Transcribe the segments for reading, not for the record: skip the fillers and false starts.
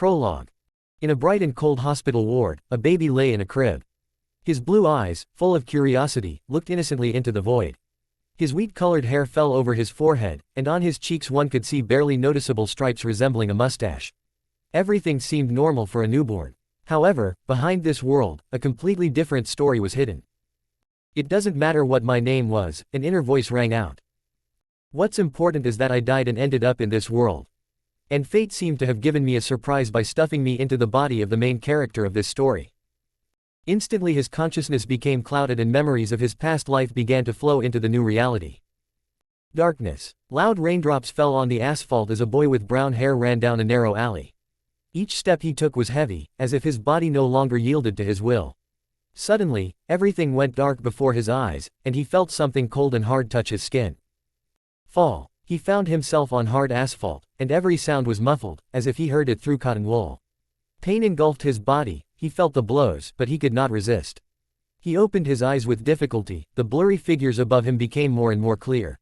Prologue. In a bright and cold hospital ward, a baby lay in a crib. His blue eyes, full of curiosity, looked innocently into the void. His wheat-colored hair fell over his forehead, and on his cheeks one could see barely noticeable stripes resembling a mustache. Everything seemed normal for a newborn. However, behind this world, a completely different story was hidden. It doesn't matter what my name was, an inner voice rang out. What's important is that I died and ended up in this world. And fate seemed to have given me a surprise by stuffing me into the body of the main character of this story. Instantly his consciousness became clouded and memories of his past life began to flow into the new reality. Darkness. Loud raindrops fell on the asphalt as a boy with brown hair ran down a narrow alley. Each step he took was heavy, as if his body no longer yielded to his will. Suddenly, everything went dark before his eyes, and he felt something cold and hard touch his skin. Fall. He found himself on hard asphalt, and every sound was muffled, as if he heard it through cotton wool. Pain engulfed his body, he felt the blows, but he could not resist. He opened his eyes with difficulty, the blurry figures above him became more and more clear.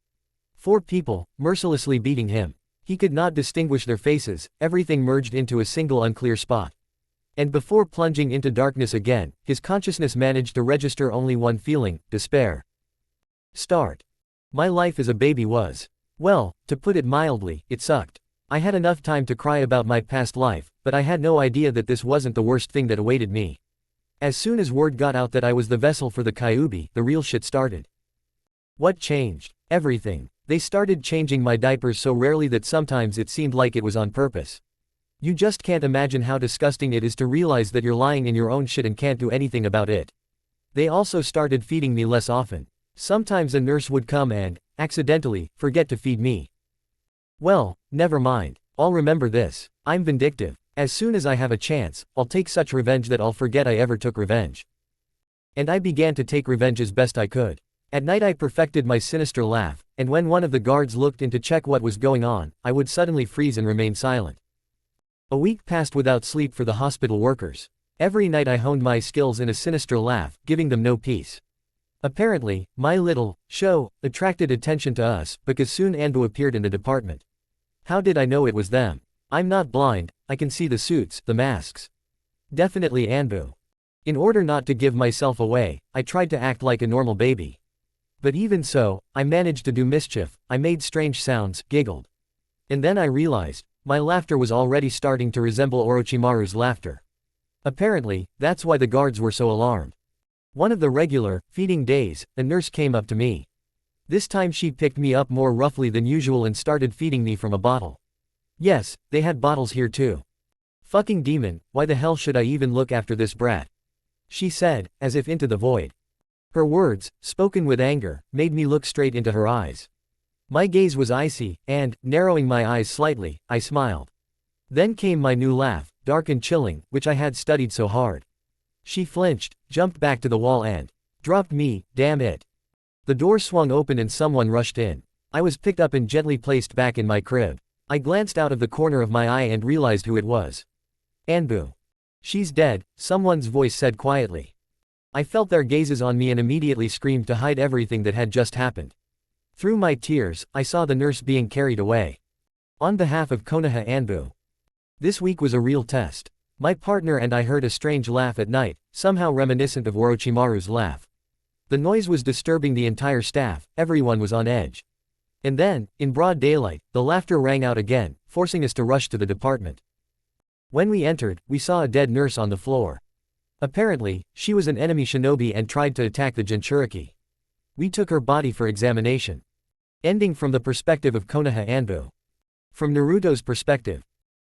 4 people, mercilessly beating him. He could not distinguish their faces, everything merged into a single unclear spot. And before plunging into darkness again, his consciousness managed to register only one feeling, despair. Start. My life as a baby was. Well, to put it mildly, it sucked. I had enough time to cry about my past life, but I had no idea that this wasn't the worst thing that awaited me. As soon as word got out that I was the vessel for the Kyuubi, the real shit started. What changed? Everything. They started changing my diapers so rarely that sometimes it seemed like it was on purpose. You just can't imagine how disgusting it is to realize that you're lying in your own shit and can't do anything about it. They also started feeding me less often. Sometimes a nurse would come and, accidentally, forget to feed me. Well, never mind. I'll remember this. I'm vindictive. As soon as I have a chance, I'll take such revenge that I'll forget I ever took revenge. And I began to take revenge as best I could. At night I perfected my sinister laugh, and when one of the guards looked in to check what was going on, I would suddenly freeze and remain silent. A week passed without sleep for the hospital workers. Every night I honed my skills in a sinister laugh, giving them no peace. Apparently, my little show attracted attention to us, because soon Anbu appeared in the department. How did I know it was them? I'm not blind, I can see the suits, the masks. Definitely Anbu. In order not to give myself away, I tried to act like a normal baby. But even so, I managed to do mischief, I made strange sounds, giggled. And then I realized, my laughter was already starting to resemble Orochimaru's laughter. Apparently, that's why the guards were so alarmed. One of the regular, feeding days, a nurse came up to me. This time she picked me up more roughly than usual and started feeding me from a bottle. Yes, they had bottles here too. Fucking demon, why the hell should I even look after this brat? She said, as if into the void. Her words, spoken with anger, made me look straight into her eyes. My gaze was icy, and, narrowing my eyes slightly, I smiled. Then came my new laugh, dark and chilling, which I had studied so hard. She flinched, jumped back to the wall and dropped me, damn it. The door swung open and someone rushed in. I was picked up and gently placed back in my crib. I glanced out of the corner of my eye and realized who it was. Anbu. She's dead, someone's voice said quietly. I felt their gazes on me and immediately screamed to hide everything that had just happened. Through my tears, I saw the nurse being carried away. On behalf of Konoha Anbu. This week was a real test. My partner and I heard a strange laugh at night, somehow reminiscent of Orochimaru's laugh. The noise was disturbing the entire staff, everyone was on edge. And then, in broad daylight, the laughter rang out again, forcing us to rush to the department. When we entered, we saw a dead nurse on the floor. Apparently, she was an enemy shinobi and tried to attack the Jinchuriki. We took her body for examination. Ending from the perspective of Konoha Anbu. From Naruto's perspective.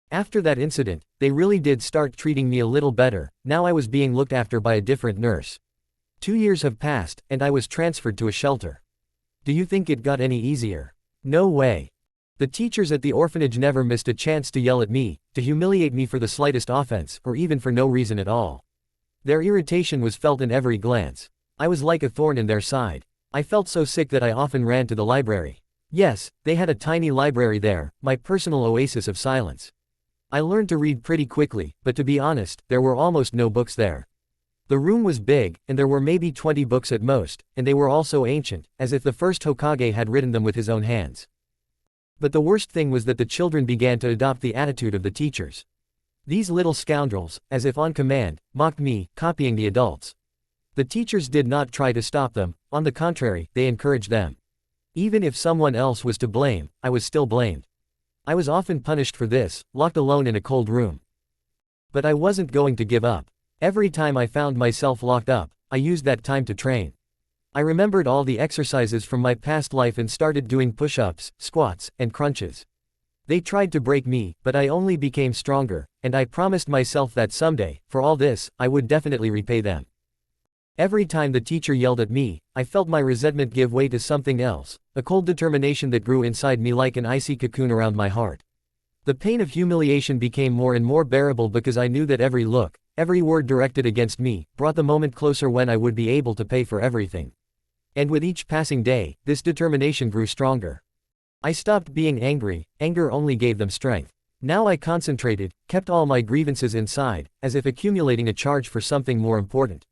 After that incident, they really did start treating me a little better, now I was being looked after by a different nurse. 2 years have passed, and I was transferred to a shelter. Do you think it got any easier? No way. The teachers at the orphanage never missed a chance to yell at me, to humiliate me for the slightest offense, or even for no reason at all. Their irritation was felt in every glance. I was like a thorn in their side. I felt so sick that I often ran to the library. Yes, they had a tiny library there, my personal oasis of silence. I learned to read pretty quickly, but to be honest, there were almost no books there. The room was big, and there were maybe 20 books at most, and they were all so ancient, as if the first Hokage had written them with his own hands. But the worst thing was that the children began to adopt the attitude of the teachers. These little scoundrels, as if on command, mocked me, copying the adults. The teachers did not try to stop them, on the contrary, they encouraged them. Even if someone else was to blame, I was still blamed. I was often punished for this, locked alone in a cold room. But I wasn't going to give up. Every time I found myself locked up, I used that time to train. I remembered all the exercises from my past life and started doing push-ups, squats, and crunches. They tried to break me, but I only became stronger, and I promised myself that someday, for all this, I would definitely repay them. Every time the teacher yelled at me, I felt my resentment give way to something else, a cold determination that grew inside me like an icy cocoon around my heart. The pain of humiliation became more and more bearable because I knew that every look, every word directed against me, brought the moment closer when I would be able to pay for everything. And with each passing day, this determination grew stronger. I stopped being angry, anger only gave them strength. Now I concentrated, kept all my grievances inside, as if accumulating a charge for something more important.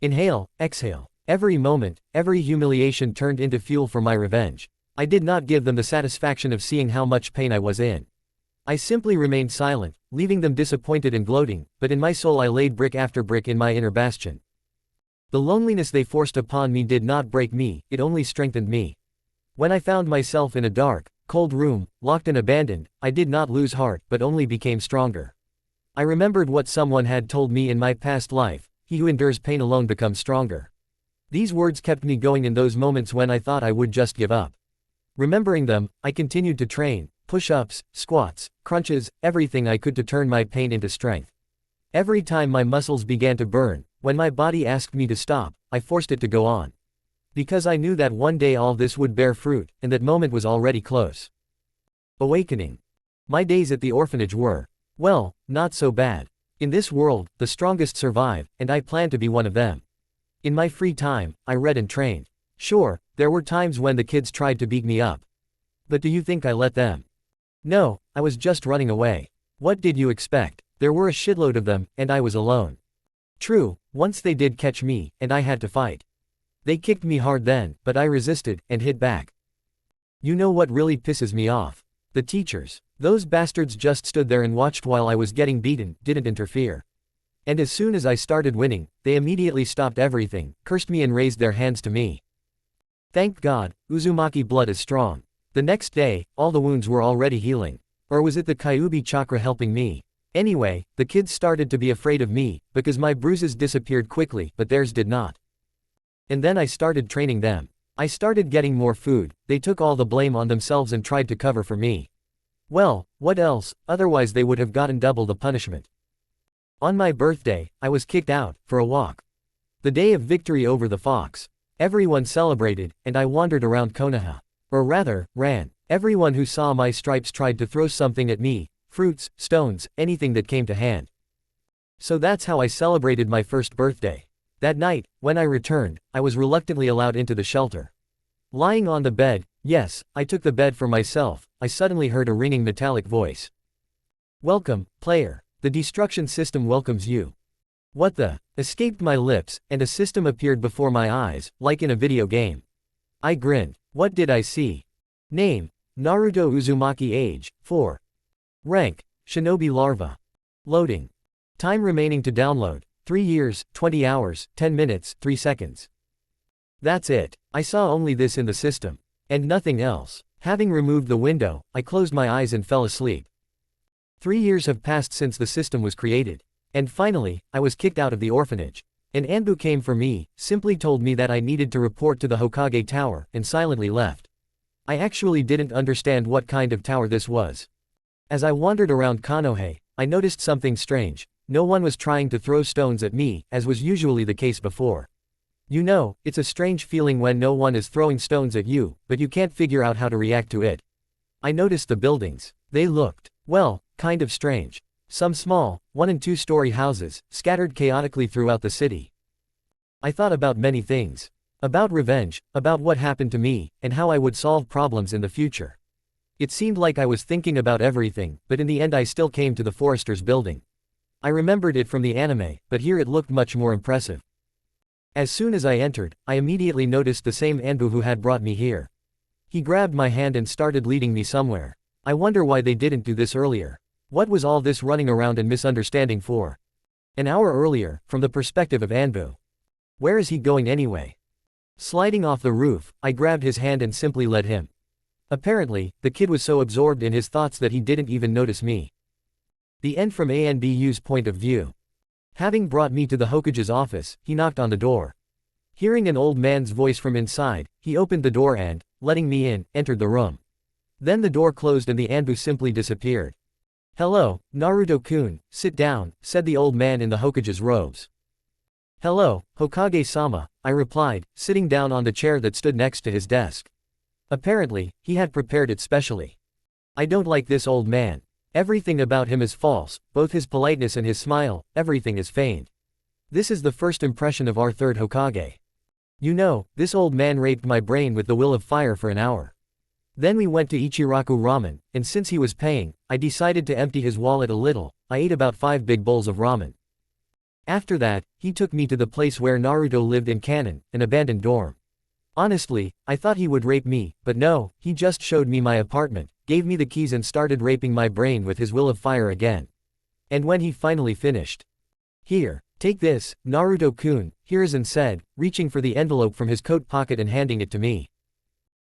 Inhale, exhale. Every moment, every humiliation turned into fuel for my revenge. I did not give them the satisfaction of seeing how much pain I was in. I simply remained silent, leaving them disappointed and gloating, but in my soul I laid brick after brick in my inner bastion. The loneliness they forced upon me did not break me, it only strengthened me. When I found myself in a dark, cold room, locked and abandoned, I did not lose heart but only became stronger. I remembered what someone had told me in my past life, he who endures pain alone becomes stronger. These words kept me going in those moments when I thought I would just give up. Remembering them, I continued to train, push-ups, squats, crunches, everything I could to turn my pain into strength. Every time my muscles began to burn, when my body asked me to stop, I forced it to go on. Because I knew that one day all this would bear fruit, and that moment was already close. Awakening. My days at the orphanage were, well, not so bad. In this world, the strongest survive, and I plan to be one of them. In my free time, I read and trained. Sure, there were times when the kids tried to beat me up. But do you think I let them? No, I was just running away. What did you expect? There were a shitload of them, and I was alone. True, once they did catch me, and I had to fight. They kicked me hard then, but I resisted, and hit back. You know what really pisses me off? The teachers. Those bastards just stood there and watched while I was getting beaten, didn't interfere. And as soon as I started winning, they immediately stopped everything, cursed me and raised their hands to me. Thank God, Uzumaki blood is strong. The next day, all the wounds were already healing. Or was it the Kyuubi chakra helping me? Anyway, the kids started to be afraid of me, because my bruises disappeared quickly, but theirs did not. And then I started training them. I started getting more food, they took all the blame on themselves and tried to cover for me. Well, what else, otherwise they would have gotten double the punishment. On my birthday, I was kicked out, for a walk. The day of victory over the fox. Everyone celebrated, and I wandered around Konoha. Or rather, ran. Everyone who saw my stripes tried to throw something at me, fruits, stones, anything that came to hand. So that's how I celebrated my first birthday. That night, when I returned, I was reluctantly allowed into the shelter. Lying on the bed, yes, I took the bed for myself, I suddenly heard a ringing metallic voice. Welcome, player. The destruction system welcomes you. What the? Escaped my lips, and a system appeared before my eyes, like in a video game. I grinned. What did I see? Name: Naruto Uzumaki. Age: 4. Rank: Shinobi Larva. Loading. Time remaining to download: 3 years, 20 hours, 10 minutes, 3 seconds. That's it. I saw only this in the system. And nothing else. Having removed the window, I closed my eyes and fell asleep. 3 years have passed since the system was created. And finally, I was kicked out of the orphanage. An Anbu came for me, simply told me that I needed to report to the Hokage Tower, and silently left. I actually didn't understand what kind of tower this was. As I wandered around Konoha, I noticed something strange. No one was trying to throw stones at me, as was usually the case before. You know, it's a strange feeling when no one is throwing stones at you, but you can't figure out how to react to it. I noticed the buildings. They looked, well, kind of strange. Some small, 1- and 2-story houses, scattered chaotically throughout the city. I thought about many things. About revenge, about what happened to me, and how I would solve problems in the future. It seemed like I was thinking about everything, but in the end I still came to the Forester's building. I remembered it from the anime, but here it looked much more impressive. As soon as I entered, I immediately noticed the same Anbu who had brought me here. He grabbed my hand and started leading me somewhere. I wonder why they didn't do this earlier. What was all this running around and misunderstanding for? An hour earlier, from the perspective of Anbu. Where is he going anyway? Sliding off the roof, I grabbed his hand and simply led him. Apparently, the kid was so absorbed in his thoughts that he didn't even notice me. The end from Anbu's point of view. Having brought me to the Hokage's office, he knocked on the door. Hearing an old man's voice from inside, he opened the door and, letting me in, entered the room. Then the door closed and the Anbu simply disappeared. "Hello, Naruto-kun, sit down," said the old man in the Hokage's robes. "Hello, Hokage-sama," I replied, sitting down on the chair that stood next to his desk. Apparently, he had prepared it specially. I don't like this old man. Everything about him is false, both his politeness and his smile, everything is feigned. This is the first impression of our third Hokage. You know, this old man raped my brain with the will of fire for an hour. Then we went to Ichiraku Ramen, and since he was paying, I decided to empty his wallet a little. I ate about 5 big bowls of ramen. After that, he took me to the place where Naruto lived in Kanon, an abandoned dorm. Honestly, I thought he would rape me, but no, he just showed me my apartment, gave me the keys and started raping my brain with his will of fire again. And when he finally finished, "Here, take this, Naruto-kun," Hiruzen said, reaching for the envelope from his coat pocket and handing it to me.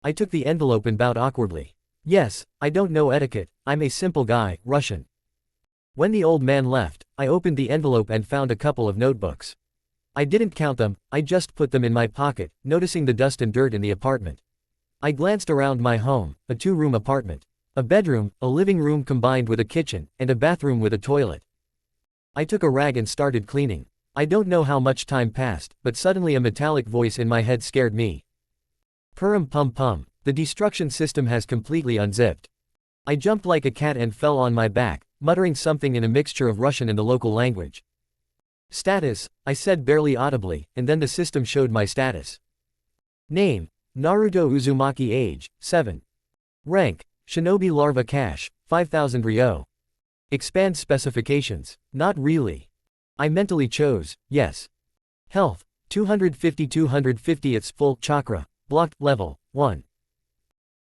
I took the envelope and bowed awkwardly. Yes, I don't know etiquette, I'm a simple guy, Russian. When the old man left, I opened the envelope and found a couple of notebooks. I didn't count them, I just put them in my pocket, noticing the dust and dirt in the apartment. I glanced around my home, a 2-room apartment. A bedroom, a living room combined with a kitchen, and a bathroom with a toilet. I took a rag and started cleaning. I don't know how much time passed, but suddenly a metallic voice in my head scared me. Purum pum pum, the destruction system has completely unzipped. I jumped like a cat and fell on my back, muttering something in a mixture of Russian and the local language. Status, I said barely audibly, and then the system showed my status. Name, Naruto Uzumaki. Age, 7. Rank, Shinobi Larva. Cash, 5,000 ryo. Expand specifications, not really. I mentally chose, yes. Health, 250 its full chakra, blocked, level 1.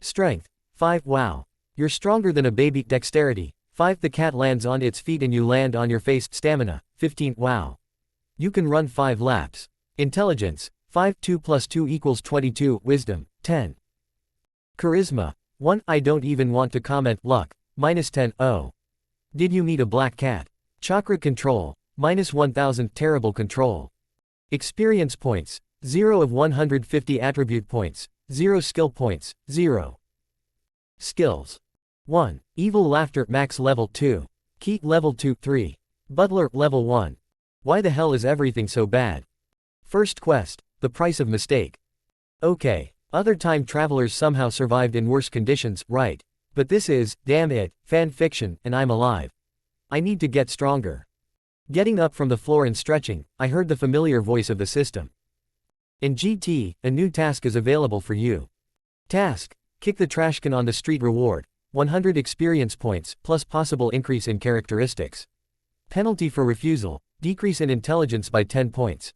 Strength, 5. Wow. You're stronger than a baby. Dexterity, 5. The cat lands on its feet and you land on your face. Stamina, 15. Wow. You can run 5 laps. Intelligence, 5. 2 + 2 = 22. Wisdom, 10. Charisma, 1. I don't even want to comment. Luck, -10. Oh. Did you meet a black cat? Chakra control, -1000. Terrible control. Experience points, 0 of 150. Attribute points, 0. Skill points, 0. Skills. 1. Evil laughter. Max level 2. Keat level 2. 3. Butler level 1. Why the hell is everything so bad? First quest, the price of mistake. Okay. Other time travelers somehow survived in worse conditions, right? But this is, damn it, fan fiction, and I'm alive. I need to get stronger. Getting up from the floor and stretching, I heard the familiar voice of the system. In GT, a new task is available for you. Task, kick the trash can on the street. Reward, 100 experience points, plus possible increase in characteristics. Penalty for refusal, decrease in intelligence by 10 points.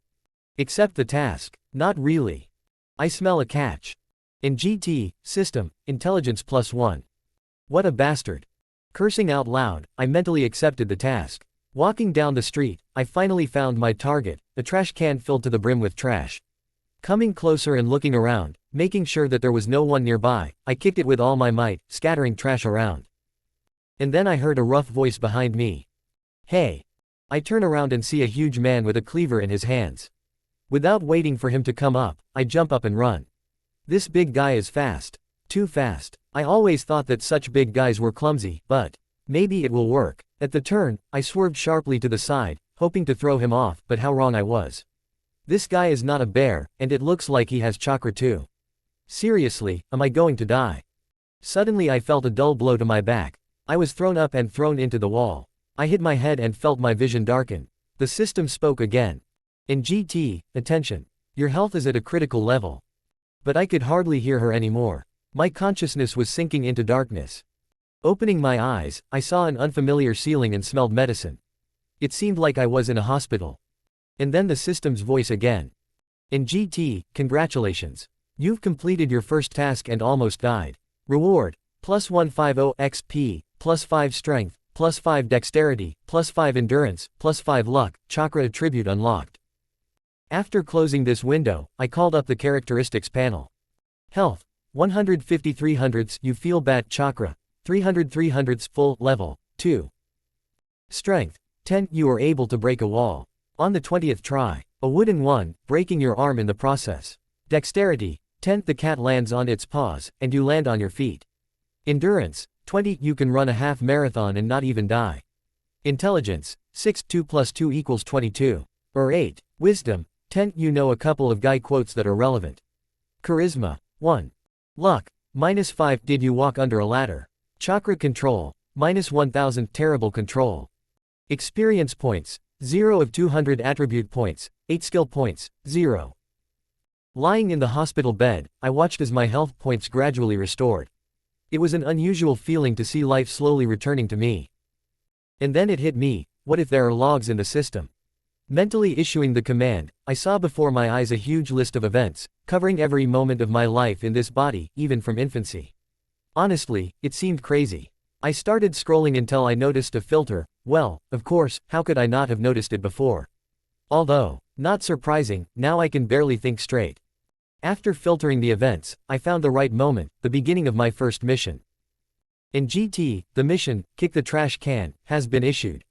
Accept the task, not really. I smell a catch. In GT, system, intelligence +1. What a bastard. Cursing out loud, I mentally accepted the task. Walking down the street, I finally found my target, a trash can filled to the brim with trash. Coming closer and looking around, making sure that there was no one nearby, I kicked it with all my might, scattering trash around. And then I heard a rough voice behind me. Hey. I turn around and see a huge man with a cleaver in his hands. Without waiting for him to come up, I jump up and run. This big guy is fast. Too fast. I always thought that such big guys were clumsy, but maybe it will work. At the turn, I swerved sharply to the side, hoping to throw him off, but how wrong I was. This guy is not a bear, and it looks like he has chakra too. Seriously, am I going to die? Suddenly I felt a dull blow to my back. I was thrown up and thrown into the wall. I hit my head and felt my vision darken. The system spoke again. In GT, attention. Your health is at a critical level. But I could hardly hear her anymore. My consciousness was sinking into darkness. Opening my eyes, I saw an unfamiliar ceiling and smelled medicine. It seemed like I was in a hospital. And then the system's voice again. In GT, congratulations. You've completed your first task and almost died. Reward, +150 XP, +5 strength, +5 dexterity, +5 endurance, +5 luck, chakra attribute unlocked. After closing this window, I called up the characteristics panel. Health, 150 300s, you feel bad chakra, 300 300s, full level, 2. Strength, 10, you are able to break a wall. On the 20th try. A wooden one, breaking your arm in the process. Dexterity, 10, the cat lands on its paws, and you land on your feet. Endurance, 20, you can run a half marathon and not even die. Intelligence, 6, 2 + 2 = 22. Or 8. Wisdom, 10, you know a couple of guy quotes that are relevant. Charisma, 1. Luck, -5, did you walk under a ladder? Chakra control, -1000, terrible control. Experience points, 0 of 200 attribute points, 8 skill points, 0. Lying in the hospital bed, I watched as my health points gradually restored. It was an unusual feeling to see life slowly returning to me. And then it hit me, what if there are logs in the system? Mentally issuing the command, I saw before my eyes a huge list of events, covering every moment of my life in this body, even from infancy. Honestly, it seemed crazy. I started scrolling until I noticed a filter. Well, of course, how could I not have noticed it before? Although, not surprising, now I can barely think straight. After filtering the events, I found the right moment, the beginning of my first mission. In GT, the mission, kick the trash can, has been issued.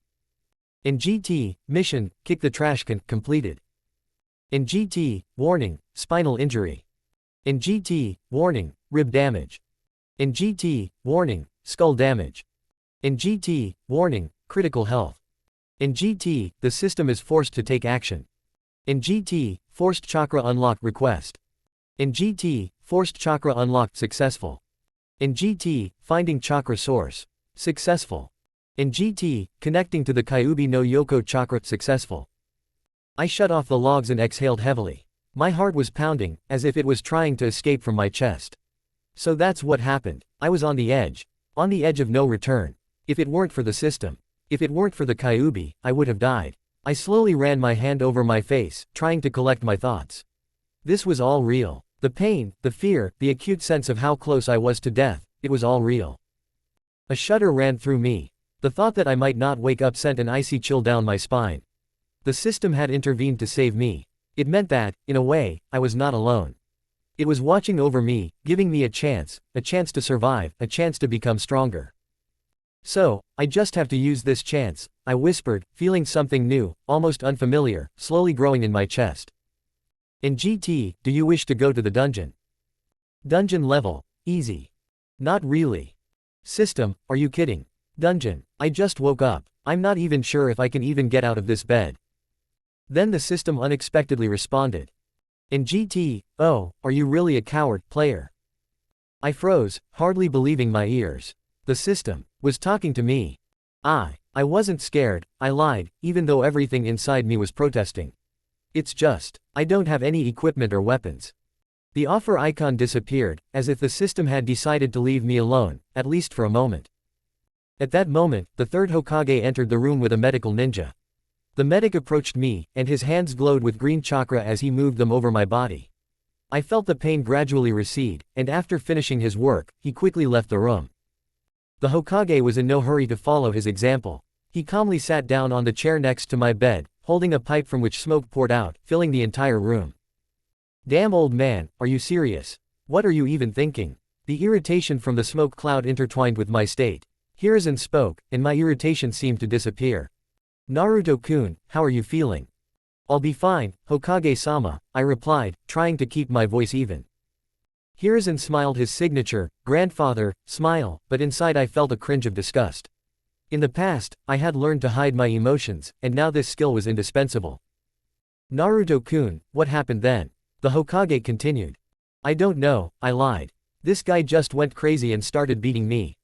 In GT, mission, kick the trash can, completed. In GT, warning, spinal injury. In GT, warning, rib damage. In GT, warning, skull damage. In GT, warning, critical health. In GT, the system is forced to take action. In GT, forced chakra unlock request. In GT, forced chakra unlocked successful. In GT, finding chakra source. Successful. In GT, connecting to the Kyuubi no Yoko chakra, successful. I shut off the logs and exhaled heavily. My heart was pounding, as if it was trying to escape from my chest. So that's what happened. I was on the edge of no return. If it weren't for the system, if it weren't for the Kyuubi, I would have died. I slowly ran my hand over my face, trying to collect my thoughts. This was all real. The pain, the fear, the acute sense of how close I was to death, it was all real. A shudder ran through me. The thought that I might not wake up sent an icy chill down my spine. The system had intervened to save me. It meant that, in a way, I was not alone. It was watching over me, giving me a chance to survive, a chance to become stronger. So, I just have to use this chance, I whispered, feeling something new, almost unfamiliar, slowly growing in my chest. In GT, do you wish to go to the dungeon? Dungeon level, easy. Not really. System, are you kidding? Dungeon, I just woke up, I'm not even sure if I can even get out of this bed. Then the system unexpectedly responded. In GT, oh, are you really a coward, player? I froze, hardly believing my ears. The system was talking to me. I wasn't scared, I lied, even though everything inside me was protesting. It's just, I don't have any equipment or weapons. The offer icon disappeared, as if the system had decided to leave me alone, at least for a moment. At that moment, the third Hokage entered the room with a medical ninja. The medic approached me, and his hands glowed with green chakra as he moved them over my body. I felt the pain gradually recede, and after finishing his work, he quickly left the room. The Hokage was in no hurry to follow his example. He calmly sat down on the chair next to my bed, holding a pipe from which smoke poured out, filling the entire room. Damn old man, are you serious? What are you even thinking? The irritation from the smoke cloud intertwined with my state. Hiruzen spoke, and my irritation seemed to disappear. Naruto-kun, how are you feeling? I'll be fine, Hokage-sama, I replied, trying to keep my voice even. Hiruzen smiled his signature, grandfather, smile, but inside I felt a cringe of disgust. In the past, I had learned to hide my emotions, and now this skill was indispensable. Naruto-kun, what happened then? The Hokage continued. I don't know, I lied. This guy just went crazy and started beating me.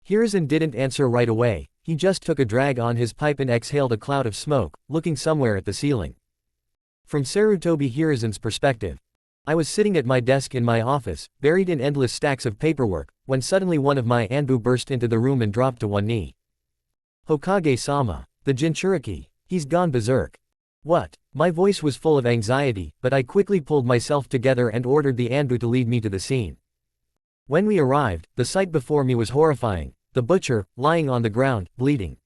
Hiruzen didn't answer right away, he just took a drag on his pipe and exhaled a cloud of smoke, looking somewhere at the ceiling. From Sarutobi Hiruzen's perspective, I was sitting at my desk in my office, buried in endless stacks of paperwork, when suddenly one of my Anbu burst into the room and dropped to one knee. Hokage-sama, the Jinchuriki, he's gone berserk. What? My voice was full of anxiety, but I quickly pulled myself together and ordered the Anbu to lead me to the scene. When we arrived, the sight before me was horrifying. the butcher, lying on the ground, bleeding.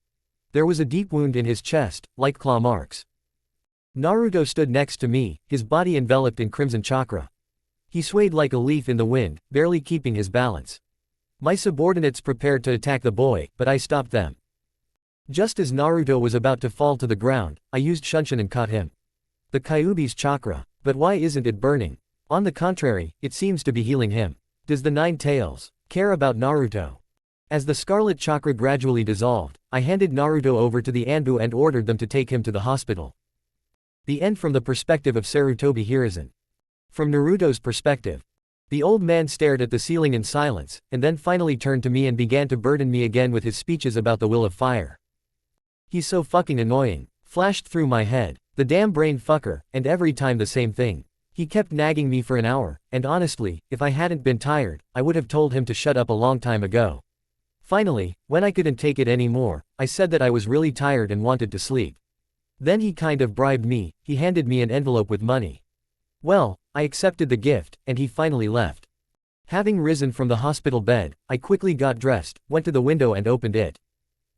There was a deep wound in his chest, like claw marks. Naruto stood next to me, his body enveloped in crimson chakra. He swayed like a leaf in the wind, barely keeping his balance. My subordinates prepared to attack the boy, but I stopped them. Just as Naruto was about to fall to the ground, I used Shunshin and caught him. The Kyuubi's chakra. But why isn't it burning? On the contrary, it seems to be healing him. Does the Nine Tails care about Naruto? As the scarlet chakra gradually dissolved, I handed Naruto over to the Anbu and ordered them to take him to the hospital. The end from the perspective of Sarutobi Hiruzen. From Naruto's perspective. The old man stared at the ceiling in silence, and then finally turned to me and began to burden me again with his speeches about the will of fire. He's so fucking annoying. Flashed through my head. The damn brain fucker, and every time the same thing. He kept nagging me for an hour, and honestly, if I hadn't been tired, I would have told him to shut up a long time ago. Finally, when I couldn't take it anymore, I said that I was really tired and wanted to sleep. Then he kind of bribed me, he handed me an envelope with money. Well, I accepted the gift, and he finally left. Having risen from the hospital bed, I quickly got dressed, went to the window and opened it.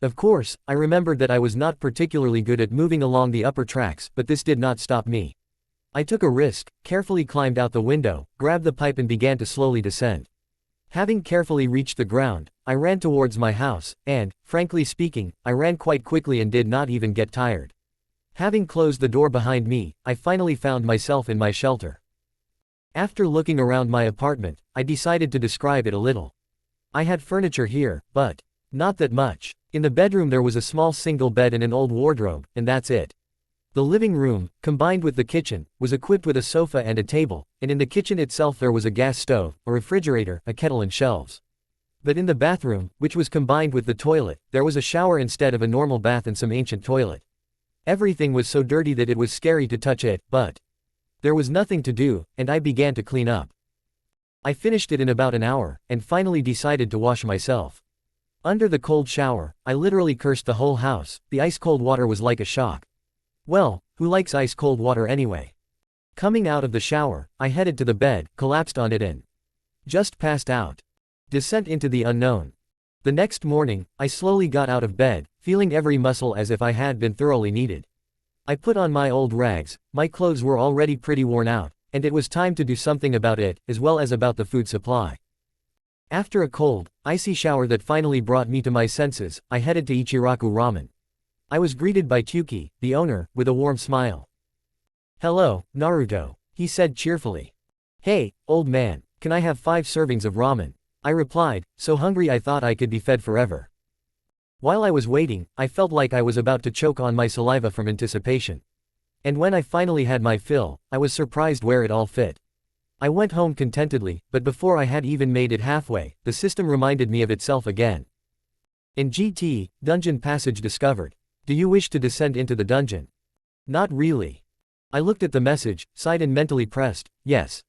Of course, I remembered that I was not particularly good at moving along the upper tracks, but this did not stop me. I took a risk, carefully climbed out the window, grabbed the pipe and began to slowly descend. Having carefully reached the ground, I ran towards my house, and, frankly speaking, I ran quite quickly and did not even get tired. Having closed the door behind me, I finally found myself in my shelter. After looking around my apartment, I decided to describe it a little. I had furniture here, but not that much. In the bedroom there was a small single bed and an old wardrobe, and that's it. The living room, combined with the kitchen, was equipped with a sofa and a table, and in the kitchen itself there was a gas stove, a refrigerator, a kettle and shelves. But in the bathroom, which was combined with the toilet, there was a shower instead of a normal bath and some ancient toilet. Everything was so dirty that it was scary to touch it, but there was nothing to do, and I began to clean up. I finished it in about an hour, and finally decided to wash myself. Under the cold shower, I literally cursed the whole house. The ice-cold water was like a shock. Well, who likes ice-cold water anyway? Coming out of the shower, I headed to the bed, collapsed on it and just passed out. Descent into the unknown. The next morning, I slowly got out of bed, feeling every muscle as if I had been thoroughly kneaded. I put on my old rags, my clothes were already pretty worn out, and it was time to do something about it, as well as about the food supply. After a cold, icy shower that finally brought me to my senses, I headed to Ichiraku Ramen. I was greeted by Tyuki, the owner, with a warm smile. "Hello, Naruto," he said cheerfully. "Hey, old man, can I have 5 servings of ramen?" I replied, so hungry I thought I could be fed forever. While I was waiting, I felt like I was about to choke on my saliva from anticipation. And when I finally had my fill, I was surprised where it all fit. I went home contentedly, but before I had even made it halfway, the system reminded me of itself again. In GT, Dungeon Passage discovered. Do you wish to descend into the dungeon? Not really. I looked at the message, sighed and mentally pressed, yes.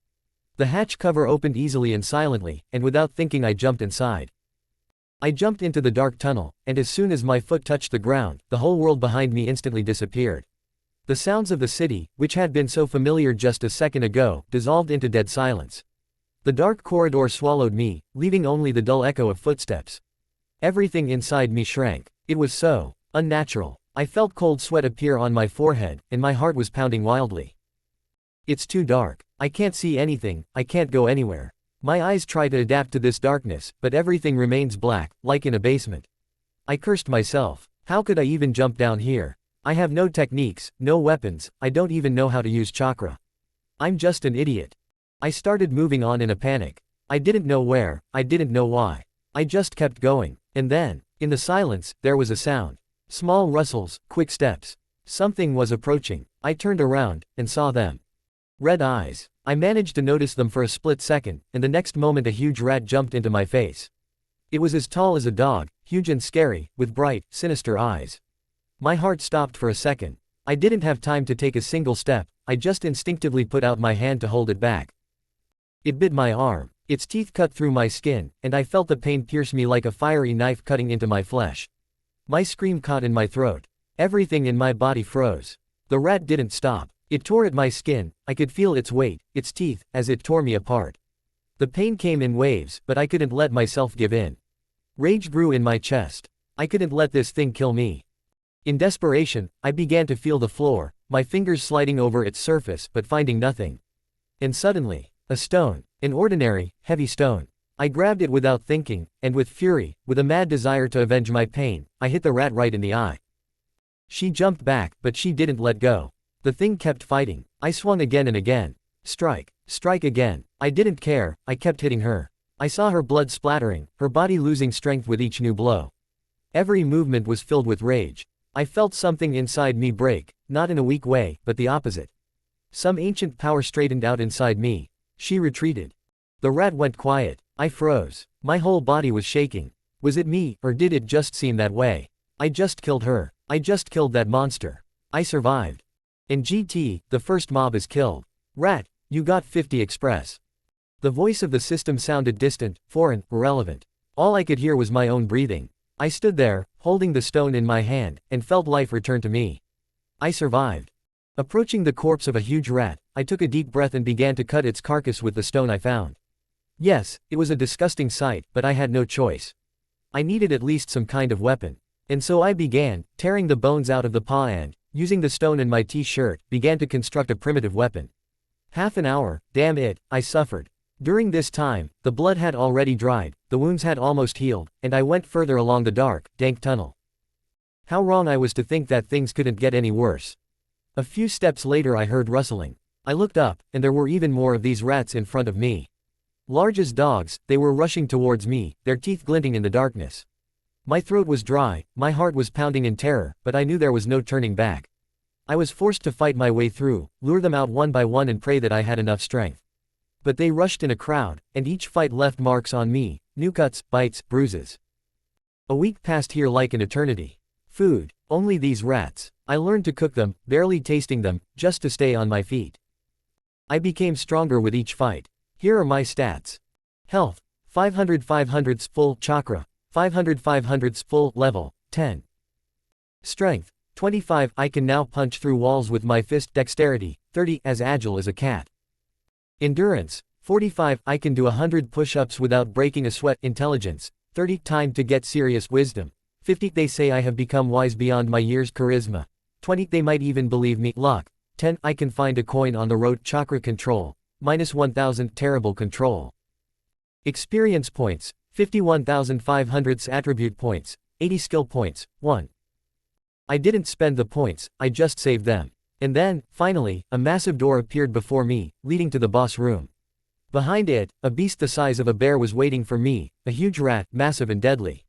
The hatch cover opened easily and silently, and without thinking I jumped inside. I jumped into the dark tunnel, and as soon as my foot touched the ground, the whole world behind me instantly disappeared. The sounds of the city, which had been so familiar just a second ago, dissolved into dead silence. The dark corridor swallowed me, leaving only the dull echo of footsteps. Everything inside me shrank. It was so unnatural. I felt cold sweat appear on my forehead, and my heart was pounding wildly. It's too dark. I can't see anything, I can't go anywhere. My eyes try to adapt to this darkness, but everything remains black, like in a basement. I cursed myself. How could I even jump down here? I have no techniques, no weapons, I don't even know how to use chakra. I'm just an idiot. I started moving on in a panic. I didn't know where, I didn't know why. I just kept going. And then, in the silence, there was a sound. Small rustles, quick steps. Something was approaching. I turned around, and saw them. Red eyes. I managed to notice them for a split second, and the next moment a huge rat jumped into my face. It was as tall as a dog, huge and scary, with bright, sinister eyes. My heart stopped for a second. I didn't have time to take a single step, I just instinctively put out my hand to hold it back. It bit my arm. Its teeth cut through my skin, and I felt the pain pierce me like a fiery knife cutting into my flesh. My scream caught in my throat. Everything in my body froze. The rat didn't stop. It tore at my skin, I could feel its weight, its teeth, as it tore me apart. The pain came in waves, but I couldn't let myself give in. Rage grew in my chest. I couldn't let this thing kill me. In desperation, I began to feel the floor, my fingers sliding over its surface but finding nothing. And suddenly, a stone, an ordinary, heavy stone. I grabbed it without thinking, and with fury, with a mad desire to avenge my pain, I hit the rat right in the eye. She jumped back, but she didn't let go. The thing kept fighting. I swung again and again. Strike. Strike again. I didn't care, I kept hitting her. I saw her blood splattering, her body losing strength with each new blow. Every movement was filled with rage. I felt something inside me break, not in a weak way, but the opposite. Some ancient power straightened out inside me. She retreated. The rat went quiet. I froze. My whole body was shaking. Was it me, or did it just seem that way? I just killed her. I just killed that monster. I survived. In GT, the first mob is killed. Rat, you got 50 express. The voice of the system sounded distant, foreign, irrelevant. All I could hear was my own breathing. I stood there, holding the stone in my hand, and felt life return to me. I survived. Approaching the corpse of a huge rat, I took a deep breath and began to cut its carcass with the stone I found. Yes, it was a disgusting sight, but I had no choice. I needed at least some kind of weapon. And so I began, tearing the bones out of the paw and, using the stone in my t-shirt, began to construct a primitive weapon. Half an hour, damn it, I suffered. During this time, the blood had already dried, the wounds had almost healed, and I went further along the dark, dank tunnel. How wrong I was to think that things couldn't get any worse. A few steps later I heard rustling. I looked up, and there were even more of these rats in front of me. Large as dogs, they were rushing towards me, their teeth glinting in the darkness. My throat was dry, my heart was pounding in terror, but I knew there was no turning back. I was forced to fight my way through, lure them out one by one and pray that I had enough strength. But they rushed in a crowd, and each fight left marks on me, new cuts, bites, bruises. A week passed here like an eternity. Food, only these rats. I learned to cook them, barely tasting them, just to stay on my feet. I became stronger with each fight. Here are my stats. Health, 500 500s full chakra, 500 500s full level, 10. Strength, 25. I can now punch through walls with my fist. Dexterity, 30. As agile as a cat. Endurance, 45. I can do 100 push-ups without breaking a sweat. Intelligence, 30. Time to get serious. Wisdom, 50. They say I have become wise beyond my years. Charisma, 20. They might even believe me. Luck, 10. I can find a coin on the road. Chakra control, -1000. Terrible control. Experience points, 51,500. Attribute points, 80. Skill points, 1. I didn't spend the points, I just saved them. And then, finally, a massive door appeared before me, leading to the boss room. Behind it, a beast the size of a bear was waiting for me, a huge rat, massive and deadly.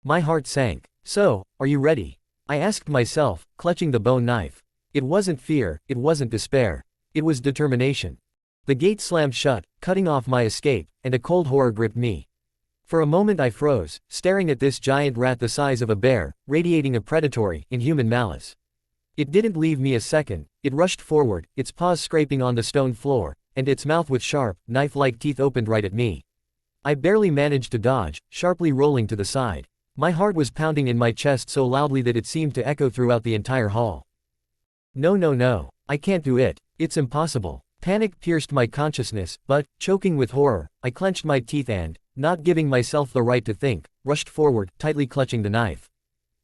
My heart sank. So, are you ready? I asked myself, clutching the bone knife. It wasn't fear, it wasn't despair. It was determination. The gate slammed shut, cutting off my escape, and a cold horror gripped me. For a moment I froze, staring at this giant rat the size of a bear, radiating a predatory, inhuman malice. It didn't leave me a second, it rushed forward, its paws scraping on the stone floor, and its mouth with sharp, knife-like teeth opened right at me. I barely managed to dodge, sharply rolling to the side. My heart was pounding in my chest so loudly that it seemed to echo throughout the entire hall. No, no, no, I can't do it, it's impossible. Panic pierced my consciousness, but, choking with horror, I clenched my teeth and, not giving myself the right to think, rushed forward, tightly clutching the knife.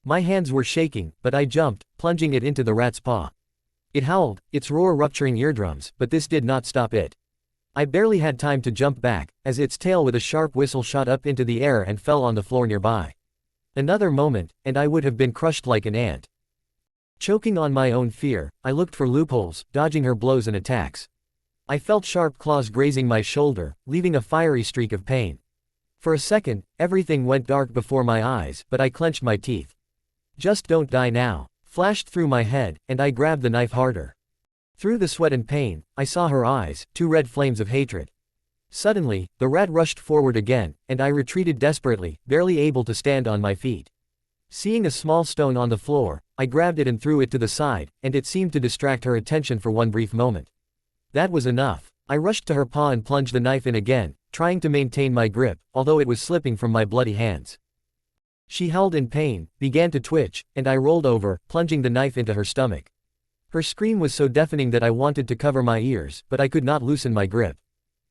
My hands were shaking, but I jumped, plunging it into the rat's paw. It howled, its roar rupturing eardrums, but this did not stop it. I barely had time to jump back, as its tail with a sharp whistle shot up into the air and fell on the floor nearby. Another moment, and I would have been crushed like an ant. Choking on my own fear, I looked for loopholes, dodging her blows and attacks. I felt sharp claws grazing my shoulder, leaving a fiery streak of pain. For a second, everything went dark before my eyes, but I clenched my teeth. "Just don't die now," flashed through my head, and I grabbed the knife harder. Through the sweat and pain, I saw her eyes, two red flames of hatred. Suddenly, the rat rushed forward again, and I retreated desperately, barely able to stand on my feet. Seeing a small stone on the floor, I grabbed it and threw it to the side, and it seemed to distract her attention for one brief moment. That was enough. I rushed to her paw and plunged the knife in again, trying to maintain my grip, although it was slipping from my bloody hands. She howled in pain, began to twitch, and I rolled over, plunging the knife into her stomach. Her scream was so deafening that I wanted to cover my ears, but I could not loosen my grip.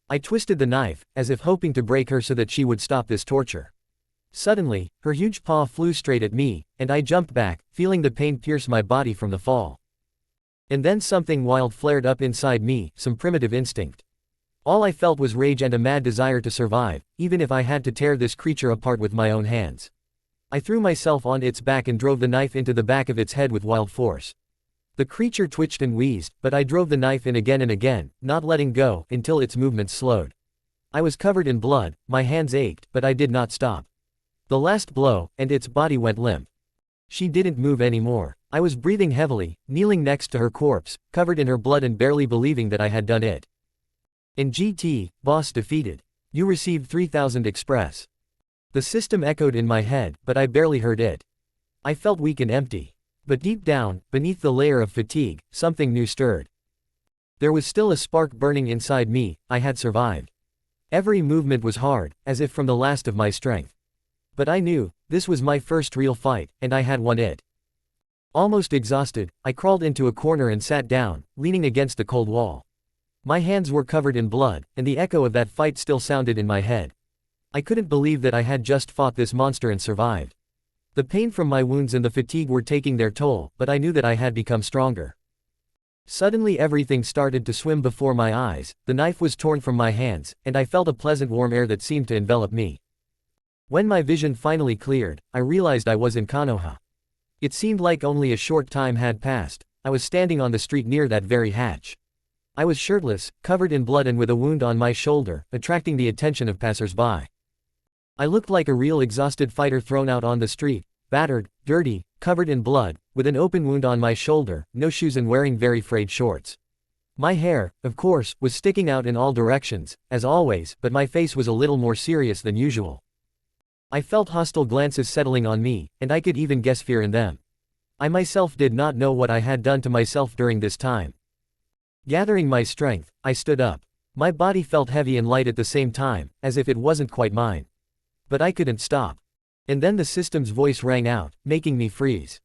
I twisted the knife, as if hoping to break her so that she would stop this torture. Suddenly, her huge paw flew straight at me, and I jumped back, feeling the pain pierce my body from the fall. And then something wild flared up inside me, some primitive instinct. All I felt was rage and a mad desire to survive, even if I had to tear this creature apart with my own hands. I threw myself on its back and drove the knife into the back of its head with wild force. The creature twitched and wheezed, but I drove the knife in again and again, not letting go, until its movements slowed. I was covered in blood, my hands ached, but I did not stop. The last blow, and its body went limp. She didn't move anymore. I was breathing heavily, kneeling next to her corpse, covered in her blood and barely believing that I had done it. In GT, boss defeated. You received 3000 express. The system echoed in my head, but I barely heard it. I felt weak and empty. But deep down, beneath the layer of fatigue, something new stirred. There was still a spark burning inside me. I had survived. Every movement was hard, as if from the last of my strength. But I knew, this was my first real fight, and I had won it. Almost exhausted, I crawled into a corner and sat down, leaning against the cold wall. My hands were covered in blood, and the echo of that fight still sounded in my head. I couldn't believe that I had just fought this monster and survived. The pain from my wounds and the fatigue were taking their toll, but I knew that I had become stronger. Suddenly everything started to swim before my eyes, the knife was torn from my hands, and I felt a pleasant warm air that seemed to envelop me. When my vision finally cleared, I realized I was in Konoha. It seemed like only a short time had passed. I was standing on the street near that very hatch. I was shirtless, covered in blood and with a wound on my shoulder, attracting the attention of passers-by. I looked like a real exhausted fighter thrown out on the street, battered, dirty, covered in blood, with an open wound on my shoulder, no shoes and wearing very frayed shorts. My hair, of course, was sticking out in all directions, as always, but my face was a little more serious than usual. I felt hostile glances settling on me, and I could even guess fear in them. I myself did not know what I had done to myself during this time. Gathering my strength, I stood up. My body felt heavy and light at the same time, as if it wasn't quite mine. But I couldn't stop. And then the system's voice rang out, making me freeze.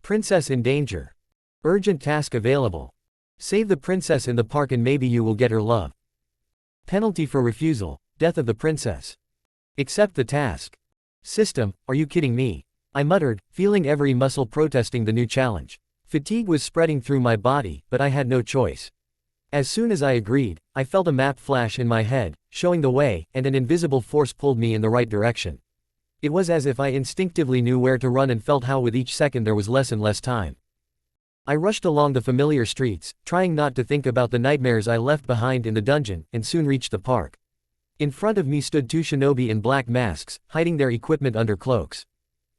Princess in danger. Urgent task available. Save the princess in the park and maybe you will get her love. Penalty for refusal, death of the princess. Accept the task. System, are you kidding me? I muttered, feeling every muscle protesting the new challenge. Fatigue was spreading through my body, but I had no choice. As soon as I agreed, I felt a map flash in my head, showing the way, and an invisible force pulled me in the right direction. It was as if I instinctively knew where to run and felt how with each second there was less and less time. I rushed along the familiar streets, trying not to think about the nightmares I left behind in the dungeon, and soon reached the park. In front of me stood two shinobi in black masks, hiding their equipment under cloaks.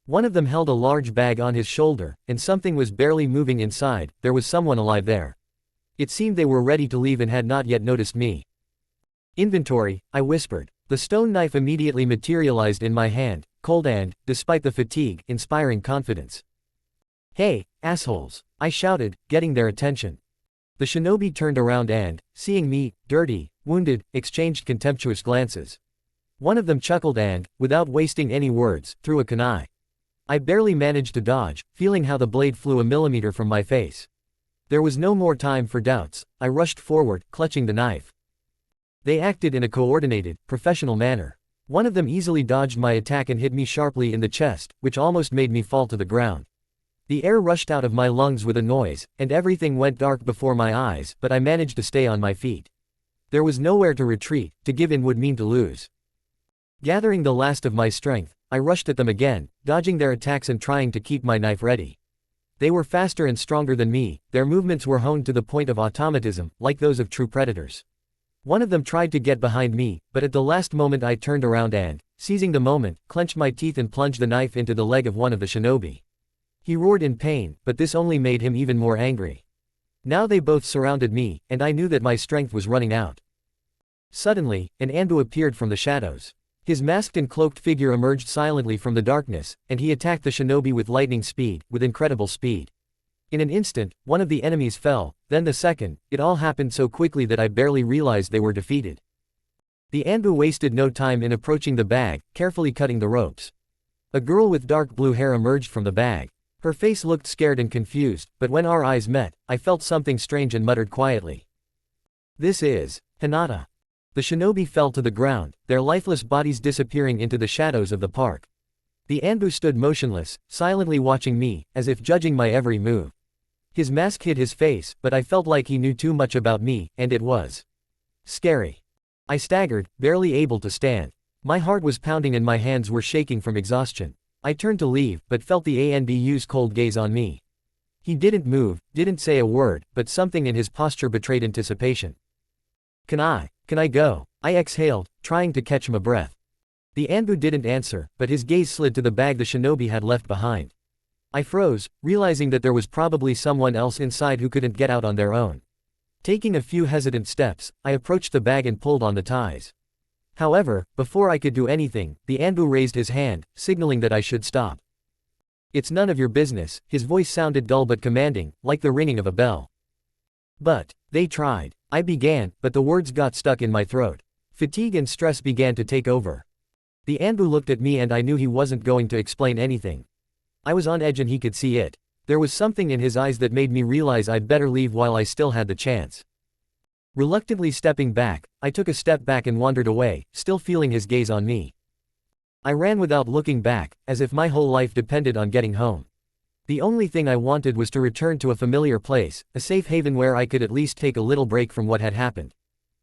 One of them held a large bag on his shoulder, and something was barely moving inside. There was someone alive there. It seemed they were ready to leave and had not yet noticed me. Inventory, I whispered. The stone knife immediately materialized in my hand, cold and, despite the fatigue, inspiring confidence. Hey, assholes, I shouted, getting their attention. The shinobi turned around and, seeing me, dirty, wounded, exchanged contemptuous glances. One of them chuckled and, without wasting any words, threw a kunai. I barely managed to dodge, feeling how the blade flew a millimeter from my face. There was no more time for doubts. I rushed forward, clutching the knife. They acted in a coordinated, professional manner. One of them easily dodged my attack and hit me sharply in the chest, which almost made me fall to the ground. The air rushed out of my lungs with a noise, and everything went dark before my eyes, but I managed to stay on my feet. There was nowhere to retreat. To give in would mean to lose. Gathering the last of my strength, I rushed at them again, dodging their attacks and trying to keep my knife ready. They were faster and stronger than me. Their movements were honed to the point of automatism, like those of true predators. One of them tried to get behind me, but at the last moment I turned around and, seizing the moment, clenched my teeth and plunged the knife into the leg of one of the shinobi. He roared in pain, but this only made him even more angry. Now they both surrounded me, and I knew that my strength was running out. Suddenly, an Anbu appeared from the shadows. His masked and cloaked figure emerged silently from the darkness, and he attacked the shinobi with lightning speed, with incredible speed. In an instant, one of the enemies fell, then the second. It all happened so quickly that I barely realized they were defeated. The Anbu wasted no time in approaching the bag, carefully cutting the ropes. A girl with dark blue hair emerged from the bag. Her face looked scared and confused, but when our eyes met, I felt something strange and muttered quietly. This is hinata. The shinobi fell to the ground, their lifeless bodies disappearing into the shadows of the park. The Anbu stood motionless, silently watching me, as if judging my every move. His mask hid his face, but I felt like he knew too much about me, and it was scary. I staggered, barely able to stand. My heart was pounding and my hands were shaking from exhaustion. I turned to leave, but felt the Anbu's cold gaze on me. He didn't move, didn't say a word, but something in his posture betrayed anticipation. Can I go? I exhaled, trying to catch my breath. The Anbu didn't answer, but his gaze slid to the bag the shinobi had left behind. I froze, realizing that there was probably someone else inside who couldn't get out on their own. Taking a few hesitant steps, I approached the bag and pulled on the ties. However, before I could do anything, the Anbu raised his hand, signaling that I should stop. It's none of your business. His voice sounded dull but commanding, like the ringing of a bell. But they tried. I began, but the words got stuck in my throat. Fatigue and stress began to take over. The Anbu looked at me and I knew he wasn't going to explain anything. I was on edge and he could see it. There was something in his eyes that made me realize I'd better leave while I still had the chance. Reluctantly stepping back, I took a step back and wandered away, still feeling his gaze on me. I ran without looking back, as if my whole life depended on getting home. The only thing I wanted was to return to a familiar place, a safe haven where I could at least take a little break from what had happened.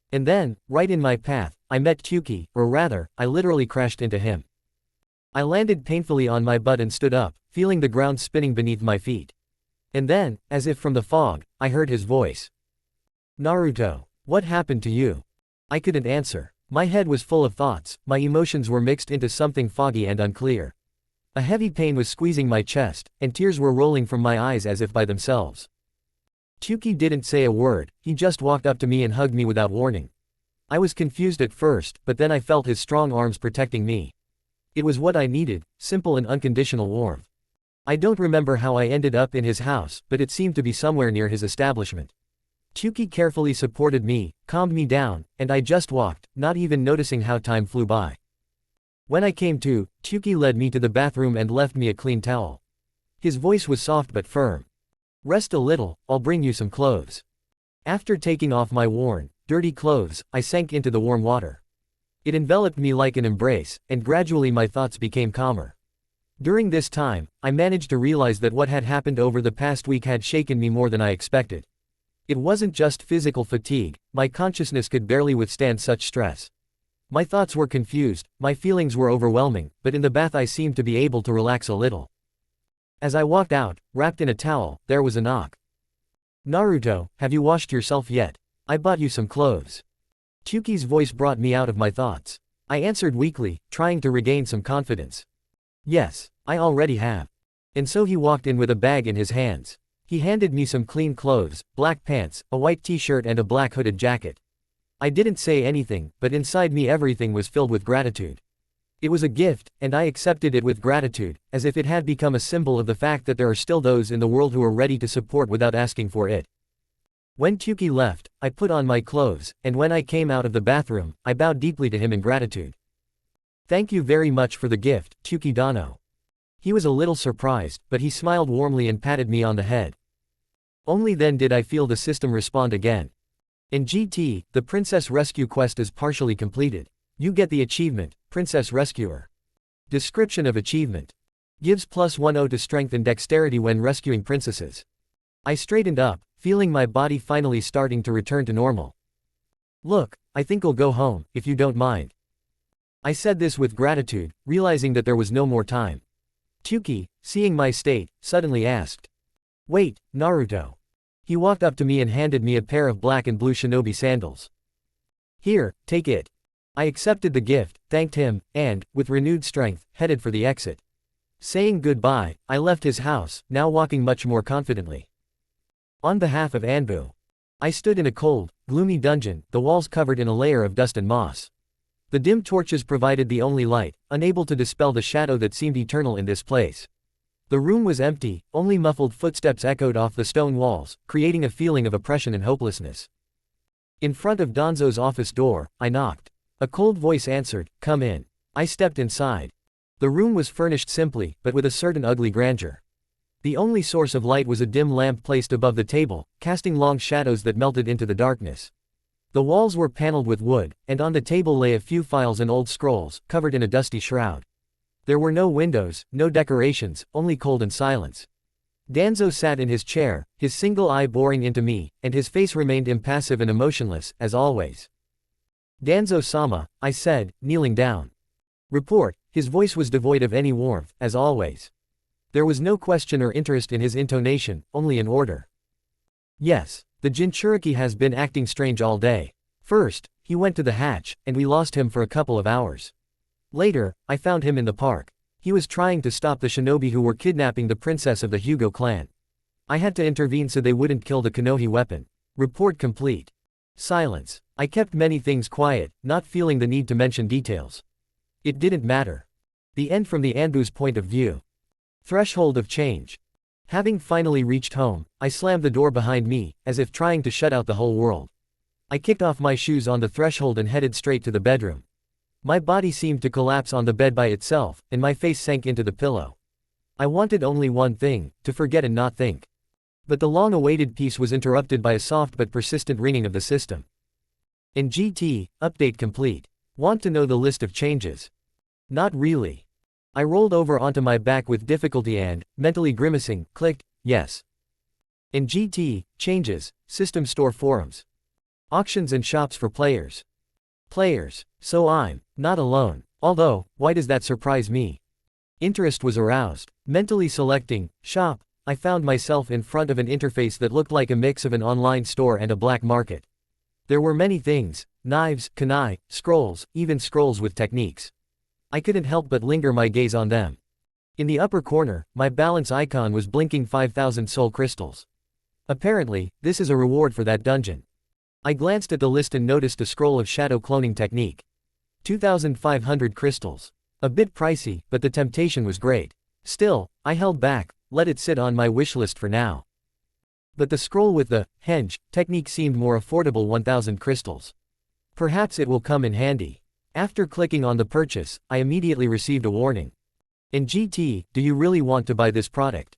And then, right in my path, I met Tyuki, or rather, I literally crashed into him. I landed painfully on my butt and stood up, feeling the ground spinning beneath my feet. And then, as if from the fog, I heard his voice. Naruto, what happened to you? I couldn't answer. My head was full of thoughts, my emotions were mixed into something foggy and unclear. A heavy pain was squeezing my chest, and tears were rolling from my eyes as if by themselves. Tyuki didn't say a word, he just walked up to me and hugged me without warning. I was confused at first, but then I felt his strong arms protecting me. It was what I needed, simple and unconditional warmth. I don't remember how I ended up in his house, but it seemed to be somewhere near his establishment. Tyuki carefully supported me, calmed me down, and I just walked, not even noticing how time flew by. When I came to, Tyuki led me to the bathroom and left me a clean towel. His voice was soft but firm. Rest a little, I'll bring you some clothes. After taking off my worn, dirty clothes, I sank into the warm water. It enveloped me like an embrace, and gradually my thoughts became calmer. During this time, I managed to realize that what had happened over the past week had shaken me more than I expected. It wasn't just physical fatigue, my consciousness could barely withstand such stress. My thoughts were confused, my feelings were overwhelming, but in the bath I seemed to be able to relax a little. As I walked out, wrapped in a towel, there was a knock. Naruto, have you washed yourself yet? I bought you some clothes. Tyuki's voice brought me out of my thoughts. I answered weakly, trying to regain some confidence. Yes, I already have. And so he walked in with a bag in his hands. He handed me some clean clothes, black pants, a white t-shirt and a black hooded jacket. I didn't say anything, but inside me everything was filled with gratitude. It was a gift, and I accepted it with gratitude, as if it had become a symbol of the fact that there are still those in the world who are ready to support without asking for it. When Tyuki left, I put on my clothes, and when I came out of the bathroom, I bowed deeply to him in gratitude. Thank you very much for the gift, Tyuki Dano. He was a little surprised, but he smiled warmly and patted me on the head. Only then did I feel the system respond again. In GT, the Princess Rescue quest is partially completed. You get the achievement, Princess Rescuer. Description of achievement. Gives +10 to strength and dexterity when rescuing princesses. I straightened up, feeling my body finally starting to return to normal. Look, I think I'll go home, if you don't mind. I said this with gratitude, realizing that there was no more time. Tyuki, seeing my state, suddenly asked. Wait, Naruto. He walked up to me and handed me a pair of black and blue shinobi sandals. Here, take it. I accepted the gift, thanked him, and, with renewed strength, headed for the exit. Saying goodbye, I left his house, now walking much more confidently. On behalf of Anbu. I stood in a cold, gloomy dungeon, the walls covered in a layer of dust and moss. The dim torches provided the only light, unable to dispel the shadow that seemed eternal in this place. The room was empty, only muffled footsteps echoed off the stone walls, creating a feeling of oppression and hopelessness. In front of Danzo's office door, I knocked. A cold voice answered, "Come in." I stepped inside. The room was furnished simply, but with a certain ugly grandeur. The only source of light was a dim lamp placed above the table, casting long shadows that melted into the darkness. The walls were paneled with wood, and on the table lay a few files and old scrolls, covered in a dusty shroud. There were no windows, no decorations, only cold and silence. Danzo sat in his chair, his single eye boring into me, and his face remained impassive and emotionless, as always. Danzo-sama, I said, kneeling down. Report, his voice was devoid of any warmth, as always. There was no question or interest in his intonation, only an order. Yes, the Jinchuriki has been acting strange all day. First, he went to the hatch, and we lost him for a couple of hours. Later, I found him in the park. He was trying to stop the shinobi who were kidnapping the princess of the Hugo clan. I had to intervene so they wouldn't kill the Konohi weapon. Report complete. Silence. I kept many things quiet, not feeling the need to mention details. It didn't matter. The end from the Anbu's point of view. Threshold of change. Having finally reached home, I slammed the door behind me, as if trying to shut out the whole world. I kicked off my shoes on the threshold and headed straight to the bedroom. My body seemed to collapse on the bed by itself, and my face sank into the pillow. I wanted only one thing, to forget and not think. But the long-awaited peace was interrupted by a soft but persistent ringing of the system. In GT, update complete. Want to know the list of changes? Not really. I rolled over onto my back with difficulty and, mentally grimacing, clicked, yes. In GT, changes, system store forums. Auctions and shops for players. Players, so I'm not alone. Although, why does that surprise me? Interest was aroused. Mentally selecting, shop, I found myself in front of an interface that looked like a mix of an online store and a black market. There were many things, knives, kunai, scrolls, even scrolls with techniques. I couldn't help but linger my gaze on them. In the upper corner, my balance icon was blinking 5,000 soul crystals. Apparently, this is a reward for that dungeon. I glanced at the list and noticed a scroll of shadow cloning technique. 2,500 crystals. A bit pricey, but the temptation was great. Still, I held back, let it sit on my wish list for now. But the scroll with the henge technique seemed more affordable, 1,000 crystals. Perhaps it will come in handy. After clicking on the purchase, I immediately received a warning. In GT, do you really want to buy this product?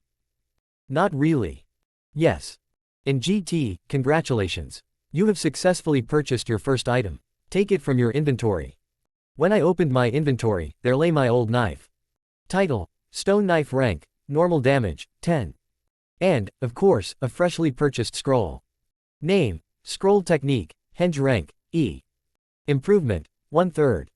Not really. Yes. In GT, congratulations. You have successfully purchased your first item. Take it from your inventory. When I opened my inventory, there lay my old knife. Title: Stone Knife. Rank: Normal damage, 10. And, of course, a freshly purchased scroll. Name: Scroll Technique, Henge. Rank: E. Improvement: 1/3.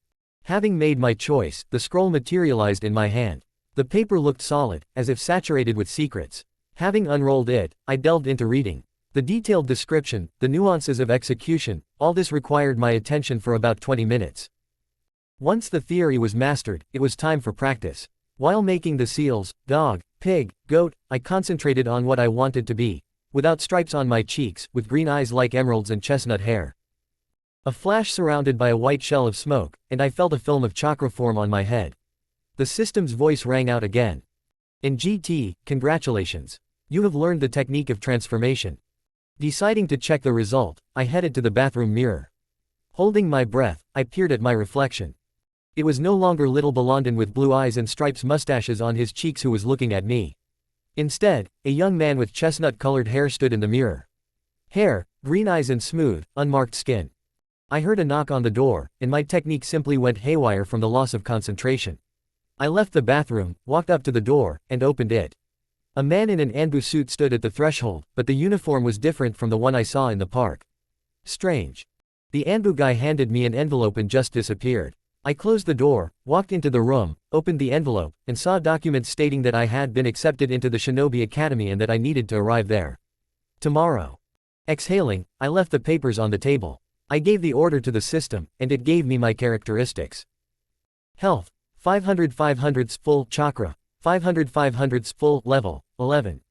Having made my choice, the scroll materialized in my hand. The paper looked solid, as if saturated with secrets. Having unrolled it, I delved into reading. The detailed description, the nuances of execution, all this required my attention for about 20 minutes. Once the theory was mastered, it was time for practice. While making the seals, dog, pig, goat, I concentrated on what I wanted to be, without stripes on my cheeks, with green eyes like emeralds and chestnut hair. A flash surrounded by a white shell of smoke, and I felt a film of chakra form on my head. The system's voice rang out again. In GT, congratulations. You have learned the technique of transformation. Deciding to check the result, I headed to the bathroom mirror. Holding my breath, I peered at my reflection. It was no longer little Blondin with blue eyes and stripes mustaches on his cheeks who was looking at me. Instead, a young man with chestnut-colored hair stood in the mirror. Hair, green eyes and smooth, unmarked skin. I heard a knock on the door, and my technique simply went haywire from the loss of concentration. I left the bathroom, walked up to the door, and opened it. A man in an Anbu suit stood at the threshold, but the uniform was different from the one I saw in the park. Strange. The Anbu guy handed me an envelope and just disappeared. I closed the door, walked into the room, opened the envelope, and saw documents stating that I had been accepted into the Shinobi Academy and that I needed to arrive there tomorrow. Exhaling, I left the papers on the table. I gave the order to the system, and it gave me my characteristics. Health: 500 500s full chakra, 500 500s full level, 11.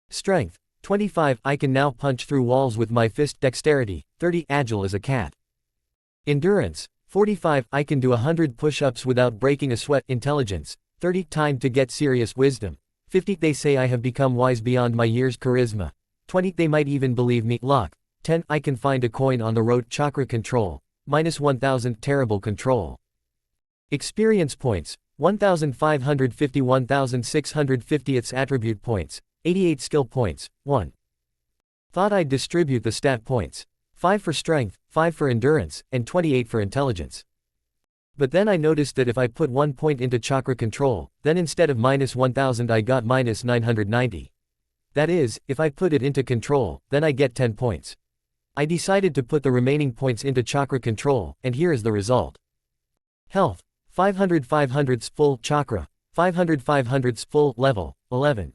Strength: 25. I can now punch through walls with my fist. Dexterity: 30. Agile as a cat. Endurance: 45. I can do 100 push-ups without breaking a sweat. Intelligence: 30. Time to get serious. Wisdom: 50. They say I have become wise beyond my years. Charisma: 20. They might even believe me. Luck: 10. I can find a coin on the road. Chakra control: -1000. Terrible control. Experience points: 1,550. 1,650. Its attribute points: 88. Skill points: 1. Thought I'd distribute the stat points: 5 for strength, 5 for endurance, and 28 for intelligence. But then I noticed that if I put 1 point into chakra control, then instead of -1000 I got -990. That is, if I put it into control, then I get 10 points. I decided to put the remaining points into chakra control, and here is the result. Health, 500 500s full chakra, 500 500s full level, 11.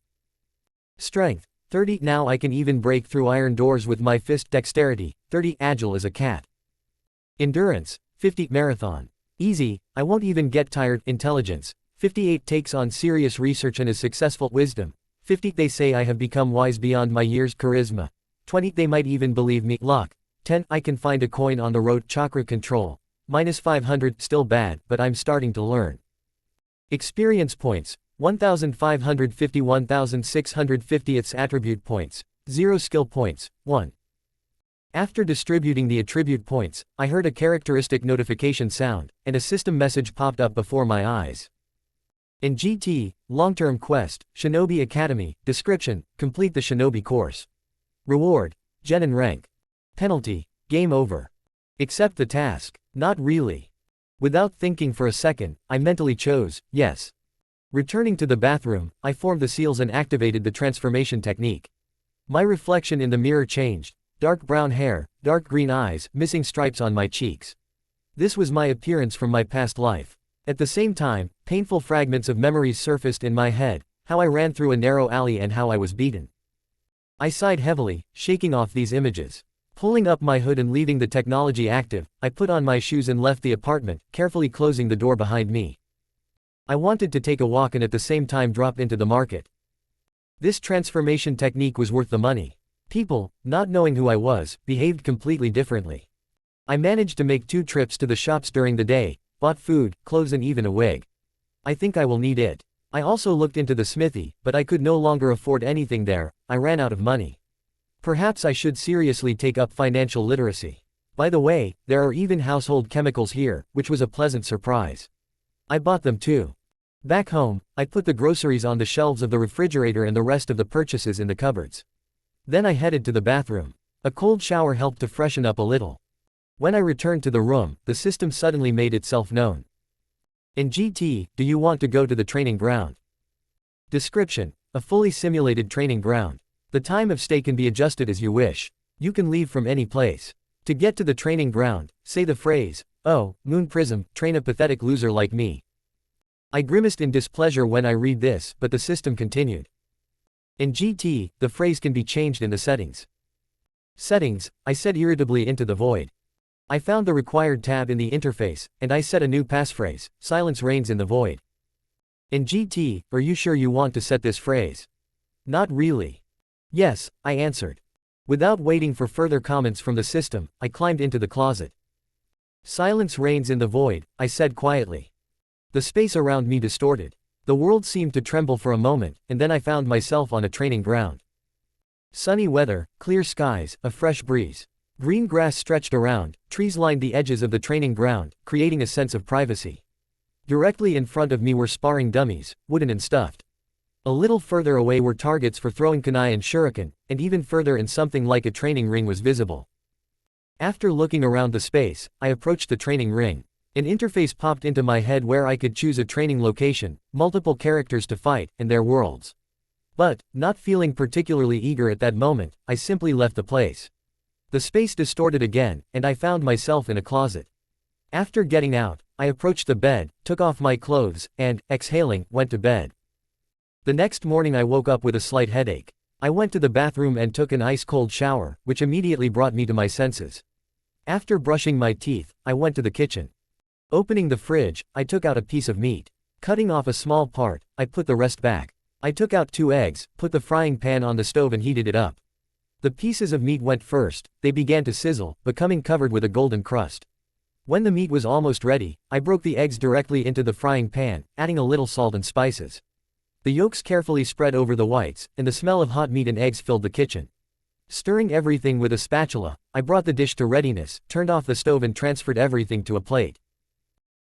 Strength, 30. Now I can even break through iron doors with my fist. Dexterity, 30. Agile as a cat. Endurance, 50. Marathon. Easy, I won't even get tired. Intelligence, 58. Takes on serious research and is successful. Wisdom, 50. They say I have become wise beyond my years. Charisma, 20. They might even believe me. Luck, 10. I can find a coin on the road. Chakra control, -500. Still bad, but I'm starting to learn. Experience points, 1550 1650. Its attribute points, 0. Skill points, 1. After distributing the attribute points, I heard a characteristic notification sound, and a system message popped up before my eyes. In GT, Long-Term Quest, Shinobi Academy, description, complete the Shinobi course. Reward, Genin rank. Penalty, game over. Accept the task, not really. Without thinking for a second, I mentally chose, yes. Returning to the bathroom, I formed the seals and activated the transformation technique. My reflection in the mirror changed. Dark brown hair, dark green eyes, missing stripes on my cheeks. This was my appearance from my past life. At the same time, painful fragments of memories surfaced in my head, how I ran through a narrow alley and how I was beaten. I sighed heavily, shaking off these images. Pulling up my hood and leaving the technology active, I put on my shoes and left the apartment, carefully closing the door behind me. I wanted to take a walk and at the same time drop into the market. This transformation technique was worth the money. People, not knowing who I was, behaved completely differently. I managed to make 2 trips to the shops during the day, bought food, clothes and even a wig. I think I will need it. I also looked into the smithy, but I could no longer afford anything there. I ran out of money. Perhaps I should seriously take up financial literacy. By the way, there are even household chemicals here, which was a pleasant surprise. I bought them too. Back home, I put the groceries on the shelves of the refrigerator and the rest of the purchases in the cupboards. Then I headed to the bathroom. A cold shower helped to freshen up a little. When I returned to the room, the system suddenly made itself known. In GT, do you want to go to the training ground? Description, a fully simulated training ground. The time of stay can be adjusted as you wish. You can leave from any place. To get to the training ground, say the phrase, "Oh, Moon Prism, train a pathetic loser like me." I grimaced in displeasure when I read this, but the system continued. In GT, the phrase can be changed in the settings. Settings, I said irritably into the void. I found the required tab in the interface, and I set a new passphrase, silence reigns in the void. In GT, are you sure you want to set this phrase? Not really. Yes, I answered. Without waiting for further comments from the system, I climbed into the closet. Silence reigns in the void, I said quietly. The space around me distorted. The world seemed to tremble for a moment, and then I found myself on a training ground. Sunny weather, clear skies, a fresh breeze. Green grass stretched around, trees lined the edges of the training ground, creating a sense of privacy. Directly in front of me were sparring dummies, wooden and stuffed. A little further away were targets for throwing kunai and shuriken, and even further in something like a training ring was visible. After looking around the space, I approached the training ring. An interface popped into my head where I could choose a training location, multiple characters to fight, and their worlds. But, not feeling particularly eager at that moment, I simply left the place. The space distorted again, and I found myself in a closet. After getting out, I approached the bed, took off my clothes, and, exhaling, went to bed. The next morning I woke up with a slight headache. I went to the bathroom and took an ice-cold shower, which immediately brought me to my senses. After brushing my teeth, I went to the kitchen. Opening the fridge, I took out a piece of meat. Cutting off a small part, I put the rest back. I took out 2 eggs, put the frying pan on the stove and heated it up. The pieces of meat went first, they began to sizzle, becoming covered with a golden crust. When the meat was almost ready, I broke the eggs directly into the frying pan, adding a little salt and spices. The yolks carefully spread over the whites, and the smell of hot meat and eggs filled the kitchen. Stirring everything with a spatula, I brought the dish to readiness, turned off the stove and transferred everything to a plate.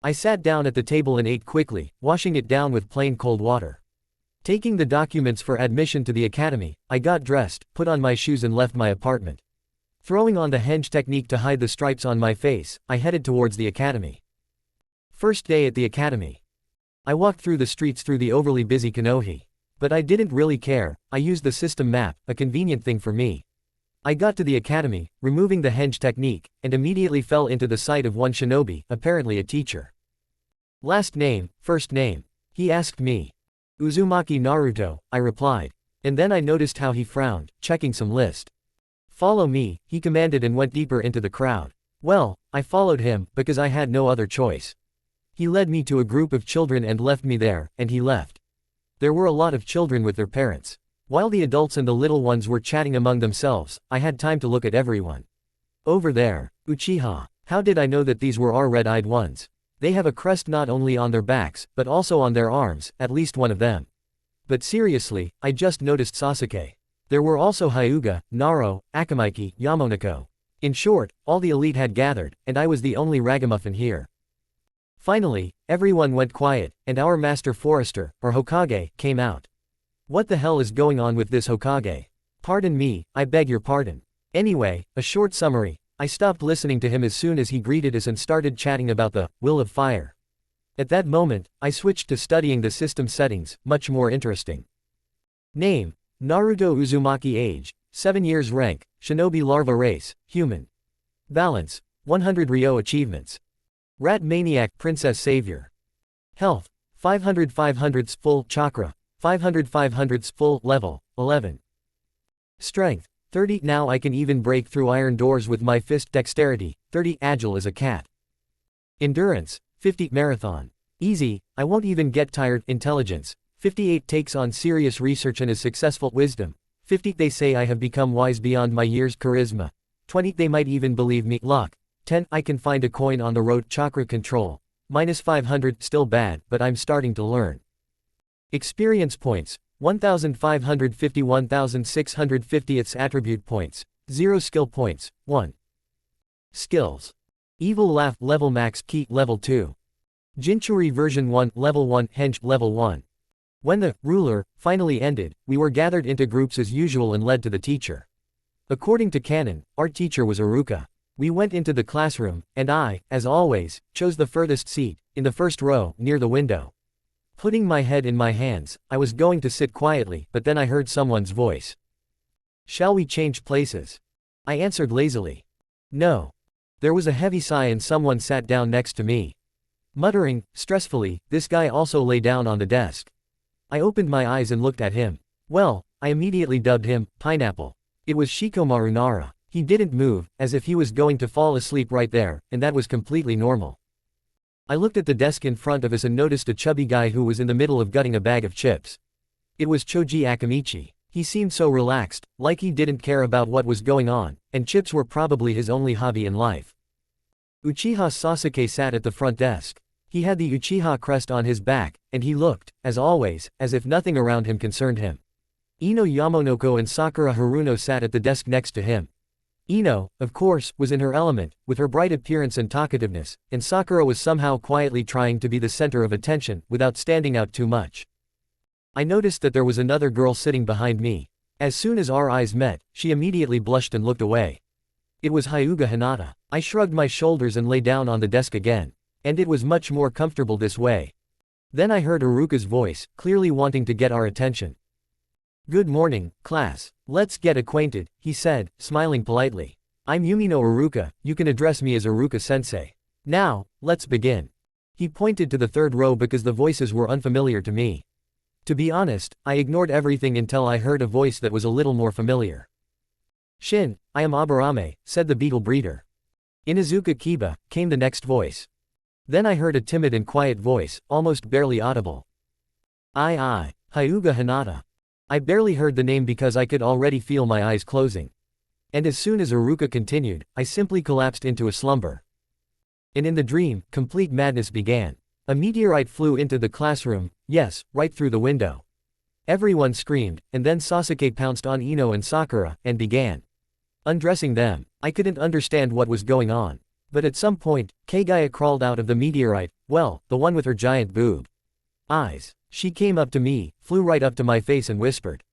I sat down at the table and ate quickly, washing it down with plain cold water. Taking the documents for admission to the academy, I got dressed, put on my shoes and left my apartment. Throwing on the henge technique to hide the stripes on my face, I headed towards the academy. First day at the academy. I walked through the streets through the overly busy Konoha. But I didn't really care, I used the system map, a convenient thing for me. I got to the academy, removing the henge technique, and immediately fell into the sight of one shinobi, apparently a teacher. Last name, first name. He asked me. Uzumaki Naruto, I replied. And then I noticed how he frowned, checking some list. Follow me, he commanded and went deeper into the crowd. Well, I followed him, because I had no other choice. He led me to a group of children and left me there, and he left. There were a lot of children with their parents. While the adults and the little ones were chatting among themselves, I had time to look at everyone. Over there, Uchiha. How did I know that these were our red-eyed ones? They have a crest not only on their backs, but also on their arms, at least one of them. But seriously, I just noticed Sasuke. There were also Hyuga, Naro, Akamaiki, Yamonoko. In short, all the elite had gathered, and I was the only ragamuffin here. Finally, everyone went quiet, and our master forester, or Hokage, came out. What the hell is going on with this Hokage? Pardon me, I beg your pardon. Anyway, a short summary, I stopped listening to him as soon as he greeted us and started chatting about the will of fire. At that moment, I switched to studying the system settings, much more interesting. Name, Naruto Uzumaki. Age, 7 years. Rank, Shinobi Larva Race, Human. Balance, 100 Ryo. Achievements. Rat Maniac Princess Savior. Health, 500 500s full. Chakra, 500 500s full. Level, 11. Strength, 30. Now I can even break through iron doors with my fist. Dexterity, 30. Agile as a cat. Endurance, 50. Marathon. Easy, I won't even get tired. Intelligence, 58. Takes on serious research and is successful. Wisdom, 50. They say I have become wise beyond my years. Charisma, 20. They might even believe me. Luck, 10. I can find a coin on the road. Chakra control, -500. Still bad, but I'm starting to learn. Experience points, 1550. 1650. Its attribute points, 0. Skill points, 1. Skills. Evil Laugh level max. Ki level 2. Jinchuri version 1 level 1. Henge level 1. When the ruler finally ended, we were gathered into groups as usual and led to the teacher. According to canon, our teacher was Iruka. We went into the classroom, and I, as always, chose the furthest seat, in the first row, near the window. Putting my head in my hands, I was going to sit quietly, but then I heard someone's voice. Shall we change places? I answered lazily. No. There was a heavy sigh and someone sat down next to me. Muttering, stressfully, this guy also lay down on the desk. I opened my eyes and looked at him. Well, I immediately dubbed him, Pineapple. It was Shikamaru Nara. He didn't move, as if he was going to fall asleep right there, and that was completely normal. I looked at the desk in front of us and noticed a chubby guy who was in the middle of gutting a bag of chips. It was Choji Akamichi. He seemed so relaxed, like he didn't care about what was going on, and chips were probably his only hobby in life. Uchiha Sasuke sat at the front desk. He had the Uchiha crest on his back, and he looked, as always, as if nothing around him concerned him. Ino Yamonoko and Sakura Haruno sat at the desk next to him. Ino, of course, was in her element, with her bright appearance and talkativeness, and Sakura was somehow quietly trying to be the center of attention, without standing out too much. I noticed that there was another girl sitting behind me. As soon as our eyes met, she immediately blushed and looked away. It was Hyuga Hinata. I shrugged my shoulders and lay down on the desk again. And it was much more comfortable this way. Then I heard Iruka's voice, clearly wanting to get our attention. Good morning, class. Let's get acquainted, he said, smiling politely. I'm Yumino Iruka, you can address me as Iruka-sensei. Now, let's begin. He pointed to the third row because the voices were unfamiliar to me. To be honest, I ignored everything until I heard a voice that was a little more familiar. Shin, I am Aburame, said the beetle breeder. Inazuka Kiba, came the next voice. Then I heard a timid and quiet voice, almost barely audible. I, Hyuga Hinata. I barely heard the name because I could already feel my eyes closing. And as soon as Iruka continued, I simply collapsed into a slumber. And in the dream, complete madness began. A meteorite flew into the classroom, yes, right through the window. Everyone screamed, and then Sasuke pounced on Ino and Sakura, and began undressing them. I couldn't understand what was going on. But at some point, Kagaya crawled out of the meteorite, well, the one with her giant boob. Eyes. She came up to me, flew right up to my face and whispered.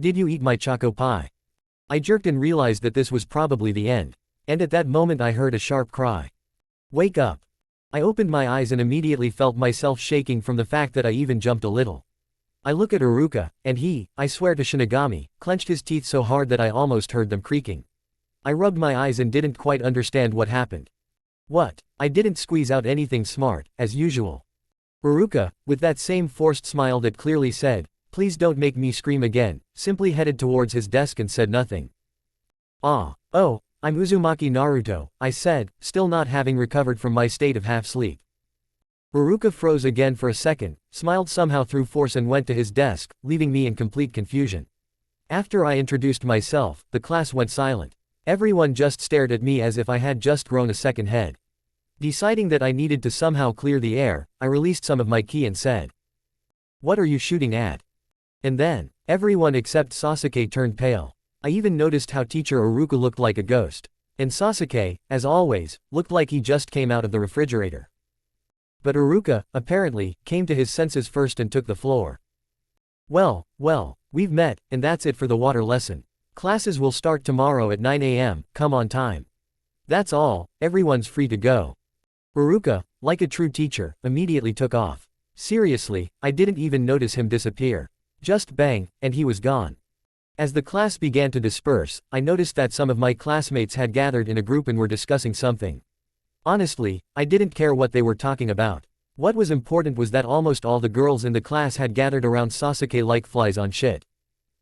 Did you eat my choco pie? I jerked and realized that this was probably the end. And at that moment I heard a sharp cry. Wake up. I opened my eyes and immediately felt myself shaking from the fact that I even jumped a little. I look at Iruka, and he, I swear to Shinigami, clenched his teeth so hard that I almost heard them creaking. I rubbed my eyes and didn't quite understand what happened. What? I didn't squeeze out anything smart, as usual. Iruka, with that same forced smile that clearly said, "Please don't make me scream again," simply headed towards his desk and said nothing. Oh, I'm Uzumaki Naruto, I said, still not having recovered from my state of half-sleep. Iruka froze again for a second, smiled somehow through force and went to his desk, leaving me in complete confusion. After I introduced myself, the class went silent. Everyone just stared at me as if I had just grown a second head. Deciding that I needed to somehow clear the air, I released some of my ki and said, "What are you shooting at?" And then, everyone except Sasuke turned pale. I even noticed how teacher Iruka looked like a ghost. And Sasuke, as always, looked like he just came out of the refrigerator. But Iruka, apparently, came to his senses first and took the floor. Well, we've met, and that's it for the water lesson. Classes will start tomorrow at 9 a.m, come on time. That's all, everyone's free to go. Iruka, like a true teacher, immediately took off. Seriously, I didn't even notice him disappear. Just bang, and he was gone. As the class began to disperse, I noticed that some of my classmates had gathered in a group and were discussing something. Honestly, I didn't care what they were talking about. What was important was that almost all the girls in the class had gathered around Sasuke like flies on shit.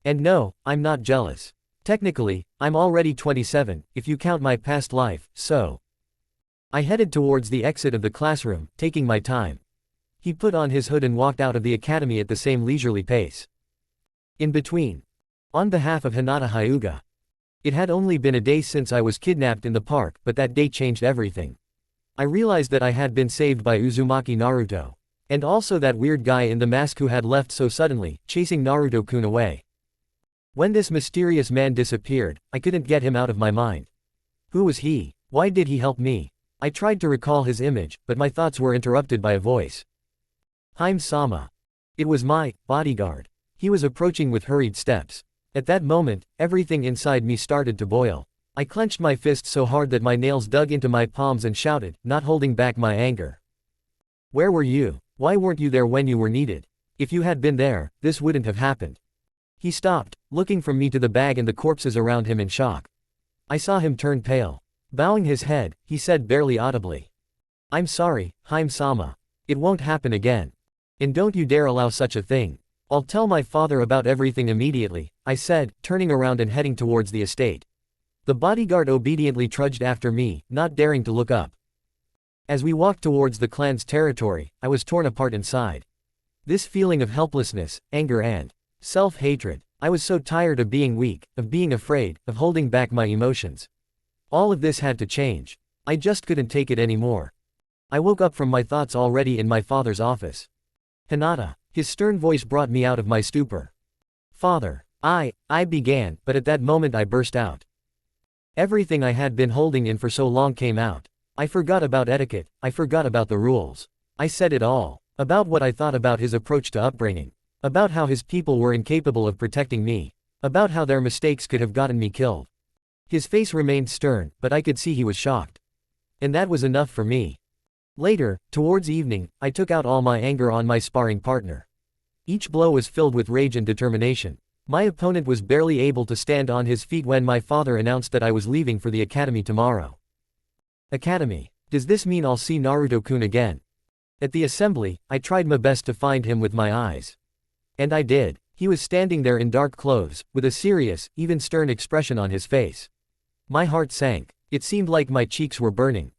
And no, I'm not jealous. Technically, I'm already 27, if you count my past life, so. I headed towards the exit of the classroom, taking my time. He put on his hood and walked out of the academy at the same leisurely pace. In between. On behalf of Hinata Hyuga. It had only been a day since I was kidnapped in the park, but that day changed everything. I realized that I had been saved by Uzumaki Naruto. And also that weird guy in the mask who had left so suddenly, chasing Naruto-kun away. When this mysterious man disappeared, I couldn't get him out of my mind. Who was he? Why did he help me? I tried to recall his image, but my thoughts were interrupted by a voice. Hime-sama. It was my bodyguard. He was approaching with hurried steps. At that moment, everything inside me started to boil. I clenched my fists so hard that my nails dug into my palms and shouted, not holding back my anger. Where were you? Why weren't you there when you were needed? If you had been there, this wouldn't have happened. He stopped, looking from me to the bag and the corpses around him in shock. I saw him turn pale. Bowing his head, he said barely audibly. "I'm sorry, Hime-sama. It won't happen again. And don't you dare allow such a thing. I'll tell my father about everything immediately," I said, turning around and heading towards the estate. The bodyguard obediently trudged after me, not daring to look up. As we walked towards the clan's territory, I was torn apart inside. This feeling of helplessness, anger and self-hatred. I was so tired of being weak, of being afraid, of holding back my emotions. All of this had to change. I just couldn't take it anymore. I woke up from my thoughts already in my father's office. "Hinata." His stern voice brought me out of my stupor. "Father." I began, but at that moment I burst out. Everything I had been holding in for so long came out. I forgot about etiquette, I forgot about the rules. I said it all. About what I thought about his approach to upbringing. About how his people were incapable of protecting me. About how their mistakes could have gotten me killed. His face remained stern, but I could see he was shocked. And that was enough for me. Later, towards evening, I took out all my anger on my sparring partner. Each blow was filled with rage and determination. My opponent was barely able to stand on his feet when my father announced that I was leaving for the academy tomorrow. Academy. Does this mean I'll see Naruto-kun again? At the assembly, I tried my best to find him with my eyes. And I did. He was standing there in dark clothes, with a serious, even stern expression on his face. My heart sank. It seemed like my cheeks were burning.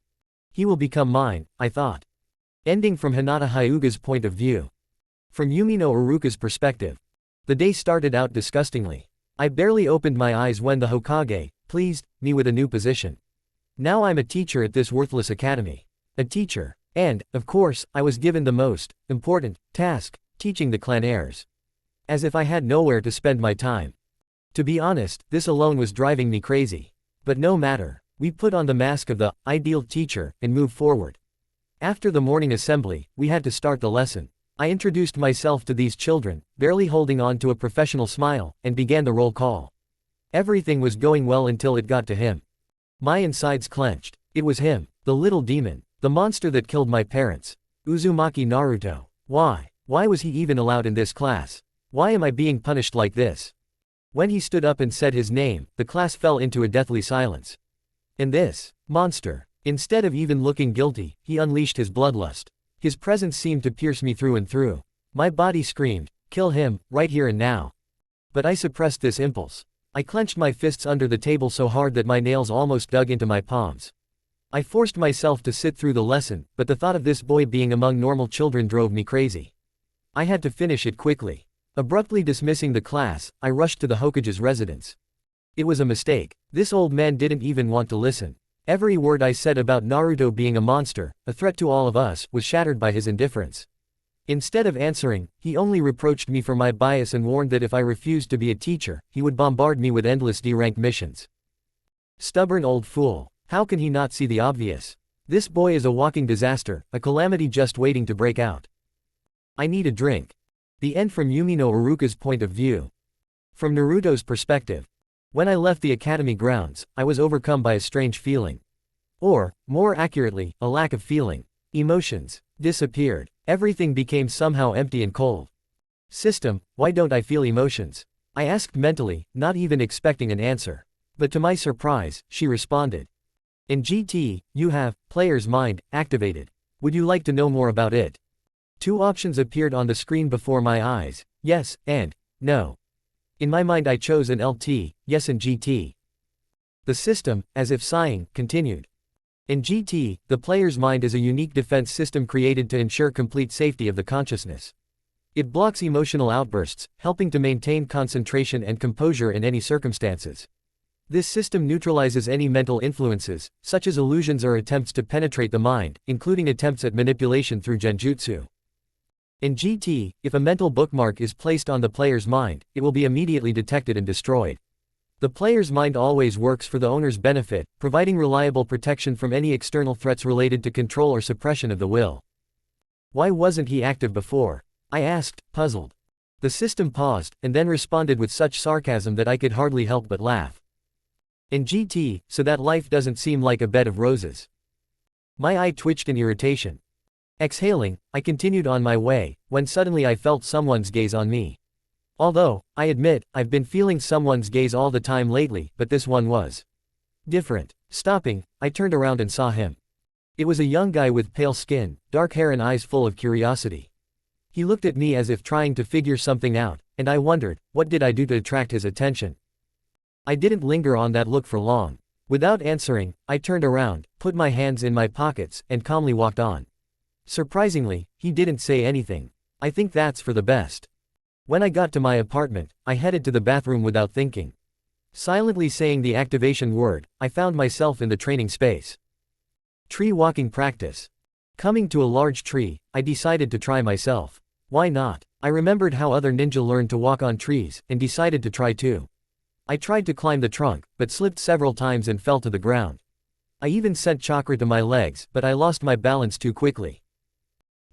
He will become mine, I thought. Ending from Hinata Hyuga's point of view. From Yumino Iruka's perspective. The day started out disgustingly. I barely opened my eyes when the Hokage pleased me with a new position. Now I'm a teacher at this worthless academy. A teacher. And, of course, I was given the most important task, teaching the clan heirs. As if I had nowhere to spend my time. To be honest, this alone was driving me crazy. But no matter. We put on the mask of the ideal teacher and moved forward. After the morning assembly, we had to start the lesson. I introduced myself to these children, barely holding on to a professional smile, and began the roll call. Everything was going well until it got to him. My insides clenched. It was him, the little demon, The monster that killed my parents. Uzumaki Naruto. Why? Why was he even allowed in this class? Why am I being punished like this? When he stood up and said his name, the class fell into a deathly silence. And this monster, instead of even looking guilty, he unleashed his bloodlust. His presence seemed to pierce me through and through. My body screamed, kill him, right here and now. But I suppressed this impulse. I clenched my fists under the table so hard that my nails almost dug into my palms. I forced myself to sit through the lesson, but the thought of this boy being among normal children drove me crazy. I had to finish it quickly. Abruptly dismissing the class, I rushed to the Hokage's residence. It was a mistake. This old man didn't even want to listen. Every word I said about Naruto being a monster, a threat to all of us, was shattered by his indifference. Instead of answering, he only reproached me for my bias and warned that if I refused to be a teacher, he would bombard me with endless D-rank missions. Stubborn old fool. How can he not see the obvious? This boy is a walking disaster, a calamity just waiting to break out. I need a drink. The end from Yumi no Uruka's point of view. From Naruto's perspective. When I left the academy grounds, I was overcome by a strange feeling. Or, more accurately, a lack of feeling. Emotions disappeared. Everything became somehow empty and cold. System, why don't I feel emotions? I asked mentally, not even expecting an answer. But to my surprise, she responded. In GT, you have player's mind activated. Would you like to know more about it? Two options appeared on the screen before my eyes, yes, and no. In my mind I chose an LT, yes and GT. The system, as if sighing, continued. In GT, the player's mind is a unique defense system created to ensure complete safety of the consciousness. It blocks emotional outbursts, helping to maintain concentration and composure in any circumstances. This system neutralizes any mental influences, such as illusions or attempts to penetrate the mind, including attempts at manipulation through genjutsu. In GT, if a mental bookmark is placed on the player's mind, it will be immediately detected and destroyed. The player's mind always works for the owner's benefit, providing reliable protection from any external threats related to control or suppression of the will. Why wasn't he active before? I asked, puzzled. The system paused, and then responded with such sarcasm that I could hardly help but laugh. In GT, so that life doesn't seem like a bed of roses. My eye twitched in irritation. Exhaling, I continued on my way, when suddenly I felt someone's gaze on me. Although, I admit, I've been feeling someone's gaze all the time lately, but this one was different. Stopping, I turned around and saw him. It was a young guy with pale skin, dark hair and eyes full of curiosity. He looked at me as if trying to figure something out, and I wondered, what did I do to attract his attention? I didn't linger on that look for long. Without answering, I turned around, put my hands in my pockets, and calmly walked on. Surprisingly, he didn't say anything. I think that's for the best. When I got to my apartment, I headed to the bathroom without thinking. Silently saying the activation word, I found myself in the training space. Tree walking practice. Coming to a large tree, I decided to try myself. Why not? I remembered how other ninja learned to walk on trees, and decided to try too. I tried to climb the trunk, but slipped several times and fell to the ground. I even sent chakra to my legs, but I lost my balance too quickly.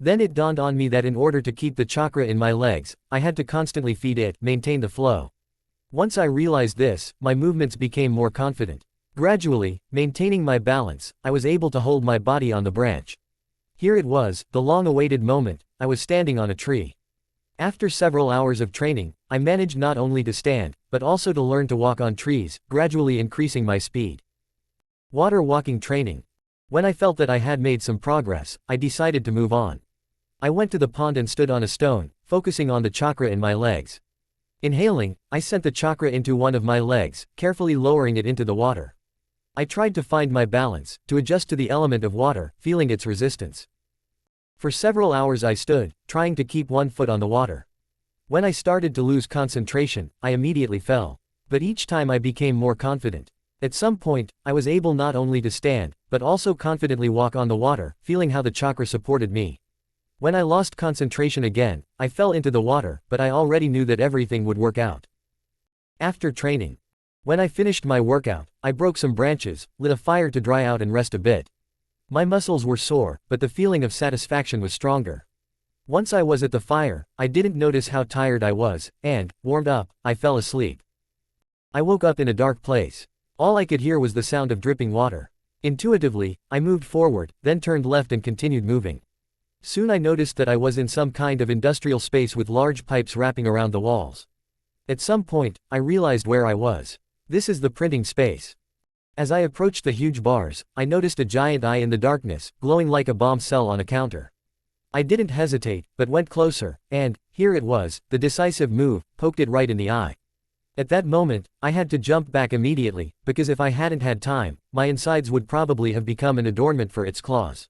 Then it dawned on me that in order to keep the chakra in my legs, I had to constantly feed it, maintain the flow. Once I realized this, my movements became more confident. Gradually, maintaining my balance, I was able to hold my body on the branch. Here it was, the long-awaited moment. I was standing on a tree. After several hours of training, I managed not only to stand, but also to learn to walk on trees, gradually increasing my speed. Water walking training. When I felt that I had made some progress, I decided to move on. I went to the pond and stood on a stone, focusing on the chakra in my legs. Inhaling, I sent the chakra into one of my legs, carefully lowering it into the water. I tried to find my balance, to adjust to the element of water, feeling its resistance. For several hours I stood, trying to keep one foot on the water. When I started to lose concentration, I immediately fell. But each time I became more confident. At some point, I was able not only to stand, but also confidently walk on the water, feeling how the chakra supported me. When I lost concentration again, I fell into the water, but I already knew that everything would work out. After training. When I finished my workout, I broke some branches, lit a fire to dry out and rest a bit. My muscles were sore, but the feeling of satisfaction was stronger. Once I was at the fire, I didn't notice how tired I was, and, warmed up, I fell asleep. I woke up in a dark place. All I could hear was the sound of dripping water. Intuitively, I moved forward, then turned left and continued moving. Soon I noticed that I was in some kind of industrial space with large pipes wrapping around the walls. At some point, I realized where I was. This is the printing space. As I approached the huge bars, I noticed a giant eye in the darkness, glowing like a bomb cell on a counter. I didn't hesitate, but went closer, and, here it was, the decisive move, poked it right in the eye. At that moment, I had to jump back immediately, because if I hadn't had time, my insides would probably have become an adornment for its claws.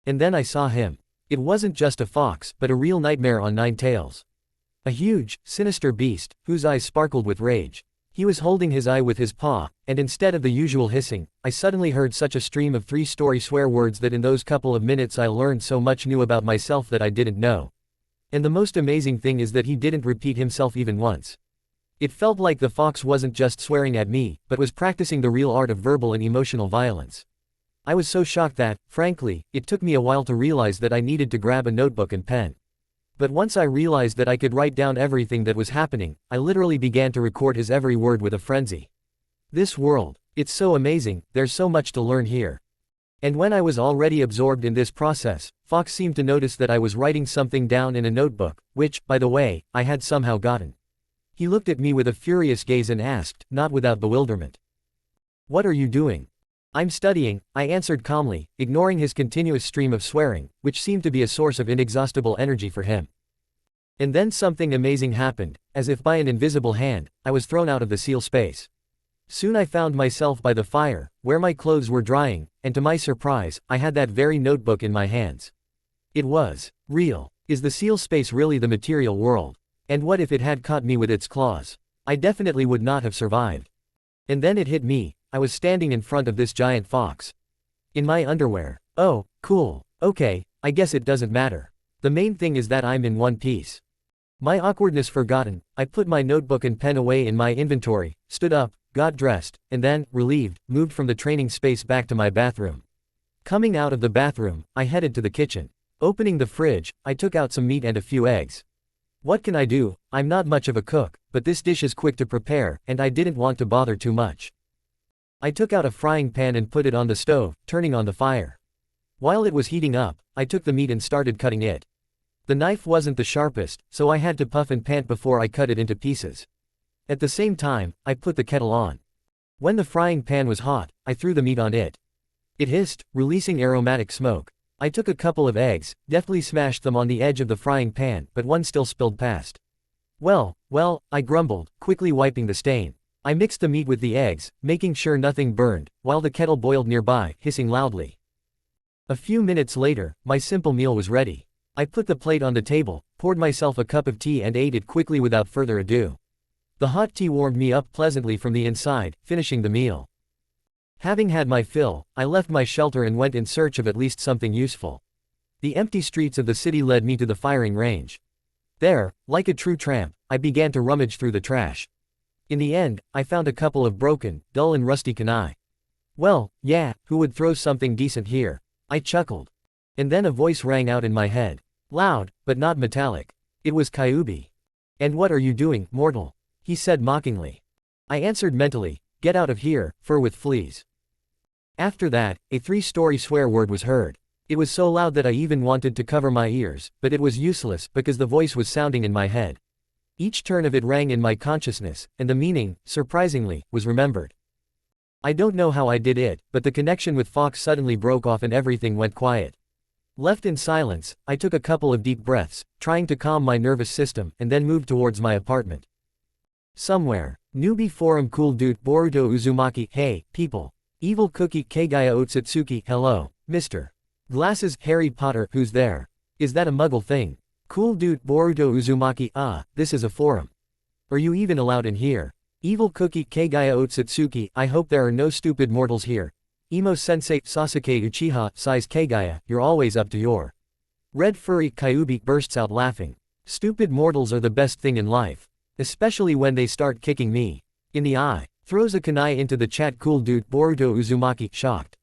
And then I saw him. It wasn't just a fox, but a real nightmare on 9 tails. A huge, sinister beast, whose eyes sparkled with rage. He was holding his eye with his paw, and instead of the usual hissing, I suddenly heard such a stream of 3-story swear words that in those couple of minutes I learned so much new about myself that I didn't know. And the most amazing thing is that he didn't repeat himself even once. It felt like the fox wasn't just swearing at me, but was practicing the real art of verbal and emotional violence. I was so shocked that, frankly, it took me a while to realize that I needed to grab a notebook and pen. But once I realized that I could write down everything that was happening, I literally began to record his every word with a frenzy. This world, it's so amazing, there's so much to learn here. And when I was already absorbed in this process, Fox seemed to notice that I was writing something down in a notebook, which, by the way, I had somehow gotten. He looked at me with a furious gaze and asked, not without bewilderment. "What are you doing?" "I'm studying," I answered calmly, ignoring his continuous stream of swearing, which seemed to be a source of inexhaustible energy for him. And then something amazing happened, as if by an invisible hand, I was thrown out of the seal space. Soon I found myself by the fire, where my clothes were drying, and to my surprise, I had that very notebook in my hands. It was real. Is the seal space really the material world? And what if it had caught me with its claws? I definitely would not have survived. And then it hit me, I was standing in front of this giant fox. In my underwear. Oh, cool. Okay, I guess it doesn't matter. The main thing is that I'm in one piece. My awkwardness forgotten, I put my notebook and pen away in my inventory, stood up, got dressed, and then, relieved, moved from the training space back to my bathroom. Coming out of the bathroom, I headed to the kitchen. Opening the fridge, I took out some meat and a few eggs. What can I do? I'm not much of a cook, but this dish is quick to prepare, and I didn't want to bother too much. I took out a frying pan and put it on the stove, turning on the fire. While it was heating up, I took the meat and started cutting it. The knife wasn't the sharpest, so I had to puff and pant before I cut it into pieces. At the same time, I put the kettle on. When the frying pan was hot, I threw the meat on it. It hissed, releasing aromatic smoke. I took a couple of eggs, deftly smashed them on the edge of the frying pan, but one still spilled past. Well, I grumbled, quickly wiping the stain. I mixed the meat with the eggs, making sure nothing burned, while the kettle boiled nearby, hissing loudly. A few minutes later, my simple meal was ready. I put the plate on the table, poured myself a cup of tea and ate it quickly without further ado. The hot tea warmed me up pleasantly from the inside, finishing the meal. Having had my fill, I left my shelter and went in search of at least something useful. The empty streets of the city led me to the firing range. There, like a true tramp, I began to rummage through the trash. In the end, I found a couple of broken, dull and rusty kunai. Well, yeah, who would throw something decent here? I chuckled. And then a voice rang out in my head. Loud, but not metallic. It was Kyubi. "And what are you doing, mortal?" he said mockingly. I answered mentally, "Get out of here, fur with fleas." After that, a 3-story swear word was heard. It was so loud that I even wanted to cover my ears, but it was useless because the voice was sounding in my head. Each turn of it rang in my consciousness, and the meaning, surprisingly, was remembered. I don't know how I did it, but the connection with Fox suddenly broke off and everything went quiet. Left in silence, I took a couple of deep breaths, trying to calm my nervous system, and then moved towards my apartment. Somewhere. Newbie forum cool dude Boruto Uzumaki. Hey, people. Evil cookie Kagaya Otsutsuki. Hello, Mr. Glasses Harry Potter. Who's there? Is that a muggle thing? Cool dude Boruto Uzumaki. Ah, this is a forum. Are you even allowed in here? Evil cookie Kagaya Otsutsuki. I hope there are no stupid mortals here. Emo sensei Sasuke Uchiha. Size Kagaya. You're always up to your. Red furry Kyubi bursts out laughing. Stupid mortals are the best thing in life. Especially when they start kicking me in the eye. Throws a kunai into the chat. Cool dude Boruto Uzumaki. Shocked.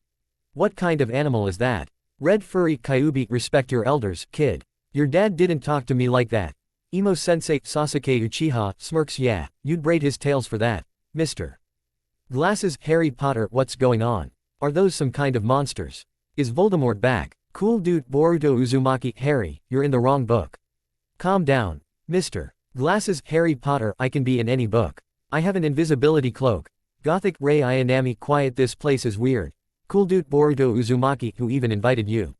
What kind of animal is that? Red furry Kyubi. Respect your elders, kid. Your dad didn't talk to me like that. Emo sensei Sasuke Uchiha smirks. Yeah, you'd braid his tails for that, Mr. Glasses Harry Potter. What's going on? Are those some kind of monsters? Is Voldemort back? Cool dude Boruto Uzumaki. Harry, you're in the wrong book. Calm down. Mr. Glasses. Harry Potter. I can be in any book. I have an invisibility cloak. Gothic. Rei Ayanami. Quiet, this place is weird. Cool dude Boruto Uzumaki. Who even invited you?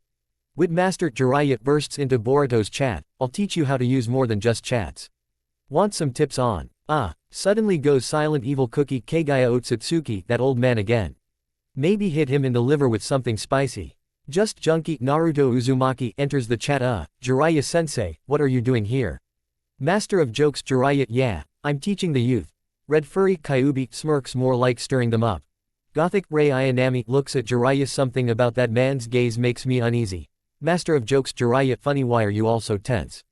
Witmaster Jiraiya bursts into Boruto's chat. I'll teach you how to use more than just chats. Want some tips on? Suddenly goes silent. Evil cookie Kagaya Otsutsuki. That old man again. Maybe hit him in the liver with something spicy. Just junkie. Naruto Uzumaki enters the chat. Jiraiya sensei, what are you doing here? Master of jokes Jiraiya. Yeah, I'm teaching the youth. Red furry Kyubi smirks, more like stirring them up. Gothic. Rei Ayanami looks at Jiraiya. Something about that man's gaze makes me uneasy. Master of jokes Jiraiya. Funny, why are you all so tense?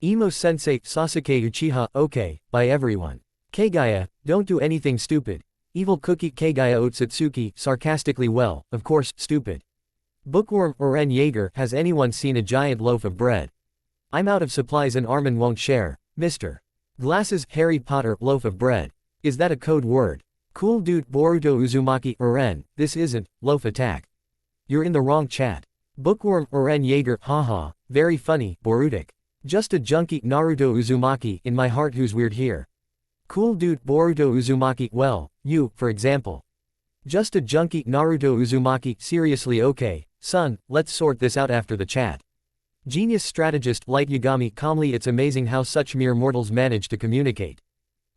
Emo sensei. Sasuke Uchiha. Okay, by everyone. Kagaya, don't do anything stupid. Evil cookie Kagaya Otsutsuki sarcastically. Well, of course, stupid. Bookworm Eren Yeager. Has anyone seen a giant loaf of bread? I'm out of supplies and Armin won't share. Mr. Glasses. Harry Potter. Loaf of bread. Is that a code word? Cool dude Boruto Uzumaki. Eren, this isn't loaf attack. You're in the wrong chat. Bookworm Eren Yeager. Haha, very funny. Borutic. Just a junkie. Naruto Uzumaki. In my heart, who's weird here? Cool dude Boruto Uzumaki. Well, you, for example. Just a junkie. Naruto Uzumaki. Seriously, okay, son, let's sort this out after the chat. Genius strategist Light Yagami calmly. It's amazing how such mere mortals manage to communicate.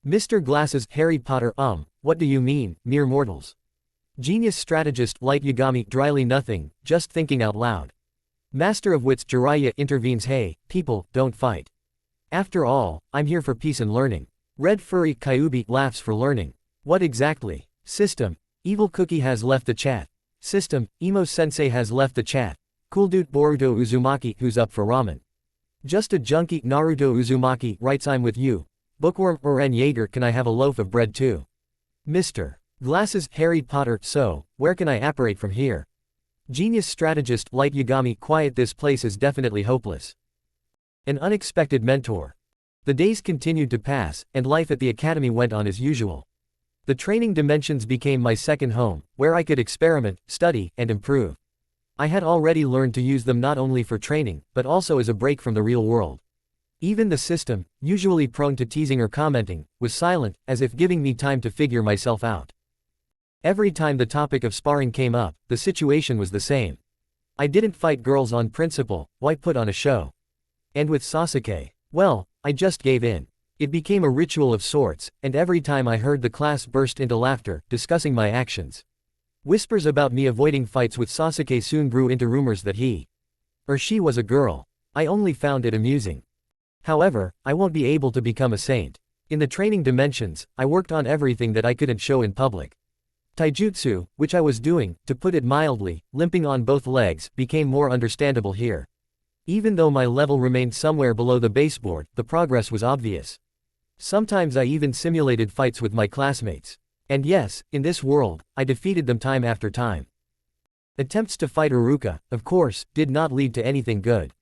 Mr. Glasses. Harry Potter. What do you mean, mere mortals? Genius strategist Light Yagami dryly. Nothing, just thinking out loud. Master of wits Jiraiya intervenes. Hey, people, don't fight. After all, I'm here for peace and learning. Red furry Kyubi laughs. For learning. What exactly? System. Evil cookie has left the chat. System. Emo sensei has left the chat. Cool dude Boruto Uzumaki. Who's up for ramen? Just a junkie. Naruto Uzumaki writes. I'm with you. Bookworm Eren Yeager. Can I have a loaf of bread too? Mr. Glasses. Harry Potter. So, where can I apparate from here? Genius strategist Light Yagami. Quiet, this place is definitely hopeless. An unexpected mentor. The days continued to pass, and life at the academy went on as usual. The training dimensions became my second home, where I could experiment, study, and improve. I had already learned to use them not only for training, but also as a break from the real world. Even the system, usually prone to teasing or commenting, was silent, as if giving me time to figure myself out. Every time the topic of sparring came up, the situation was the same. I didn't fight girls on principle, why put on a show? And with Sasuke, well, I just gave in. It became a ritual of sorts, and every time I heard the class burst into laughter, discussing my actions. Whispers about me avoiding fights with Sasuke soon grew into rumors that he or she was a girl. I only found it amusing. However, I won't be able to become a saint. In the training dimensions, I worked on everything that I couldn't show in public. Taijutsu, which I was doing, to put it mildly, limping on both legs, became more understandable here. Even though my level remained somewhere below the baseboard, the progress was obvious. Sometimes I even simulated fights with my classmates. And yes, in this world, I defeated them time after time. Attempts to fight Iruka, of course, did not lead to anything good.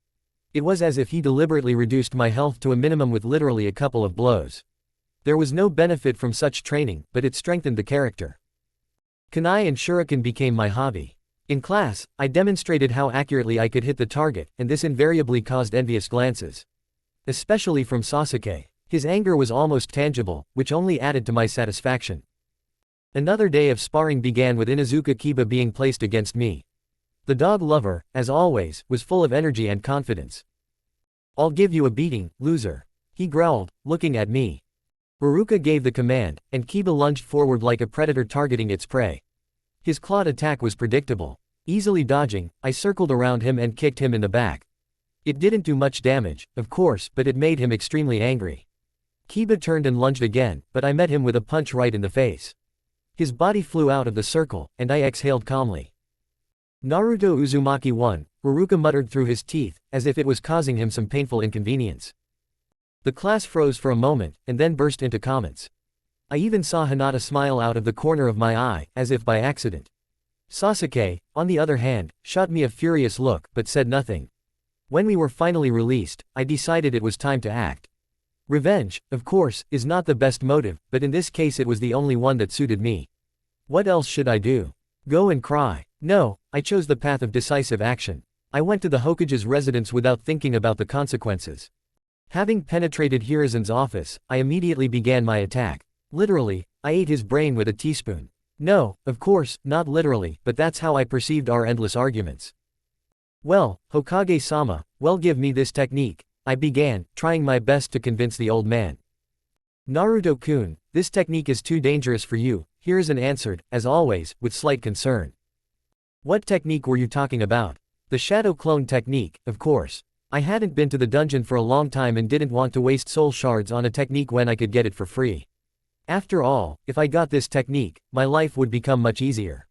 It was as if he deliberately reduced my health to a minimum with literally a couple of blows. There was no benefit from such training, but it strengthened the character. Kunai and shuriken became my hobby. In class, I demonstrated how accurately I could hit the target, and this invariably caused envious glances. Especially from Sasuke. His anger was almost tangible, which only added to my satisfaction. Another day of sparring began with Inuzuka Kiba being placed against me. The dog lover, as always, was full of energy and confidence. I'll give you a beating, loser. He growled, looking at me. Iruka gave the command, and Kiba lunged forward like a predator targeting its prey. His clawed attack was predictable. Easily dodging, I circled around him and kicked him in the back. It didn't do much damage, of course, but it made him extremely angry. Kiba turned and lunged again, but I met him with a punch right in the face. His body flew out of the circle, and I exhaled calmly. Naruto Uzumaki won, Iruka muttered through his teeth, as if it was causing him some painful inconvenience. The class froze for a moment, and then burst into comments. I even saw Hinata smile out of the corner of my eye, as if by accident. Sasuke, on the other hand, shot me a furious look, but said nothing. When we were finally released, I decided it was time to act. Revenge, of course, is not the best motive, but in this case it was the only one that suited me. What else should I do? Go and cry. No, I chose the path of decisive action. I went to the Hokage's residence without thinking about the consequences. Having penetrated Hiruzen's office, I immediately began my attack. Literally, I ate his brain with a teaspoon. No, of course, not literally, but that's how I perceived our endless arguments. Well, Hokage-sama, well, give me this technique, I began, trying my best to convince the old man. Naruto-kun, this technique is too dangerous for you, Hiruzen answered, as always, with slight concern. What technique were you talking about? The shadow clone technique, of course. I hadn't been to the dungeon for a long time and didn't want to waste soul shards on a technique when I could get it for free. After all, if I got this technique, my life would become much easier.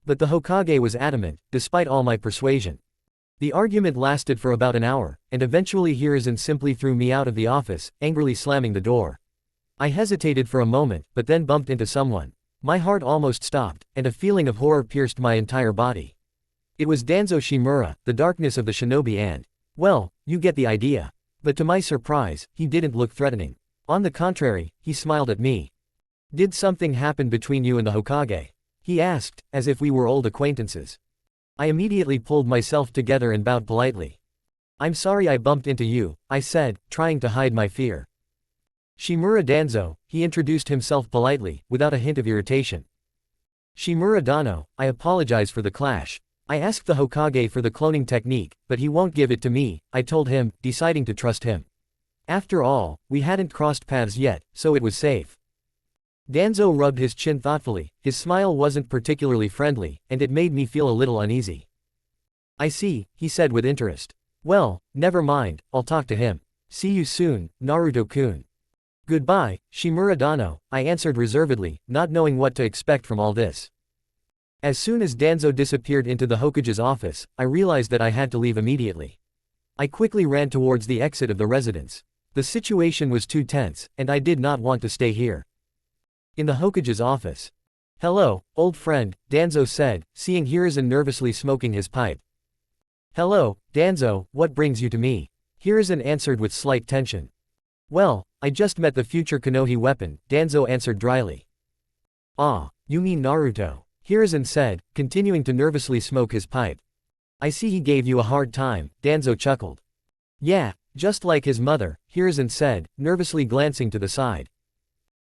But the Hokage was adamant, despite all my persuasion. The argument lasted for about an hour, and eventually Hiruzen simply threw me out of the office, angrily slamming the door. I hesitated for a moment, but then bumped into someone. My heart almost stopped, and a feeling of horror pierced my entire body. It was Danzo Shimura, the darkness of the shinobi, and, well, you get the idea. But to my surprise, he didn't look threatening. On the contrary, he smiled at me. Did something happen between you and the Hokage? He asked, as if we were old acquaintances. I immediately pulled myself together and bowed politely. I'm sorry I bumped into you, I said, trying to hide my fear. Shimura Danzo, he introduced himself politely, without a hint of irritation. Shimura Dano, I apologize for the clash. I asked the Hokage for the cloning technique, but he won't give it to me, I told him, deciding to trust him. After all, we hadn't crossed paths yet, so it was safe. Danzo rubbed his chin thoughtfully, his smile wasn't particularly friendly, and it made me feel a little uneasy. I see, he said with interest. Well, never mind, I'll talk to him. See you soon, Naruto-kun. Goodbye, Shimura Dano, I answered reservedly, not knowing what to expect from all this. As soon as Danzo disappeared into the Hokage's office, I realized that I had to leave immediately. I quickly ran towards the exit of the residence. The situation was too tense, and I did not want to stay here. In the Hokage's office. Hello, old friend, Danzo said, seeing Hiruzen nervously smoking his pipe. Hello, Danzo, what brings you to me? Hiruzen answered with slight tension. Well, I just met the future Konoha weapon, Danzo answered dryly. Ah, you mean Naruto, Hiruzen said, continuing to nervously smoke his pipe. I see he gave you a hard time, Danzo chuckled. Yeah, just like his mother, Hiruzen said, nervously glancing to the side.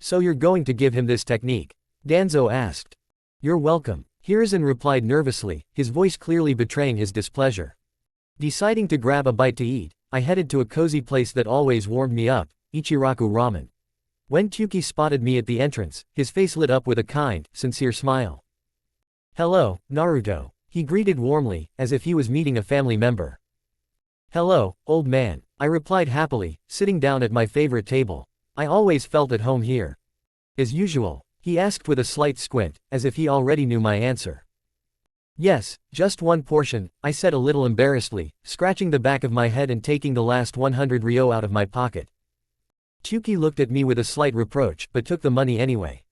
So you're going to give him this technique? Danzo asked. You're welcome, Hiruzen replied nervously, his voice clearly betraying his displeasure. Deciding to grab a bite to eat, I headed to a cozy place that always warmed me up, Ichiraku Ramen. When Tyuki spotted me at the entrance, his face lit up with a kind, sincere smile. Hello, Naruto, he greeted warmly, as if he was meeting a family member. Hello, old man, I replied happily, sitting down at my favorite table. I always felt at home here. As usual, he asked with a slight squint, as if he already knew my answer. Yes, just one portion, I said a little embarrassedly, scratching the back of my head and taking the last 100 ryo out of my pocket. Tyuki looked at me with a slight reproach, but took the money anyway.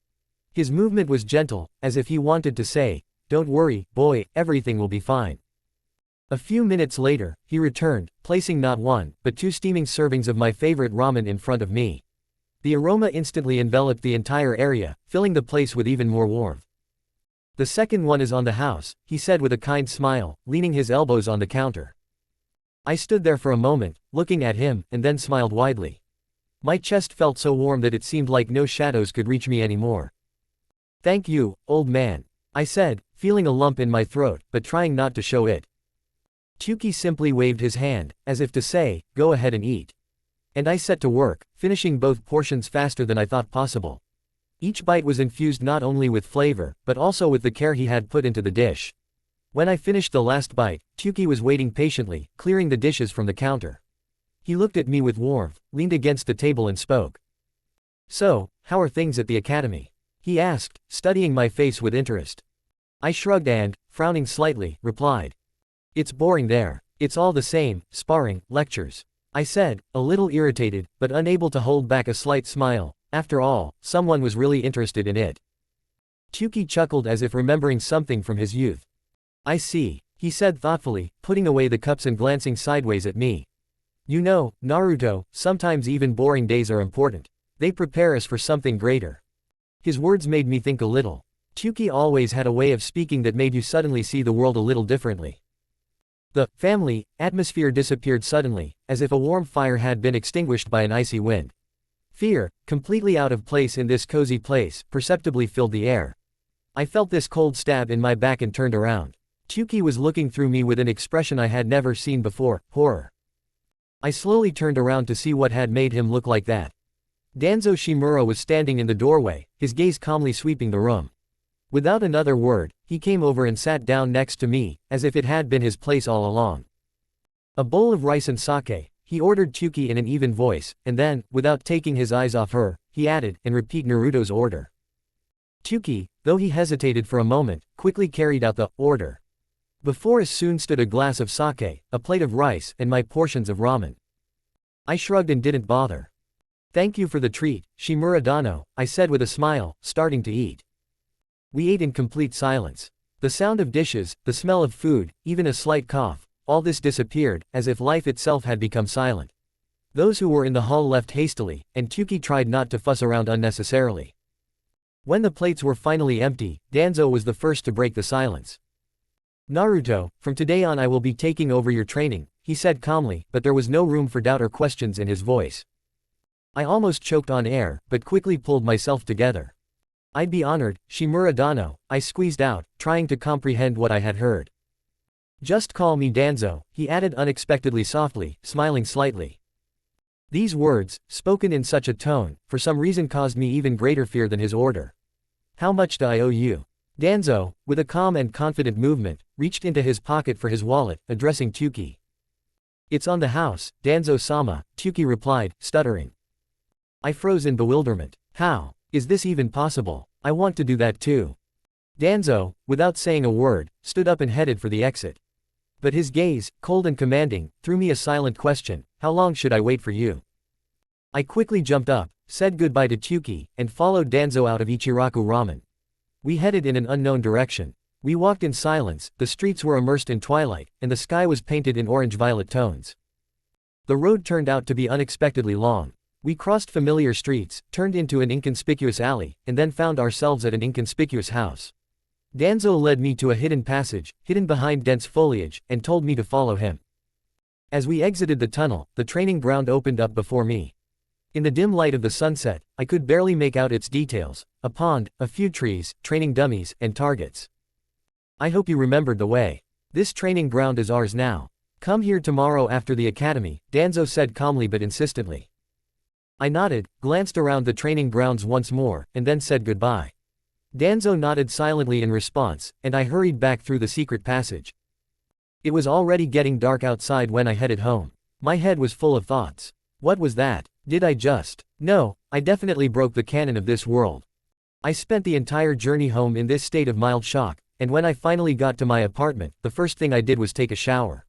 His movement was gentle, as if he wanted to say, don't worry, boy, everything will be fine. A few minutes later, he returned, placing not one, but 2 steaming servings of my favorite ramen in front of me. The aroma instantly enveloped the entire area, filling the place with even more warmth. The second one is on the house, he said with a kind smile, leaning his elbows on the counter. I stood there for a moment, looking at him, and then smiled widely. My chest felt so warm that it seemed like no shadows could reach me anymore. Thank you, old man, I said, feeling a lump in my throat, but trying not to show it. Tyuki simply waved his hand, as if to say, go ahead and eat. And I set to work, finishing both portions faster than I thought possible. Each bite was infused not only with flavor, but also with the care he had put into the dish. When I finished the last bite, Tyuki was waiting patiently, clearing the dishes from the counter. He looked at me with warmth, leaned against the table and spoke. So, how are things at the academy? He asked, studying my face with interest. I shrugged and, frowning slightly, replied. It's boring there. It's all the same, sparring, lectures. I said, a little irritated, but unable to hold back a slight smile. After all, someone was really interested in it. Tyuki chuckled as if remembering something from his youth. I see, he said thoughtfully, putting away the cups and glancing sideways at me. You know, Naruto, sometimes even boring days are important. They prepare us for something greater. His words made me think a little. Chuki always had a way of speaking that made you suddenly see the world a little differently. The family atmosphere disappeared suddenly, as if a warm fire had been extinguished by an icy wind. Fear, completely out of place in this cozy place, perceptibly filled the air. I felt this cold stab in my back and turned around. Chuki was looking through me with an expression I had never seen before, horror. I slowly turned around to see what had made him look like that. Danzo Shimura was standing in the doorway, his gaze calmly sweeping the room. Without another word, he came over and sat down next to me, as if it had been his place all along. A bowl of rice and sake, he ordered Chuki in an even voice, and then, without taking his eyes off her, he added, and repeat Naruto's order. Chuki, though he hesitated for a moment, quickly carried out the order. Before us soon stood a glass of sake, a plate of rice, and my portions of ramen. I shrugged and didn't bother. Thank you for the treat, Shimura-dano, I said with a smile, starting to eat. We ate in complete silence. The sound of dishes, the smell of food, even a slight cough, all this disappeared, as if life itself had become silent. Those who were in the hall left hastily, and Chuki tried not to fuss around unnecessarily. When the plates were finally empty, Danzo was the first to break the silence. Naruto, from today on I will be taking over your training, he said calmly, but there was no room for doubt or questions in his voice. I almost choked on air, but quickly pulled myself together. I'd be honored, Shimura-dano, I squeezed out, trying to comprehend what I had heard. Just call me Danzo, he added unexpectedly softly, smiling slightly. These words, spoken in such a tone, for some reason caused me even greater fear than his order. How much do I owe you? Danzo, with a calm and confident movement, reached into his pocket for his wallet, addressing Chuki. It's on the house, Danzo-sama, Chuki replied, stuttering. I froze in bewilderment. How? Is this even possible? I want to do that too. Danzo, without saying a word, stood up and headed for the exit. But his gaze, cold and commanding, threw me a silent question, how long should I wait for you? I quickly jumped up, said goodbye to Chuki, and followed Danzo out of Ichiraku Ramen. We headed in an unknown direction. We walked in silence, the streets were immersed in twilight, and the sky was painted in orange-violet tones. The road turned out to be unexpectedly long. We crossed familiar streets, turned into an inconspicuous alley, and then found ourselves at an inconspicuous house. Danzo led me to a hidden passage, hidden behind dense foliage, and told me to follow him. As we exited the tunnel, the training ground opened up before me. In the dim light of the sunset, I could barely make out its details: a pond, a few trees, training dummies, and targets. I hope you remembered the way. This training ground is ours now. Come here tomorrow after the academy, Danzo said calmly but insistently. I nodded, glanced around the training grounds once more, and then said goodbye. Danzo nodded silently in response, and I hurried back through the secret passage. It was already getting dark outside when I headed home. My head was full of thoughts. What was that? Did I just? No, I definitely broke the canon of this world. I spent the entire journey home in this state of mild shock, and when I finally got to my apartment, the first thing I did was take a shower.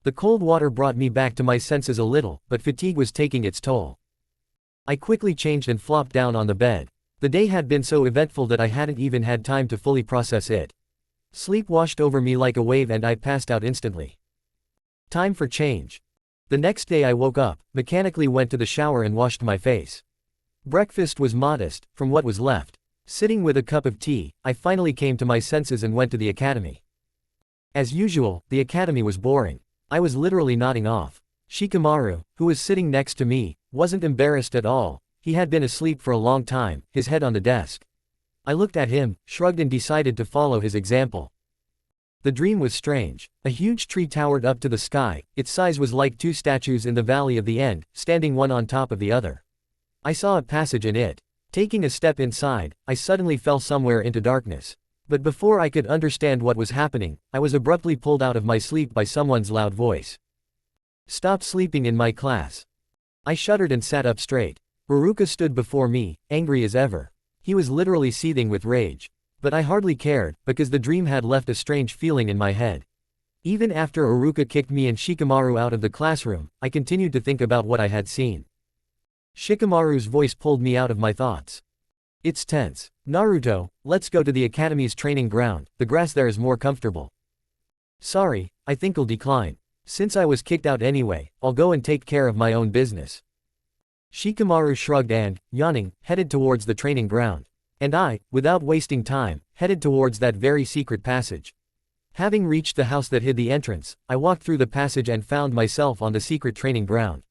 The cold water brought me back to my senses a little, but fatigue was taking its toll. I quickly changed and flopped down on the bed. The day had been so eventful that I hadn't even had time to fully process it. Sleep washed over me like a wave and I passed out instantly. Time for change. The next day I woke up, mechanically went to the shower and washed my face. Breakfast was modest, from what was left. Sitting with a cup of tea, I finally came to my senses and went to the academy. As usual, the academy was boring. I was literally nodding off. Shikamaru, who was sitting next to me, wasn't embarrassed at all. He had been asleep for a long time, his head on the desk. I looked at him, shrugged and decided to follow his example. The dream was strange. A huge tree towered up to the sky, its size was like two statues in the valley of the end, standing one on top of the other. I saw a passage in it. Taking a step inside, I suddenly fell somewhere into darkness. But before I could understand what was happening, I was abruptly pulled out of my sleep by someone's loud voice. Stop sleeping in my class. I shuddered and sat up straight. Haruka stood before me, angry as ever. He was literally seething with rage. But I hardly cared, because the dream had left a strange feeling in my head. Even after Haruka kicked me and Shikamaru out of the classroom, I continued to think about what I had seen. Shikamaru's voice pulled me out of my thoughts. It's tense. Naruto, let's go to the academy's training ground, the grass there is more comfortable. Sorry, I think I'll decline. Since I was kicked out anyway, I'll go and take care of my own business. Shikamaru shrugged and, yawning, headed towards the training ground. And I, without wasting time, headed towards that very secret passage. Having reached the house that hid the entrance, I walked through the passage and found myself on the secret training ground.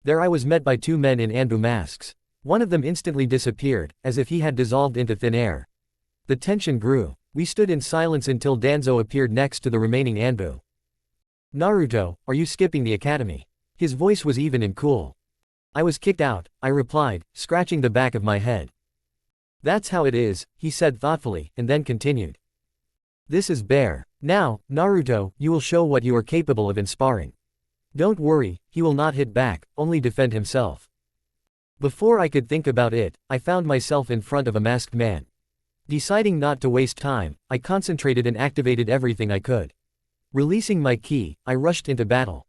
There I was met by two men in Anbu masks. One of them instantly disappeared, as if he had dissolved into thin air. The tension grew. We stood in silence until Danzo appeared next to the remaining Anbu. "Naruto, are you skipping the academy?" His voice was even and cool. "I was kicked out," I replied, scratching the back of my head. "That's how it is," he said thoughtfully, and then continued. "This is Bear. Now, Naruto, you will show what you are capable of in sparring. Don't worry, he will not hit back, only defend himself." Before I could think about it, I found myself in front of a masked man. Deciding not to waste time, I concentrated and activated everything I could. Releasing my ki, I rushed into battle.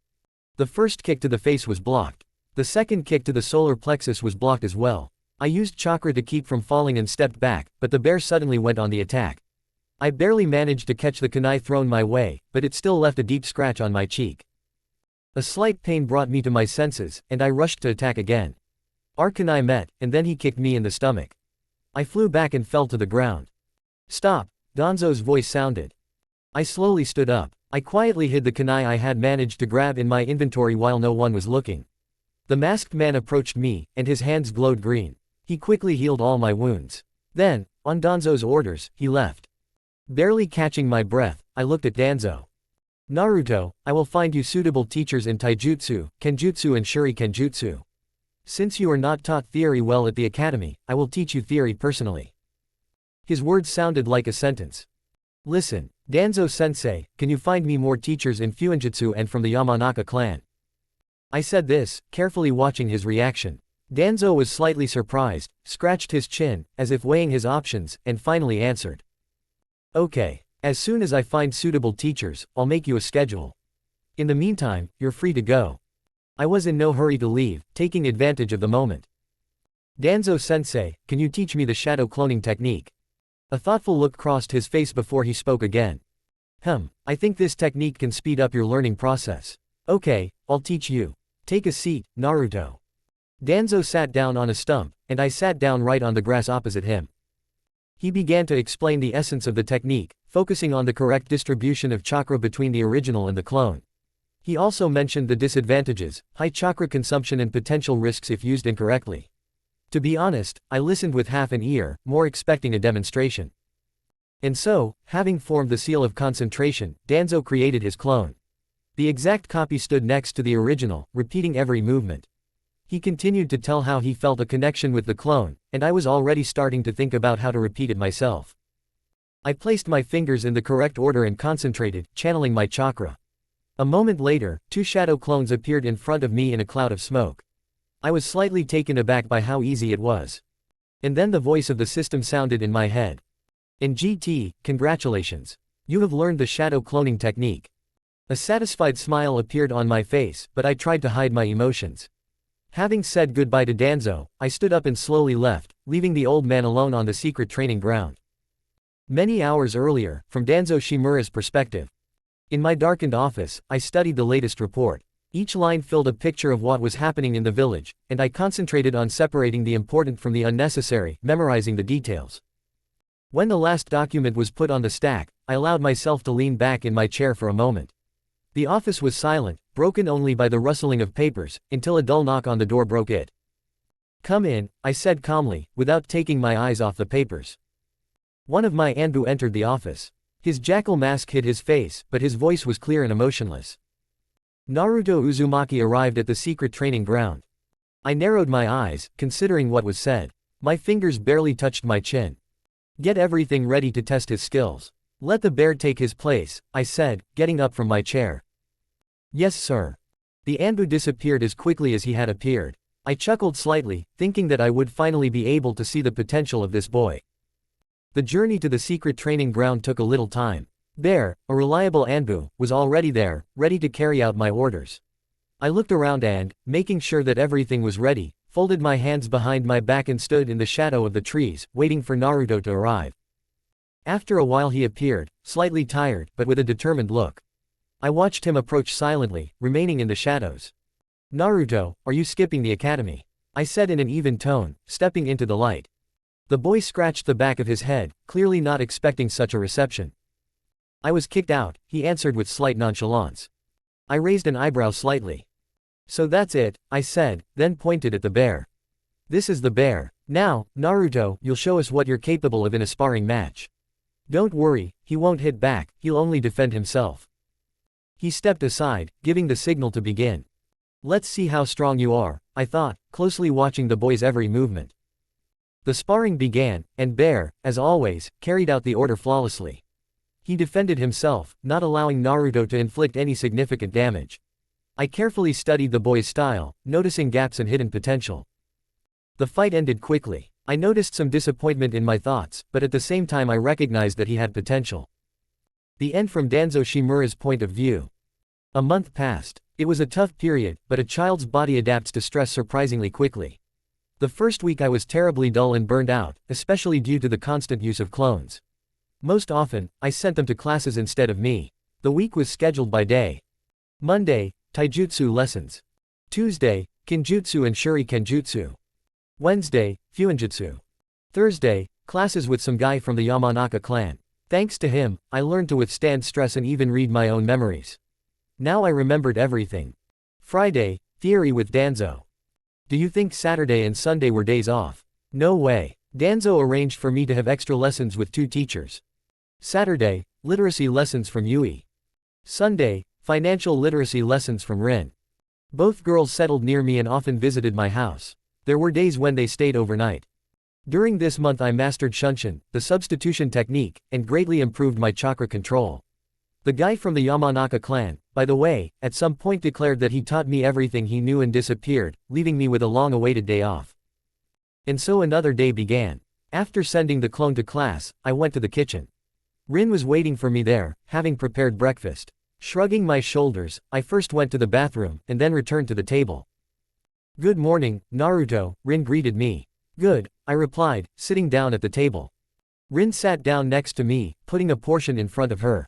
The first kick to the face was blocked. The second kick to the solar plexus was blocked as well. I used chakra to keep from falling and stepped back, but the bear suddenly went on the attack. I barely managed to catch the kunai thrown my way, but it still left a deep scratch on my cheek. A slight pain brought me to my senses, and I rushed to attack again. Our kunai met, and then he kicked me in the stomach. I flew back and fell to the ground. "Stop!" Danzo's voice sounded. I slowly stood up. I quietly hid the kunai I had managed to grab in my inventory while no one was looking. The masked man approached me, and his hands glowed green. He quickly healed all my wounds. Then, on Danzo's orders, he left. Barely catching my breath, I looked at Danzo. "Naruto, I will find you suitable teachers in taijutsu, kenjutsu and shuriken jutsu. Since you are not taught theory well at the academy, I will teach you theory personally." His words sounded like a sentence. "Listen, Danzo-sensei, can you find me more teachers in Fuinjutsu and from the Yamanaka clan?" I said this, carefully watching his reaction. Danzo was slightly surprised, scratched his chin, as if weighing his options, and finally answered. "Okay. As soon as I find suitable teachers, I'll make you a schedule. In the meantime, you're free to go." I was in no hurry to leave, taking advantage of the moment. "Danzo-sensei, can you teach me the shadow cloning technique?" A thoughtful look crossed his face before he spoke again. I think this technique can speed up your learning process." "Okay, I'll teach you. Take a seat, Naruto." Danzo sat down on a stump, and I sat down right on the grass opposite him. He began to explain the essence of the technique, focusing on the correct distribution of chakra between the original and the clone. He also mentioned the disadvantages, high chakra consumption and potential risks if used incorrectly. To be honest, I listened with half an ear, more expecting a demonstration. And so, having formed the seal of concentration, Danzo created his clone. The exact copy stood next to the original, repeating every movement. He continued to tell how he felt a connection with the clone, and I was already starting to think about how to repeat it myself. I placed my fingers in the correct order and concentrated, channeling my chakra. A moment later, two shadow clones appeared in front of me in a cloud of smoke. I was slightly taken aback by how easy it was. And then the voice of the system sounded in my head. "In GT, congratulations. You have learned the shadow cloning technique." A satisfied smile appeared on my face, but I tried to hide my emotions. Having said goodbye to Danzo, I stood up and slowly left, leaving the old man alone on the secret training ground. Many hours earlier, from Danzo Shimura's perspective. In my darkened office, I studied the latest report. Each line filled a picture of what was happening in the village, and I concentrated on separating the important from the unnecessary, memorizing the details. When the last document was put on the stack, I allowed myself to lean back in my chair for a moment. The office was silent, broken only by the rustling of papers, until a dull knock on the door broke it. "Come in," I said calmly, without taking my eyes off the papers. One of my Anbu entered the office. His jackal mask hid his face, but his voice was clear and emotionless. Naruto Uzumaki arrived at the secret training ground. I narrowed my eyes, considering what was said. My fingers barely touched my chin. "Get everything ready to test his skills. Let the bear take his place," I said, getting up from my chair. "Yes, sir." The Anbu disappeared as quickly as he had appeared. I chuckled slightly, thinking that I would finally be able to see the potential of this boy. The journey to the secret training ground took a little time. Bear, a reliable Anbu, was already there, ready to carry out my orders. I looked around and, making sure that everything was ready, folded my hands behind my back and stood in the shadow of the trees, waiting for Naruto to arrive. After a while he appeared, slightly tired, but with a determined look. I watched him approach silently, remaining in the shadows. "Naruto, are you skipping the academy?" I said in an even tone, stepping into the light. The boy scratched the back of his head, clearly not expecting such a reception. I was kicked out, he answered with slight nonchalance. I raised an eyebrow slightly. So that's it, I said, then pointed at the bear. This is the bear. Now, Naruto, you'll show us what you're capable of in a sparring match. Don't worry, he won't hit back, he'll only defend himself. He stepped aside, giving the signal to begin. Let's see how strong you are, I thought, closely watching the boy's every movement. The sparring began, and Bear, as always, carried out the order flawlessly. He defended himself, not allowing Naruto to inflict any significant damage. I carefully studied the boy's style, noticing gaps and hidden potential. The fight ended quickly. I noticed some disappointment in my thoughts, but at the same time I recognized that he had potential. The end from Danzo Shimura's point of view. A month passed. It was a tough period, but a child's body adapts to stress surprisingly quickly. The first week I was terribly dull and burned out, especially due to the constant use of clones. Most often, I sent them to classes instead of me. The week was scheduled by day. Monday, taijutsu lessons. Tuesday, kinjutsu and shurikenjutsu. Wednesday, fuinjutsu. Thursday, classes with some guy from the Yamanaka clan. Thanks to him, I learned to withstand stress and even read my own memories. Now I remembered everything. Friday, theory with Danzo. Do you think Saturday and Sunday were days off? No way. Danzo arranged for me to have extra lessons with 2 teachers. Saturday, literacy lessons from Yui. Sunday, financial literacy lessons from Rin. Both girls settled near me and often visited my house. There were days when they stayed overnight. During this month I mastered Shunshin, the substitution technique, and greatly improved my chakra control. The guy from the Yamanaka clan, by the way, at some point declared that he taught me everything he knew and disappeared, leaving me with a long-awaited day off. And so another day began. After sending the clone to class, I went to the kitchen. Rin was waiting for me there, having prepared breakfast. Shrugging my shoulders, I first went to the bathroom, and then returned to the table. Good morning, Naruto, Rin greeted me. Good, I replied, sitting down at the table. Rin sat down next to me, putting a portion in front of her.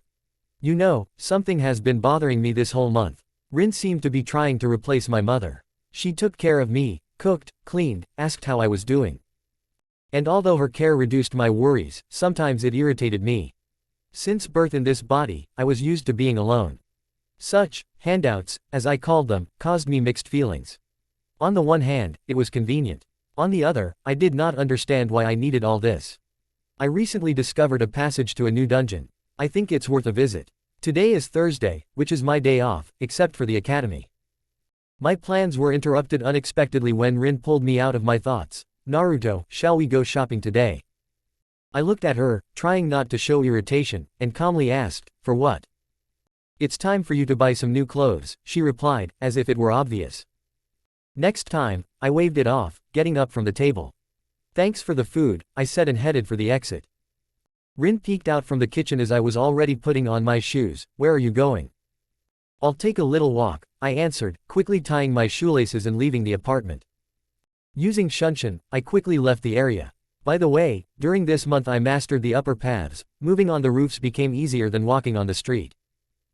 You know, something has been bothering me this whole month. Rin seemed to be trying to replace my mother. She took care of me, cooked, cleaned, asked how I was doing. And although her care reduced my worries, sometimes it irritated me. Since birth in this body, I was used to being alone. Such handouts, as I called them, caused me mixed feelings. On the one hand, it was convenient. On the other, I did not understand why I needed all this. I recently discovered a passage to a new dungeon. I think it's worth a visit. Today is Thursday, which is my day off, except for the academy. My plans were interrupted unexpectedly when Rin pulled me out of my thoughts. Naruto, shall we go shopping today? I looked at her, trying not to show irritation, and calmly asked, for what? It's time for you to buy some new clothes, she replied, as if it were obvious. Next time, I waved it off, getting up from the table. Thanks for the food, I said and headed for the exit. Rin peeked out from the kitchen as I was already putting on my shoes. Where are you going? I'll take a little walk, I answered, quickly tying my shoelaces and leaving the apartment. Using Shunshin, I quickly left the area. By the way, during this month I mastered the upper paths. Moving on the roofs became easier than walking on the street.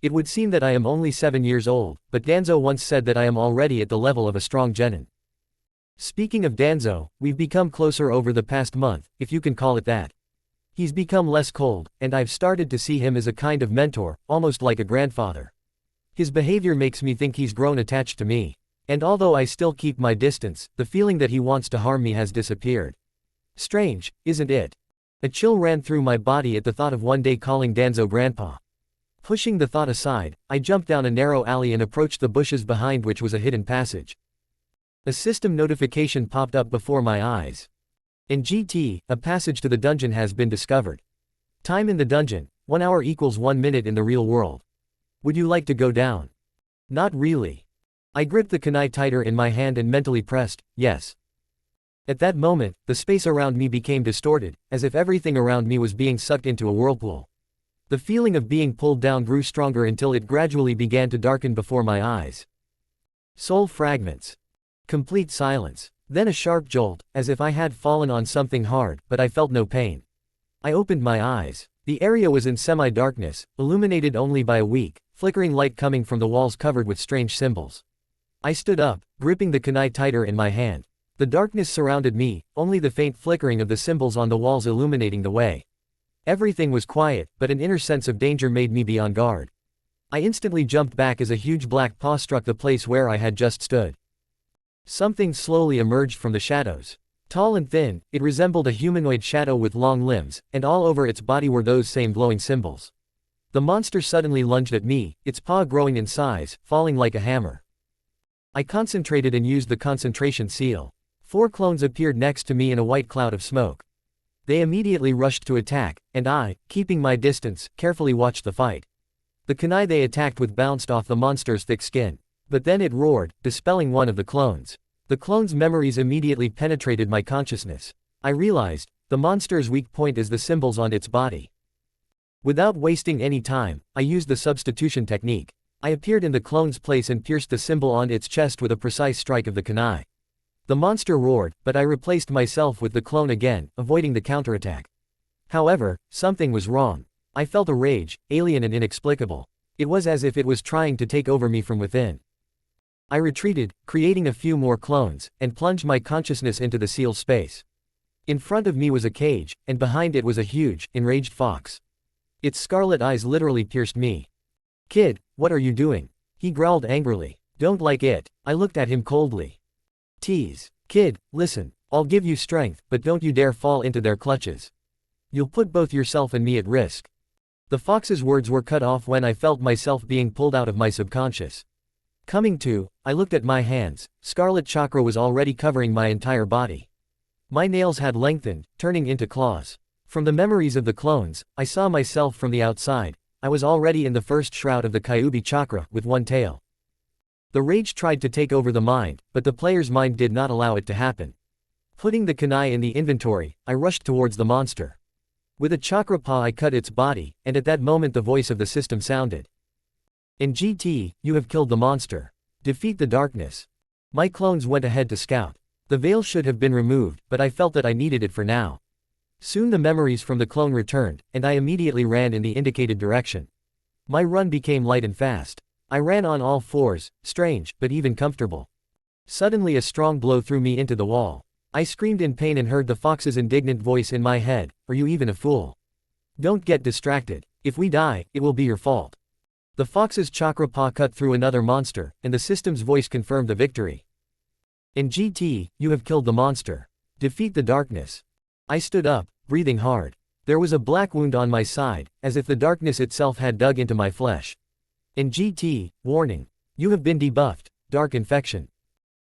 It would seem that I am only 7 years old, but Danzo once said that I am already at the level of a strong genin. Speaking of Danzo, we've become closer over the past month, if you can call it that. He's become less cold, and I've started to see him as a kind of mentor, almost like a grandfather. His behavior makes me think he's grown attached to me. And although I still keep my distance, the feeling that he wants to harm me has disappeared. Strange, isn't it? A chill ran through my body at the thought of one day calling Danzo grandpa. Pushing the thought aside, I jumped down a narrow alley and approached the bushes behind which was a hidden passage. A system notification popped up before my eyes. In GT, a passage to the dungeon has been discovered. Time in the dungeon, 1 hour equals 1 minute in the real world. Would you like to go down? Not really. I gripped the kunai tighter in my hand and mentally pressed, yes. At that moment, the space around me became distorted, as if everything around me was being sucked into a whirlpool. The feeling of being pulled down grew stronger until it gradually began to darken before my eyes. Soul fragments. Complete silence. Then a sharp jolt, as if I had fallen on something hard, but I felt no pain. I opened my eyes. The area was in semi-darkness, illuminated only by a weak, flickering light coming from the walls covered with strange symbols. I stood up, gripping the kunai tighter in my hand. The darkness surrounded me, only the faint flickering of the symbols on the walls illuminating the way. Everything was quiet, but an inner sense of danger made me be on guard. I instantly jumped back as a huge black paw struck the place where I had just stood. Something slowly emerged from the shadows. Tall and thin, it resembled a humanoid shadow with long limbs, and all over its body were those same glowing symbols. The monster suddenly lunged at me, its paw growing in size, falling like a hammer. I concentrated and used the concentration seal. 4 clones appeared next to me in a white cloud of smoke. They immediately rushed to attack, and I, keeping my distance, carefully watched the fight. The kunai they attacked with bounced off the monster's thick skin. But then it roared, dispelling one of the clones. The clone's memories immediately penetrated my consciousness. I realized, the monster's weak point is the symbols on its body. Without wasting any time, I used the substitution technique. I appeared in the clone's place and pierced the symbol on its chest with a precise strike of the kunai. The monster roared, but I replaced myself with the clone again, avoiding the counterattack. However, something was wrong. I felt a rage, alien and inexplicable. It was as if it was trying to take over me from within. I retreated, creating a few more clones, and plunged my consciousness into the sealed space. In front of me was a cage, and behind it was a huge, enraged fox. Its scarlet eyes literally pierced me. "Kid, what are you doing?" he growled angrily. "Don't like it." I looked at him coldly. Tease. "Kid, listen, I'll give you strength, but don't you dare fall into their clutches. You'll put both yourself and me at risk." The fox's words were cut off when I felt myself being pulled out of my subconscious. Coming to, I looked at my hands. Scarlet chakra was already covering my entire body. My nails had lengthened, turning into claws. From the memories of the clones, I saw myself from the outside. I was already in the first shroud of the Kyuubi chakra, with one tail. The rage tried to take over the mind, but the player's mind did not allow it to happen. Putting the kunai in the inventory, I rushed towards the monster. With a chakra paw I cut its body, and at that moment the voice of the system sounded. "In GT, you have killed the monster. Defeat the darkness." My clones went ahead to scout. The veil should have been removed, but I felt that I needed it for now. Soon the memories from the clone returned, and I immediately ran in the indicated direction. My run became light and fast. I ran on all fours, strange, but even comfortable. Suddenly a strong blow threw me into the wall. I screamed in pain and heard the fox's indignant voice in my head, "Are you even a fool? Don't get distracted. If we die, it will be your fault." The fox's chakra paw cut through another monster, and the system's voice confirmed the victory. "In GT, you have killed the monster. Defeat the darkness." I stood up, breathing hard. There was a black wound on my side, as if the darkness itself had dug into my flesh. "In GT, warning. You have been debuffed, dark infection.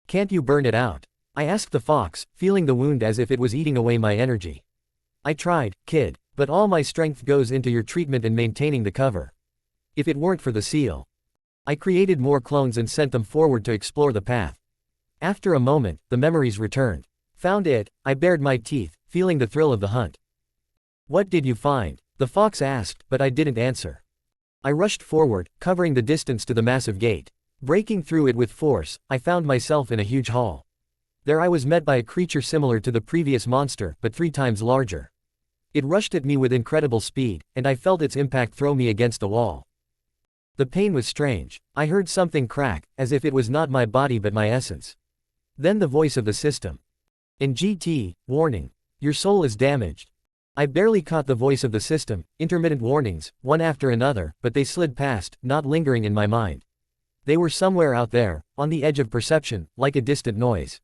Can't you burn it out?" I asked the fox, feeling the wound as if it was eating away my energy. "I tried, kid, but all my strength goes into your treatment and maintaining the cover. If it weren't for the seal." I created more clones and sent them forward to explore the path. After a moment, the memories returned. "Found it," I bared my teeth, feeling the thrill of the hunt. "What did you find?" the fox asked, but I didn't answer. I rushed forward, covering the distance to the massive gate. Breaking through it with force, I found myself in a huge hall. There I was met by a creature similar to the previous monster, but 3 times larger. It rushed at me with incredible speed, and I felt its impact throw me against the wall. The pain was strange. I heard something crack, as if it was not my body but my essence. Then the voice of the system. "In GT, warning. Your soul is damaged." I barely caught the voice of the system, intermittent warnings, one after another, but they slid past, not lingering in my mind. They were somewhere out there, on the edge of perception, like a distant noise.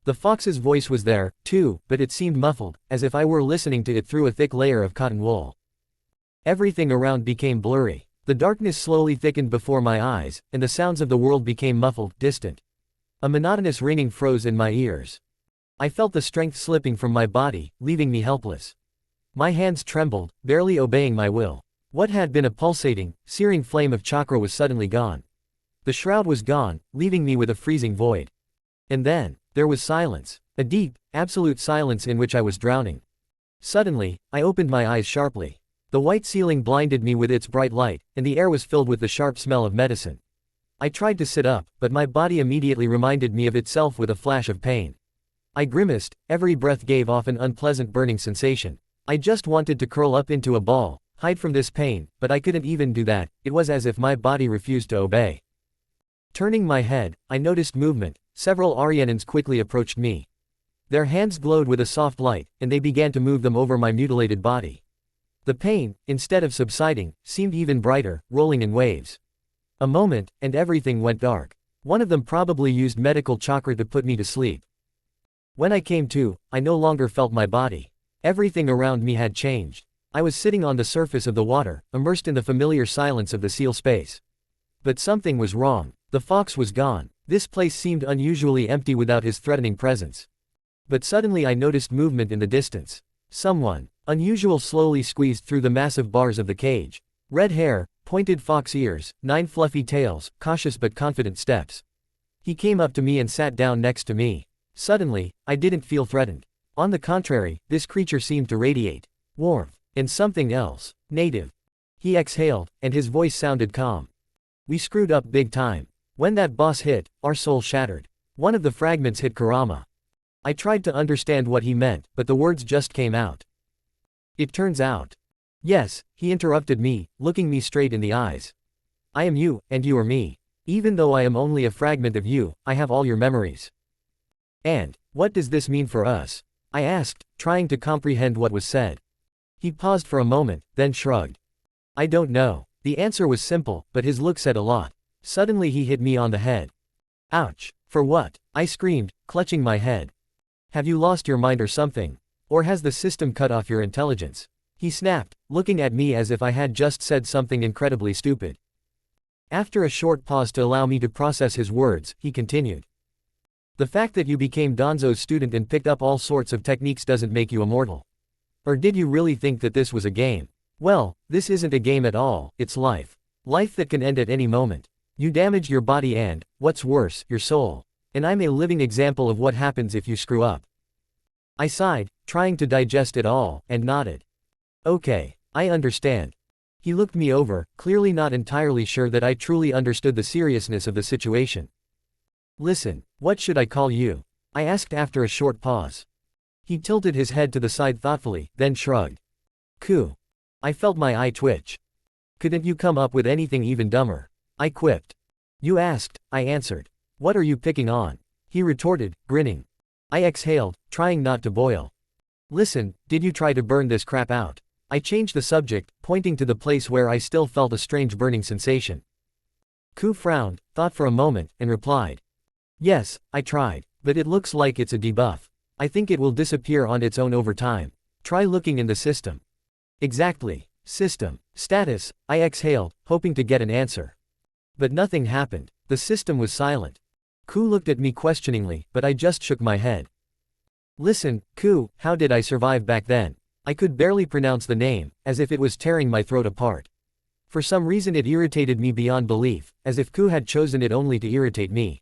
The fox's voice was there, too, but it seemed muffled, as if I were listening to it through a thick layer of cotton wool. Everything around became blurry. The darkness slowly thickened before my eyes, and the sounds of the world became muffled, distant. A monotonous ringing froze in my ears. I felt the strength slipping from my body, leaving me helpless. My hands trembled, barely obeying my will. What had been a pulsating, searing flame of chakra was suddenly gone. The shroud was gone, leaving me with a freezing void. And then, there was silence. A deep, absolute silence in which I was drowning. Suddenly, I opened my eyes sharply. The white ceiling blinded me with its bright light, and the air was filled with the sharp smell of medicine. I tried to sit up, but my body immediately reminded me of itself with a flash of pain. I grimaced, every breath gave off an unpleasant burning sensation. I just wanted to curl up into a ball, hide from this pain, but I couldn't even do that. It was as if my body refused to obey. Turning my head, I noticed movement. Several Arianans quickly approached me. Their hands glowed with a soft light, and they began to move them over my mutilated body. The pain, instead of subsiding, seemed even brighter, rolling in waves. A moment, and everything went dark. One of them probably used medical chakra to put me to sleep. When I came to, I no longer felt my body. Everything around me had changed. I was sitting on the surface of the water, immersed in the familiar silence of the seal space. But something was wrong. The fox was gone. This place seemed unusually empty without his threatening presence. But suddenly I noticed movement in the distance. Someone, unusual, slowly squeezed through the massive bars of the cage. Red hair, pointed fox ears, 9 fluffy tails, cautious but confident steps. He came up to me and sat down next to me. Suddenly, I didn't feel threatened. On the contrary, this creature seemed to radiate warmth and something else. Native. He exhaled, and his voice sounded calm. We screwed up big time. When that boss hit, our soul shattered. One of the fragments hit Kurama. I tried to understand what he meant, but the words just came out. It turns out. Yes, he interrupted me, looking me straight in the eyes. I am you, and you are me. Even though I am only a fragment of you, I have all your memories. And, what does this mean for us? I asked, trying to comprehend what was said. He paused for a moment, then shrugged. I don't know. The answer was simple, but his look said a lot. Suddenly he hit me on the head. Ouch. For what? I screamed, clutching my head. Have you lost your mind or something? Or has the system cut off your intelligence? He snapped, looking at me as if I had just said something incredibly stupid. After a short pause to allow me to process his words, he continued. The fact that you became Danzo's student and picked up all sorts of techniques doesn't make you immortal. Or did you really think that this was a game? Well, this isn't a game at all, it's life. Life that can end at any moment. You damage your body and, what's worse, your soul. And I'm a living example of what happens if you screw up. I sighed, trying to digest it all, and nodded. Okay, I understand. He looked me over, clearly not entirely sure that I truly understood the seriousness of the situation. Listen, what should I call you? I asked after a short pause. He tilted his head to the side thoughtfully, then shrugged. Ku. I felt my eye twitch. Couldn't you come up with anything even dumber? I quipped. You asked, I answered. What are you picking on? He retorted, grinning. I exhaled, trying not to boil. Listen, did you try to burn this crap out? I changed the subject, pointing to the place where I still felt a strange burning sensation. Ku frowned, thought for a moment, and replied. Yes, I tried, but it looks like it's a debuff. I think it will disappear on its own over time. Try looking in the system. Exactly. System. Status. I exhaled, hoping to get an answer. But nothing happened. The system was silent. Ku looked at me questioningly, but I just shook my head. Listen, Ku, how did I survive back then? I could barely pronounce the name, as if it was tearing my throat apart. For some reason it irritated me beyond belief, as if Ku had chosen it only to irritate me.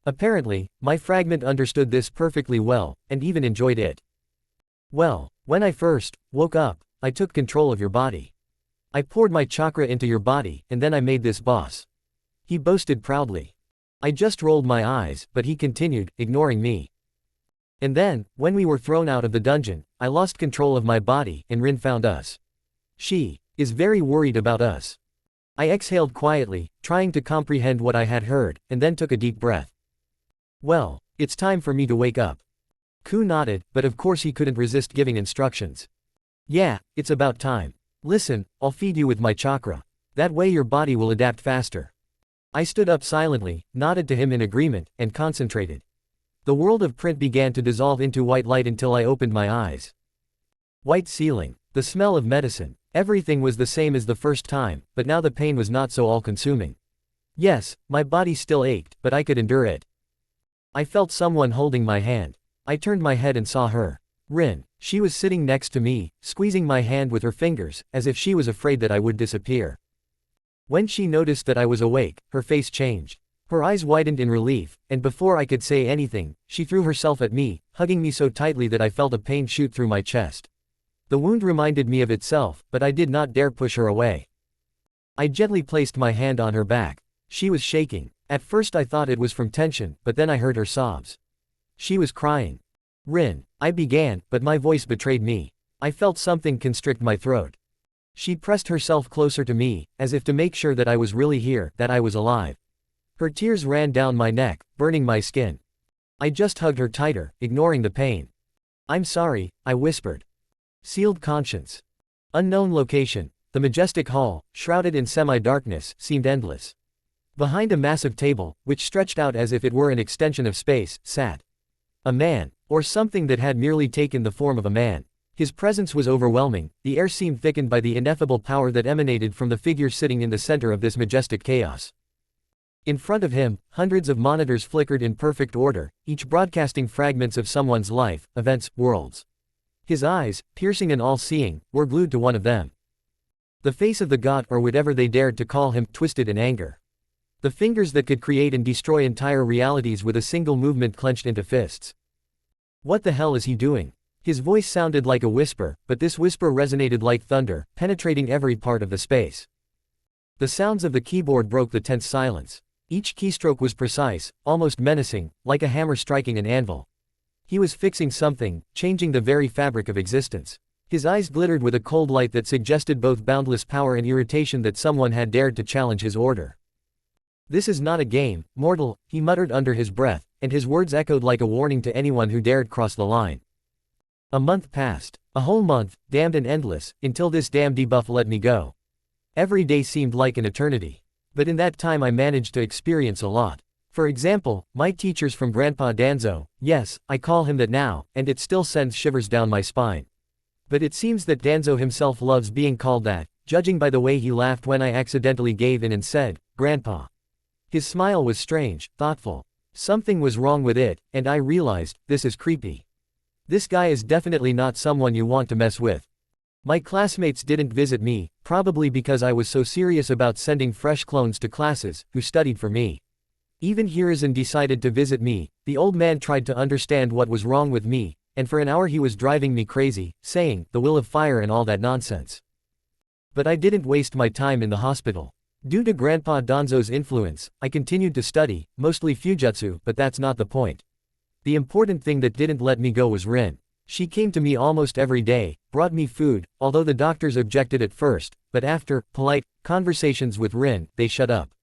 Apparently, my fragment understood this perfectly well, and even enjoyed it. Well, when I first woke up, I took control of your body. I poured my chakra into your body, and then I made this boss. He boasted proudly. I just rolled my eyes, but he continued, ignoring me. And then, when we were thrown out of the dungeon, I lost control of my body, and Rin found us. She is very worried about us. I exhaled quietly, trying to comprehend what I had heard, and then took a deep breath. Well, it's time for me to wake up. Ku nodded, but of course he couldn't resist giving instructions. Yeah, it's about time. Listen, I'll feed you with my chakra. That way your body will adapt faster. I stood up silently, nodded to him in agreement, and concentrated. The world of print began to dissolve into white light until I opened my eyes. White ceiling. The smell of medicine. Everything was the same as the first time, but now the pain was not so all-consuming. Yes, my body still ached, but I could endure it. I felt someone holding my hand. I turned my head and saw her. Rin. She was sitting next to me, squeezing my hand with her fingers, as if she was afraid that I would disappear. When she noticed that I was awake, her face changed. Her eyes widened in relief, and before I could say anything, she threw herself at me, hugging me so tightly that I felt a pain shoot through my chest. The wound reminded me of itself, but I did not dare push her away. I gently placed my hand on her back. She was shaking. At first I thought it was from tension, but then I heard her sobs. She was crying. Rin, I began, but my voice betrayed me. I felt something constrict my throat. She pressed herself closer to me, as if to make sure that I was really here, that I was alive. Her tears ran down my neck, burning my skin. I just hugged her tighter, ignoring the pain. I'm sorry, I whispered. Sealed conscience. Unknown location. The majestic hall, shrouded in semi-darkness, seemed endless. Behind a massive table, which stretched out as if it were an extension of space, sat a man, or something that had merely taken the form of a man. His presence was overwhelming, the air seemed thickened by the ineffable power that emanated from the figure sitting in the center of this majestic chaos. In front of him, hundreds of monitors flickered in perfect order, each broadcasting fragments of someone's life, events, worlds. His eyes, piercing and all-seeing, were glued to one of them. The face of the god, or whatever they dared to call him, twisted in anger. The fingers that could create and destroy entire realities with a single movement clenched into fists. What the hell is he doing? His voice sounded like a whisper, but this whisper resonated like thunder, penetrating every part of the space. The sounds of the keyboard broke the tense silence. Each keystroke was precise, almost menacing, like a hammer striking an anvil. He was fixing something, changing the very fabric of existence. His eyes glittered with a cold light that suggested both boundless power and irritation that someone had dared to challenge his order. This is not a game, mortal, he muttered under his breath, and his words echoed like a warning to anyone who dared cross the line. A month passed. A whole month, damned and endless, until this damn debuff let me go. Every day seemed like an eternity. But in that time I managed to experience a lot. For example, my teachers from Grandpa Danzo, yes, I call him that now, and it still sends shivers down my spine. But it seems that Danzo himself loves being called that, judging by the way he laughed when I accidentally gave in and said, Grandpa. His smile was strange, thoughtful. Something was wrong with it, and I realized, this is creepy. This guy is definitely not someone you want to mess with. My classmates didn't visit me, probably because I was so serious about sending fresh clones to classes, who studied for me. Even Hiruzen decided to visit me. The old man tried to understand what was wrong with me, and for an hour he was driving me crazy, saying, the will of fire and all that nonsense. But I didn't waste my time in the hospital. Due to Grandpa Danzo's influence, I continued to study, mostly Fujitsu, but that's not the point. The important thing that didn't let me go was Rin. She came to me almost every day, brought me food, although the doctors objected at first, but after polite conversations with Rin, they shut up.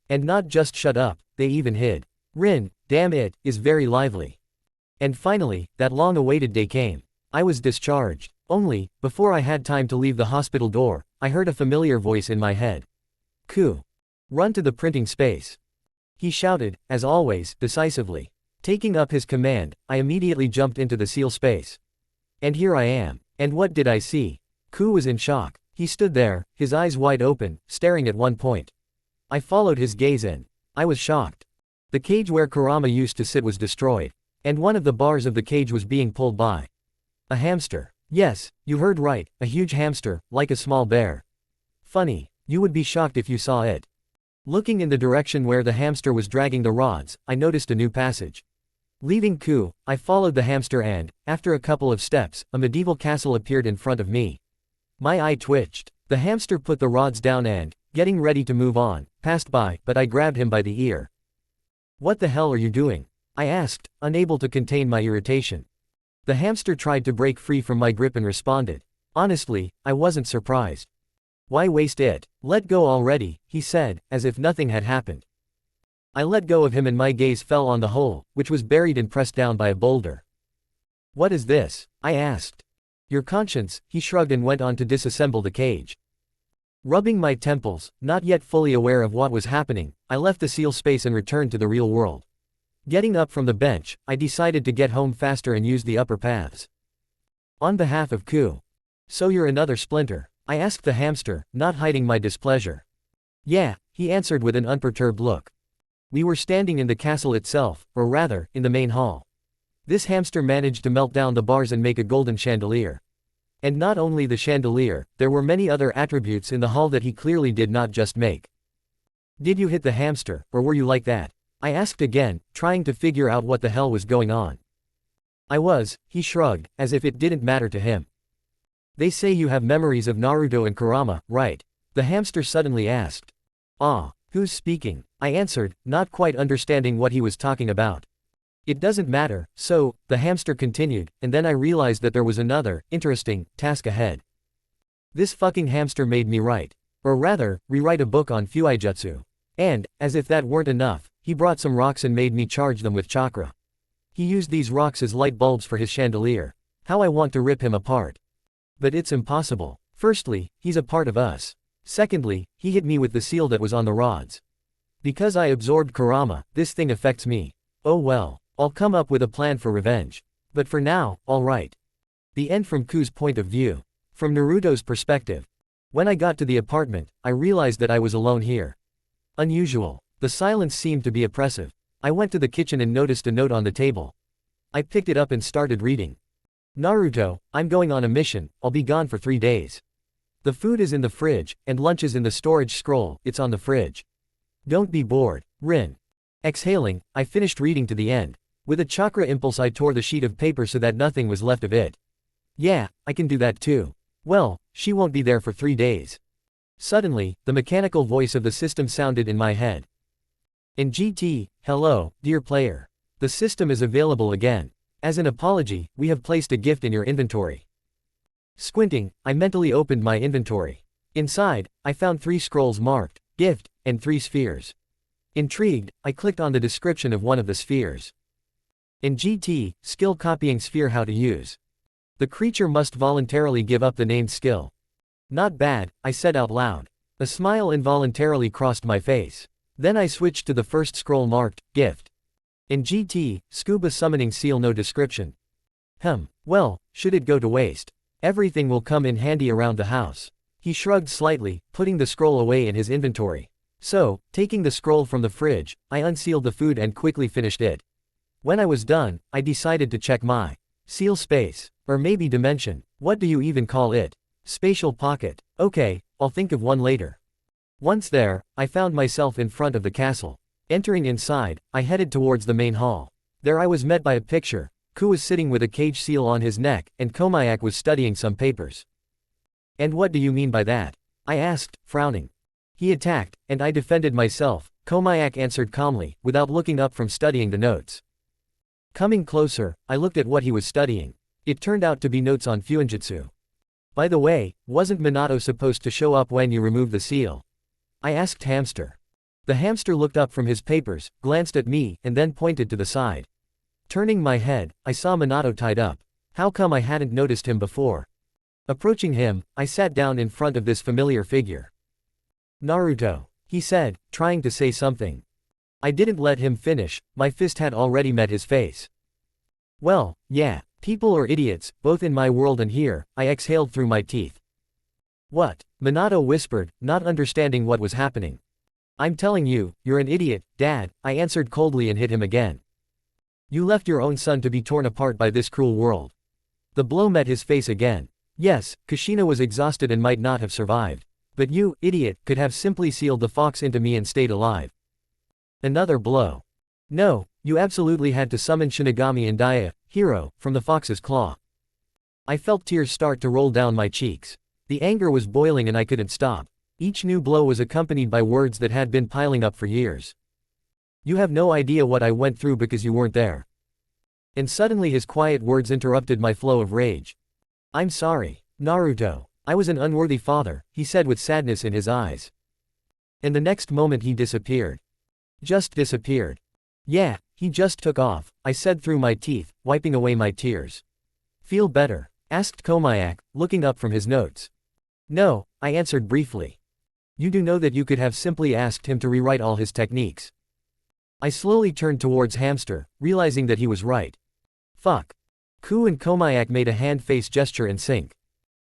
And not just shut up, they even hid. Rin, damn it, is very lively. And finally, that long-awaited day came. I was discharged. Only, before I had time to leave the hospital door, I heard a familiar voice in my head. Ku. Run to the printing space. He shouted, as always, decisively. Taking up his command, I immediately jumped into the seal space. And here I am. And what did I see? Ku was in shock. He stood there, his eyes wide open, staring at one point. I followed his gaze in. I was shocked. The cage where Kurama used to sit was destroyed. And one of the bars of the cage was being pulled by a hamster. Yes, you heard right, a huge hamster, like a small bear. Funny. You would be shocked if you saw it. Looking in the direction where the hamster was dragging the rods, I noticed a new passage. Leaving Ku, I followed the hamster and, after a couple of steps, a medieval castle appeared in front of me. My eye twitched. The hamster put the rods down and, getting ready to move on, passed by, but I grabbed him by the ear. What the hell are you doing? I asked, unable to contain my irritation. The hamster tried to break free from my grip and responded. Honestly, I wasn't surprised. Why waste it? Let go already, he said, as if nothing had happened. I let go of him and my gaze fell on the hole, which was buried and pressed down by a boulder. What is this? I asked. Your conscience, he shrugged and went on to disassemble the cage. Rubbing my temples, not yet fully aware of what was happening, I left the seal space and returned to the real world. Getting up from the bench, I decided to get home faster and use the upper paths. On behalf of Ku. So you're another splinter? I asked the hamster, not hiding my displeasure. Yeah, he answered with an unperturbed look. We were standing in the castle itself, or rather, in the main hall. This hamster managed to melt down the bars and make a golden chandelier. And not only the chandelier, there were many other attributes in the hall that he clearly did not just make. Did you hit the hamster, or were you like that? I asked again, trying to figure out what the hell was going on. I was, he shrugged, as if it didn't matter to him. They say you have memories of Naruto and Kurama, right? The hamster suddenly asked. Ah, who's speaking? I answered, not quite understanding what he was talking about. It doesn't matter, so, the hamster continued, and then I realized that there was another, interesting, task ahead. This fucking hamster made me write. Or rather, rewrite a book on Fuijutsu. And, as if that weren't enough, he brought some rocks and made me charge them with chakra. He used these rocks as light bulbs for his chandelier. How I want to rip him apart. But it's impossible. Firstly, he's a part of us. Secondly, he hit me with the seal that was on the rods. Because I absorbed Kurama, this thing affects me. Oh well, I'll come up with a plan for revenge. But for now, alright. The end from Ku's point of view. From Naruto's perspective. When I got to the apartment, I realized that I was alone here. Unusual. The silence seemed to be oppressive. I went to the kitchen and noticed a note on the table. I picked it up and started reading. Naruto, I'm going on a mission, I'll be gone for 3 days. The food is in the fridge, and lunch is in the storage scroll, it's on the fridge. Don't be bored. Rin. Exhaling, I finished reading to the end. With a chakra impulse I tore the sheet of paper so that nothing was left of it. Yeah, I can do that too. Well, she won't be there for 3 days. Suddenly, the mechanical voice of the system sounded in my head. In GT, hello, dear player. The system is available again. As an apology, we have placed a gift in your inventory. Squinting, I mentally opened my inventory. Inside, I found 3 scrolls marked, gift, and 3 spheres. Intrigued, I clicked on the description of one of the spheres. In GT, skill copying sphere how to use. The creature must voluntarily give up the named skill. Not bad, I said out loud. A smile involuntarily crossed my face. Then I switched to the first scroll marked, gift. In GT, scuba summoning seal no description. Well, should it go to waste? Everything will come in handy around the house. He shrugged slightly, putting the scroll away in his inventory. So, taking the scroll from the fridge, I unsealed the food and quickly finished it. When I was done, I decided to check my seal space. Or maybe dimension. What do you even call it? Spatial pocket. Okay, I'll think of one later. Once there, I found myself in front of the castle. Entering inside, I headed towards the main hall. There I was met by a picture. Ku was sitting with a cage seal on his neck, and Komayak was studying some papers. And what do you mean by that? I asked, frowning. He attacked, and I defended myself, Komayak answered calmly, without looking up from studying the notes. Coming closer, I looked at what he was studying. It turned out to be notes on Fuinjutsu. By the way, wasn't Minato supposed to show up when you remove the seal? I asked Hamster. The hamster looked up from his papers, glanced at me, and then pointed to the side. Turning my head, I saw Minato tied up. How come I hadn't noticed him before? Approaching him, I sat down in front of this familiar figure. Naruto, he said, trying to say something. I didn't let him finish, my fist had already met his face. Well, yeah, people are idiots, both in my world and here, I exhaled through my teeth. What? Minato whispered, not understanding what was happening. I'm telling you, you're an idiot, Dad, I answered coldly and hit him again. You left your own son to be torn apart by this cruel world. The blow met his face again. Yes, Kushina was exhausted and might not have survived. But you, idiot, could have simply sealed the fox into me and stayed alive. Another blow. No, you absolutely had to summon Shinigami and Daya, hero, from the fox's claw. I felt tears start to roll down my cheeks. The anger was boiling and I couldn't stop. Each new blow was accompanied by words that had been piling up for years. You have no idea what I went through because you weren't there. And suddenly his quiet words interrupted my flow of rage. I'm sorry, Naruto. I was an unworthy father, he said with sadness in his eyes. And the next moment he disappeared. Just disappeared. Yeah, he just took off, I said through my teeth, wiping away my tears. Feel better? Asked Komayak, looking up from his notes. No, I answered briefly. You do know that you could have simply asked him to rewrite all his techniques. I slowly turned towards Hamster, realizing that he was right. Fuck. Ku and Komayak made a hand-face gesture in sync.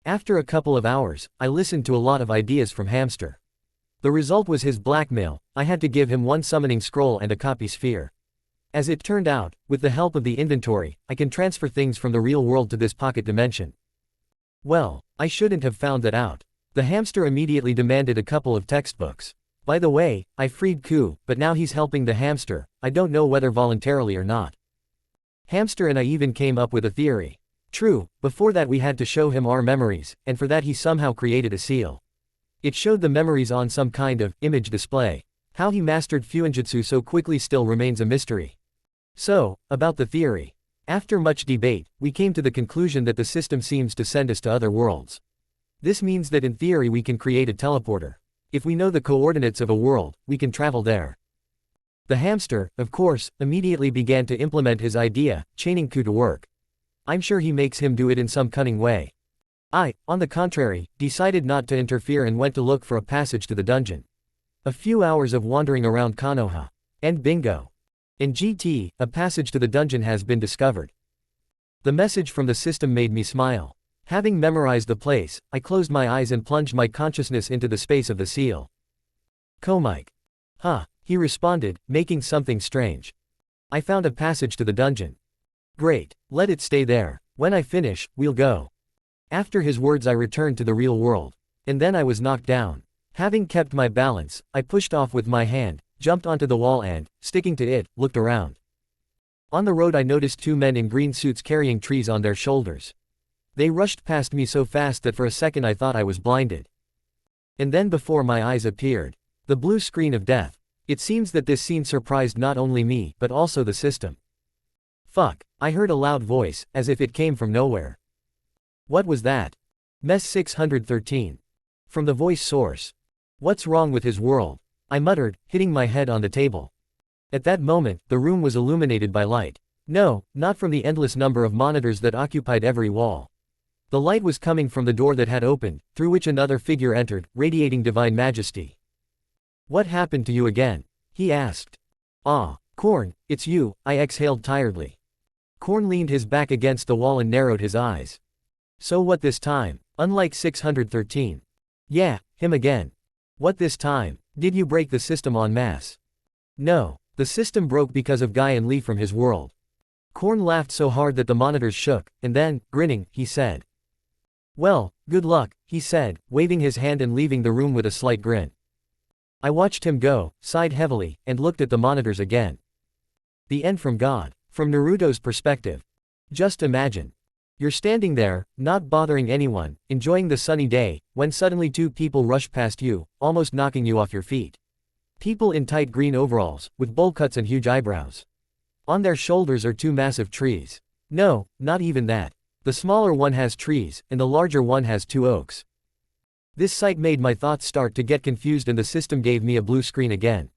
After a couple of hours, I listened to a lot of ideas from Hamster. The result was his blackmail. I had to give him one summoning scroll and a copy sphere. As it turned out, with the help of the inventory, I can transfer things from the real world to this pocket dimension. Well, I shouldn't have found that out. The hamster immediately demanded a couple of textbooks. By the way, I freed Ku, but now he's helping the hamster, I don't know whether voluntarily or not. Hamster and I even came up with a theory. True, before that we had to show him our memories, and for that he somehow created a seal. It showed the memories on some kind of image display. How he mastered Fuinjutsu so quickly still remains a mystery. So, about the theory. After much debate, we came to the conclusion that the system seems to send us to other worlds. This means that in theory we can create a teleporter. If we know the coordinates of a world, we can travel there. The hamster, of course, immediately began to implement his idea, chaining Ku to work. I'm sure he makes him do it in some cunning way. I, on the contrary, decided not to interfere and went to look for a passage to the dungeon. A few hours of wandering around Konoha. And bingo. In GT, a passage to the dungeon has been discovered. The message from the system made me smile. Having memorized the place, I closed my eyes and plunged my consciousness into the space of the seal. Komike. Huh, he responded, making something strange. I found a passage to the dungeon. Great, let it stay there. When I finish, we'll go. After his words, I returned to the real world. And then I was knocked down. Having kept my balance, I pushed off with my hand, jumped onto the wall and, sticking to it, looked around. On the road I noticed two men in green suits carrying trees on their shoulders. They rushed past me so fast that for a second I thought I was blinded. And then before my eyes appeared the blue screen of death. It seems that this scene surprised not only me, but also the system. Fuck, I heard a loud voice, as if it came from nowhere. What was that? Mess 613. From the voice source. What's wrong with his world? I muttered, hitting my head on the table. At that moment, the room was illuminated by light. No, not from the endless number of monitors that occupied every wall. The light was coming from the door that had opened, through which another figure entered, radiating divine majesty. What happened to you again? He asked. Ah, Korn, it's you, I exhaled tiredly. Korn leaned his back against the wall and narrowed his eyes. So what this time? Unlike 613. Yeah, him again. What this time? Did you break the system en masse? No, the system broke because of Guy and Lee from his world. Korn laughed so hard that the monitors shook, and then, grinning, he said. Well, good luck, he said, waving his hand and leaving the room with a slight grin. I watched him go, sighed heavily, and looked at the monitors again. The end from God. From Naruto's perspective. Just imagine. You're standing there, not bothering anyone, enjoying the sunny day, when suddenly two people rush past you, almost knocking you off your feet. People in tight green overalls, with bowl cuts and huge eyebrows. On their shoulders are two massive trees. No, not even that. The smaller one has trees, and the larger one has two oaks. This sight made my thoughts start to get confused and the system gave me a blue screen again.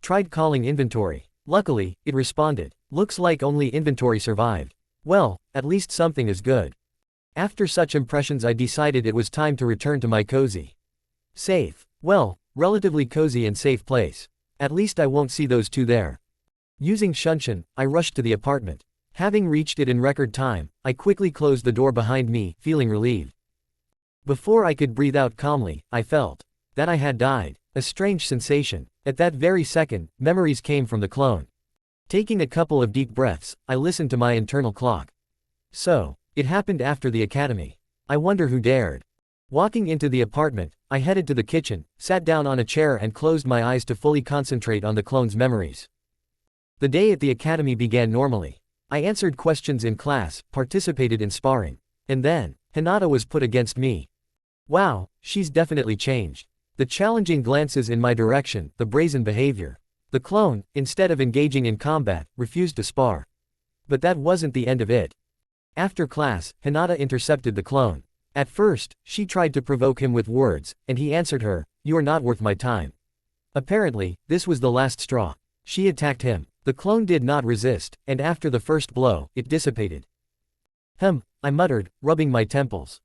Tried calling inventory. Luckily, it responded. Looks like only inventory survived. Well, at least something is good. After such impressions I decided it was time to return to my cozy. Safe. Well, relatively cozy and safe place. At least I won't see those two there. Using Shunshin, I rushed to the apartment. Having reached it in record time, I quickly closed the door behind me, feeling relieved. Before I could breathe out calmly, I felt that I had died. A strange sensation. At that very second, memories came from the clone. Taking a couple of deep breaths, I listened to my internal clock. So, it happened after the academy. I wonder who dared. Walking into the apartment, I headed to the kitchen, sat down on a chair and closed my eyes to fully concentrate on the clone's memories. The day at the academy began normally. I answered questions in class, participated in sparring. And then, Hinata was put against me. Wow, she's definitely changed. The challenging glances in my direction, the brazen behavior. The clone, instead of engaging in combat, refused to spar. But that wasn't the end of it. After class, Hinata intercepted the clone. At first, she tried to provoke him with words, and he answered her, "You are not worth my time." Apparently, this was the last straw. She attacked him. The clone did not resist, and after the first blow, it dissipated. I muttered, rubbing my temples.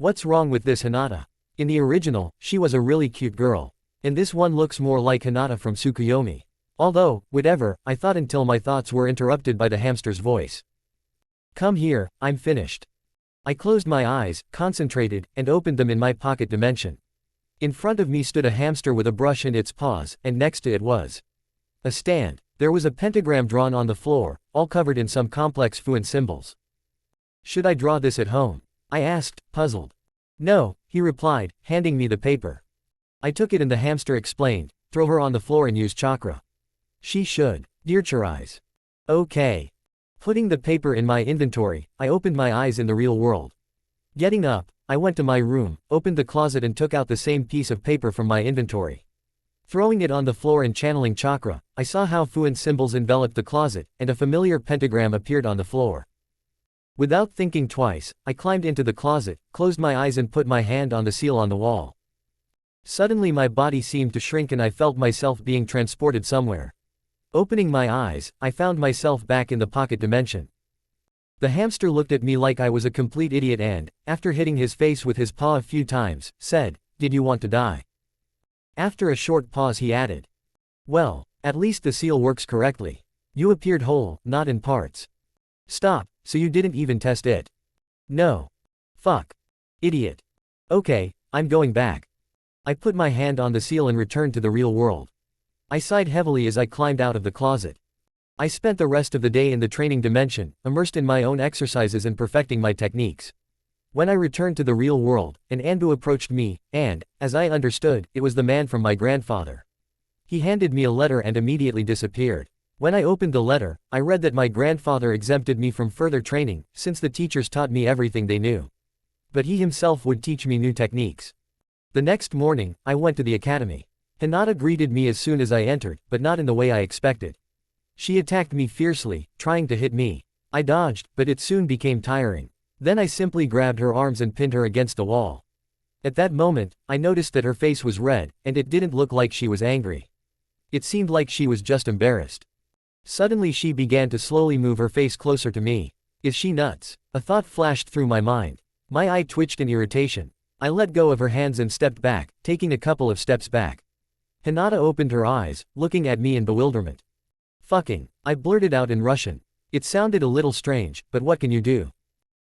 What's wrong with this Hinata? In the original, she was a really cute girl. And this one looks more like Hinata from Tsukuyomi. Although, whatever, I thought until my thoughts were interrupted by the hamster's voice. Come here, I'm finished. I closed my eyes, concentrated, and opened them in my pocket dimension. In front of me stood a hamster with a brush in its paws, and next to it was a stand. There was a pentagram drawn on the floor, all covered in some complex FUNN symbols. Should I draw this at home? I asked, puzzled. No, he replied, handing me the paper. I took it and the hamster explained, throw her on the floor and use chakra. She should. Dearcharize. Okay. Putting the paper in my inventory, I opened my eyes in the real world. Getting up, I went to my room, opened the closet and took out the same piece of paper from my inventory. Throwing it on the floor and channeling chakra, I saw how FUNN symbols enveloped the closet, and a familiar pentagram appeared on the floor. Without thinking twice, I climbed into the closet, closed my eyes and put my hand on the seal on the wall. Suddenly my body seemed to shrink and I felt myself being transported somewhere. Opening my eyes, I found myself back in the pocket dimension. The hamster looked at me like I was a complete idiot and, after hitting his face with his paw a few times, said, "Did you want to die?" After a short pause he added, "Well, at least the seal works correctly. You appeared whole, not in parts." "Stop, so you didn't even test it?" "No. Fuck. Idiot. Okay, I'm going back." I put my hand on the seal and returned to the real world. I sighed heavily as I climbed out of the closet. I spent the rest of the day in the training dimension, immersed in my own exercises and perfecting my techniques. When I returned to the real world, an Anbu approached me, and, as I understood, it was the man from my grandfather. He handed me a letter and immediately disappeared. When I opened the letter, I read that my grandfather exempted me from further training, since the teachers taught me everything they knew. But he himself would teach me new techniques. The next morning, I went to the academy. Hinata greeted me as soon as I entered, but not in the way I expected. She attacked me fiercely, trying to hit me. I dodged, but it soon became tiring. Then I simply grabbed her arms and pinned her against the wall. At that moment, I noticed that her face was red, and it didn't look like she was angry. It seemed like she was just embarrassed. Suddenly she began to slowly move her face closer to me. Is she nuts? A thought flashed through my mind. My eye twitched in irritation. I let go of her hands and stepped back, taking a couple of steps back. Hinata opened her eyes, looking at me in bewilderment. "Fucking," I blurted out in Russian. It sounded a little strange, but what can you do?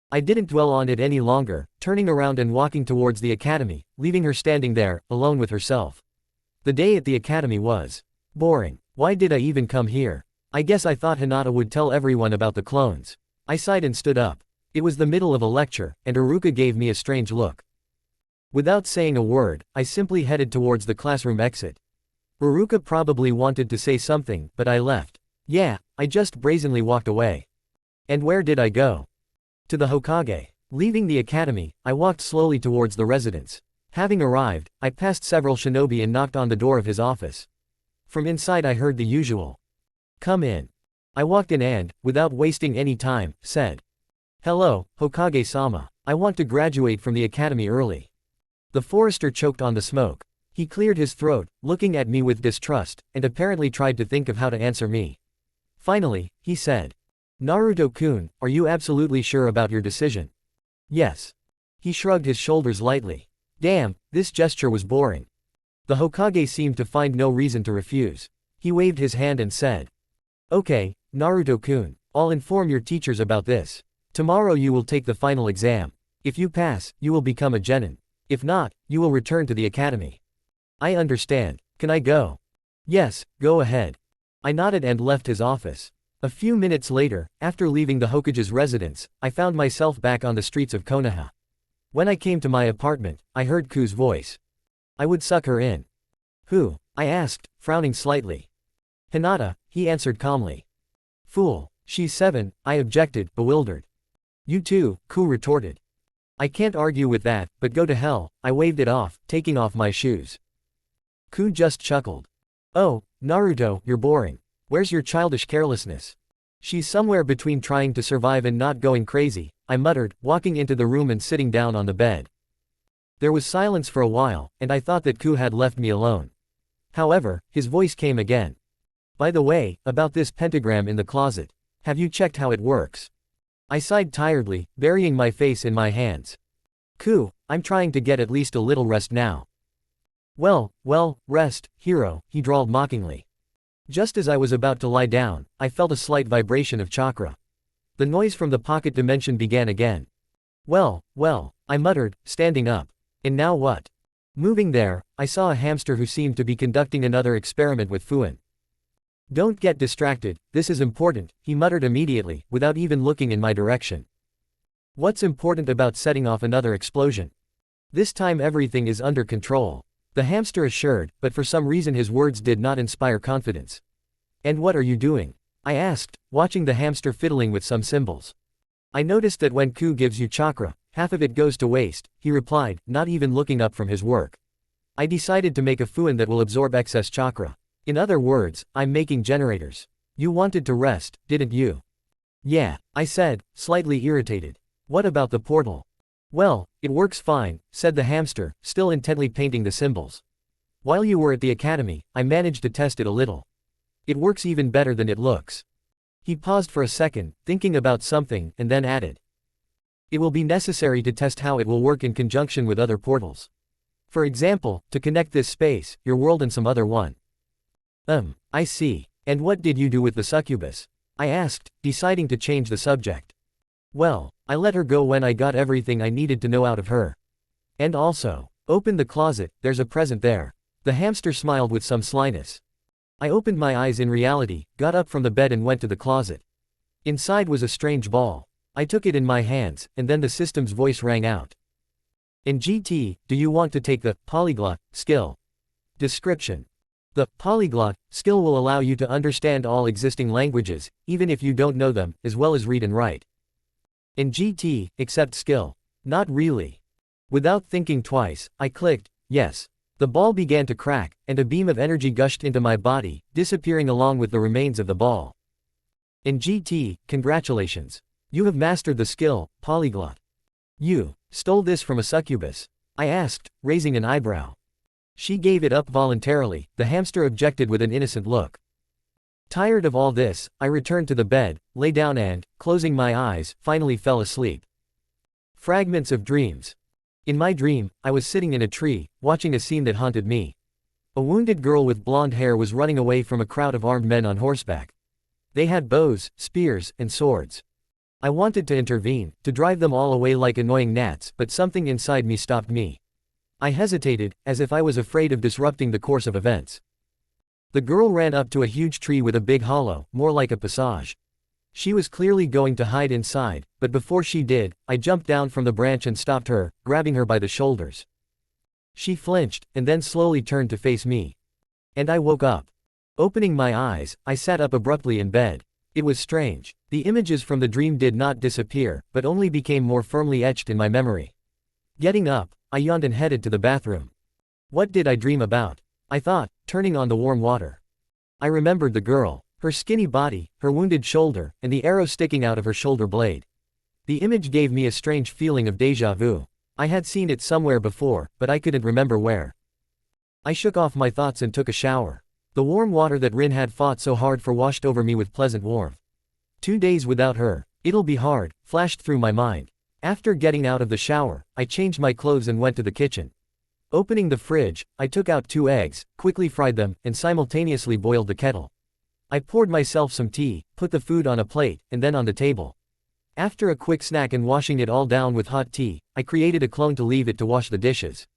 I didn't dwell on it any longer, turning around and walking towards the academy, leaving her standing there, alone with herself. The day at the academy was boring. Why did I even come here? I guess I thought Hinata would tell everyone about the clones. I sighed and stood up. It was the middle of a lecture, and Haruka gave me a strange look. Without saying a word, I simply headed towards the classroom exit. Haruka probably wanted to say something, but I left. Yeah, I just brazenly walked away. And where did I go? To the Hokage. Leaving the academy, I walked slowly towards the residence. Having arrived, I passed several shinobi and knocked on the door of his office. From inside I heard the usual, "Come in." I walked in and, without wasting any time, said, "Hello, Hokage-sama. I want to graduate from the academy early." The forester choked on the smoke. He cleared his throat, looking at me with distrust, and apparently tried to think of how to answer me. Finally, he said, "Naruto-kun, are you absolutely sure about your decision?" "Yes." He shrugged his shoulders lightly. Damn, this gesture was boring. The Hokage seemed to find no reason to refuse. He waved his hand and said, "Okay, Naruto-kun, I'll inform your teachers about this. Tomorrow you will take the final exam. If you pass, you will become a genin. If not, you will return to the academy." "I understand. Can I go?" "Yes, go ahead." I nodded and left his office. A few minutes later, after leaving the Hokage's residence, I found myself back on the streets of Konoha. When I came to my apartment, I heard Ku's voice. I would suck her in. "Who?" I asked, frowning slightly. "Hinata," he answered calmly. "Fool, she's 7, I objected, bewildered. "You too," Ku retorted. "I can't argue with that, but go to hell," I waved it off, taking off my shoes. Ku just chuckled. "Oh, Naruto, you're boring. Where's your childish carelessness?" "She's somewhere between trying to survive and not going crazy," I muttered, walking into the room and sitting down on the bed. There was silence for a while, and I thought that Ku had left me alone. However, his voice came again. "By the way, about this pentagram in the closet. Have you checked how it works?" I sighed tiredly, burying my face in my hands. "Ku, I'm trying to get at least a little rest now." Well, rest, hero," he drawled mockingly. Just as I was about to lie down, I felt a slight vibration of chakra. The noise from the pocket dimension began again. Well, I muttered, standing up. And now what? Moving there, I saw a hamster who seemed to be conducting another experiment with FUNN. "Don't get distracted, this is important," he muttered immediately, without even looking in my direction. "What's important about setting off another explosion? This time everything is under control," the hamster assured, but for some reason his words did not inspire confidence. "And what are you doing?" I asked, watching the hamster fiddling with some symbols. "I noticed that when Ku gives you chakra, half of it goes to waste," he replied, not even looking up from his work. "I decided to make a FUNN that will absorb excess chakra. In other words, I'm making generators. You wanted to rest, didn't you?" "Yeah," I said, slightly irritated. "What about the portal?" "Well, it works fine," said the hamster, still intently painting the symbols. "While you were at the academy, I managed to test it a little. It works even better than it looks. He paused for a second, thinking about something, and then added. It will be necessary to test how it will work in conjunction with other portals. For example, to connect this space, your world and some other one. I see. And what did you do with the succubus? I asked, deciding to change the subject. Well, I let her go when I got everything I needed to know out of her. And also, open the closet, there's a present there. The hamster smiled with some slyness. I opened my eyes in reality, got up from the bed and went to the closet. Inside was a strange ball. I took it in my hands, and then the system's voice rang out. In GT, do you want to take the polyglot skill? Description. The polyglot skill will allow you to understand all existing languages, even if you don't know them, as well as read and write. In GT, accept skill. Not really. Without thinking twice, I clicked, yes. The ball began to crack, and a beam of energy gushed into my body, disappearing along with the remains of the ball. In GT, congratulations. You have mastered the skill, polyglot. You stole this from a succubus? I asked, raising an eyebrow. She gave it up voluntarily, the hamster objected with an innocent look. Tired of all this, I returned to the bed, lay down and, closing my eyes, finally fell asleep. Fragments of dreams. In my dream, I was sitting in a tree, watching a scene that haunted me. A wounded girl with blonde hair was running away from a crowd of armed men on horseback. They had bows, spears, and swords. I wanted to intervene, to drive them all away like annoying gnats, but something inside me stopped me. I hesitated, as if I was afraid of disrupting the course of events. The girl ran up to a huge tree with a big hollow, more like a passage. She was clearly going to hide inside, but before she did, I jumped down from the branch and stopped her, grabbing her by the shoulders. She flinched, and then slowly turned to face me. And I woke up. Opening my eyes, I sat up abruptly in bed. It was strange. The images from the dream did not disappear, but only became more firmly etched in my memory. Getting up, I yawned and headed to the bathroom. What did I dream about? I thought, turning on the warm water. I remembered the girl, her skinny body, her wounded shoulder, and the arrow sticking out of her shoulder blade. The image gave me a strange feeling of déjà vu. I had seen it somewhere before, but I couldn't remember where. I shook off my thoughts and took a shower. The warm water that Rin had fought so hard for washed over me with pleasant warmth. 2 days without her, it'll be hard, flashed through my mind. After getting out of the shower, I changed my clothes and went to the kitchen. Opening the fridge, I took out 2 eggs, quickly fried them, and simultaneously boiled the kettle. I poured myself some tea, put the food on a plate, and then on the table. After a quick snack and washing it all down with hot tea, I created a clone to leave it to wash the dishes.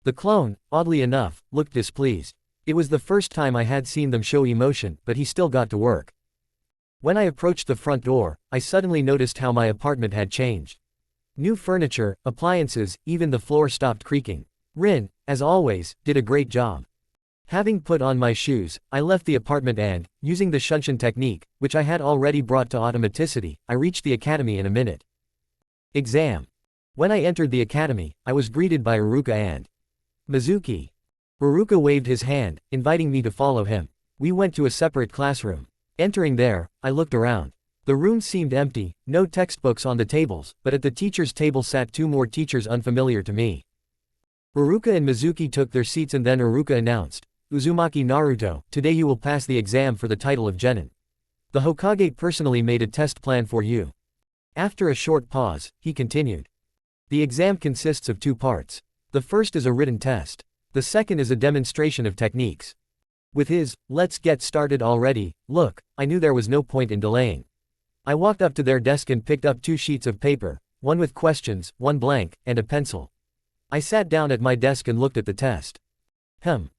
The clone, oddly enough, looked displeased. It was the first time I had seen them show emotion, but he still got to work. When I approached the front door, I suddenly noticed how my apartment had changed. New furniture, appliances, even the floor stopped creaking. Rin, as always, did a great job. Having put on my shoes, I left the apartment and, using the shunshin technique, which I had already brought to automaticity, I reached the academy in a minute. Exam. When I entered the academy, I was greeted by Uruka and Mizuki. Uruka waved his hand, inviting me to follow him. We went to a separate classroom. Entering there, I looked around. The room seemed empty, no textbooks on the tables, but at the teacher's table sat 2 more teachers unfamiliar to me. Uruka and Mizuki took their seats and then Uruka announced, Uzumaki Naruto, today you will pass the exam for the title of Genin. The Hokage personally made a test plan for you. After a short pause, he continued. The exam consists of 2 parts. The first is a written test. The second is a demonstration of techniques. With his, let's get started already, look, I knew there was no point in delaying. I walked up to their desk and picked up 2 sheets of paper, one with questions, one blank, and a pencil. I sat down at my desk and looked at the test.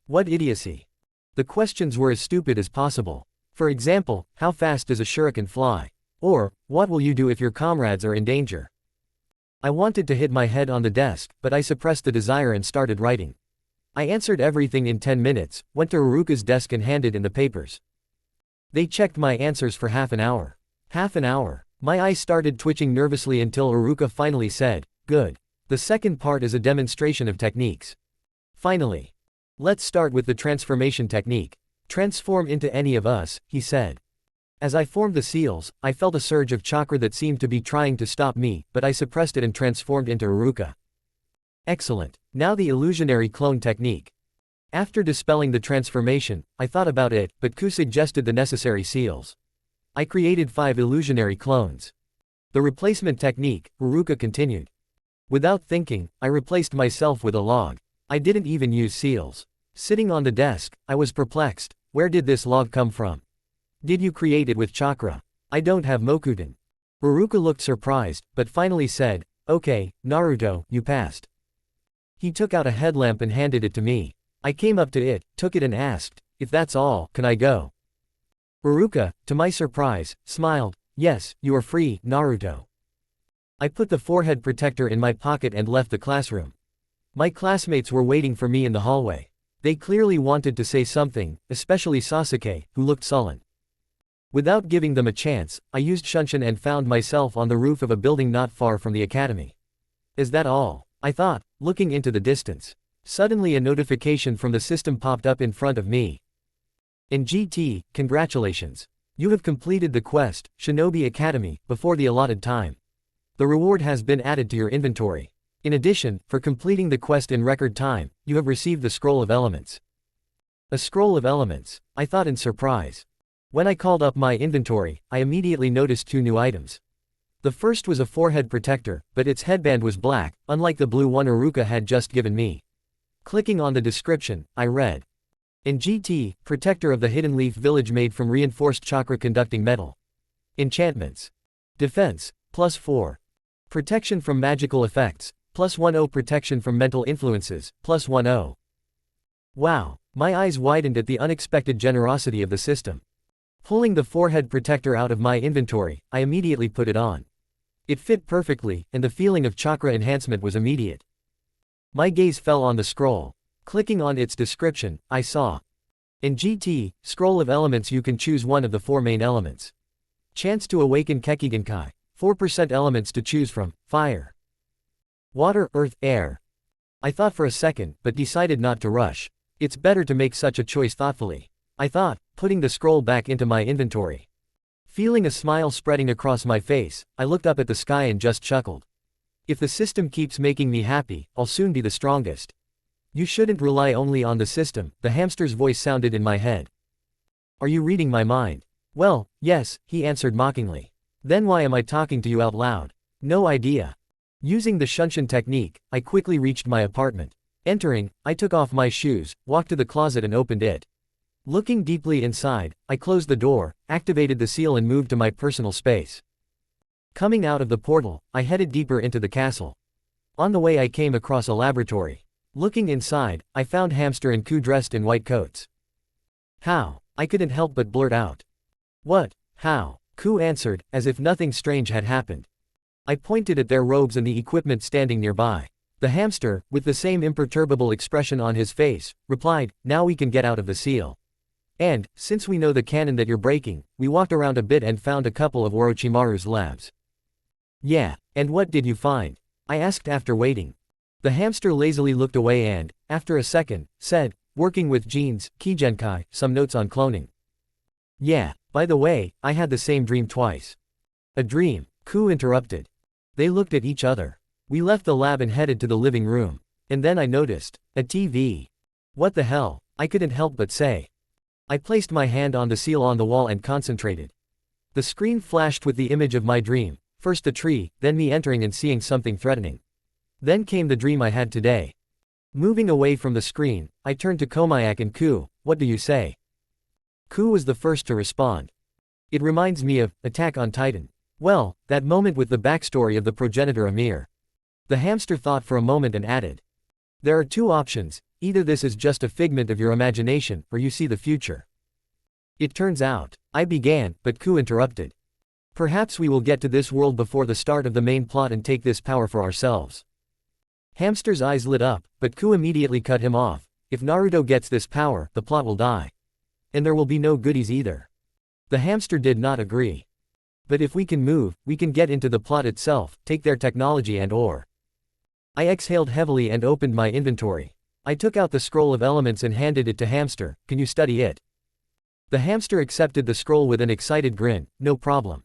What idiocy. The questions were as stupid as possible. For example, how fast does a shuriken fly? Or, what will you do if your comrades are in danger? I wanted to hit my head on the desk, but I suppressed the desire and started writing. I answered everything in 10 minutes, went to Uruka's desk and handed in the papers. They checked my answers for half an hour. Half an hour. My eyes started twitching nervously until Uruka finally said, good. The second part is a demonstration of techniques. Finally. Let's start with the transformation technique. Transform into any of us, he said. As I formed the seals, I felt a surge of chakra that seemed to be trying to stop me, but I suppressed it and transformed into Uruka. Excellent. Now the illusionary clone technique. After dispelling the transformation, I thought about it, but Ku suggested the necessary seals. I created 5 illusionary clones. The replacement technique, Haruka continued. Without thinking, I replaced myself with a log. I didn't even use seals. Sitting on the desk, I was perplexed. Where did this log come from? Did you create it with chakra? I don't have Mokudan. Haruka looked surprised, but finally said, okay, Naruto, you passed. He took out a headlamp and handed it to me. I came up to it, took it and asked, if that's all, can I go? Haruka, to my surprise, smiled, yes, you are free, Naruto. I put the forehead protector in my pocket and left the classroom. My classmates were waiting for me in the hallway. They clearly wanted to say something, especially Sasuke, who looked sullen. Without giving them a chance, I used Shunshin and found myself on the roof of a building not far from the academy. Is that all? I thought, looking into the distance. Suddenly a notification from the system popped up in front of me. In GT, congratulations. You have completed the quest, Shinobi Academy, before the allotted time. The reward has been added to your inventory. In addition, for completing the quest in record time, you have received the Scroll of Elements. A Scroll of Elements, I thought in surprise. When I called up my inventory, I immediately noticed 2 new items. The first was a forehead protector, but its headband was black, unlike the blue one Haruka had just given me. Clicking on the description, I read. In GT, protector of the Hidden Leaf Village made from reinforced chakra conducting metal. Enchantments. Defense, +4. Protection from magical effects, +10 protection from mental influences, +10. Wow, my eyes widened at the unexpected generosity of the system. Pulling the forehead protector out of my inventory, I immediately put it on. It fit perfectly, and the feeling of chakra enhancement was immediate. My gaze fell on the scroll. Clicking on its description, I saw. In GT, Scroll of Elements you can choose one of the 4 main elements. Chance to awaken Kekigenkai. 4% elements to choose from, fire, water, earth, air. I thought for a second, but decided not to rush. It's better to make such a choice thoughtfully, I thought, putting the scroll back into my inventory. Feeling a smile spreading across my face, I looked up at the sky and just chuckled. If the system keeps making me happy, I'll soon be the strongest. You shouldn't rely only on the system, the hamster's voice sounded in my head. Are you reading my mind? Well, yes, he answered mockingly. Then why am I talking to you out loud? No idea. Using the Shunshin technique, I quickly reached my apartment. Entering, I took off my shoes, walked to the closet and opened it. Looking deeply inside, I closed the door, activated the seal and moved to my personal space. Coming out of the portal, I headed deeper into the castle. On the way I came across a laboratory. Looking inside, I found Hamster and Ku dressed in white coats. How? I couldn't help but blurt out. What? How? Ku answered, as if nothing strange had happened. I pointed at their robes and the equipment standing nearby. The hamster, with the same imperturbable expression on his face, replied, now we can get out of the seal. And, since we know the canon that you're breaking, we walked around a bit and found a couple of Orochimaru's labs. Yeah, and what did you find? I asked after waiting. The hamster lazily looked away and, after a second, said, working with genes, Kigenkai, some notes on cloning. Yeah, by the way, I had the same dream twice. A dream? Ku interrupted. They looked at each other. We left the lab and headed to the living room. And then I noticed a TV. What the hell? I couldn't help but say. I placed my hand on the seal on the wall and concentrated. The screen flashed with the image of my dream, first a tree, then me entering and seeing something threatening. Then came the dream I had today. Moving away from the screen, I turned to Komayak and Ku, what do you say? Ku was the first to respond. It reminds me of Attack on Titan. Well, that moment with the backstory of the progenitor Amir. The hamster thought for a moment and added. There are 2 options, either this is just a figment of your imagination, or you see the future. It turns out, I began, but Ku interrupted. Perhaps we will get to this world before the start of the main plot and take this power for ourselves. Hamster's eyes lit up, but Ku immediately cut him off. If Naruto gets this power, the plot will die. And there will be no goodies either. The hamster did not agree. But if we can move, we can get into the plot itself, take their technology and or. I exhaled heavily and opened my inventory. I took out the scroll of elements and handed it to Hamster, can you study it? The hamster accepted the scroll with an excited grin, no problem.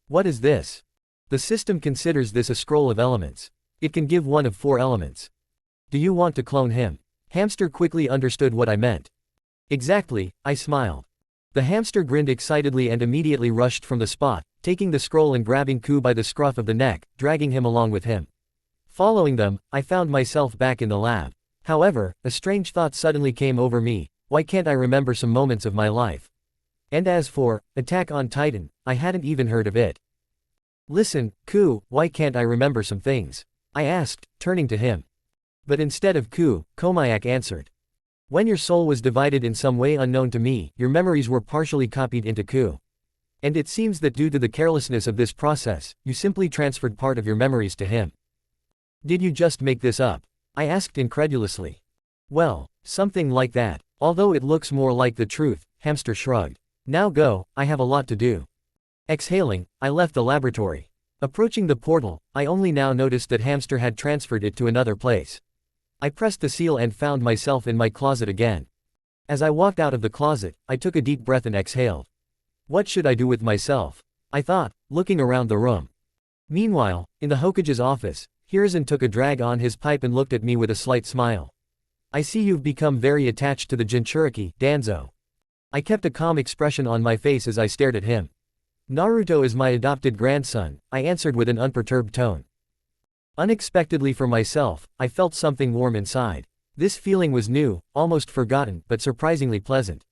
What is this? The system considers this a scroll of elements. It can give one of 4 elements. Do you want to clone him? Hamster quickly understood what I meant. Exactly, I smiled. The hamster grinned excitedly and immediately rushed from the spot, taking the scroll and grabbing Ku by the scruff of the neck, dragging him along with him. Following them, I found myself back in the lab. However, a strange thought suddenly came over me: why can't I remember some moments of my life? And as for Attack on Titan, I hadn't even heard of it. Listen, Ku, why can't I remember some things? I asked, turning to him. But instead of Ku, Komayak answered. When your soul was divided in some way unknown to me, your memories were partially copied into Ku. And it seems that due to the carelessness of this process, you simply transferred part of your memories to him. Did you just make this up? I asked incredulously. Well, something like that. Although it looks more like the truth, Hamster shrugged. Now go, I have a lot to do. Exhaling, I left the laboratory. Approaching the portal, I only now noticed that Hamster had transferred it to another place. I pressed the seal and found myself in my closet again. As I walked out of the closet, I took a deep breath and exhaled. What should I do with myself? I thought, looking around the room. Meanwhile, in the Hokage's office, Hiruzen took a drag on his pipe and looked at me with a slight smile. I see you've become very attached to the Jinchuriki, Danzo. I kept a calm expression on my face as I stared at him. Naruto is my adopted grandson, I answered with an unperturbed tone. Unexpectedly for myself, I felt something warm inside. This feeling was new, almost forgotten, but surprisingly pleasant.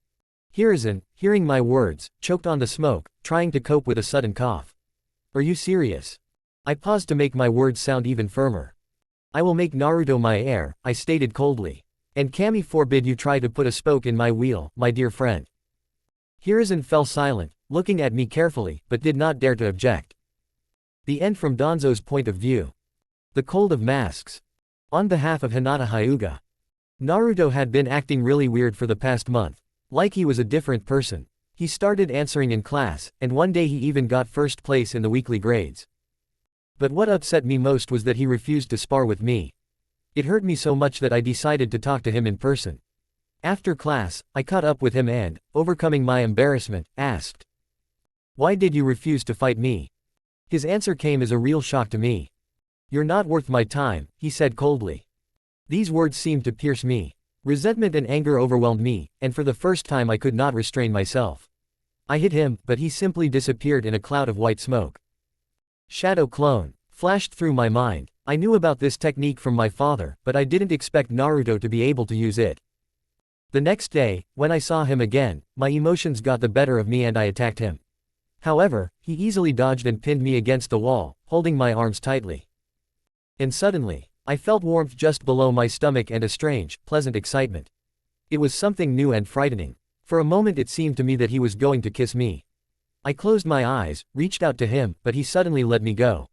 Hiruzen, hearing my words, choked on the smoke, trying to cope with a sudden cough. Are you serious? I paused to make my words sound even firmer. I will make Naruto my heir, I stated coldly. And Kami forbid you try to put a spoke in my wheel, my dear friend. Hiruzen fell silent, looking at me carefully, but did not dare to object. The end from Danzo's point of view. The Cold of Masks. On behalf of Hinata Hyuga. Naruto had been acting really weird for the past month. Like he was a different person. He started answering in class, and one day he even got first place in the weekly grades. But what upset me most was that he refused to spar with me. It hurt me so much that I decided to talk to him in person. After class, I caught up with him and, overcoming my embarrassment, asked, "Why did you refuse to fight me?" His answer came as a real shock to me. "You're not worth my time," he said coldly. These words seemed to pierce me. Resentment and anger overwhelmed me, and for the first time I could not restrain myself. I hit him, but he simply disappeared in a cloud of white smoke. Shadow clone flashed through my mind. I knew about this technique from my father, but I didn't expect Naruto to be able to use it. The next day, when I saw him again, my emotions got the better of me and I attacked him. However, he easily dodged and pinned me against the wall, holding my arms tightly. And suddenly, I felt warmth just below my stomach and a strange, pleasant excitement. It was something new and frightening. For a moment it seemed to me that he was going to kiss me. I closed my eyes, reached out to him, but he suddenly let me go.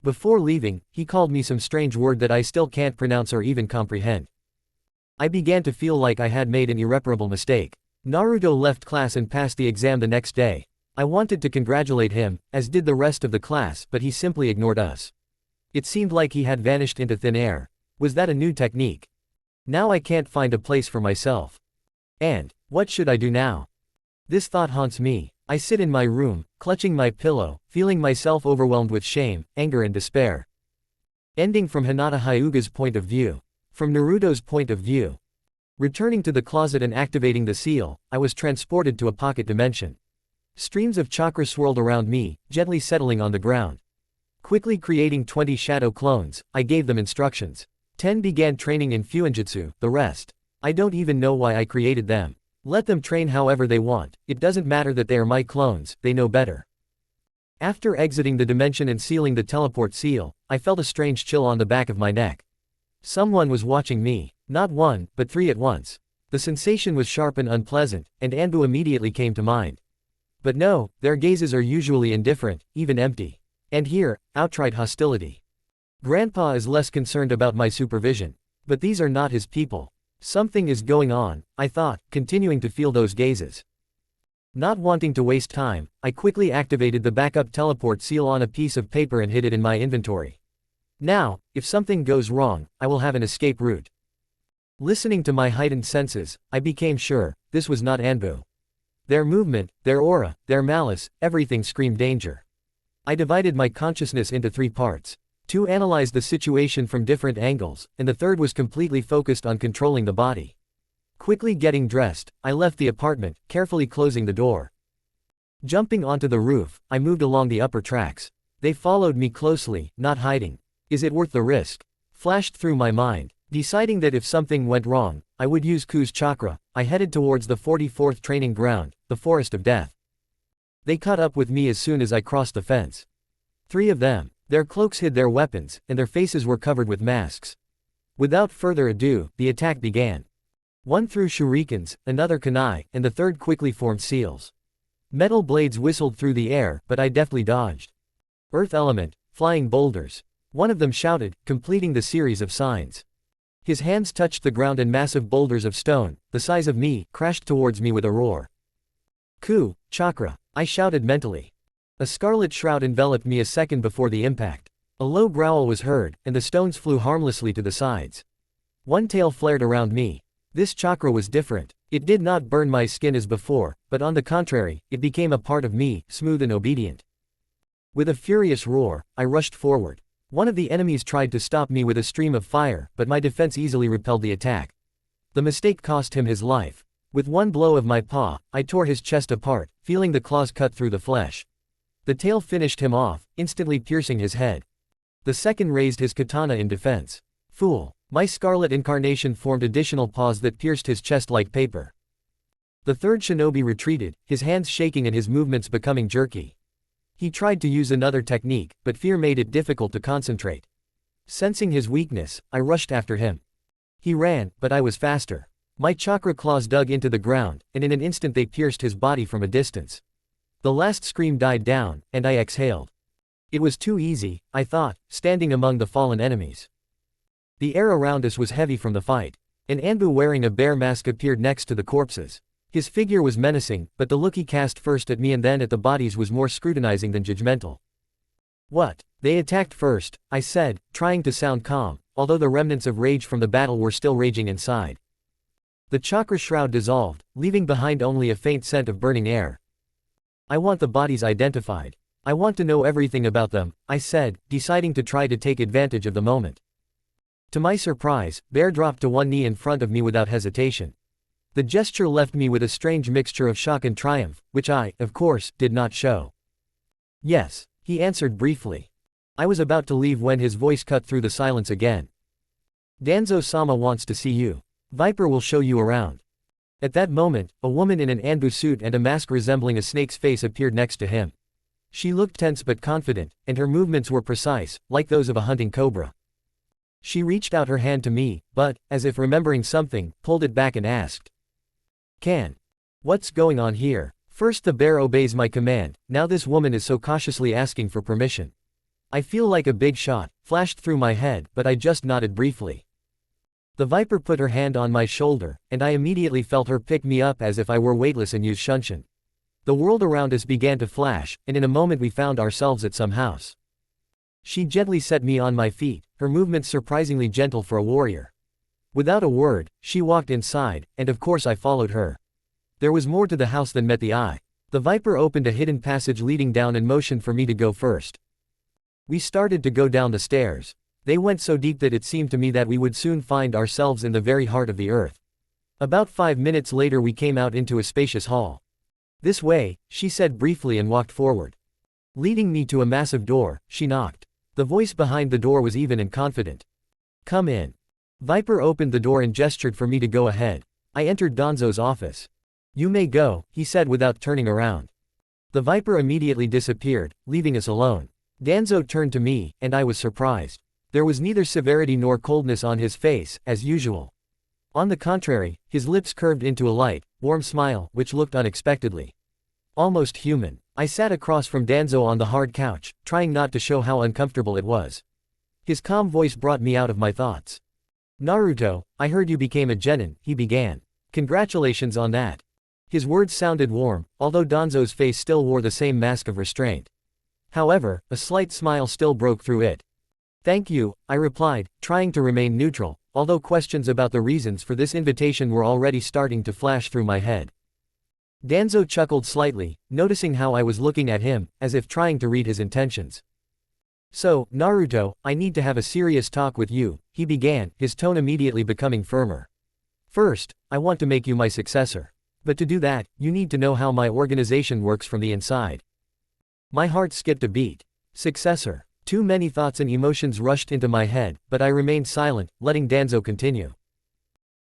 Before leaving, he called me some strange word that I still can't pronounce or even comprehend. I began to feel like I had made an irreparable mistake. Naruto left class and passed the exam the next day. I wanted to congratulate him, as did the rest of the class, but he simply ignored us. It seemed like he had vanished into thin air. Was that a new technique? Now I can't find a place for myself. And, what should I do now? This thought haunts me. I sit in my room, clutching my pillow, feeling myself overwhelmed with shame, anger and despair. Ending from Hinata Hyuga's point of view. From Naruto's point of view. Returning to the closet and activating the seal, I was transported to a pocket dimension. Streams of chakra swirled around me, gently settling on the ground. Quickly creating 20 shadow clones, I gave them instructions. 10 began training in Fuinjutsu, the rest. I don't even know why I created them. Let them train however they want, it doesn't matter that they are my clones, they know better. After exiting the dimension and sealing the teleport seal, I felt a strange chill on the back of my neck. Someone was watching me, not one, but 3 at once. The sensation was sharp and unpleasant, and Anbu immediately came to mind. But no, their gazes are usually indifferent, even empty. And here, outright hostility. Grandpa is less concerned about my supervision. But these are not his people. Something is going on, I thought, continuing to feel those gazes. Not wanting to waste time, I quickly activated the backup teleport seal on a piece of paper and hid it in my inventory. Now, if something goes wrong, I will have an escape route. Listening to my heightened senses, I became sure, this was not Anbu. Their movement, their aura, their malice, everything screamed danger. I divided my consciousness into 3 parts. Two analyzed the situation from different angles, and the third was completely focused on controlling the body. Quickly getting dressed, I left the apartment, carefully closing the door. Jumping onto the roof, I moved along the upper tracks. They followed me closely, not hiding. Is it worth the risk? Flashed through my mind. Deciding that if something went wrong, I would use Ku's chakra, I headed towards the 44th training ground, the Forest of Death. They caught up with me as soon as I crossed the fence. 3 of them. Their cloaks hid their weapons, and their faces were covered with masks. Without further ado, the attack began. One threw shurikens, another kunai, and the third quickly formed seals. Metal blades whistled through the air, but I deftly dodged. Earth element, flying boulders. One of them shouted, completing the series of signs. His hands touched the ground and massive boulders of stone, the size of me, crashed towards me with a roar. Ku, chakra, I shouted mentally. A scarlet shroud enveloped me a second before the impact. A low growl was heard, and the stones flew harmlessly to the sides. One tail flared around me. This chakra was different. It did not burn my skin as before, but on the contrary, it became a part of me, smooth and obedient. With a furious roar, I rushed forward. One of the enemies tried to stop me with a stream of fire, but my defense easily repelled the attack. The mistake cost him his life. With one blow of my paw, I tore his chest apart, feeling the claws cut through the flesh. The tail finished him off, instantly piercing his head. The second raised his katana in defense. Fool. My scarlet incarnation formed additional paws that pierced his chest like paper. The third shinobi retreated, his hands shaking and his movements becoming jerky. He tried to use another technique, but fear made it difficult to concentrate. Sensing his weakness, I rushed after him. He ran, but I was faster. My chakra claws dug into the ground, and in an instant they pierced his body from a distance. The last scream died down, and I exhaled. It was too easy, I thought, standing among the fallen enemies. The air around us was heavy from the fight. An Anbu wearing a bear mask appeared next to the corpses. His figure was menacing, but the look he cast first at me and then at the bodies was more scrutinizing than judgmental. What? They attacked first, I said, trying to sound calm, although the remnants of rage from the battle were still raging inside. The chakra shroud dissolved, leaving behind only a faint scent of burning air. I want the bodies identified. I want to know everything about them, I said, deciding to try to take advantage of the moment. To my surprise, Bear dropped to one knee in front of me without hesitation. The gesture left me with a strange mixture of shock and triumph, which I, of course, did not show. Yes, he answered briefly. I was about to leave when his voice cut through the silence again. Danzo-sama wants to see you. Viper will show you around. At that moment, a woman in an Anbu suit and a mask resembling a snake's face appeared next to him. She looked tense but confident, and her movements were precise, like those of a hunting cobra. She reached out her hand to me, but, as if remembering something, pulled it back and asked. What's going on here? First the bear obeys my command, now this woman is so cautiously asking for permission. I feel like a big shot, flashed through my head, but I just nodded briefly. The Viper put her hand on my shoulder, and I immediately felt her pick me up as if I were weightless and use shunshin. The world around us began to flash, and in a moment we found ourselves at some house. She gently set me on my feet, her movements surprisingly gentle for a warrior. Without a word, she walked inside, and of course I followed her. There was more to the house than met the eye. The Viper opened a hidden passage leading down and motioned for me to go first. We started to go down the stairs. They went so deep that it seemed to me that we would soon find ourselves in the very heart of the earth. About 5 minutes later we came out into a spacious hall. This way, she said briefly and walked forward. Leading me to a massive door, she knocked. The voice behind the door was even and confident. Come in. Viper opened the door and gestured for me to go ahead. I entered Danzo's office. You may go, he said without turning around. The Viper immediately disappeared, leaving us alone. Danzo turned to me, and I was surprised. There was neither severity nor coldness on his face, as usual. On the contrary, his lips curved into a light, warm smile, which looked unexpectedly almost human. I sat across from Danzo on the hard couch, trying not to show how uncomfortable it was. His calm voice brought me out of my thoughts. Naruto, I heard you became a genin, he began. Congratulations on that. His words sounded warm, although Danzo's face still wore the same mask of restraint. However, a slight smile still broke through it. Thank you, I replied, trying to remain neutral, although questions about the reasons for this invitation were already starting to flash through my head. Danzo chuckled slightly, noticing how I was looking at him, as if trying to read his intentions. So, Naruto, I need to have a serious talk with you, he began, his tone immediately becoming firmer. First, I want to make you my successor. But to do that, you need to know how my organization works from the inside. My heart skipped a beat. Successor. Too many thoughts and emotions rushed into my head, but I remained silent, letting Danzo continue.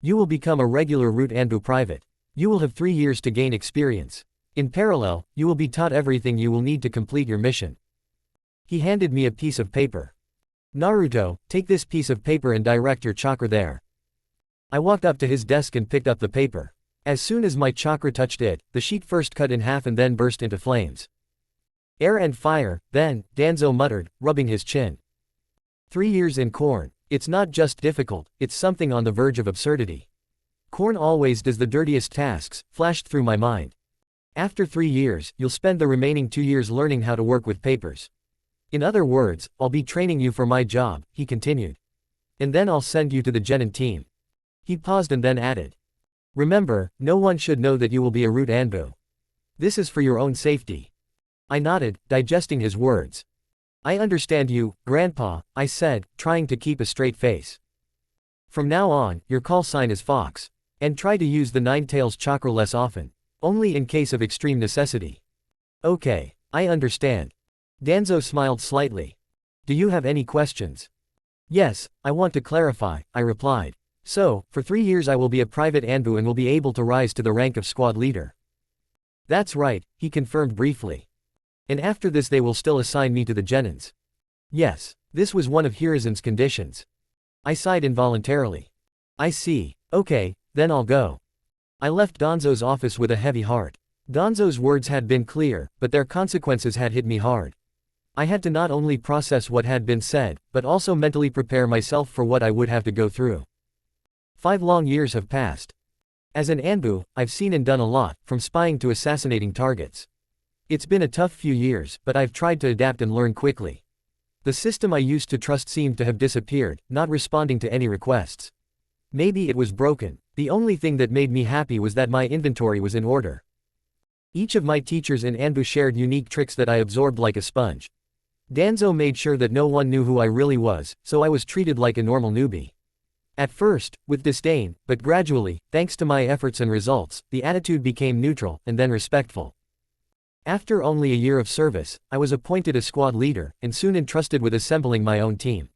You will become a regular root Anbu private. You will have 3 years to gain experience. In parallel, you will be taught everything you will need to complete your mission. He handed me a piece of paper. Naruto, take this piece of paper and direct your chakra there. I walked up to his desk and picked up the paper. As soon as my chakra touched it, the sheet first cut in half and then burst into flames. Air and fire, then, Danzo muttered, rubbing his chin. 3 years in corn. It's not just difficult, it's something on the verge of absurdity. Corn always does the dirtiest tasks, flashed through my mind. After 3 years, you'll spend the remaining 2 years learning how to work with papers. In other words, I'll be training you for my job, he continued. And then I'll send you to the Genin team. He paused and then added. Remember, no one should know that you will be a root Anbu. This is for your own safety. I nodded, digesting his words. I understand you, Grandpa, I said, trying to keep a straight face. From now on, your call sign is Fox. And try to use the Nine Tails chakra less often. Only in case of extreme necessity. Okay, I understand. Danzo smiled slightly. Do you have any questions? Yes, I want to clarify, I replied. So, for 3 years I will be a private Anbu and will be able to rise to the rank of squad leader. That's right, he confirmed briefly. And after this they will still assign me to the Genins. Yes, this was one of Hirazen's conditions. I sighed involuntarily. I see, okay, then I'll go. I left Danzo's office with a heavy heart. Danzo's words had been clear, but their consequences had hit me hard. I had to not only process what had been said, but also mentally prepare myself for what I would have to go through. 5 long years have passed. As an Anbu, I've seen and done a lot, from spying to assassinating targets. It's been a tough few years, but I've tried to adapt and learn quickly. The system I used to trust seemed to have disappeared, not responding to any requests. Maybe it was broken. The only thing that made me happy was that my inventory was in order. Each of my teachers in Anbu shared unique tricks that I absorbed like a sponge. Danzo made sure that no one knew who I really was, so I was treated like a normal newbie. At first, with disdain, but gradually, thanks to my efforts and results, the attitude became neutral, and then respectful. After only a year of service, I was appointed a squad leader, and soon entrusted with assembling my own team.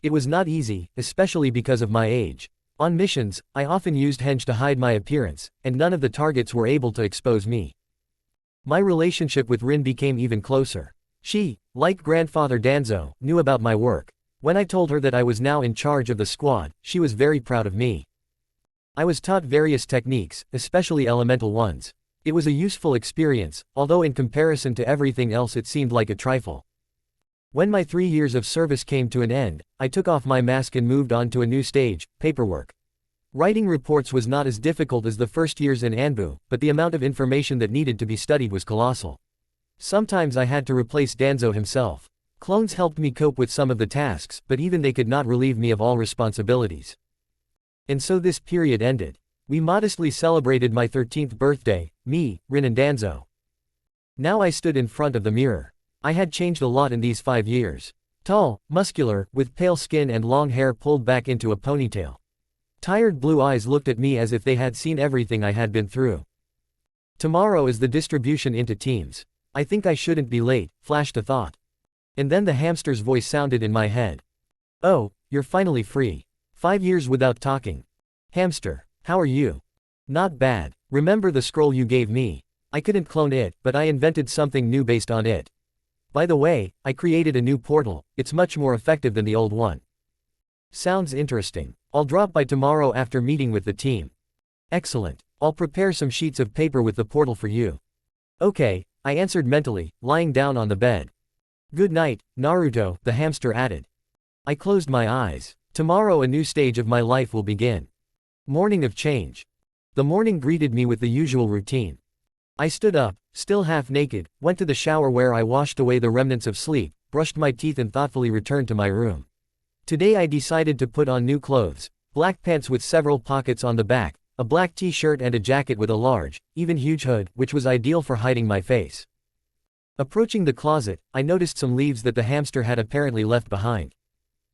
It was not easy, especially because of my age. On missions, I often used henge to hide my appearance, and none of the targets were able to expose me. My relationship with Rin became even closer. She, like grandfather Danzo, knew about my work. When I told her that I was now in charge of the squad, she was very proud of me. I was taught various techniques, especially elemental ones. It was a useful experience, although in comparison to everything else it seemed like a trifle. When my 3 years of service came to an end, I took off my mask and moved on to a new stage, paperwork. Writing reports was not as difficult as the first years in Anbu, but the amount of information that needed to be studied was colossal. Sometimes I had to replace Danzo himself. Clones helped me cope with some of the tasks, but even they could not relieve me of all responsibilities. And so this period ended. We modestly celebrated my 13th birthday, me, Rin and Danzo. Now I stood in front of the mirror. I had changed a lot in these 5 years. Tall, muscular, with pale skin and long hair pulled back into a ponytail. Tired blue eyes looked at me as if they had seen everything I had been through. Tomorrow is the distribution into teams. I think I shouldn't be late, flashed a thought. And then the hamster's voice sounded in my head. Oh, you're finally free. 5 years without talking. Hamster, how are you? Not bad. Remember the scroll you gave me? I couldn't clone it, but I invented something new based on it. By the way, I created a new portal, it's much more effective than the old one. Sounds interesting. I'll drop by tomorrow after meeting with the team. Excellent. I'll prepare some sheets of paper with the portal for you. Okay, I answered mentally, lying down on the bed. Good night, Naruto, the hamster added. I closed my eyes. Tomorrow a new stage of my life will begin. Morning of change. The morning greeted me with the usual routine. I stood up, still half naked, went to the shower where I washed away the remnants of sleep, brushed my teeth and thoughtfully returned to my room. Today I decided to put on new clothes, black pants with several pockets on the back, a black t-shirt and a jacket with a large, even huge hood, which was ideal for hiding my face. Approaching the closet, I noticed some leaves that the hamster had apparently left behind.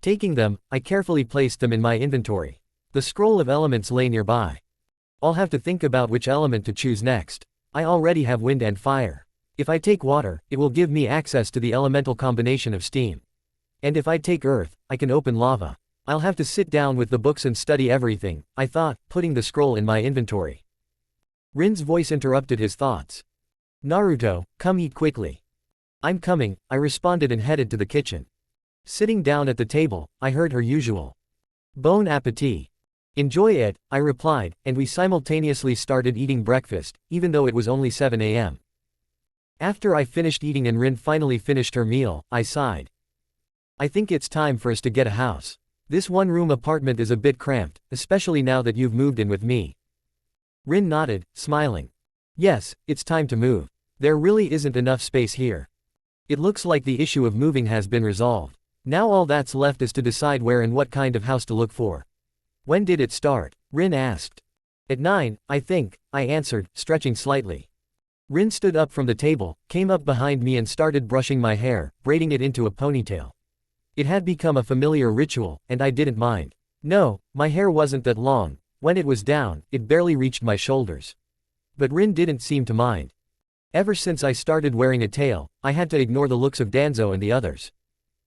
Taking them, I carefully placed them in my inventory. The scroll of elements lay nearby. I'll have to think about which element to choose next. I already have wind and fire. If I take water, it will give me access to the elemental combination of steam. And if I take earth, I can open lava. I'll have to sit down with the books and study everything, I thought, putting the scroll in my inventory. Rin's voice interrupted his thoughts. Naruto, come eat quickly. I'm coming, I responded and headed to the kitchen. Sitting down at the table, I heard her usual. Bon appétit. Enjoy it, I replied, and we simultaneously started eating breakfast, even though it was only 7 a.m. After I finished eating and Rin finally finished her meal, I sighed. I think it's time for us to get a house. This one-room apartment is a bit cramped, especially now that you've moved in with me. Rin nodded, smiling. Yes, it's time to move. There really isn't enough space here. It looks like the issue of moving has been resolved. Now all that's left is to decide where and what kind of house to look for. When did it start? Rin asked. At 9, I think, I answered, stretching slightly. Rin stood up from the table, came up behind me and started brushing my hair, braiding it into a ponytail. It had become a familiar ritual, and I didn't mind. No, my hair wasn't that long. When it was down, it barely reached my shoulders. But Rin didn't seem to mind. Ever since I started wearing a tail, I had to ignore the looks of Danzo and the others.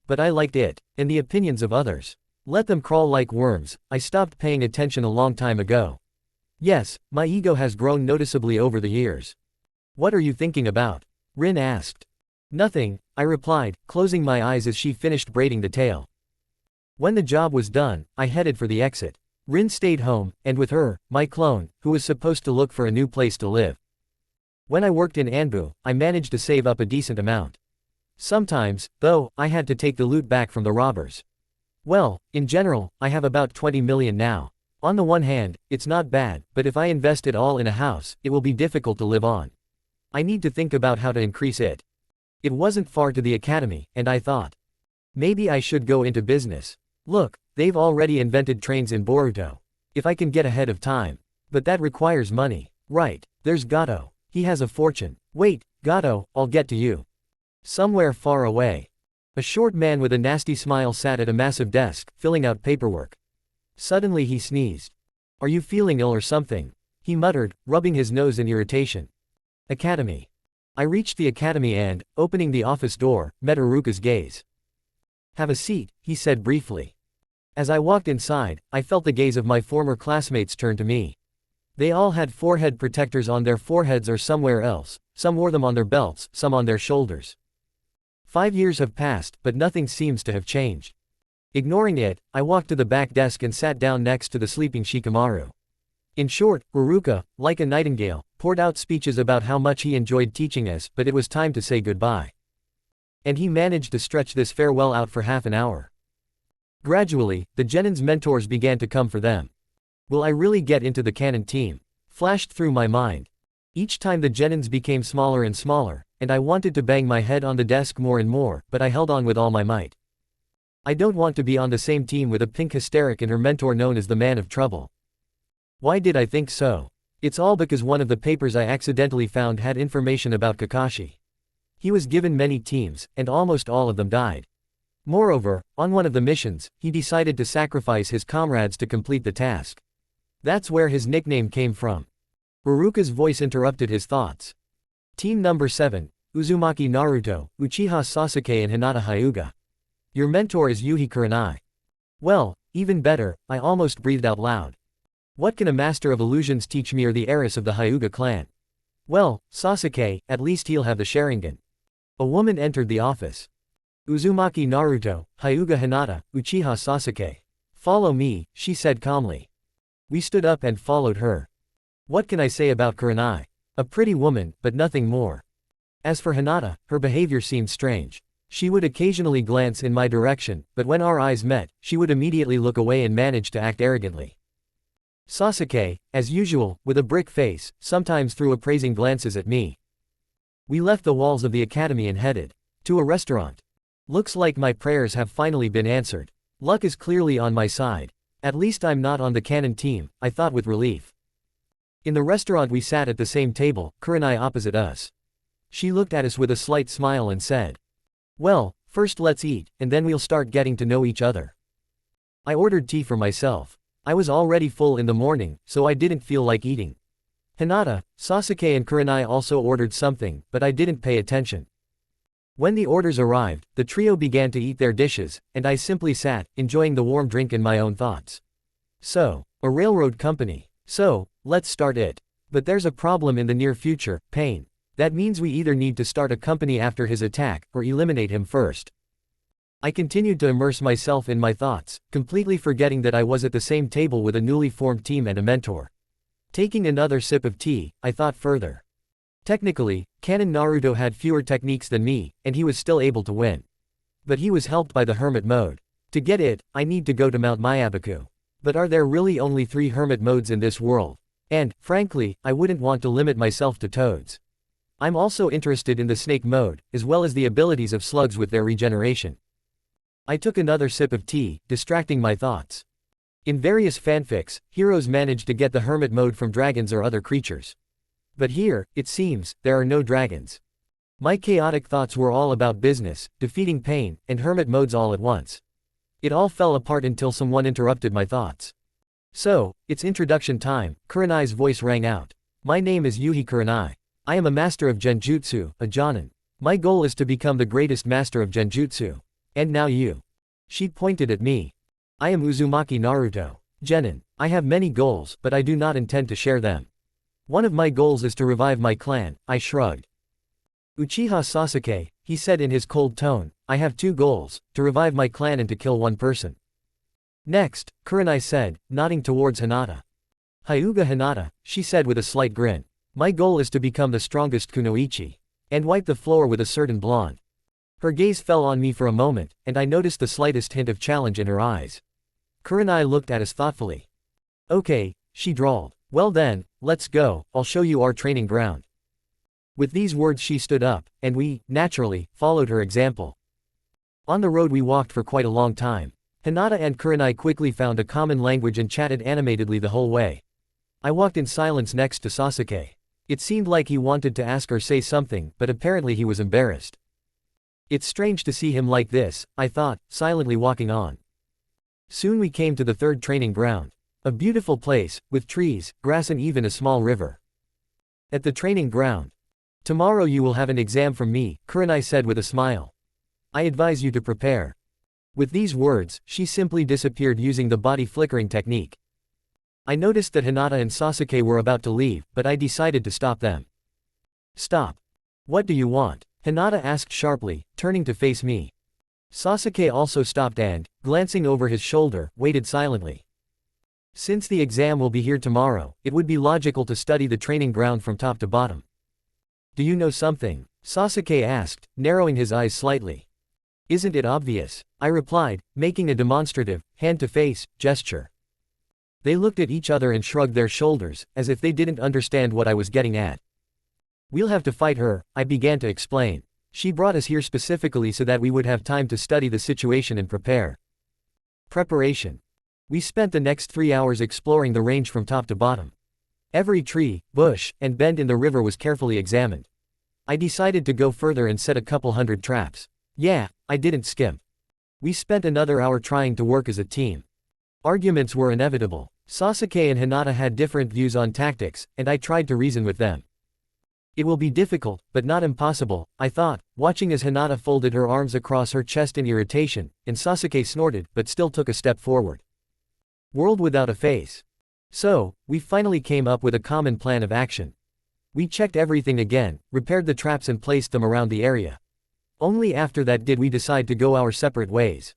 But I liked it, and the opinions of others. Let them crawl like worms. I stopped paying attention a long time ago. Yes, my ego has grown noticeably over the years. What are you thinking about? Rin asked. Nothing, I replied, closing my eyes as she finished braiding the tail. When the job was done, I headed for the exit. Rin stayed home, and with her, my clone, who was supposed to look for a new place to live. When I worked in Anbu, I managed to save up a decent amount. Sometimes, though, I had to take the loot back from the robbers. Well, in general, I have about 20 million now. On the one hand, it's not bad, but if I invest it all in a house, it will be difficult to live on. I need to think about how to increase it. It wasn't far to the academy, and I thought, maybe I should go into business. Look, they've already invented trains in Boruto. If I can get ahead of time. But that requires money. Right, there's Gato. He has a fortune. Wait, Gato, I'll get to you. Somewhere far away. A short man with a nasty smile sat at a massive desk, filling out paperwork. Suddenly he sneezed. Are you feeling ill or something? He muttered, rubbing his nose in irritation. Academy. I reached the academy and, opening the office door, met Iruka's gaze. Have a seat, he said briefly. As I walked inside, I felt the gaze of my former classmates turn to me. They all had forehead protectors on their foreheads or somewhere else, some wore them on their belts, some on their shoulders. 5 years have passed, but nothing seems to have changed. Ignoring it, I walked to the back desk and sat down next to the sleeping Shikamaru. In short, Iruka, like a nightingale, poured out speeches about how much he enjoyed teaching us, but it was time to say goodbye. And he managed to stretch this farewell out for half an hour. Gradually, the Genin's mentors began to come for them. Will I really get into the canon team? Flashed through my mind. Each time the Genins became smaller and smaller, and I wanted to bang my head on the desk more and more, but I held on with all my might. I don't want to be on the same team with a pink hysteric and her mentor known as the Man of Trouble. Why did I think so? It's all because one of the papers I accidentally found had information about Kakashi. He was given many teams, and almost all of them died. Moreover, on one of the missions, he decided to sacrifice his comrades to complete the task. That's where his nickname came from. Iruka's voice interrupted his thoughts. Team number 7, Uzumaki Naruto, Uchiha Sasuke and Hinata Hyuga. Your mentor is Yuhi Kurenai. Well, even better, I almost breathed out loud. What can a master of illusions teach me or the heiress of the Hyuga clan? Well, Sasuke, at least he'll have the Sharingan. A woman entered the office. Uzumaki Naruto, Hyuga Hinata, Uchiha Sasuke. Follow me, she said calmly. We stood up and followed her. What can I say about Kurenai? A pretty woman, but nothing more. As for Hinata, her behavior seemed strange. She would occasionally glance in my direction, but when our eyes met, she would immediately look away and manage to act arrogantly. Sasuke, as usual, with a brick face, sometimes threw appraising glances at me. We left the walls of the academy and headed to a restaurant. Looks like my prayers have finally been answered. Luck is clearly on my side. At least I'm not on the canon team, I thought with relief. In the restaurant we sat at the same table, Kurenai opposite us. She looked at us with a slight smile and said, "Well, first let's eat, and then we'll start getting to know each other." I ordered tea for myself. I was already full in the morning, so I didn't feel like eating. Hinata, Sasuke and Kurenai also ordered something, but I didn't pay attention. When the orders arrived, the trio began to eat their dishes, and I simply sat, enjoying the warm drink in my own thoughts. So, a railroad company. So, let's start it. But there's a problem in the near future, pain. That means we either need to start a company after his attack, or eliminate him first. I continued to immerse myself in my thoughts, completely forgetting that I was at the same table with a newly formed team and a mentor. Taking another sip of tea, I thought further. Technically, Canon Naruto had fewer techniques than me, and he was still able to win. But he was helped by the hermit mode. To get it, I need to go to Mount Miyabuku. But are there really only 3 hermit modes in this world? And, frankly, I wouldn't want to limit myself to toads. I'm also interested in the snake mode, as well as the abilities of slugs with their regeneration. I took another sip of tea, distracting my thoughts. In various fanfics, heroes manage to get the hermit mode from dragons or other creatures. But here, it seems, there are no dragons. My chaotic thoughts were all about business, defeating pain, and hermit modes all at once. It all fell apart until someone interrupted my thoughts. "So, it's introduction time," Kurenai's voice rang out. "My name is Yuhi Kurenai. I am a master of Genjutsu, a Jonin. My goal is to become the greatest master of Genjutsu. And now you." She pointed at me. "I am Uzumaki Naruto. Genin. I have many goals, but I do not intend to share them. One of my goals is to revive my clan," I shrugged. "Uchiha Sasuke," he said in his cold tone, "I have 2 goals, to revive my clan and to kill 1 person. Next," Kurenai said, nodding towards Hinata. "Hyuga Hinata," she said with a slight grin. "My goal is to become the strongest kunoichi." And wipe the floor with a certain blonde. Her gaze fell on me for a moment, and I noticed the slightest hint of challenge in her eyes. Kurenai looked at us thoughtfully. "Okay," she drawled. "Well then, let's go, I'll show you our training ground." With these words she stood up, and we, naturally, followed her example. On the road we walked for quite a long time. Hinata and Kurenai quickly found a common language and chatted animatedly the whole way. I walked in silence next to Sasuke. It seemed like he wanted to ask or say something, but apparently he was embarrassed. It's strange to see him like this, I thought, silently walking on. Soon we came to the 3rd training ground. A beautiful place, with trees, grass and even a small river. At the training ground. "Tomorrow you will have an exam from me," Kurenai said with a smile. "I advise you to prepare." With these words, she simply disappeared using the body flickering technique. I noticed that Hinata and Sasuke were about to leave, but I decided to stop them. "Stop. What do you want?" Hinata asked sharply, turning to face me. Sasuke also stopped and, glancing over his shoulder, waited silently. Since the exam will be here tomorrow, it would be logical to study the training ground from top to bottom. "Do you know something?" Sasuke asked, narrowing his eyes slightly. "Isn't it obvious?" I replied, making a demonstrative, hand-to-face, gesture. They looked at each other and shrugged their shoulders, as if they didn't understand what I was getting at. "We'll have to fight her," I began to explain. "She brought us here specifically so that we would have time to study the situation and prepare." Preparation. We spent the next 3 hours exploring the range from top to bottom. Every tree, bush, and bend in the river was carefully examined. I decided to go further and set a couple hundred traps. Yeah, I didn't skimp. We spent another hour trying to work as a team. Arguments were inevitable. Sasuke and Hinata had different views on tactics, and I tried to reason with them. It will be difficult, but not impossible, I thought, watching as Hinata folded her arms across her chest in irritation, and Sasuke snorted, but still took a step forward. World without a face. So, we finally came up with a common plan of action. We checked everything again, repaired the traps and placed them around the area. Only after that did we decide to go our separate ways.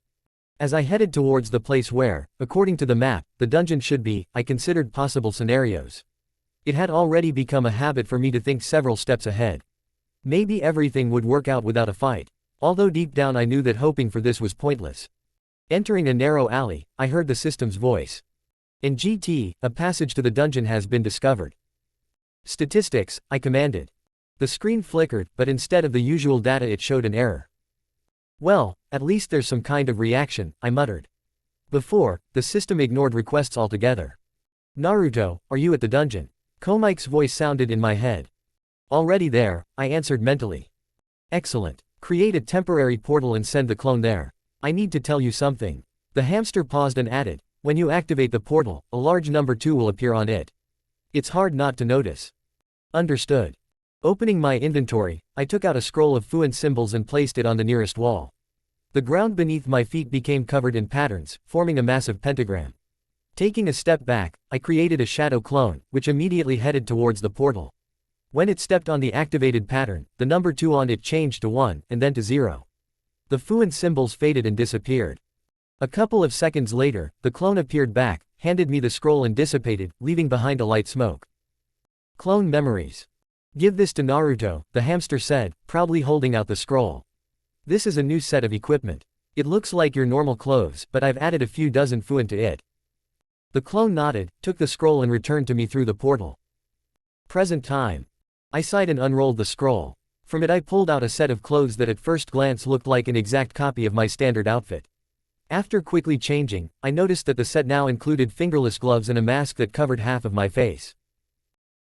As I headed towards the place where, according to the map, the dungeon should be, I considered possible scenarios. It had already become a habit for me to think several steps ahead. Maybe everything would work out without a fight. Although deep down I knew that hoping for this was pointless. Entering a narrow alley, I heard the system's voice. "In GT, a passage to the dungeon has been discovered." "Statistics," I commanded. The screen flickered, but instead of the usual data it showed an error. "Well, at least there's some kind of reaction," I muttered. Before, the system ignored requests altogether. "Naruto, are you at the dungeon?" Komike's voice sounded in my head. Already there, I answered mentally. Excellent. Create a temporary portal and send the clone there. I need to tell you something. The hamster paused and added, when you activate the portal, a large number 2 will appear on it. It's hard not to notice. Understood. Opening my inventory, I took out a scroll of FUNN symbols and placed it on the nearest wall. The ground beneath my feet became covered in patterns, forming a massive pentagram. Taking a step back, I created a shadow clone, which immediately headed towards the portal. When it stepped on the activated pattern, the number 2 on it changed to 1, and then to 0. The FUNN symbols faded and disappeared. A couple of seconds later, the clone appeared back, handed me the scroll and dissipated, leaving behind a light smoke. Clone memories. Give this to Naruto, the hamster said, proudly holding out the scroll. This is a new set of equipment. It looks like your normal clothes, but I've added a few dozen FUNN to it. The clone nodded, took the scroll and returned to me through the portal. Present time. I sighed and unrolled the scroll. From it I pulled out a set of clothes that at first glance looked like an exact copy of my standard outfit. After quickly changing, I noticed that the set now included fingerless gloves and a mask that covered half of my face.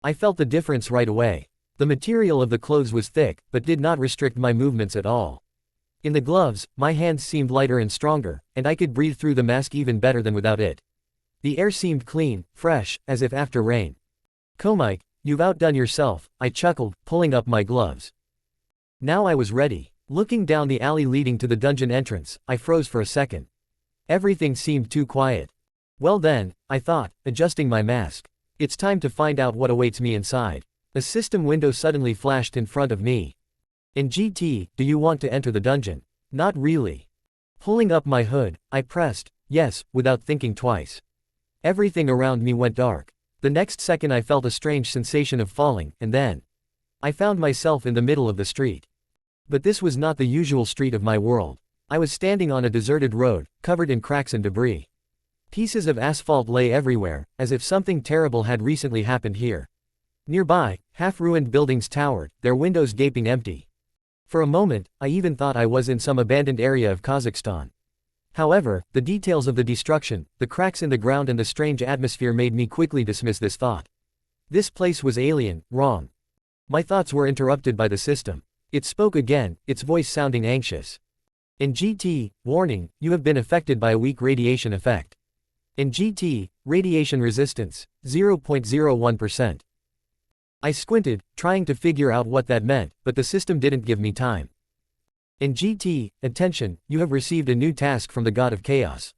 I felt the difference right away. The material of the clothes was thick, but did not restrict my movements at all. In the gloves, my hands seemed lighter and stronger, and I could breathe through the mask even better than without it. The air seemed clean, fresh, as if after rain. Komike, you've outdone yourself, I chuckled, pulling up my gloves. Now I was ready. Looking down the alley leading to the dungeon entrance, I froze for a second. Everything seemed too quiet. Well then, I thought, adjusting my mask. It's time to find out what awaits me inside. A system window suddenly flashed in front of me. In GT, do you want to enter the dungeon? Not really. Pulling up my hood, I pressed, yes, without thinking twice. Everything around me went dark. The next second I felt a strange sensation of falling, and then I found myself in the middle of the street. But this was not the usual street of my world. I was standing on a deserted road, covered in cracks and debris. Pieces of asphalt lay everywhere, as if something terrible had recently happened here. Nearby, half-ruined buildings towered, their windows gaping empty. For a moment, I even thought I was in some abandoned area of Kazakhstan. However, the details of the destruction, the cracks in the ground and the strange atmosphere made me quickly dismiss this thought. This place was alien, wrong. My thoughts were interrupted by the system. It spoke again, its voice sounding anxious. In GT, warning, you have been affected by a weak radiation effect. In GT, radiation resistance, 0.01%. I squinted, trying to figure out what that meant, but the system didn't give me time. In GT, attention, you have received a new task from the God of Chaos.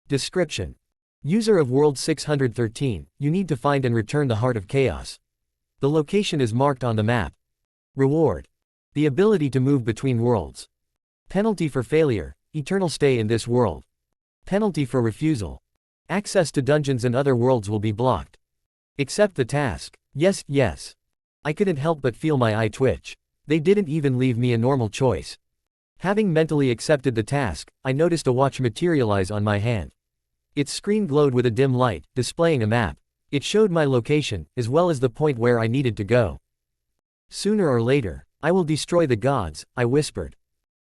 Description. User of World 613, you need to find and return the Heart of Chaos. The location is marked on the map. Reward. The ability to move between worlds. Penalty for failure, eternal stay in this world. Penalty for refusal. Access to dungeons and other worlds will be blocked. Accept the task. Yes, yes. I couldn't help but feel my eye twitch. They didn't even leave me a normal choice. Having mentally accepted the task, I noticed a watch materialize on my hand. Its screen glowed with a dim light, displaying a map. It showed my location, as well as the point where I needed to go. Sooner or later, I will destroy the gods, I whispered.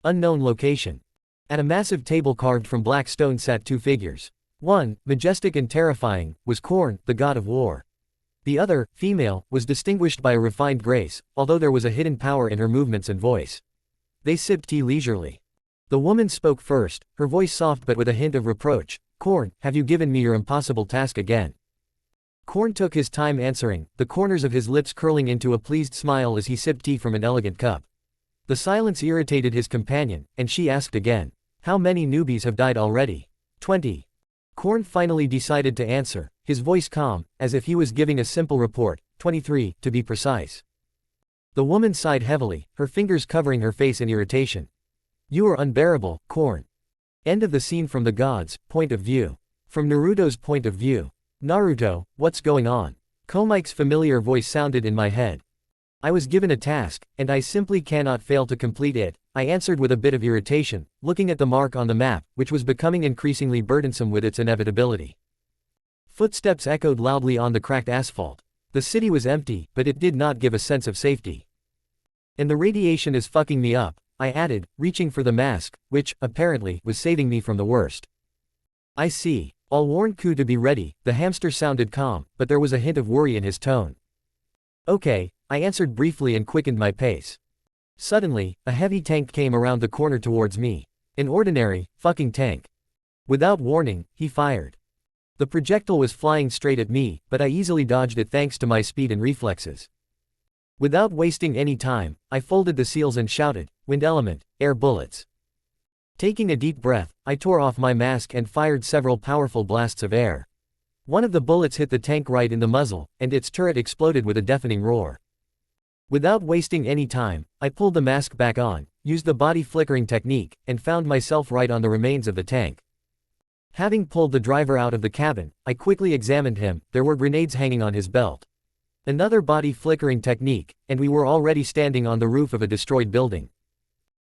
Unknown location. At a massive table carved from black stone sat 2 figures. One, majestic and terrifying, was Korn, the god of war. The other, female, was distinguished by a refined grace, although there was a hidden power in her movements and voice. They sipped tea leisurely. The woman spoke first, her voice soft but with a hint of reproach. Korn, have you given me your impossible task again? Korn took his time answering, the corners of his lips curling into a pleased smile as he sipped tea from an elegant cup. The silence irritated his companion, and she asked again. How many newbies have died already? 20. Korn finally decided to answer, his voice calm, as if he was giving a simple report, 23, to be precise. The woman sighed heavily, her fingers covering her face in irritation. You are unbearable, Korn. End of the scene from the gods' point of view. From Naruto's point of view. Naruto, what's going on? Komike's familiar voice sounded in my head. I was given a task, and I simply cannot fail to complete it, I answered with a bit of irritation, looking at the mark on the map, which was becoming increasingly burdensome with its inevitability. Footsteps echoed loudly on the cracked asphalt. The city was empty, but it did not give a sense of safety. And the radiation is fucking me up, I added, reaching for the mask, which, apparently, was saving me from the worst. I see. I'll warn Ku to be ready, the hamster sounded calm, but there was a hint of worry in his tone. Okay, I answered briefly and quickened my pace. Suddenly, a heavy tank came around the corner towards me. An ordinary, fucking tank. Without warning, he fired. The projectile was flying straight at me, but I easily dodged it thanks to my speed and reflexes. Without wasting any time, I folded the seals and shouted, "Wind element, air bullets." Taking a deep breath, I tore off my mask and fired several powerful blasts of air. One of the bullets hit the tank right in the muzzle, and its turret exploded with a deafening roar. Without wasting any time, I pulled the mask back on, used the body flickering technique, and found myself right on the remains of the tank. Having pulled the driver out of the cabin, I quickly examined him. There were grenades hanging on his belt. Another body flickering technique, and we were already standing on the roof of a destroyed building.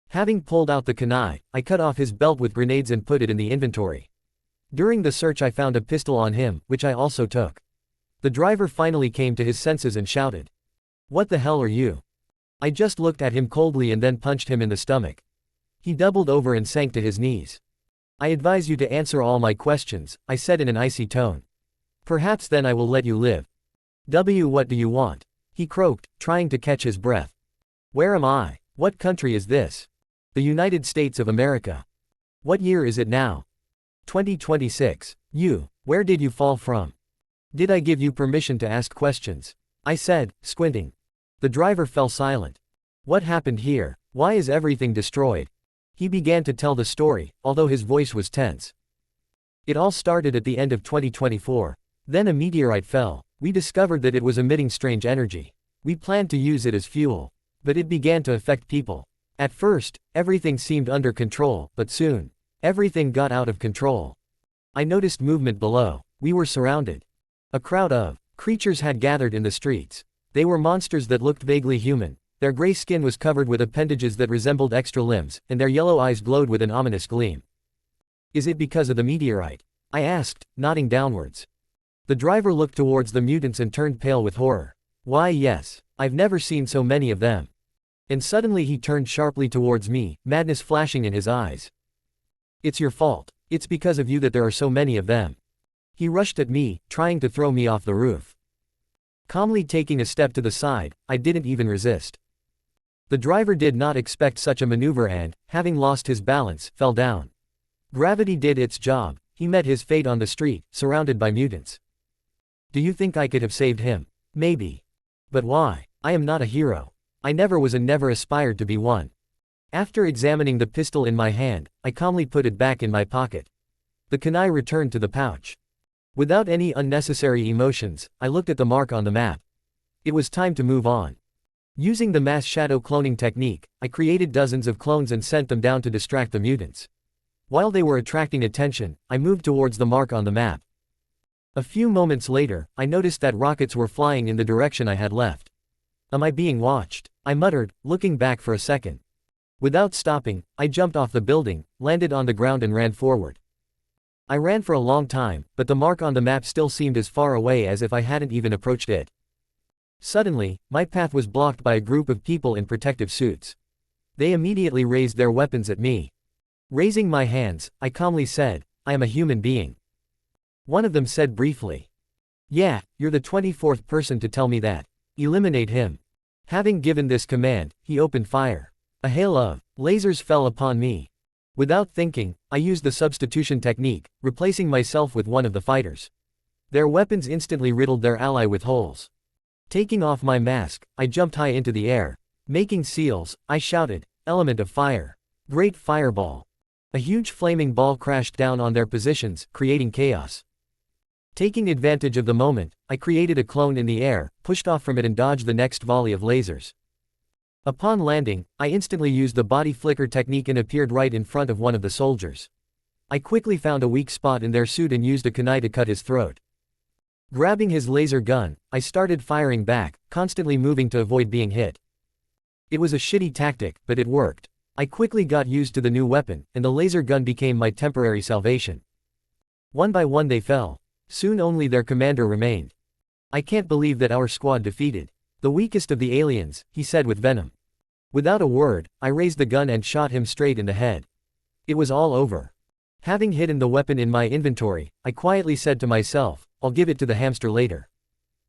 Having pulled out the kunai, I cut off his belt with grenades and put it in the inventory. During the search I found a pistol on him, which I also took. The driver finally came to his senses and shouted, "What the hell are you?" I just looked at him coldly and then punched him in the stomach. He doubled over and sank to his knees. "I advise you to answer all my questions," I said in an icy tone. "Perhaps then I will let you live." What do you want?" he croaked, trying to catch his breath. "Where am I? What country is this?" "The United States of America." "What year is it now?" 2026. Where did you fall from?" "Did I give you permission to ask questions?" I said, squinting. The driver fell silent. "What happened here? Why is everything destroyed?" He began to tell the story, although his voice was tense. "It all started at the end of 2024. Then a meteorite fell. We discovered that it was emitting strange energy. We planned to use it as fuel. But it began to affect people. At first, everything seemed under control, but soon, everything got out of control. I noticed movement below. We were surrounded. A crowd of creatures had gathered in the streets. They were monsters that looked vaguely human. Their gray skin was covered with appendages that resembled extra limbs, and their yellow eyes glowed with an ominous gleam. "Is it because of the meteorite?" I asked, nodding downwards. The driver looked towards the mutants and turned pale with horror. "Why yes. I've never seen so many of them." And suddenly he turned sharply towards me, madness flashing in his eyes. "It's your fault. It's because of you that there are so many of them." He rushed at me, trying to throw me off the roof. Calmly taking a step to the side, I didn't even resist. The driver did not expect such a maneuver and, having lost his balance, fell down. Gravity did its job. He met his fate on the street, surrounded by mutants. Do you think I could have saved him? Maybe. But why? I am not a hero. I never was and never aspired to be one. After examining the pistol in my hand, I calmly put it back in my pocket. The kunai returned to the pouch. Without any unnecessary emotions, I looked at the mark on the map. It was time to move on. Using the mass shadow cloning technique, I created dozens of clones and sent them down to distract the mutants. While they were attracting attention, I moved towards the mark on the map. A few moments later, I noticed that rockets were flying in the direction I had left. Am I being watched? I muttered, looking back for a second. Without stopping, I jumped off the building, landed on the ground and ran forward. I ran for a long time, but the mark on the map still seemed as far away as if I hadn't even approached it. Suddenly, my path was blocked by a group of people in protective suits. They immediately raised their weapons at me. Raising my hands, I calmly said, "I am a human being." One of them said briefly, "Yeah, you're the 24th person to tell me that. Eliminate him." Having given this command, he opened fire. A hail of lasers fell upon me. Without thinking, I used the substitution technique, replacing myself with one of the fighters. Their weapons instantly riddled their ally with holes. Taking off my mask, I jumped high into the air. Making seals, I shouted, "Element of fire. Great fireball." A huge flaming ball crashed down on their positions, creating chaos. Taking advantage of the moment, I created a clone in the air, pushed off from it and dodged the next volley of lasers. Upon landing, I instantly used the body flicker technique and appeared right in front of one of the soldiers. I quickly found a weak spot in their suit and used a kunai to cut his throat. Grabbing his laser gun, I started firing back, constantly moving to avoid being hit. It was a shitty tactic, but it worked. I quickly got used to the new weapon, and the laser gun became my temporary salvation. One by one they fell. Soon only their commander remained. "I can't believe that our squad defeated the weakest of the aliens," he said with venom. Without a word, I raised the gun and shot him straight in the head. It was all over. Having hidden the weapon in my inventory, I quietly said to myself, "I'll give it to the hamster later.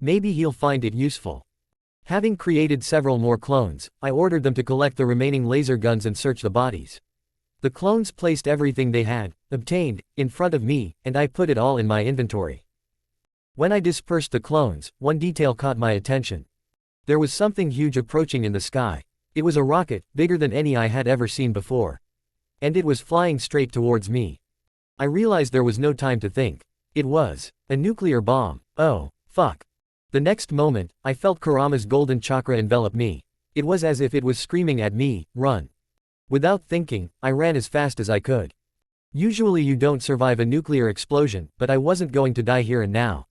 Maybe he'll find it useful." Having created several more clones, I ordered them to collect the remaining laser guns and search the bodies. The clones placed everything they had obtained in front of me, and I put it all in my inventory. When I dispersed the clones, one detail caught my attention. There was something huge approaching in the sky. It was a rocket, bigger than any I had ever seen before. And it was flying straight towards me. I realized there was no time to think. It was a nuclear bomb. Oh, fuck. The next moment, I felt Kurama's golden chakra envelop me. It was as if it was screaming at me, run. Without thinking, I ran as fast as I could. Usually you don't survive a nuclear explosion, but I wasn't going to die here and now.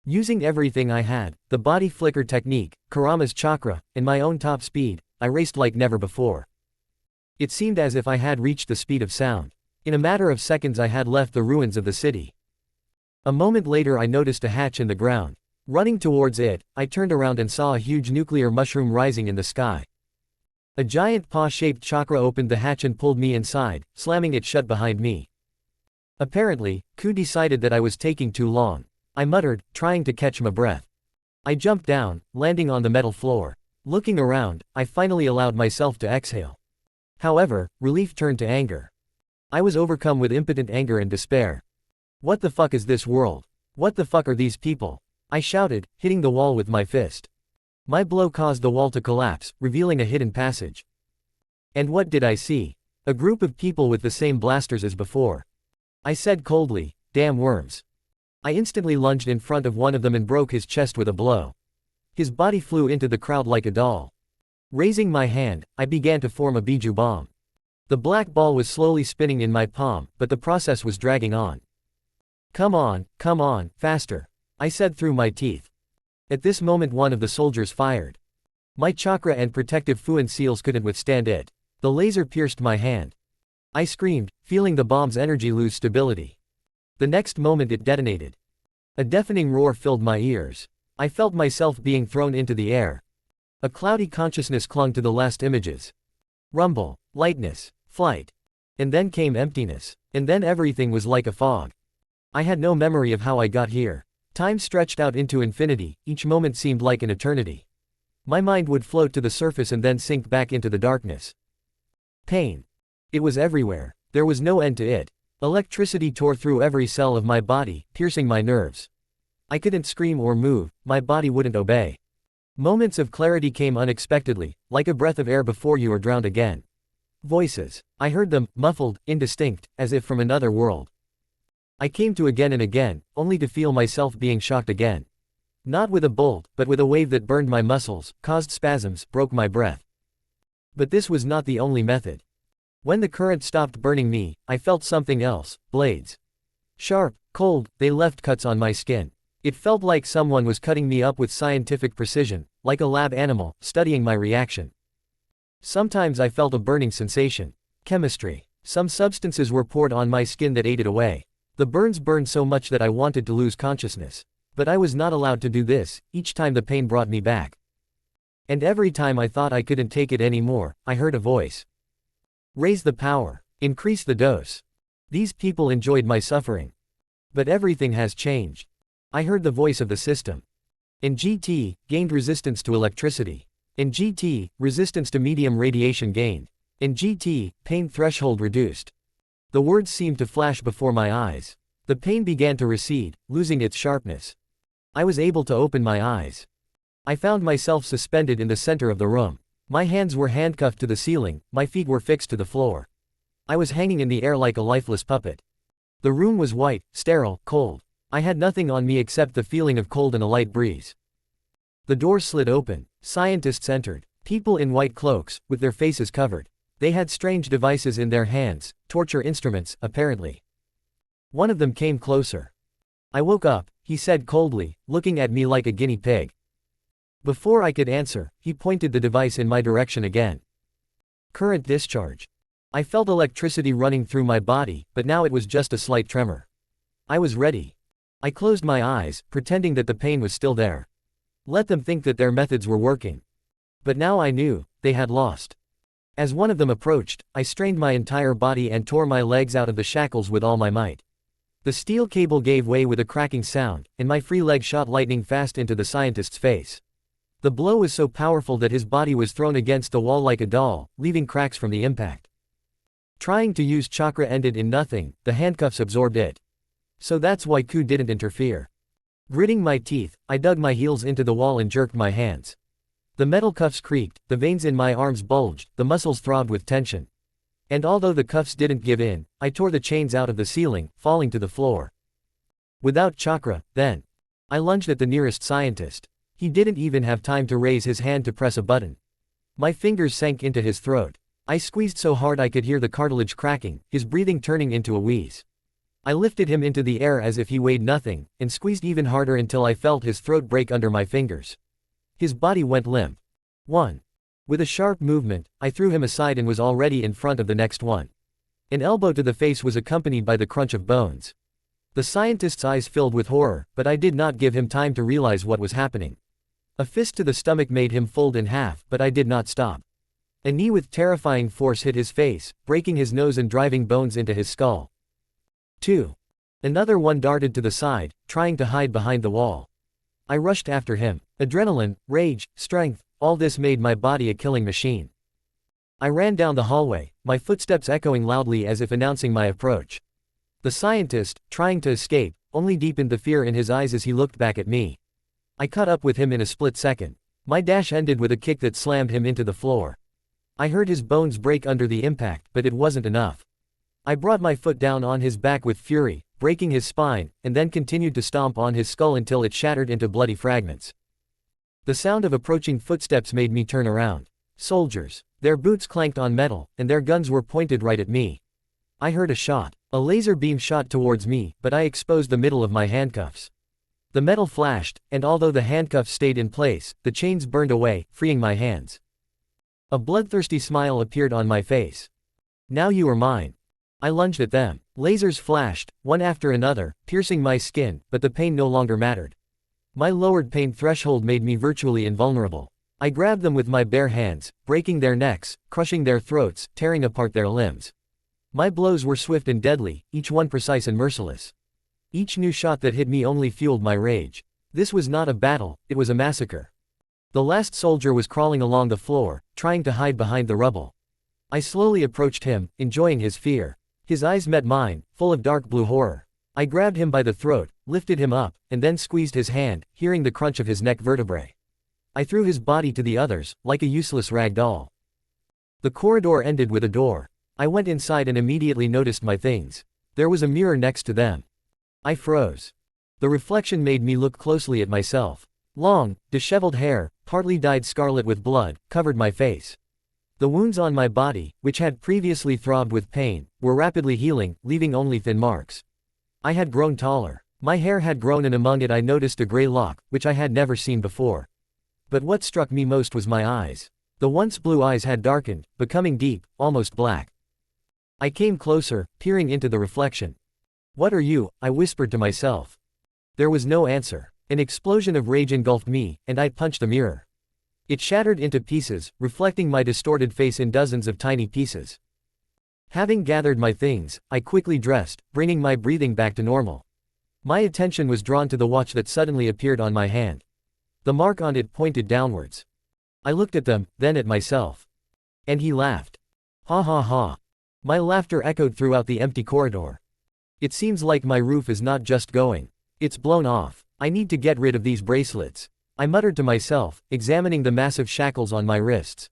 Using everything I had, the body flicker technique, Kurama's chakra, and my own top speed, I raced like never before. It seemed as if I had reached the speed of sound. In a matter of seconds I had left the ruins of the city. A moment later I noticed a hatch in the ground. Running towards it, I turned around and saw a huge nuclear mushroom rising in the sky. A giant paw-shaped chakra opened the hatch and pulled me inside, slamming it shut behind me. Apparently, Ku decided that I was taking too long. I muttered, trying to catch my breath. I jumped down, landing on the metal floor. Looking around, I finally allowed myself to exhale. However, relief turned to anger. I was overcome with impotent anger and despair. What the fuck is this world? What the fuck are these people? I shouted, hitting the wall with my fist. My blow caused the wall to collapse, revealing a hidden passage. And what did I see? A group of people with the same blasters as before. I said coldly, damn worms. I instantly lunged in front of one of them and broke his chest with a blow. His body flew into the crowd like a doll. Raising my hand, I began to form a Biju bomb. The black ball was slowly spinning in my palm, but the process was dragging on. Come on, faster, I said through my teeth. At this moment one of the soldiers fired. My chakra and protective FUNN seals couldn't withstand it. The laser pierced my hand. I screamed, feeling the bomb's energy lose stability. The next moment it detonated. A deafening roar filled my ears. I felt myself being thrown into the air. A cloudy consciousness clung to the last images. Rumble, lightness, flight. And then came emptiness. And then everything was like a fog. I had no memory of how I got here. Time stretched out into infinity, each moment seemed like an eternity. My mind would float to the surface and then sink back into the darkness. Pain. It was everywhere. There was no end to it. Electricity tore through every cell of my body, piercing my nerves. I couldn't scream or move, my body wouldn't obey. Moments of clarity came unexpectedly, like a breath of air before you are drowned again. Voices. I heard them, muffled, indistinct, as if from another world. I came to again and again, only to feel myself being shocked again. Not with a bolt, but with a wave that burned my muscles, caused spasms, broke my breath. But this was not the only method. When the current stopped burning me, I felt something else, blades. Sharp, cold, they left cuts on my skin. It felt like someone was cutting me up with scientific precision, like a lab animal, studying my reaction. Sometimes I felt a burning sensation. Chemistry. Some substances were poured on my skin that ate it away. The burns burned so much that I wanted to lose consciousness. But I was not allowed to do this, each time the pain brought me back. And every time I thought I couldn't take it anymore, I heard a voice. Raise the power. Increase the dose. These people enjoyed my suffering. But everything has changed. I heard the voice of the system. In GT, gained resistance to electricity. In GT, resistance to medium radiation gained. In GT, pain threshold reduced. The words seemed to flash before my eyes. The pain began to recede, losing its sharpness. I was able to open my eyes. I found myself suspended in the center of the room. My hands were handcuffed to the ceiling, my feet were fixed to the floor. I was hanging in the air like a lifeless puppet. The room was white, sterile, cold. I had nothing on me except the feeling of cold and a light breeze. The door slid open. Scientists entered. People in white cloaks, with their faces covered. They had strange devices in their hands, torture instruments, apparently. One of them came closer. I woke up, he said coldly, looking at me like a guinea pig. Before I could answer, he pointed the device in my direction again. Current discharge. I felt electricity running through my body, but now it was just a slight tremor. I was ready. I closed my eyes, pretending that the pain was still there. Let them think that their methods were working. But now I knew, they had lost. As one of them approached, I strained my entire body and tore my legs out of the shackles with all my might. The steel cable gave way with a cracking sound, and my free leg shot lightning fast into the scientist's face. The blow was so powerful that his body was thrown against the wall like a doll, leaving cracks from the impact. Trying to use chakra ended in nothing, the handcuffs absorbed it. So that's why Ku didn't interfere. Gritting my teeth, I dug my heels into the wall and jerked my hands. The metal cuffs creaked, the veins in my arms bulged, the muscles throbbed with tension. And although the cuffs didn't give in, I tore the chains out of the ceiling, falling to the floor. Without chakra, then. I lunged at the nearest scientist. He didn't even have time to raise his hand to press a button. My fingers sank into his throat. I squeezed so hard I could hear the cartilage cracking, his breathing turning into a wheeze. I lifted him into the air as if he weighed nothing, and squeezed even harder until I felt his throat break under my fingers. His body went limp. 1. With a sharp movement, I threw him aside and was already in front of the next one. An elbow to the face was accompanied by the crunch of bones. The scientist's eyes filled with horror, but I did not give him time to realize what was happening. A fist to the stomach made him fold in half, but I did not stop. A knee with terrifying force hit his face, breaking his nose and driving bones into his skull. 2. Another one darted to the side, trying to hide behind the wall. I rushed after him. Adrenaline, rage, strength, all this made my body a killing machine. I ran down the hallway, my footsteps echoing loudly as if announcing my approach. The scientist, trying to escape, only deepened the fear in his eyes as he looked back at me. I caught up with him in a split second. My dash ended with a kick that slammed him into the floor. I heard his bones break under the impact, but it wasn't enough. I brought my foot down on his back with fury, breaking his spine, and then continued to stomp on his skull until it shattered into bloody fragments. The sound of approaching footsteps made me turn around. Soldiers. Their boots clanked on metal, and their guns were pointed right at me. I heard a shot. A laser beam shot towards me, but I exposed the middle of my handcuffs. The metal flashed, and although the handcuffs stayed in place, the chains burned away, freeing my hands. A bloodthirsty smile appeared on my face. Now you are mine. I lunged at them. Lasers flashed, one after another, piercing my skin, but the pain no longer mattered. My lowered pain threshold made me virtually invulnerable. I grabbed them with my bare hands, breaking their necks, crushing their throats, tearing apart their limbs. My blows were swift and deadly, each one precise and merciless. Each new shot that hit me only fueled my rage. This was not a battle, it was a massacre. The last soldier was crawling along the floor, trying to hide behind the rubble. I slowly approached him, enjoying his fear. His eyes met mine, full of dark blue horror. I grabbed him by the throat, lifted him up, and then squeezed his hand, hearing the crunch of his neck vertebrae. I threw his body to the others, like a useless rag doll. The corridor ended with a door. I went inside and immediately noticed my things. There was a mirror next to them. I froze. The reflection made me look closely at myself. Long, disheveled hair, partly dyed scarlet with blood, covered my face. The wounds on my body, which had previously throbbed with pain, were rapidly healing, leaving only thin marks. I had grown taller. My hair had grown and among it I noticed a gray lock, which I had never seen before. But what struck me most was my eyes. The once blue eyes had darkened, becoming deep, almost black. I came closer, peering into the reflection. "What are you?" I whispered to myself. There was no answer. An explosion of rage engulfed me, and I punched the mirror. It shattered into pieces, reflecting my distorted face in dozens of tiny pieces. Having gathered my things, I quickly dressed, bringing my breathing back to normal. My attention was drawn to the watch that suddenly appeared on my hand. The mark on it pointed downwards. I looked at them, then at myself. And he laughed. Ha ha ha. My laughter echoed throughout the empty corridor. It seems like my roof is not just going. It's blown off. I need to get rid of these bracelets. I muttered to myself, examining the massive shackles on my wrists.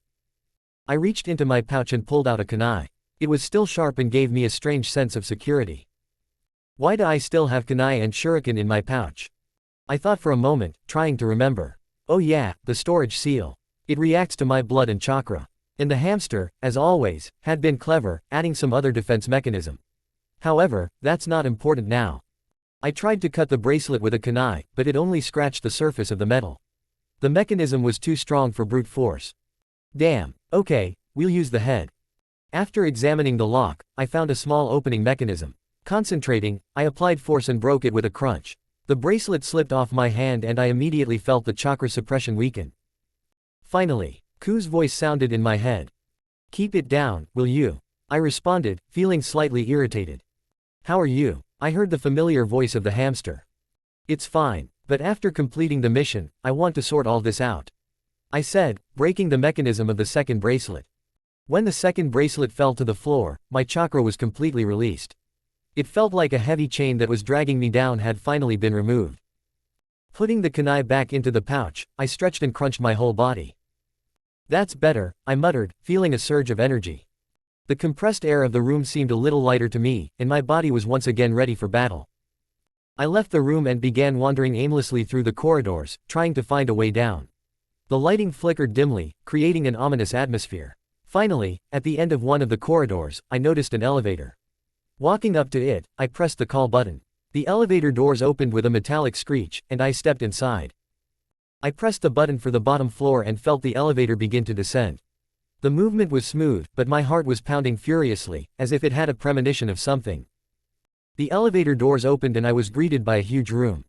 I reached into my pouch and pulled out a kunai. It was still sharp and gave me a strange sense of security. Why do I still have kunai and shuriken in my pouch? I thought for a moment, trying to remember. Oh yeah, the storage seal. It reacts to my blood and chakra. And the hamster, as always, had been clever, adding some other defense mechanism. However, that's not important now. I tried to cut the bracelet with a kunai, but it only scratched the surface of the metal. The mechanism was too strong for brute force. Damn, okay, we'll use the head. After examining the lock, I found a small opening mechanism. Concentrating, I applied force and broke it with a crunch. The bracelet slipped off my hand and I immediately felt the chakra suppression weaken. Finally, Ku's voice sounded in my head. "Keep it down, will you?" I responded, feeling slightly irritated. "How are you?" I heard the familiar voice of the hamster. "It's fine, but after completing the mission, I want to sort all this out." I said, breaking the mechanism of the second bracelet. When the second bracelet fell to the floor, my chakra was completely released. It felt like a heavy chain that was dragging me down had finally been removed. Putting the kunai back into the pouch, I stretched and crunched my whole body. That's better, I muttered, feeling a surge of energy. The compressed air of the room seemed a little lighter to me, and my body was once again ready for battle. I left the room and began wandering aimlessly through the corridors, trying to find a way down. The lighting flickered dimly, creating an ominous atmosphere. Finally, at the end of one of the corridors, I noticed an elevator. Walking up to it, I pressed the call button. The elevator doors opened with a metallic screech, and I stepped inside. I pressed the button for the bottom floor and felt the elevator begin to descend. The movement was smooth, but my heart was pounding furiously, as if it had a premonition of something. The elevator doors opened and I was greeted by a huge room.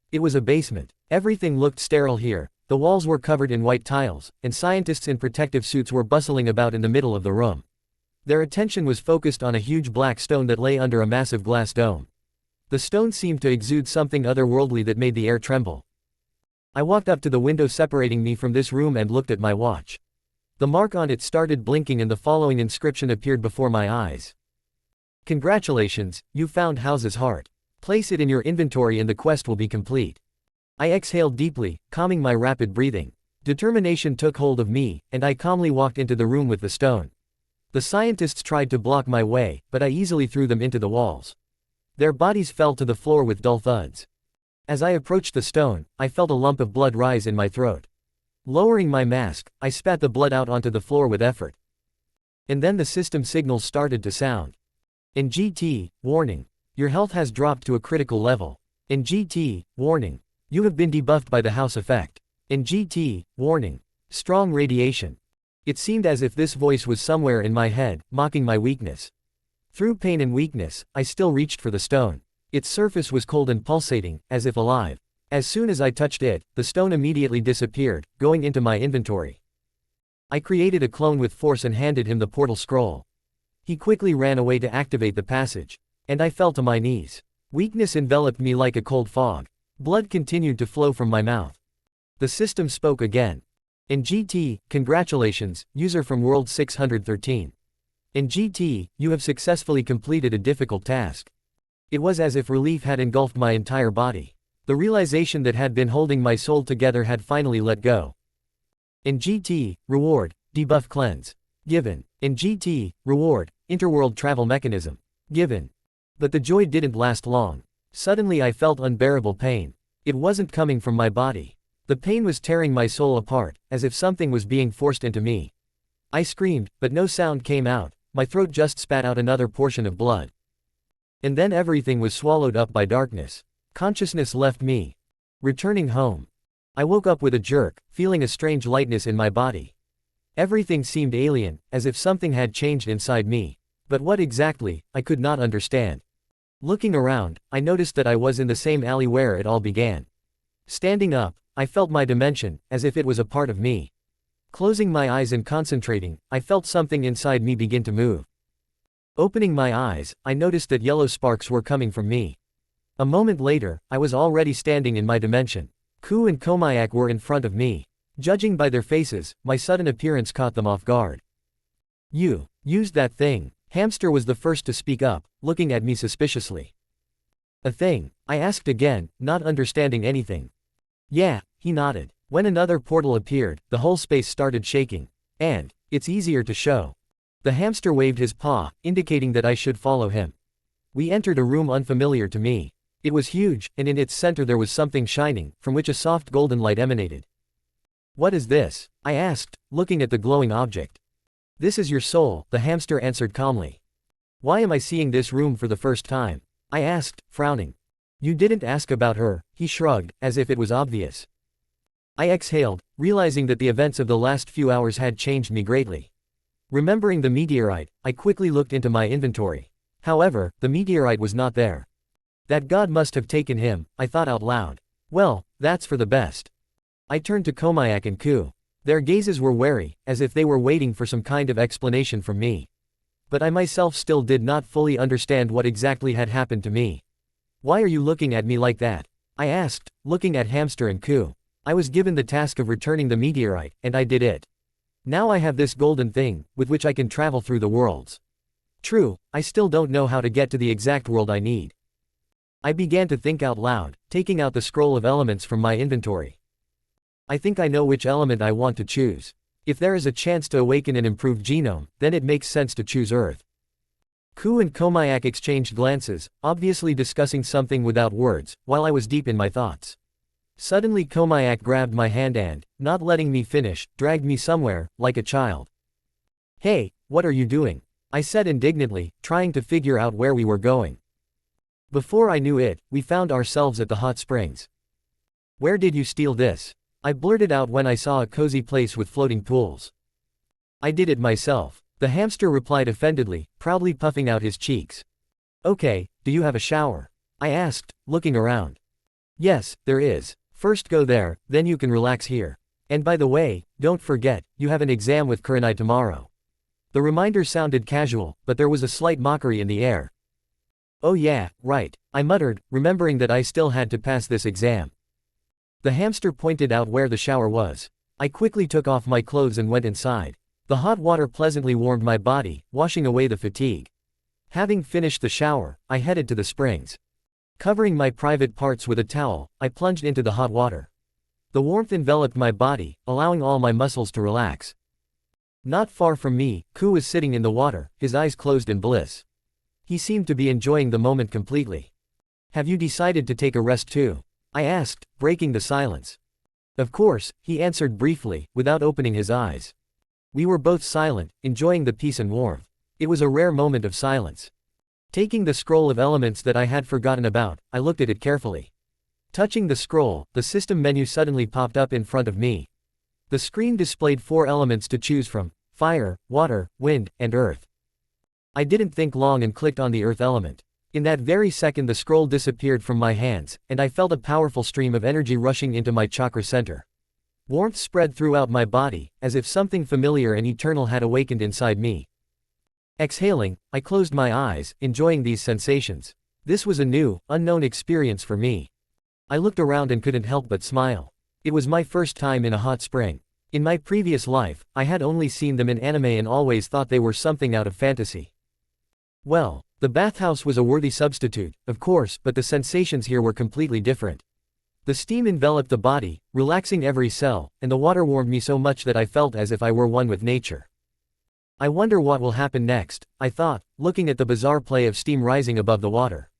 It was a basement. Everything looked sterile here. The walls were covered in white tiles, and scientists in protective suits were bustling about in the middle of the room. Their attention was focused on a huge black stone that lay under a massive glass dome. The stone seemed to exude something otherworldly that made the air tremble. I walked up to the window separating me from this room and looked at my watch. The mark on it started blinking and the following inscription appeared before my eyes. Congratulations, you found House's heart. Place it in your inventory and the quest will be complete. I exhaled deeply, calming my rapid breathing. Determination took hold of me, and I calmly walked into the room with the stone. The scientists tried to block my way, but I easily threw them into the walls. Their bodies fell to the floor with dull thuds. As I approached the stone, I felt a lump of blood rise in my throat. Lowering my mask, I spat the blood out onto the floor with effort. And then the system signals started to sound. NGT, warning. Your health has dropped to a critical level. NGT, warning. You have been debuffed by the house effect. NGT, warning. Strong radiation. It seemed as if this voice was somewhere in my head, mocking my weakness. Through pain and weakness, I still reached for the stone. Its surface was cold and pulsating, as if alive. As soon as I touched it, the stone immediately disappeared, going into my inventory. I created a clone with force and handed him the portal scroll. He quickly ran away to activate the passage. And I fell to my knees. Weakness enveloped me like a cold fog. Blood continued to flow from my mouth. The system spoke again. NGT, congratulations, user from World 613. NGT, you have successfully completed a difficult task. It was as if relief had engulfed my entire body. The realization that had been holding my soul together had finally let go. NGT, reward, debuff cleanse. Given. NGT, reward, interworld travel mechanism. Given. But the joy didn't last long. Suddenly I felt unbearable pain. It wasn't coming from my body. The pain was tearing my soul apart, as if something was being forced into me. I screamed, but no sound came out. My throat just spat out another portion of blood. And then everything was swallowed up by darkness. Consciousness left me. Returning home. I woke up with a jerk, feeling a strange lightness in my body. Everything seemed alien, as if something had changed inside me. But what exactly, I could not understand. Looking around, I noticed that I was in the same alley where it all began. Standing up, I felt my dimension, as if it was a part of me. Closing my eyes and concentrating, I felt something inside me begin to move. Opening my eyes, I noticed that yellow sparks were coming from me. A moment later, I was already standing in my dimension. Ku and Komayak were in front of me. Judging by their faces, my sudden appearance caught them off guard. You used that thing. Hamster was the first to speak up, looking at me suspiciously. A thing? I asked again, not understanding anything. Yeah, he nodded. When another portal appeared, the whole space started shaking. And it's easier to show. The hamster waved his paw, indicating that I should follow him. We entered a room unfamiliar to me. It was huge, and in its center there was something shining, from which a soft golden light emanated. What is this? I asked, looking at the glowing object. This is your soul, the hamster answered calmly. Why am I seeing this room for the first time? I asked, frowning. You didn't ask about her, he shrugged, as if it was obvious. I exhaled, realizing that the events of the last few hours had changed me greatly. Remembering the meteorite, I quickly looked into my inventory. However, the meteorite was not there. That god must have taken him, I thought out loud. Well, that's for the best. I turned to Komayak and Ku. Their gazes were wary, as if they were waiting for some kind of explanation from me. But I myself still did not fully understand what exactly had happened to me. Why are you looking at me like that? I asked, looking at Hamster and Ku. I was given the task of returning the meteorite, and I did it. Now I have this golden thing, with which I can travel through the worlds. True, I still don't know how to get to the exact world I need. I began to think out loud, taking out the scroll of elements from my inventory. I think I know which element I want to choose. If there is a chance to awaken an improved genome, then it makes sense to choose Earth. Ku and Komayak exchanged glances, obviously discussing something without words, while I was deep in my thoughts. Suddenly Komayak grabbed my hand and, not letting me finish, dragged me somewhere, like a child. "Hey, what are you doing?" I said indignantly, trying to figure out where we were going. Before I knew it, we found ourselves at the hot springs. "Where did you steal this?" I blurted out when I saw a cozy place with floating pools. "I did it myself," the hamster replied offendedly, proudly puffing out his cheeks. "Okay, do you have a shower?" I asked, looking around. "Yes, there is. First go there, then you can relax here. And by the way, don't forget, you have an exam with Kurenai tomorrow." The reminder sounded casual, but there was a slight mockery in the air. "Oh yeah, right," I muttered, remembering that I still had to pass this exam. The hamster pointed out where the shower was. I quickly took off my clothes and went inside. The hot water pleasantly warmed my body, washing away the fatigue. Having finished the shower, I headed to the springs. Covering my private parts with a towel, I plunged into the hot water. The warmth enveloped my body, allowing all my muscles to relax. Not far from me, Ku was sitting in the water, his eyes closed in bliss. He seemed to be enjoying the moment completely. "Have you decided to take a rest too?" I asked, breaking the silence. "Of course," he answered briefly, without opening his eyes. We were both silent, enjoying the peace and warmth. It was a rare moment of silence. Taking the scroll of elements that I had forgotten about, I looked at it carefully. Touching the scroll, the system menu suddenly popped up in front of me. The screen displayed 4 elements to choose from: fire, water, wind, and earth. I didn't think long and clicked on the earth element. In that very second the scroll disappeared from my hands, and I felt a powerful stream of energy rushing into my chakra center. Warmth spread throughout my body, as if something familiar and eternal had awakened inside me. Exhaling, I closed my eyes, enjoying these sensations. This was a new, unknown experience for me. I looked around and couldn't help but smile. It was my first time in a hot spring. In my previous life, I had only seen them in anime and always thought they were something out of fantasy. Well, the bathhouse was a worthy substitute, of course, but the sensations here were completely different. The steam enveloped the body, relaxing every cell, and the water warmed me so much that I felt as if I were one with nature. I wonder what will happen next, I thought, looking at the bizarre play of steam rising above the water.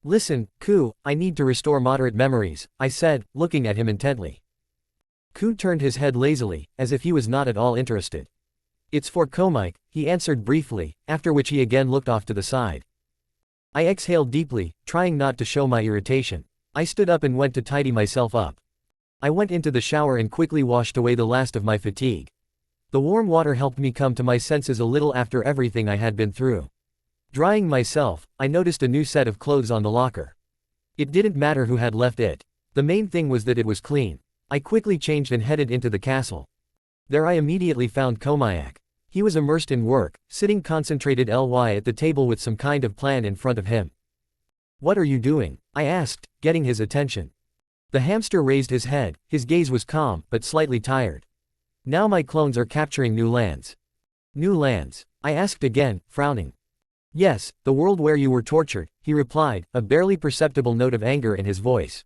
"Listen, Ku, I need to restore moderate memories," I said, looking at him intently. Ku turned his head lazily, as if he was not at all interested. "It's for Komike," he answered briefly, after which he again looked off to the side. I exhaled deeply, trying not to show my irritation. I stood up and went to tidy myself up. I went into the shower and quickly washed away the last of my fatigue. The warm water helped me come to my senses a little after everything I had been through. Drying myself, I noticed a new set of clothes on the locker. It didn't matter who had left it. The main thing was that it was clean. I quickly changed and headed into the castle. There I immediately found Komayak. He was immersed in work, sitting concentrated at the table with some kind of plan in front of him. "What are you doing?" I asked, getting his attention. The hamster raised his head, his gaze was calm, but slightly tired. "Now my clones are capturing new lands." "New lands?" I asked again, frowning. "Yes, the world where you were tortured," he replied, a barely perceptible note of anger in his voice.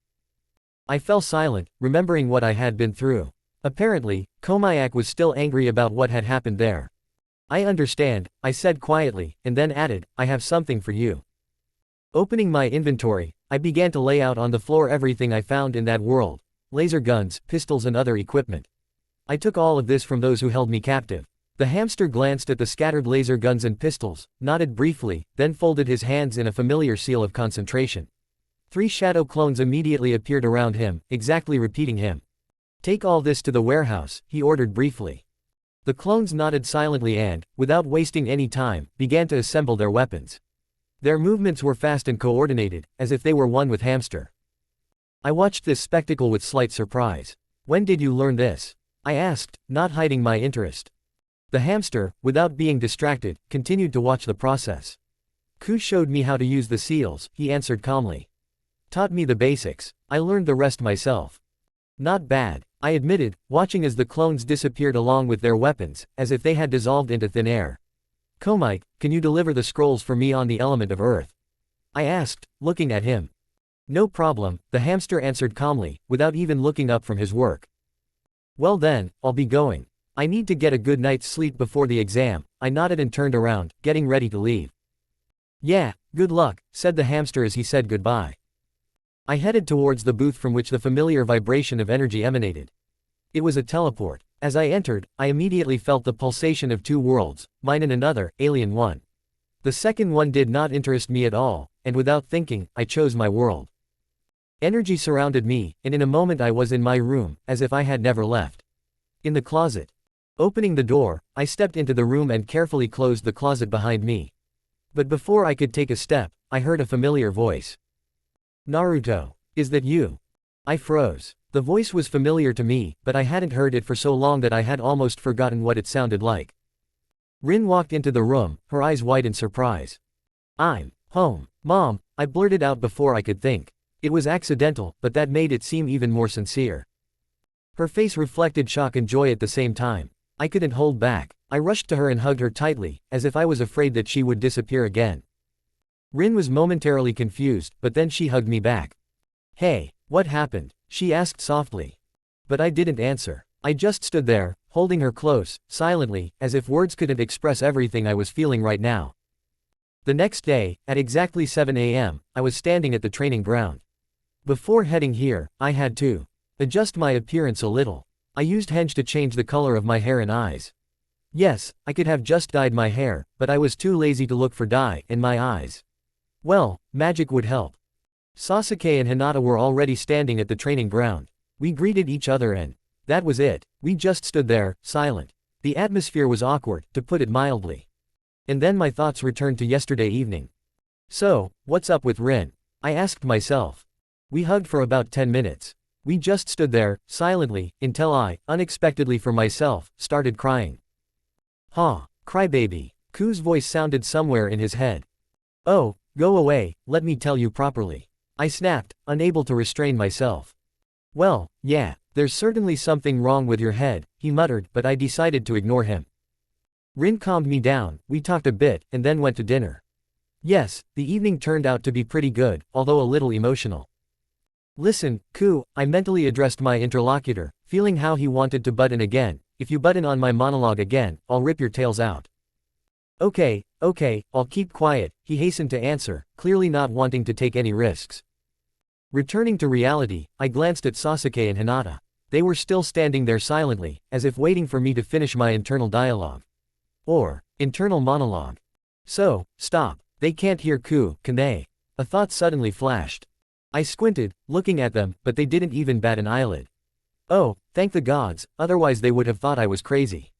I fell silent, remembering what I had been through. Apparently, Komayak was still angry about what had happened there. "I understand," I said quietly, and then added, "I have something for you." Opening my inventory, I began to lay out on the floor everything I found in that world: laser guns, pistols and other equipment. I took all of this from those who held me captive. The hamster glanced at the scattered laser guns and pistols, nodded briefly, then folded his hands in a familiar seal of concentration. 3 shadow clones immediately appeared around him, exactly repeating him. "Take all this to the warehouse," he ordered briefly. The clones nodded silently and, without wasting any time, began to assemble their weapons. Their movements were fast and coordinated, as if they were one with hamster. I watched this spectacle with slight surprise. "When did you learn this?" I asked, not hiding my interest. The hamster, without being distracted, continued to watch the process. "Ku showed me how to use the seals," he answered calmly. "Taught me the basics. I learned the rest myself." Not bad, I admitted, watching as the clones disappeared along with their weapons, as if they had dissolved into thin air. Komite, can you deliver the scrolls for me on the element of earth? I asked, looking at him. No problem, the hamster answered calmly, without even looking up from his work. Well then, I'll be going. I need to get a good night's sleep before the exam. I nodded and turned around, getting ready to leave. Yeah, good luck, said the hamster as he said goodbye. I headed towards the booth from which the familiar vibration of energy emanated. It was a teleport. As I entered, I immediately felt the pulsation of two worlds, mine and another, alien one. The second one did not interest me at all, and without thinking, I chose my world. Energy surrounded me, and in a moment I was in my room, as if I had never left. In the closet. Opening the door, I stepped into the room and carefully closed the closet behind me. But before I could take a step, I heard a familiar voice. Naruto, is that you? I froze. The voice was familiar to me, but I hadn't heard it for so long that I had almost forgotten what it sounded like. Rin walked into the room, her eyes wide in surprise. I'm home, Mom, I blurted out before I could think. It was accidental, but that made it seem even more sincere. Her face reflected shock and joy at the same time. I couldn't hold back. I rushed to her and hugged her tightly, as if I was afraid that she would disappear again. Rin was momentarily confused, but then she hugged me back. Hey, what happened? She asked softly. But I didn't answer. I just stood there, holding her close, silently, as if words couldn't express everything I was feeling right now. The next day, at exactly 7 a.m., I was standing at the training ground. Before heading here, I had to adjust my appearance a little. I used henge to change the color of my hair and eyes. Yes, I could have just dyed my hair, but I was too lazy to look for dye in my eyes. Well, magic would help. Sasuke and Hinata were already standing at the training ground. We greeted each other and that was it. We just stood there, silent. The atmosphere was awkward, to put it mildly. And then my thoughts returned to yesterday evening. So, what's up with Rin? I asked myself. We hugged for about 10 minutes. We just stood there, silently, until I, unexpectedly for myself, started crying. Huh, crybaby. Ku's voice sounded somewhere in his head. Oh, go away, let me tell you properly. I snapped, unable to restrain myself. Well, yeah, there's certainly something wrong with your head, he muttered, but I decided to ignore him. Rin calmed me down, we talked a bit, and then went to dinner. Yes, the evening turned out to be pretty good, although a little emotional. Listen, Ku, I mentally addressed my interlocutor, feeling how he wanted to butt in again. If you butt in on my monologue again, I'll rip your tails out. Okay, I'll keep quiet, he hastened to answer, clearly not wanting to take any risks. Returning to reality, I glanced at Sasuke and Hinata. They were still standing there silently, as if waiting for me to finish my internal dialogue. Or, internal monologue. So, stop. They can't hear Ku, can they? A thought suddenly flashed. I squinted, looking at them, but they didn't even bat an eyelid. Oh, thank the gods, otherwise they would have thought I was crazy.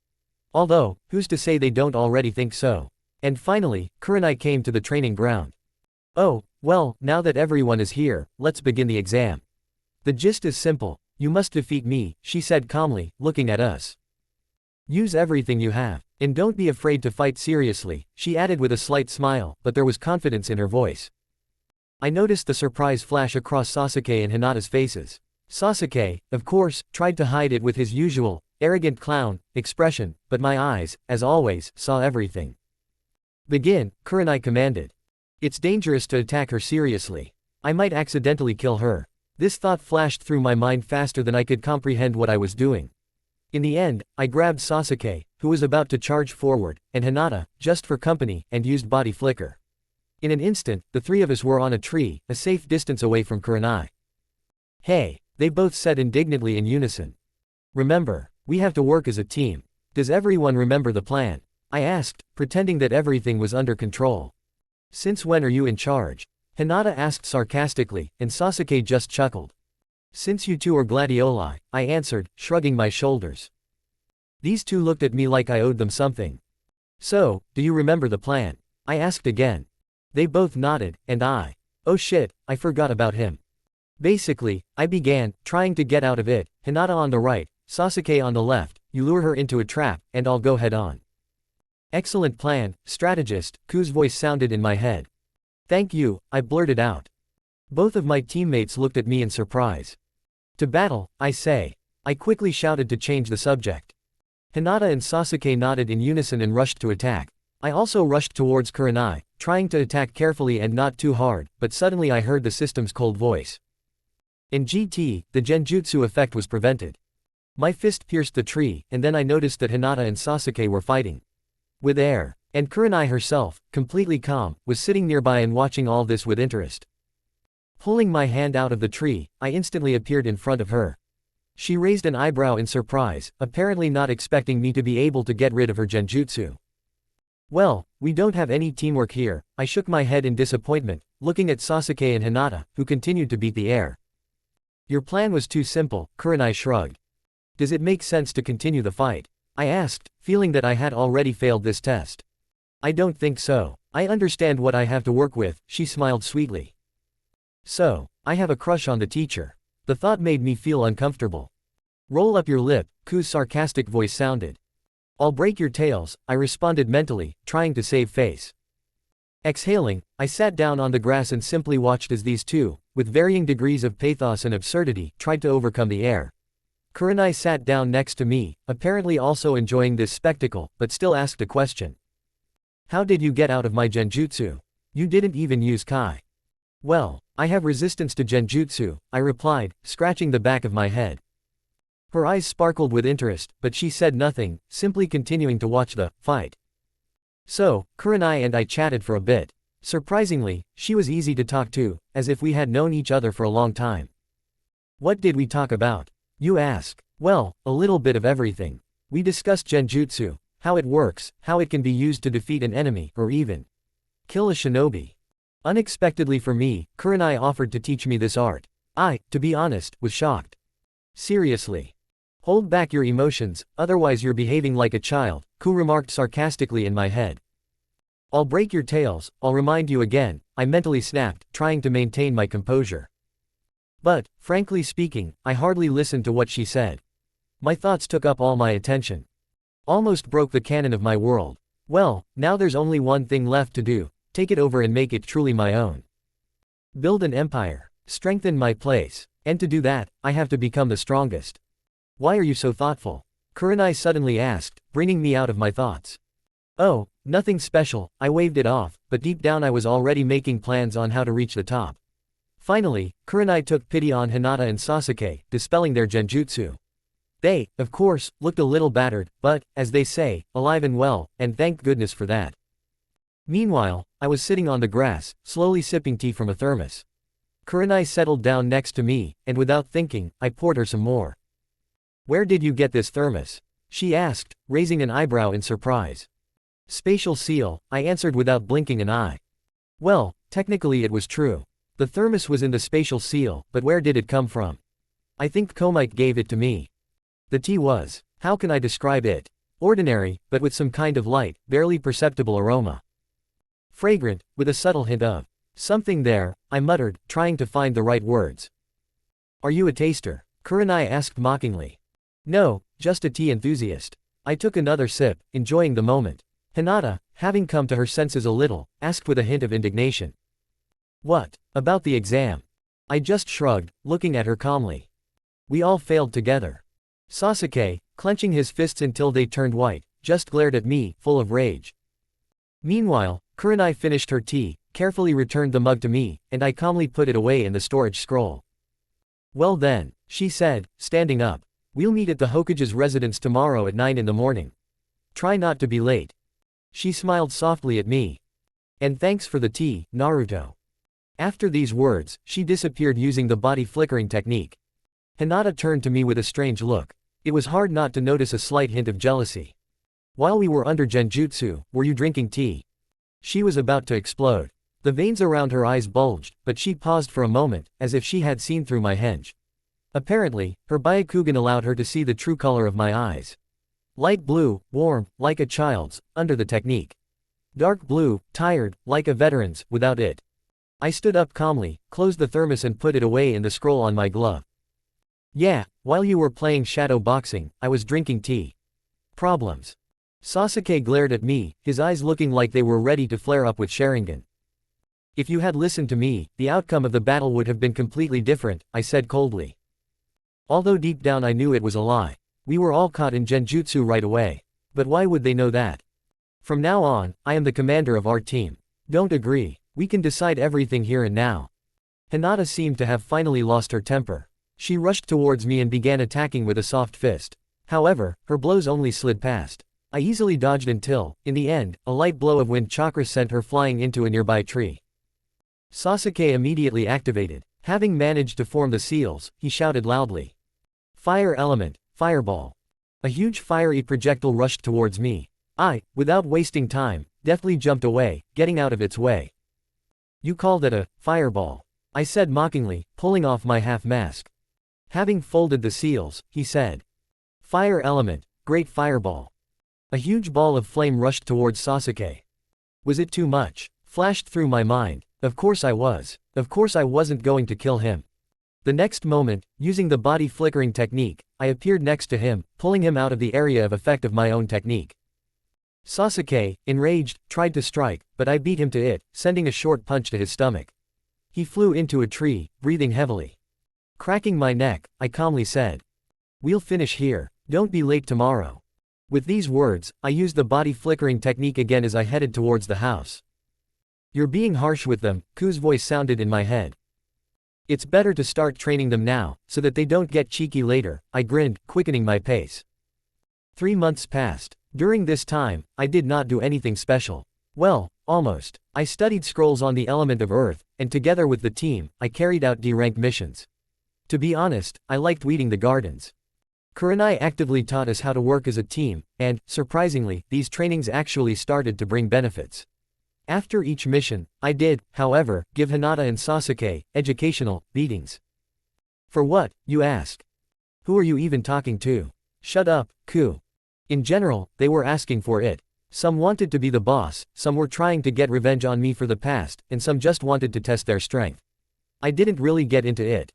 Although, who's to say they don't already think so? And finally, Kurenai came to the training ground. Oh, well, now that everyone is here, let's begin the exam. The gist is simple. You must defeat me, she said calmly, looking at us. Use everything you have, and don't be afraid to fight seriously, she added with a slight smile, but there was confidence in her voice. I noticed the surprise flash across Sasuke and Hinata's faces. Sasuke, of course, tried to hide it with his usual, arrogant clown expression, but my eyes, as always, saw everything. Begin, Kurenai commanded. It's dangerous to attack her seriously. I might accidentally kill her. This thought flashed through my mind faster than I could comprehend what I was doing. In the end, I grabbed Sasuke, who was about to charge forward, and Hinata, just for company, and used body flicker. In an instant, the three of us were on a tree, a safe distance away from Kurenai. Hey, they both said indignantly in unison. Remember, we have to work as a team. Does everyone remember the plan? I asked, pretending that everything was under control. Since when are you in charge? Hinata asked sarcastically, and Sasuke just chuckled. Since you two are gladioli, I answered, shrugging my shoulders. These two looked at me like I owed them something. So, do you remember the plan? I asked again. They both nodded, and oh shit, I forgot about him. Basically, I began, trying to get out of it, Hinata on the right, Sasuke on the left, you lure her into a trap, and I'll go head on. Excellent plan, strategist, Ku's voice sounded in my head. Thank you, I blurted out. Both of my teammates looked at me in surprise. To battle, I say. I quickly shouted to change the subject. Hinata and Sasuke nodded in unison and rushed to attack. I also rushed towards Kurenai, trying to attack carefully and not too hard, but suddenly I heard the system's cold voice. In GT, the genjutsu effect was prevented. My fist pierced the tree, and then I noticed that Hinata and Sasuke were fighting. With air. And Kurenai herself, completely calm, was sitting nearby and watching all this with interest. Pulling my hand out of the tree, I instantly appeared in front of her. She raised an eyebrow in surprise, apparently not expecting me to be able to get rid of her genjutsu. Well, we don't have any teamwork here, I shook my head in disappointment, looking at Sasuke and Hinata, who continued to beat the air. Your plan was too simple, Kurenai shrugged. Does it make sense to continue the fight? I asked, feeling that I had already failed this test. I don't think so. I understand what I have to work with, she smiled sweetly. So, I have a crush on the teacher. The thought made me feel uncomfortable. Roll up your lip, Ku's sarcastic voice sounded. I'll break your tails, I responded mentally, trying to save face. Exhaling, I sat down on the grass and simply watched as these two, with varying degrees of pathos and absurdity, tried to overcome the air. Kurenai sat down next to me, apparently also enjoying this spectacle, but still asked a question. How did you get out of my genjutsu? You didn't even use Kai. Well, I have resistance to genjutsu, I replied, scratching the back of my head. Her eyes sparkled with interest, but she said nothing, simply continuing to watch the fight. So, Kurenai and I chatted for a bit. Surprisingly, she was easy to talk to, as if we had known each other for a long time. What did we talk about? You ask. Well, a little bit of everything. We discussed genjutsu, how it works, how it can be used to defeat an enemy, or even kill a shinobi. Unexpectedly for me, Kurenai offered to teach me this art. I, to be honest, was shocked. Seriously. Hold back your emotions, otherwise you're behaving like a child, Ku remarked sarcastically in my head. I'll break your tails, I'll remind you again, I mentally snapped, trying to maintain my composure. But, frankly speaking, I hardly listened to what she said. My thoughts took up all my attention. Almost broke the canon of my world. Well, now there's only one thing left to do, take it over and make it truly my own. Build an empire, strengthen my place, and to do that, I have to become the strongest. Why are you so thoughtful? Kurenai suddenly asked, bringing me out of my thoughts. Oh, nothing special, I waved it off, but deep down I was already making plans on how to reach the top. Finally, Kurenai took pity on Hinata and Sasuke, dispelling their genjutsu. They, of course, looked a little battered, but, as they say, alive and well, and thank goodness for that. Meanwhile, I was sitting on the grass, slowly sipping tea from a thermos. Kurenai settled down next to me, and without thinking, I poured her some more. Where did you get this thermos? She asked, raising an eyebrow in surprise. Spatial seal, I answered without blinking an eye. Well, technically it was true. The thermos was in the spatial seal, but where did it come from? I think Komite gave it to me. The tea was, how can I describe it? Ordinary, but with some kind of light, barely perceptible aroma. Fragrant, with a subtle hint of something there, I muttered, trying to find the right words. Are you a taster? Kurenai asked mockingly. No, just a tea enthusiast. I took another sip, enjoying the moment. Hinata, having come to her senses a little, asked with a hint of indignation. What, about the exam? I just shrugged, looking at her calmly. We all failed together. Sasuke, clenching his fists until they turned white, just glared at me, full of rage. Meanwhile, Kurenai finished her tea, carefully returned the mug to me, and I calmly put it away in the storage scroll. Well then, she said, standing up. We'll meet at the Hokage's residence tomorrow at 9 in the morning. Try not to be late. She smiled softly at me. And thanks for the tea, Naruto. After these words, she disappeared using the body flickering technique. Hinata turned to me with a strange look. It was hard not to notice a slight hint of jealousy. While we were under genjutsu, were you drinking tea? She was about to explode. The veins around her eyes bulged, but she paused for a moment, as if she had seen through my henge. Apparently, her Byakugan allowed her to see the true color of my eyes. Light blue, warm, like a child's, under the technique. Dark blue, tired, like a veteran's, without it. I stood up calmly, closed the thermos and put it away in the scroll on my glove. Yeah, while you were playing shadow boxing, I was drinking tea. Problems. Sasuke glared at me, his eyes looking like they were ready to flare up with Sharingan. If you had listened to me, the outcome of the battle would have been completely different, I said coldly. Although deep down I knew it was a lie. We were all caught in genjutsu right away. But why would they know that? From now on, I am the commander of our team. Don't agree. We can decide everything here and now. Hinata seemed to have finally lost her temper. She rushed towards me and began attacking with a soft fist. However, her blows only slid past. I easily dodged until, in the end, a light blow of wind chakra sent her flying into a nearby tree. Sasuke immediately activated. Having managed to form the seals, he shouted loudly. Fire element, fireball. A huge fiery projectile rushed towards me. I, without wasting time, deftly jumped away, getting out of its way. You call that a fireball? I said mockingly, pulling off my half mask. Having folded the seals, he said. Fire element, great fireball. A huge ball of flame rushed towards Sasuke. Was it too much? Flashed through my mind. Of course I was. Of course I wasn't going to kill him. The next moment, using the body flickering technique, I appeared next to him, pulling him out of the area of effect of my own technique. Sasuke, enraged, tried to strike, but I beat him to it, sending a short punch to his stomach. He flew into a tree, breathing heavily. Cracking my neck, I calmly said. We'll finish here. Don't be late tomorrow. With these words, I used the body flickering technique again as I headed towards the house. You're being harsh with them, Ku's voice sounded in my head. It's better to start training them now, so that they don't get cheeky later, I grinned, quickening my pace. 3 months passed. During this time, I did not do anything special. Well, almost. I studied scrolls on the element of earth, and together with the team, I carried out D-ranked missions. To be honest, I liked weeding the gardens. Kurenai actively taught us how to work as a team, and, surprisingly, these trainings actually started to bring benefits. After each mission, I did, however, give Hinata and Sasuke educational beatings. For what, you ask? Who are you even talking to? Shut up, Ku. In general, they were asking for it. Some wanted to be the boss, some were trying to get revenge on me for the past, and some just wanted to test their strength. I didn't really get into it.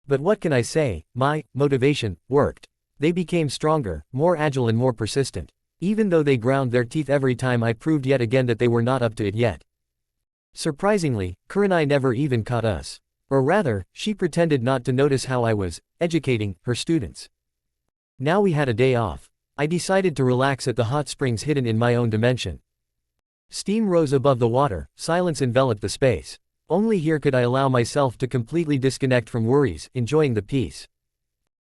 But what can I say, my motivation worked. They became stronger, more agile and more persistent. Even though they ground their teeth every time I proved yet again that they were not up to it yet. Surprisingly, Kurenai never even caught us. Or rather, she pretended not to notice how I was educating her students. Now we had a day off. I decided to relax at the hot springs hidden in my own dimension. Steam rose above the water, silence enveloped the space. Only here could I allow myself to completely disconnect from worries, enjoying the peace.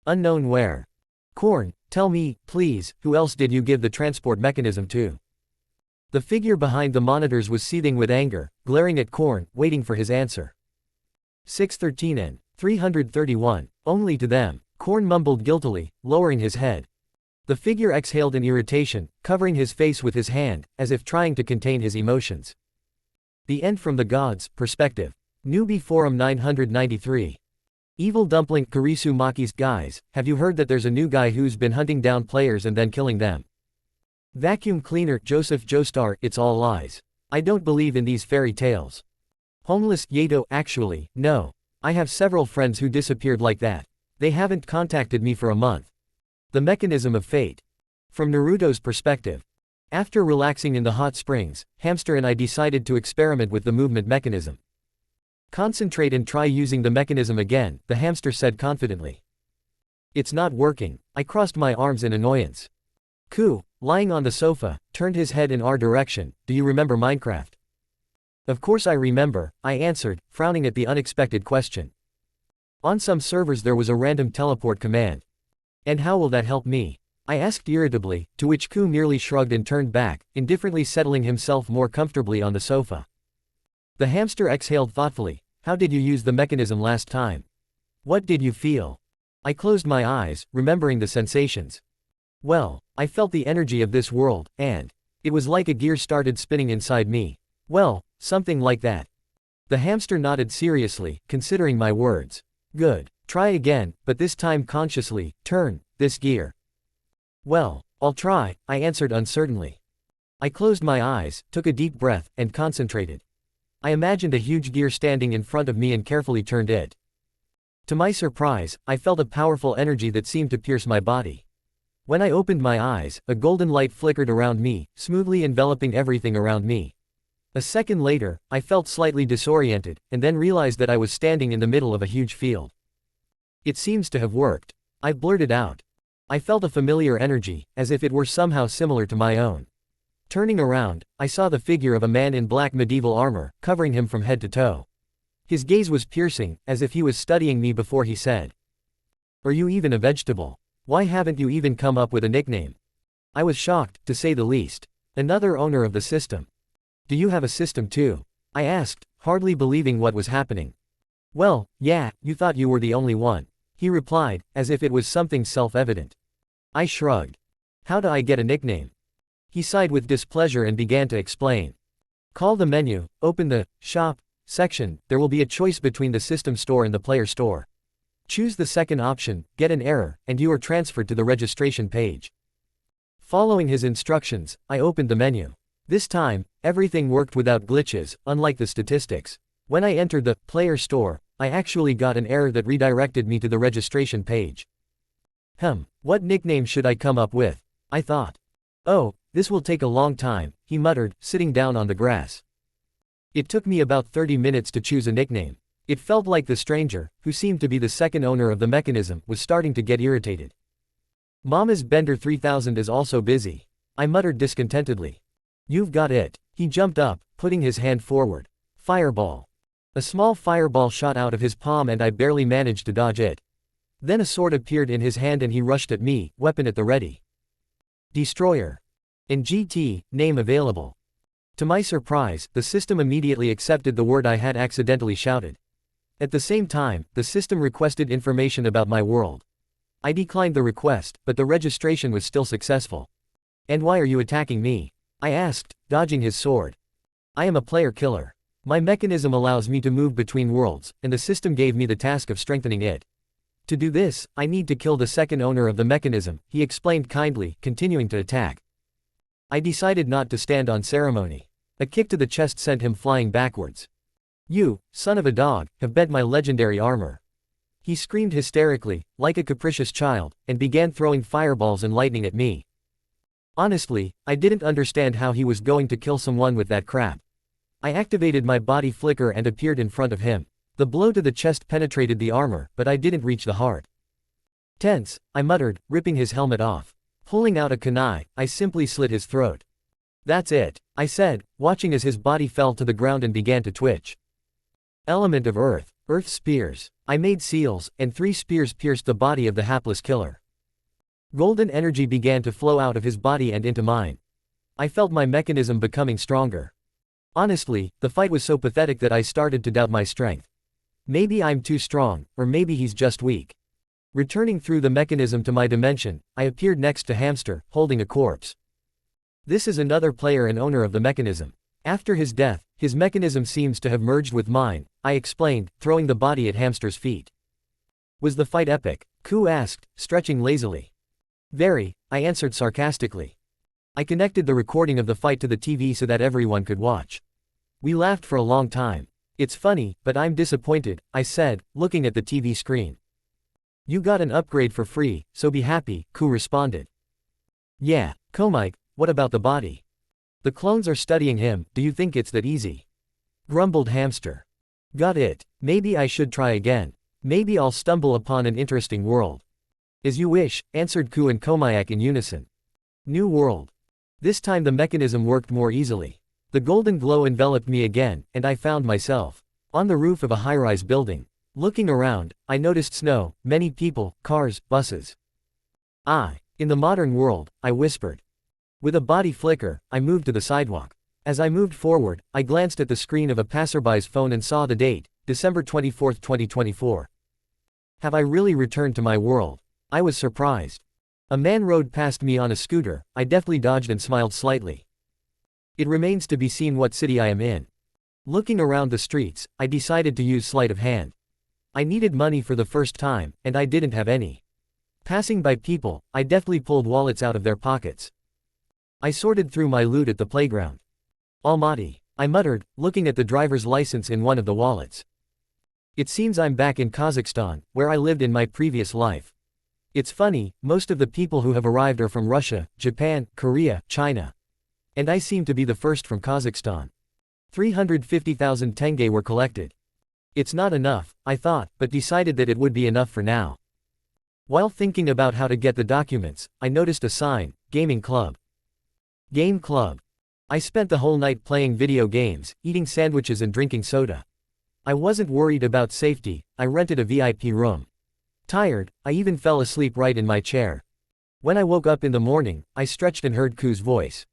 Unknown where. Korn, tell me, please, who else did you give the transport mechanism to? The figure behind the monitors was seething with anger, glaring at Korn, waiting for his answer. 613 and 331, only to them, Korn mumbled guiltily, lowering his head. The figure exhaled in irritation, covering his face with his hand, as if trying to contain his emotions. The End from the Gods, Perspective. Newbie Forum 993. Evil Dumpling Kurisu Maki's guys, have you heard that there's a new guy who's been hunting down players and then killing them? Vacuum Cleaner Joseph Joestar, it's all lies. I don't believe in these fairy tales. Homeless Yato, actually, no. I have several friends who disappeared like that. They haven't contacted me for a month. The Mechanism of Fate. From Naruto's perspective. After relaxing in the hot springs, Hamster and I decided to experiment with the movement mechanism. Concentrate and try using the mechanism again, the hamster said confidently. It's not working. I crossed my arms in annoyance. Ku, lying on the sofa, turned his head in our direction. Do you remember Minecraft? Of course I remember, I answered, frowning at the unexpected question. On some servers there was a random teleport command. And how will that help me? I asked irritably, to which Ku merely shrugged and turned back, indifferently settling himself more comfortably on the sofa. The hamster exhaled thoughtfully. How did you use the mechanism last time? What did you feel? I closed my eyes, remembering the sensations. Well, I felt the energy of this world, and it was like a gear started spinning inside me. Well, something like that. The hamster nodded seriously, considering my words. Good. Try again, but this time consciously, turn this gear. Well, I'll try, I answered uncertainly. I closed my eyes, took a deep breath, and concentrated. I imagined a huge gear standing in front of me and carefully turned it. To my surprise, I felt a powerful energy that seemed to pierce my body. When I opened my eyes, a golden light flickered around me, smoothly enveloping everything around me. A second later, I felt slightly disoriented, and then realized that I was standing in the middle of a huge field. It seems to have worked. I blurted out. I felt a familiar energy, as if it were somehow similar to my own. Turning around, I saw the figure of a man in black medieval armor, covering him from head to toe. His gaze was piercing, as if he was studying me before he said, "Are you even a vegetable? Why haven't you even come up with a nickname?" I was shocked, to say the least. Another owner of the system. "Do you have a system too?" I asked, hardly believing what was happening. "Well, yeah, you thought you were the only one," he replied, as if it was something self-evident. I shrugged. "How do I get a nickname?" He sighed with displeasure and began to explain. "Call the menu, open the shop section, there will be a choice between the system store and the player store. Choose the second option, get an error, and you are transferred to the registration page." Following his instructions, I opened the menu. This time, everything worked without glitches, unlike the statistics. When I entered the player store, I actually got an error that redirected me to the registration page. What nickname should I come up with? I thought. "Oh, this will take a long time," he muttered, sitting down on the grass. It took me about 30 minutes to choose a nickname. It felt like the stranger, who seemed to be the second owner of the mechanism, was starting to get irritated. "Mama's Bender 3000 is also busy," I muttered discontentedly. "You've got it." He jumped up, putting his hand forward. Fireball. A small fireball shot out of his palm and I barely managed to dodge it. Then a sword appeared in his hand and he rushed at me, weapon at the ready. Destroyer. In GT, name available. To my surprise, the system immediately accepted the word I had accidentally shouted. At the same time, the system requested information about my world. I declined the request, but the registration was still successful. "And why are you attacking me?" I asked, dodging his sword. "I am a player killer. My mechanism allows me to move between worlds, and the system gave me the task of strengthening it. To do this, I need to kill the second owner of the mechanism," he explained kindly, continuing to attack. I decided not to stand on ceremony. A kick to the chest sent him flying backwards. "You, son of a dog, have bent my legendary armor." He screamed hysterically, like a capricious child, and began throwing fireballs and lightning at me. Honestly, I didn't understand how he was going to kill someone with that crap. I activated my body flicker and appeared in front of him. The blow to the chest penetrated the armor, but I didn't reach the heart. "Tense," I muttered, ripping his helmet off. Pulling out a kunai, I simply slit his throat. "That's it," I said, watching as his body fell to the ground and began to twitch. Element of Earth, Earth Spears. I made seals, and 3 spears pierced the body of the hapless killer. Golden energy began to flow out of his body and into mine. I felt my mechanism becoming stronger. Honestly, the fight was so pathetic that I started to doubt my strength. Maybe I'm too strong, or maybe he's just weak. Returning through the mechanism to my dimension, I appeared next to Hamster, holding a corpse. This is another player and owner of the mechanism. After his death, his mechanism seems to have merged with mine, I explained, throwing the body at Hamster's feet. "Was the fight epic?" Ku asked, stretching lazily. "Very," I answered sarcastically. I connected the recording of the fight to the TV so that everyone could watch. We laughed for a long time. "It's funny, but I'm disappointed," I said, looking at the TV screen. "You got an upgrade for free, so be happy," Ku responded. "Yeah, Komike, what about the body? The clones are studying him, do you think it's that easy?" grumbled Hamster. "Got it. Maybe I should try again. Maybe I'll stumble upon an interesting world." "As you wish," answered Ku and Komayak in unison. New world. This time the mechanism worked more easily. The golden glow enveloped me again, and I found myself on the roof of a high-rise building. Looking around, I noticed snow, many people, cars, buses. In the modern world," I whispered. With a body flicker, I moved to the sidewalk. As I moved forward, I glanced at the screen of a passerby's phone and saw the date, December 24, 2024. Have I really returned to my world? I was surprised. A man rode past me on a scooter, I deftly dodged and smiled slightly. It remains to be seen what city I am in. Looking around the streets, I decided to use sleight of hand. I needed money for the first time, and I didn't have any. Passing by people, I deftly pulled wallets out of their pockets. I sorted through my loot at the playground. "Almighty," I muttered, looking at the driver's license in one of the wallets. It seems I'm back in Kazakhstan, where I lived in my previous life. It's funny, most of the people who have arrived are from Russia, Japan, Korea, China. And I seem to be the first from Kazakhstan. 350,000 tenge were collected. It's not enough, I thought, but decided that it would be enough for now. While thinking about how to get the documents, I noticed a sign, Gaming Club. Game Club. I spent the whole night playing video games, eating sandwiches and drinking soda. I wasn't worried about safety, I rented a VIP room. Tired, I even fell asleep right in my chair. When I woke up in the morning, I stretched and heard Ku's voice.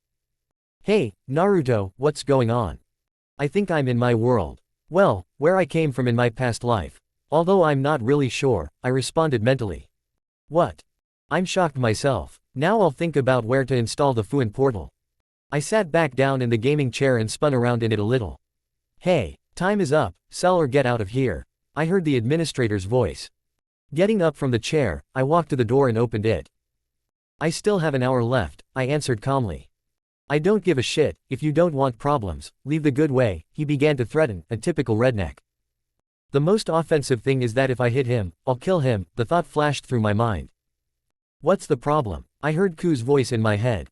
Hey, Naruto, what's going on? I think I'm in my world. Well, where I came from in my past life. Although I'm not really sure, I responded mentally. What? I'm shocked myself. Now I'll think about where to install the FUNN portal. I sat back down in the gaming chair and spun around in it a little. Hey, time is up, sell or get out of here. I heard the administrator's voice. Getting up from the chair, I walked to the door and opened it. I still have an hour left, I answered calmly. I don't give a shit, if you don't want problems, leave the good way, he began to threaten, a typical redneck. The most offensive thing is that if I hit him, I'll kill him, the thought flashed through my mind. What's the problem? I heard Ku's voice in my head.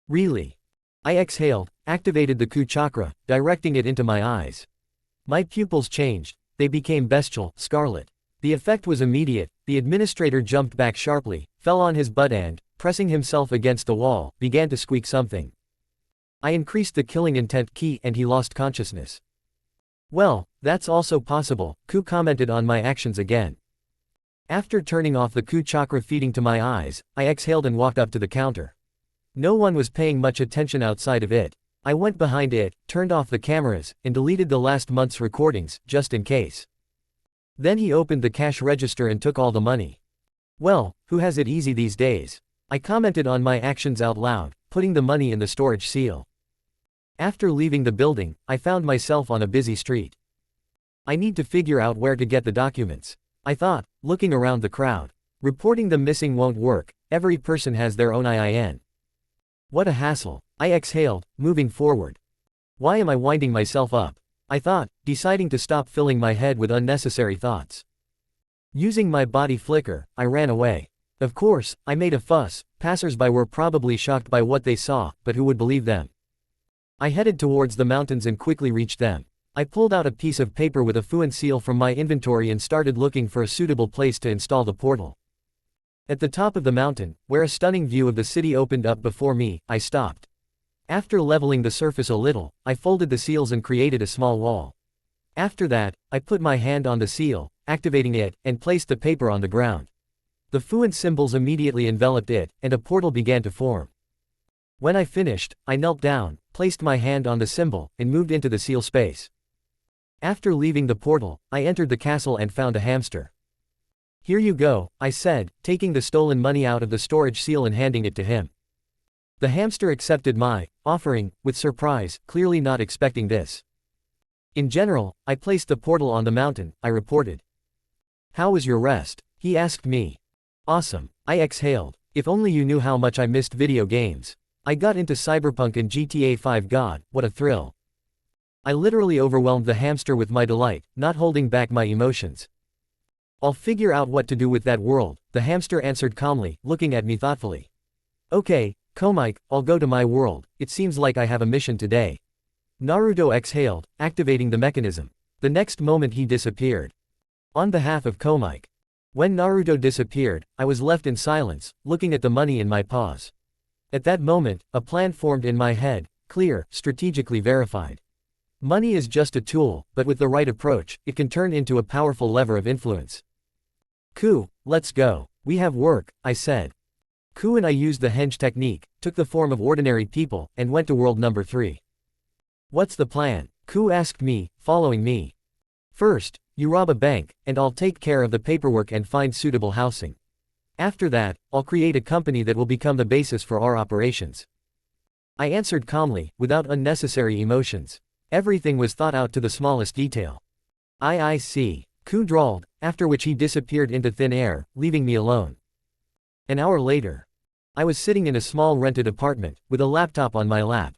Really? I exhaled, activated the Ku chakra, directing it into my eyes. My pupils changed, they became bestial, scarlet. The effect was immediate, the administrator jumped back sharply, fell on his butt and, pressing himself against the wall, began to squeak something. I increased the killing intent key and he lost consciousness. Well, that's also possible, Ku commented on my actions again. After turning off the Ku chakra feeding to my eyes, I exhaled and walked up to the counter. No one was paying much attention outside of it. I went behind it, turned off the cameras, and deleted the last month's recordings, just in case. Then he opened the cash register and took all the money. Well, who has it easy these days? I commented on my actions out loud, putting the money in the storage seal. After leaving the building, I found myself on a busy street. I need to figure out where to get the documents, I thought, looking around the crowd. Reporting them missing won't work, every person has their own IIN. What a hassle, I exhaled, moving forward. Why am I winding myself up? I thought, deciding to stop filling my head with unnecessary thoughts. Using my body flicker, I ran away. Of course, I made a fuss, passers-by were probably shocked by what they saw, but who would believe them? I headed towards the mountains and quickly reached them. I pulled out a piece of paper with a FUNN seal from my inventory and started looking for a suitable place to install the portal. At the top of the mountain, where a stunning view of the city opened up before me, I stopped. After leveling the surface a little, I folded the seals and created a small wall. After that, I put my hand on the seal, activating it, and placed the paper on the ground. The FUNN symbols immediately enveloped it, and a portal began to form. When I finished, I knelt down, placed my hand on the symbol, and moved into the seal space. After leaving the portal, I entered the castle and found a hamster. Here you go, I said, taking the stolen money out of the storage seal and handing it to him. The hamster accepted my offering, with surprise, clearly not expecting this. In general, I placed the portal on the mountain, I reported. How was your rest? He asked me. Awesome, I exhaled. If only you knew how much I missed video games. I got into Cyberpunk and GTA 5. God, what a thrill. I literally overwhelmed the hamster with my delight, not holding back my emotions. I'll figure out what to do with that world, the hamster answered calmly, looking at me thoughtfully. Okay, Komike, I'll go to my world, it seems like I have a mission today. Naruto exhaled, activating the mechanism. The next moment he disappeared. On behalf of Komike. When Naruto disappeared, I was left in silence, looking at the money in my paws. At that moment, a plan formed in my head, clear, strategically verified. Money is just a tool, but with the right approach, it can turn into a powerful lever of influence. Ku, let's go. We have work, I said. Ku and I used the henge technique, took the form of ordinary people, and went to world number 3. What's the plan? Ku asked me, following me. First, you rob a bank, and I'll take care of the paperwork and find suitable housing. After that, I'll create a company that will become the basis for our operations. I answered calmly, without unnecessary emotions. Everything was thought out to the smallest detail. I see. Ku drawled, after which he disappeared into thin air, leaving me alone. An hour later. I was sitting in a small rented apartment, with a laptop on my lap.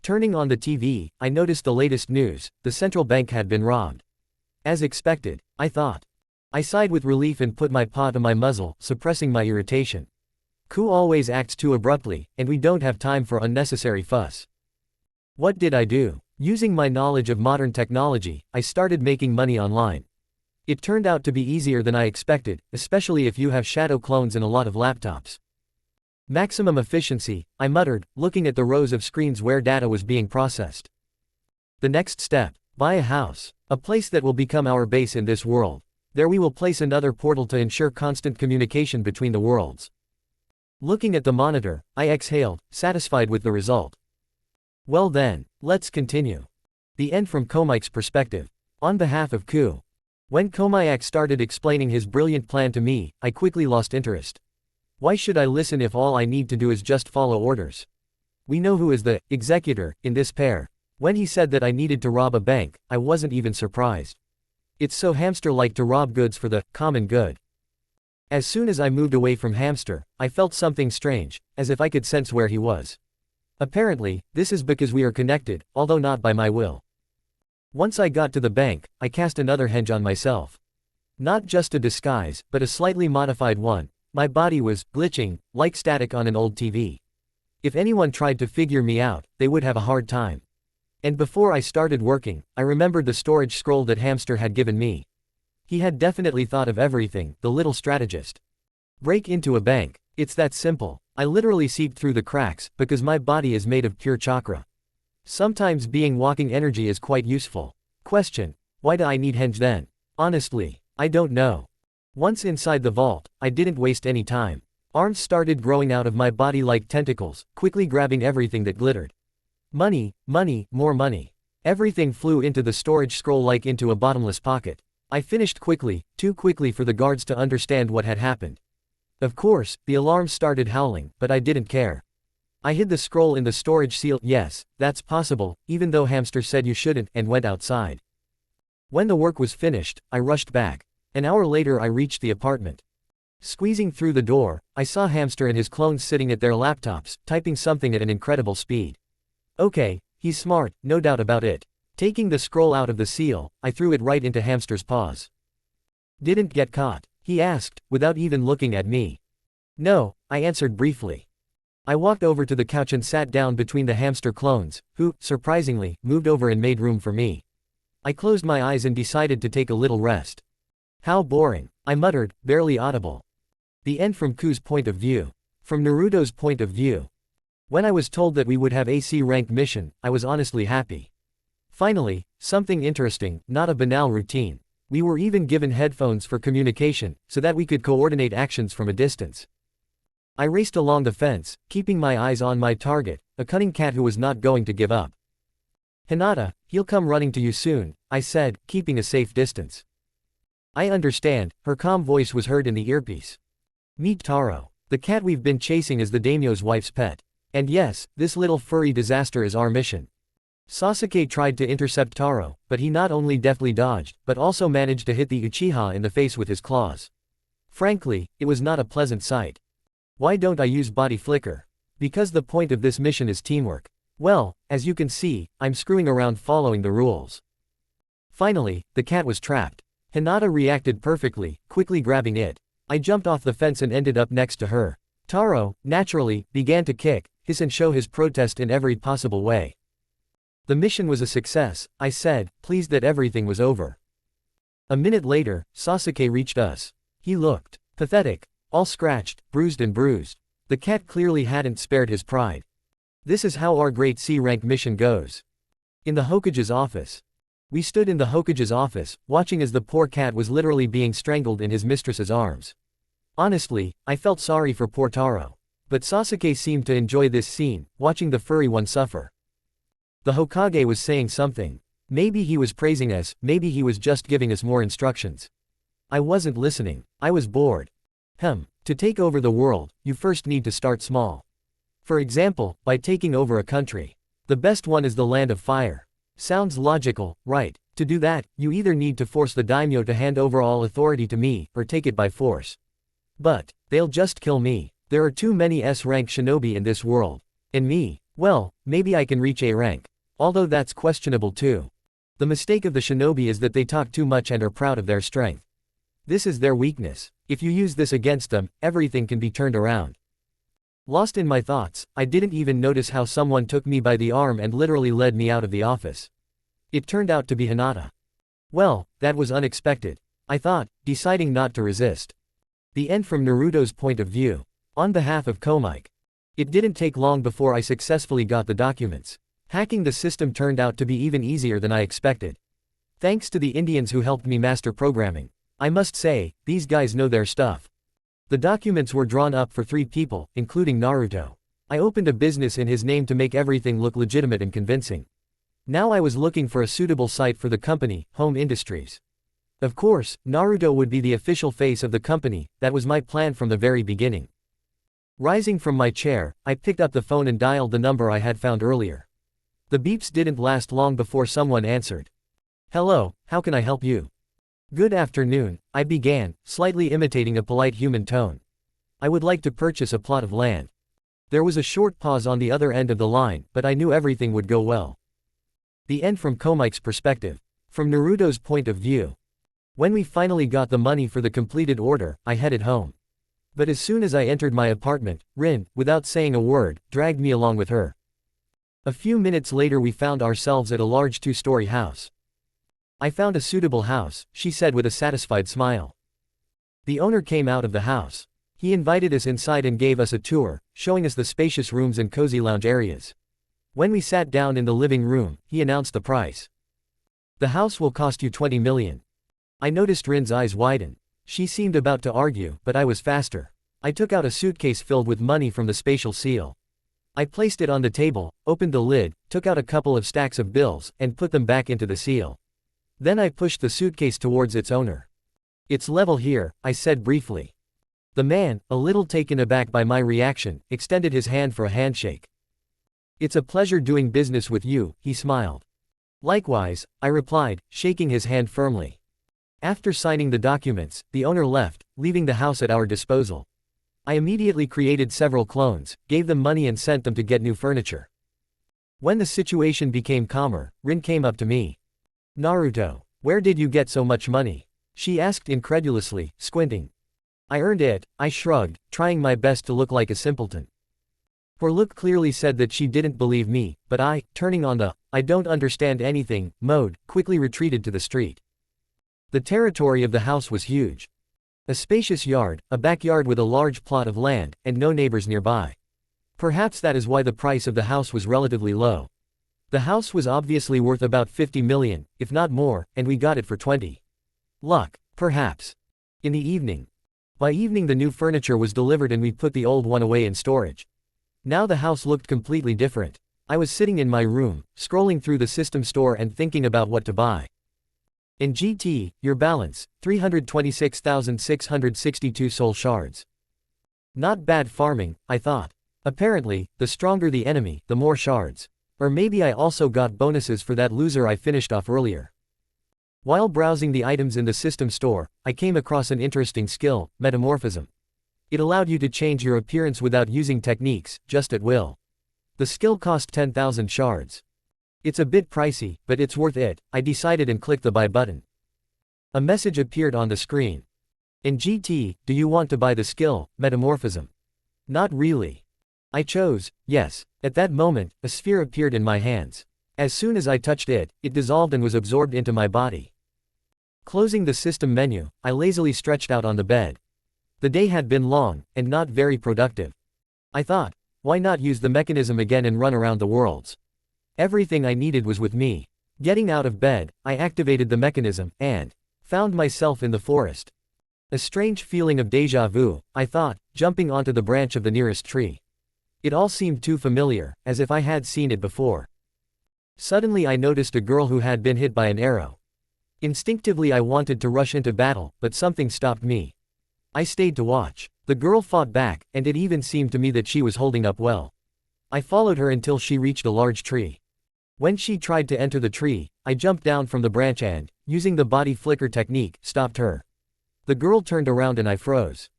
Turning on the TV, I noticed the latest news, the central bank had been robbed. As expected, I thought. I sighed with relief and put my paw to my muzzle, suppressing my irritation. Ku always acts too abruptly, and we don't have time for unnecessary fuss. What did I do? Using my knowledge of modern technology, I started making money online. It turned out to be easier than I expected, especially if you have shadow clones and a lot of laptops. Maximum efficiency, I muttered, looking at the rows of screens where data was being processed. The next step: buy a house. A place that will become our base in this world. There we will place another portal to ensure constant communication between the worlds. Looking at the monitor, I exhaled, satisfied with the result. Well then, let's continue. The end from Komik's perspective. On behalf of Ku. When Komayak started explaining his brilliant plan to me, I quickly lost interest. Why should I listen if all I need to do is just follow orders? We know who is the executor in this pair. When he said that I needed to rob a bank, I wasn't even surprised. It's so hamster-like to rob goods for the common good. As soon as I moved away from Hamster, I felt something strange, as if I could sense where he was. Apparently, this is because we are connected, although not by my will. Once I got to the bank, I cast another henge on myself. Not just a disguise, but a slightly modified one. My body was glitching, like static on an old TV. If anyone tried to figure me out, they would have a hard time. And before I started working, I remembered the storage scroll that Hamster had given me. He had definitely thought of everything, the little strategist. Break into a bank. It's that simple. I literally seeped through the cracks, because my body is made of pure chakra. Sometimes being walking energy is quite useful. Question: why do I need henge then? Honestly, I don't know. Once inside the vault, I didn't waste any time. Arms started growing out of my body like tentacles, quickly grabbing everything that glittered. Money, money, more money. Everything flew into the storage scroll like into a bottomless pocket. I finished quickly, too quickly for the guards to understand what had happened. Of course, the alarms started howling, but I didn't care. I hid the scroll in the storage seal. Yes, that's possible, even though Hamster said you shouldn't, and went outside. When the work was finished, I rushed back. An hour later I reached the apartment. Squeezing through the door, I saw Hamster and his clones sitting at their laptops, typing something at an incredible speed. Okay, he's smart, no doubt about it. Taking the scroll out of the seal, I threw it right into Hamster's paws. Didn't get caught? He asked, without even looking at me. No, I answered briefly. I walked over to the couch and sat down between the Hamster clones, who, surprisingly, moved over and made room for me. I closed my eyes and decided to take a little rest. How boring, I muttered, barely audible. The end from Ku's point of view. From Naruto's point of view. When I was told that we would have a C rank mission, I was honestly happy. Finally, something interesting, not a banal routine. We were even given headphones for communication, so that we could coordinate actions from a distance. I raced along the fence, keeping my eyes on my target, a cunning cat who was not going to give up. Hinata, he'll come running to you soon, I said, keeping a safe distance. I understand, her calm voice was heard in the earpiece. Meet Taro. The cat we've been chasing is the daimyo's wife's pet. And yes, this little furry disaster is our mission. Sasuke tried to intercept Taro, but he not only deftly dodged, but also managed to hit the Uchiha in the face with his claws. Frankly, it was not a pleasant sight. Why don't I use body flicker? Because the point of this mission is teamwork. Well, as you can see, I'm screwing around following the rules. Finally, the cat was trapped. Hinata reacted perfectly, quickly grabbing it. I jumped off the fence and ended up next to her. Taro, naturally, began to kick, hiss and show his protest in every possible way. The mission was a success, I said, pleased that everything was over. A minute later, Sasuke reached us. He looked pathetic, all scratched, bruised and bruised. The cat clearly hadn't spared his pride. This is how our great C-rank mission goes. In the Hokage's office. We stood in the Hokage's office, watching as the poor cat was literally being strangled in his mistress's arms. Honestly, I felt sorry for poor Taro. But Sasuke seemed to enjoy this scene, watching the furry one suffer. The Hokage was saying something. Maybe he was praising us, maybe he was just giving us more instructions. I wasn't listening. I was bored. To take over the world, you first need to start small. For example, by taking over a country. The best one is the Land of Fire. Sounds logical, right? To do that, you either need to force the daimyo to hand over all authority to me, or take it by force. But they'll just kill me. There are too many S-rank shinobi in this world. And me, well, maybe I can reach A rank. Although that's questionable too. The mistake of the shinobi is that they talk too much and are proud of their strength. This is their weakness. If you use this against them, everything can be turned around. Lost in my thoughts, I didn't even notice how someone took me by the arm and literally led me out of the office. It turned out to be Hinata. Well, that was unexpected. I thought, deciding not to resist. The end from Naruto's point of view. On behalf of Komike. It didn't take long before I successfully got the documents. Hacking the system turned out to be even easier than I expected. Thanks to the Indians who helped me master programming. I must say, these guys know their stuff. The documents were drawn up for 3 people, including Naruto. I opened a business in his name to make everything look legitimate and convincing. Now I was looking for a suitable site for the company, Home Industries. Of course, Naruto would be the official face of the company. That was my plan from the very beginning. Rising from my chair, I picked up the phone and dialed the number I had found earlier. The beeps didn't last long before someone answered. Hello, how can I help you? Good afternoon, I began, slightly imitating a polite human tone. I would like to purchase a plot of land. There was a short pause on the other end of the line, but I knew everything would go well. The end from Komike's perspective. From Naruto's point of view. When we finally got the money for the completed order, I headed home. But as soon as I entered my apartment, Rin, without saying a word, dragged me along with her. A few minutes later we found ourselves at a large 2-story house. I found a suitable house, she said with a satisfied smile. The owner came out of the house. He invited us inside and gave us a tour, showing us the spacious rooms and cozy lounge areas. When we sat down in the living room, he announced the price. The house will cost you 20 million. I noticed Rin's eyes widen. She seemed about to argue, but I was faster. I took out a suitcase filled with money from the spatial seal. I placed it on the table, opened the lid, took out a couple of stacks of bills, and put them back into the seal. Then I pushed the suitcase towards its owner. It's level here, I said briefly. The man, a little taken aback by my reaction, extended his hand for a handshake. It's a pleasure doing business with you, he smiled. Likewise, I replied, shaking his hand firmly. After signing the documents, the owner left, leaving the house at our disposal. I immediately created several clones, gave them money and sent them to get new furniture. When the situation became calmer, Rin came up to me. Naruto, where did you get so much money? She asked incredulously, squinting. I earned it, I shrugged, trying my best to look like a simpleton. Her look clearly said that she didn't believe me, but I, turning on the "I don't understand anything" mode, quickly retreated to the street. The territory of the house was huge. A spacious yard, a backyard with a large plot of land, and no neighbors nearby. Perhaps that is why the price of the house was relatively low. The house was obviously worth about 50 million, if not more, and we got it for 20. Luck, perhaps. In the evening. By evening the new furniture was delivered and we put the old one away in storage. Now the house looked completely different. I was sitting in my room, scrolling through the system store and thinking about what to buy. In GT, your balance, 326,662 soul shards. Not bad farming, I thought. Apparently, the stronger the enemy, the more shards. Or maybe I also got bonuses for that loser I finished off earlier. While browsing the items in the system store, I came across an interesting skill, metamorphism. It allowed you to change your appearance without using techniques, just at will. The skill cost 10,000 shards. It's a bit pricey, but it's worth it, I decided and clicked the buy button. A message appeared on the screen. In GT, do you want to buy the skill, metamorphism? Not really. I chose, yes. At that moment, a sphere appeared in my hands. As soon as I touched it, it dissolved and was absorbed into my body. Closing the system menu, I lazily stretched out on the bed. The day had been long, and not very productive. I thought, why not use the mechanism again and run around the worlds? Everything I needed was with me. Getting out of bed, I activated the mechanism, and found myself in the forest. A strange feeling of déjà vu, I thought, jumping onto the branch of the nearest tree. It all seemed too familiar, as if I had seen it before. Suddenly I noticed a girl who had been hit by an arrow. Instinctively I wanted to rush into battle, but something stopped me. I stayed to watch. The girl fought back, and it even seemed to me that she was holding up well. I followed her until she reached a large tree. When she tried to enter the tree, I jumped down from the branch and, using the body flicker technique, stopped her. The girl turned around and I froze.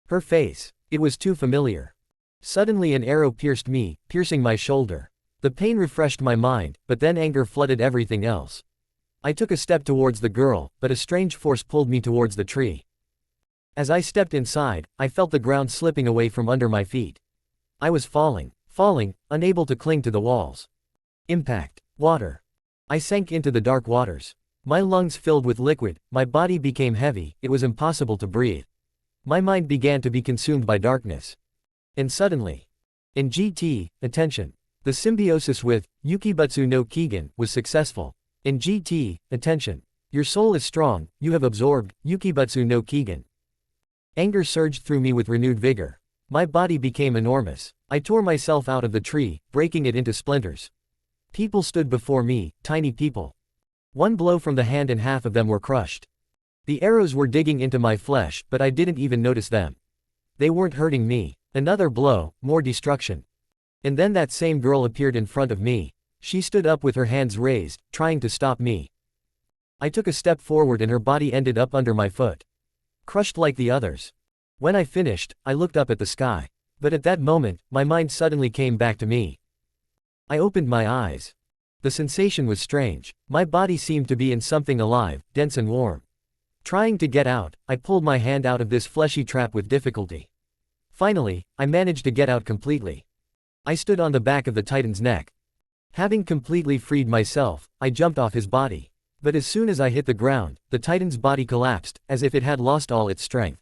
Her face. It was too familiar. Suddenly an arrow pierced me, piercing my shoulder. The pain refreshed my mind, but then anger flooded everything else. I took a step towards the girl, but a strange force pulled me towards the tree. As I stepped inside, I felt the ground slipping away from under my feet. I was falling, unable to cling to the walls. Impact. Water. I sank into the dark waters. My lungs filled with liquid, my body became heavy, it was impossible to breathe. My mind began to be consumed by darkness. And suddenly, in GT, attention. The symbiosis with Yukibutsu no Kigen was successful. In GT, attention. Your soul is strong, you have absorbed Yukibutsu no Kigen. Anger surged through me with renewed vigor. My body became enormous. I tore myself out of the tree, breaking it into splinters. People stood before me, tiny people. One blow from the hand and half of them were crushed. The arrows were digging into my flesh, but I didn't even notice them. They weren't hurting me. Another blow, more destruction. And then that same girl appeared in front of me. She stood up with her hands raised, trying to stop me. I took a step forward and her body ended up under my foot. Crushed like the others. When I finished, I looked up at the sky. But at that moment, my mind suddenly came back to me. I opened my eyes. The sensation was strange. My body seemed to be in something alive, dense and warm. Trying to get out, I pulled my hand out of this fleshy trap with difficulty. Finally, I managed to get out completely. I stood on the back of the Titan's neck. Having completely freed myself, I jumped off his body. But as soon as I hit the ground, the Titan's body collapsed, as if it had lost all its strength.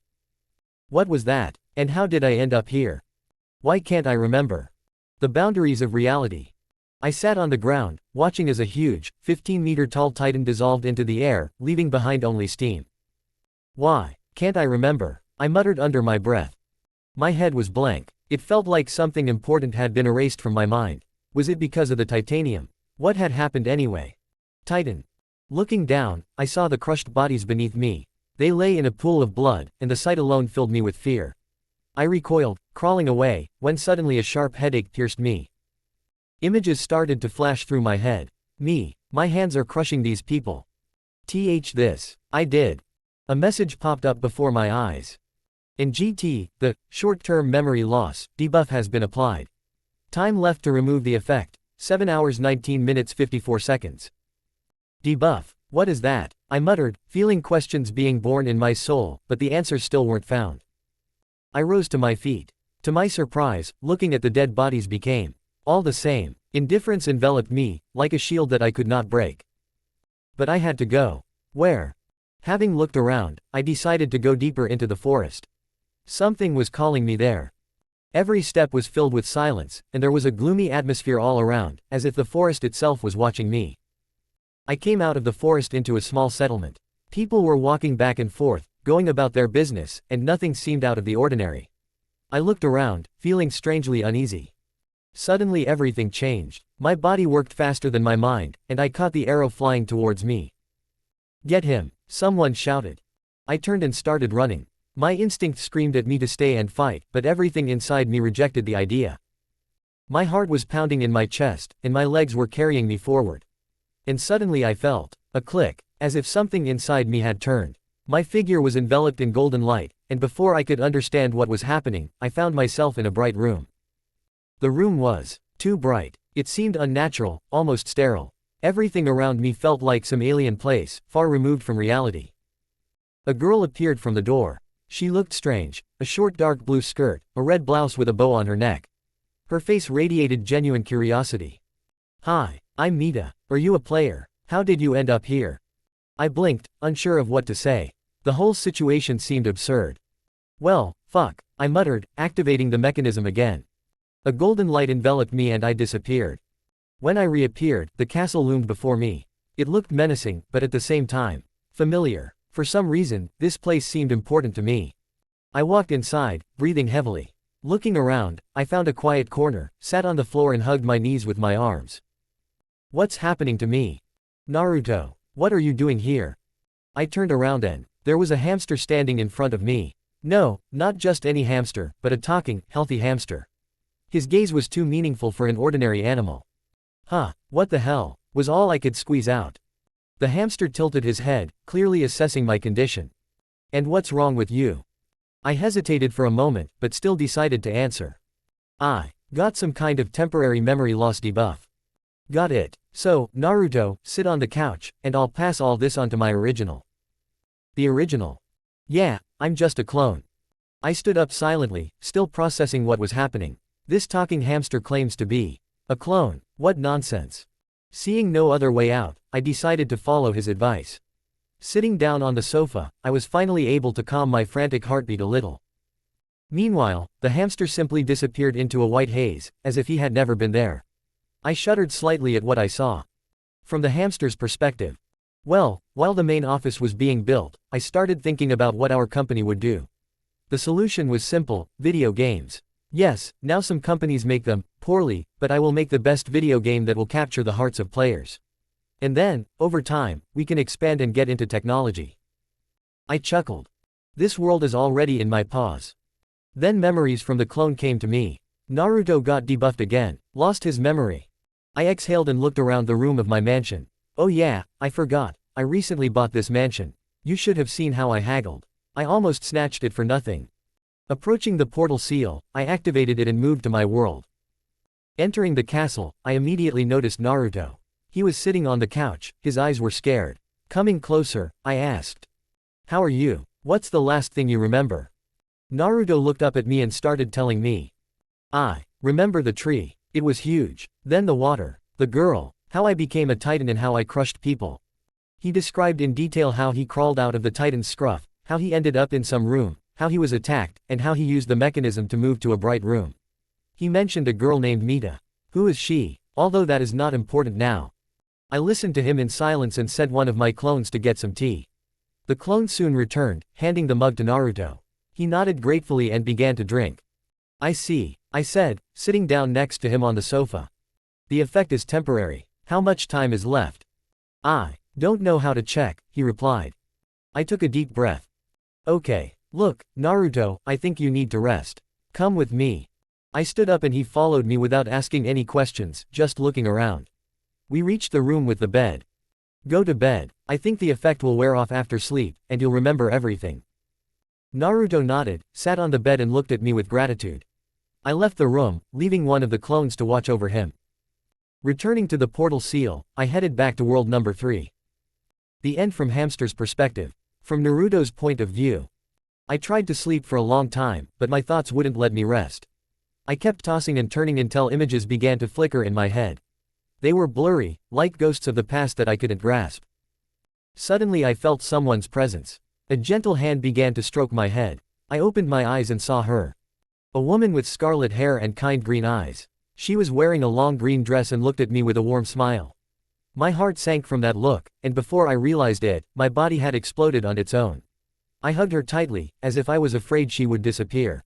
What was that? And how did I end up here? Why can't I remember? The boundaries of reality. I sat on the ground, watching as a huge, 15-meter-tall Titan dissolved into the air, leaving behind only steam. Why can't I remember? I muttered under my breath. My head was blank. It felt like something important had been erased from my mind. Was it because of the titanium? What had happened anyway? Titan. Looking down, I saw the crushed bodies beneath me. They lay in a pool of blood, and the sight alone filled me with fear. I recoiled, crawling away, when suddenly a sharp headache pierced me. Images started to flash through my head. Me. My hands are crushing these people. This. I did. A message popped up before my eyes. In GT, the short-term memory loss debuff has been applied. Time left to remove the effect, 7 hours 19 minutes 54 seconds. Debuff. What is that? I muttered, feeling questions being born in my soul, but the answers still weren't found. I rose to my feet. To my surprise, looking at the dead bodies became all the same. Indifference enveloped me, like a shield that I could not break. But I had to go. Where? Having looked around, I decided to go deeper into the forest. Something was calling me there. Every step was filled with silence, and there was a gloomy atmosphere all around, as if the forest itself was watching me. I came out of the forest into a small settlement. People were walking back and forth, going about their business, and nothing seemed out of the ordinary. I looked around, feeling strangely uneasy. Suddenly everything changed. My body worked faster than my mind, and I caught the arrow flying towards me. Get him! Someone shouted. I turned and started running. My instinct screamed at me to stay and fight, but everything inside me rejected the idea. My heart was pounding in my chest, and my legs were carrying me forward. And suddenly I felt a click, as if something inside me had turned. My figure was enveloped in golden light, and before I could understand what was happening, I found myself in a bright room. The room was too bright. It seemed unnatural, almost sterile. Everything around me felt like some alien place, far removed from reality. A girl appeared from the door. She looked strange, a short dark blue skirt, a red blouse with a bow on her neck. Her face radiated genuine curiosity. Hi, I'm Mita. Are you a player? How did you end up here? I blinked, unsure of what to say. The whole situation seemed absurd. Well, fuck, I muttered, activating the mechanism again. A golden light enveloped me and I disappeared. When I reappeared, the castle loomed before me. It looked menacing, but at the same time, familiar. For some reason, this place seemed important to me. I walked inside, breathing heavily. Looking around, I found a quiet corner, sat on the floor and hugged my knees with my arms. What's happening to me? Naruto, what are you doing here? I turned around and there was a hamster standing in front of me. No, not just any hamster, but a talking, healthy hamster. His gaze was too meaningful for an ordinary animal. Huh, what the hell, was all I could squeeze out. The hamster tilted his head, clearly assessing my condition. And what's wrong with you? I hesitated for a moment, but still decided to answer. I got some kind of temporary memory loss debuff. Got it. So, Naruto, sit on the couch, and I'll pass all this on to my original. The original? Yeah, I'm just a clone. I stood up silently, still processing what was happening. This talking hamster claims to be a clone. What nonsense. Seeing no other way out, I decided to follow his advice. Sitting down on the sofa, I was finally able to calm my frantic heartbeat a little. Meanwhile, the hamster simply disappeared into a white haze, as if he had never been there. I shuddered slightly at what I saw. From the hamster's perspective. Well, while the main office was being built, I started thinking about what our company would do. The solution was simple: video games. Yes, now some companies make them, poorly, but I will make the best video game that will capture the hearts of players. And then, over time, we can expand and get into technology. I chuckled. This world is already in my paws. Then memories from the clone came to me. Naruto got debuffed again, lost his memory. I exhaled and looked around the room of my mansion. Oh yeah, I forgot, I recently bought this mansion. You should have seen how I haggled. I almost snatched it for nothing. Approaching the portal seal, I activated it and moved to my world. Entering the castle, I immediately noticed Naruto. He was sitting on the couch, his eyes were scared. Coming closer, I asked, "How are you? What's the last thing you remember?" Naruto looked up at me and started telling me. I remember the tree. It was huge. Then the water. The girl. How I became a titan and how I crushed people. He described in detail how he crawled out of the titan's scruff, how he ended up in some room, how he was attacked, and how he used the mechanism to move to a bright room. He mentioned a girl named Mita. Who is she? Although that is not important now. I listened to him in silence and sent one of my clones to get some tea. The clone soon returned, handing the mug to Naruto. He nodded gratefully and began to drink. I see, I said, sitting down next to him on the sofa. The effect is temporary. How much time is left? I don't know how to check, he replied. I took a deep breath. Okay, look, Naruto, I think you need to rest. Come with me. I stood up and he followed me without asking any questions, just looking around. We reached the room with the bed. Go to bed. I think the effect will wear off after sleep, and you'll remember everything. Naruto nodded, sat on the bed and looked at me with gratitude. I left the room, leaving one of the clones to watch over him. Returning to the portal seal, I headed back to world number 3. The end from Hamster's perspective. From Naruto's point of view. I tried to sleep for a long time, but my thoughts wouldn't let me rest. I kept tossing and turning until images began to flicker in my head. They were blurry, like ghosts of the past that I couldn't grasp. Suddenly I felt someone's presence. A gentle hand began to stroke my head. I opened my eyes and saw her. A woman with scarlet hair and kind green eyes. She was wearing a long green dress and looked at me with a warm smile. My heart sank from that look, and before I realized it, my body had exploded on its own. I hugged her tightly, as if I was afraid she would disappear.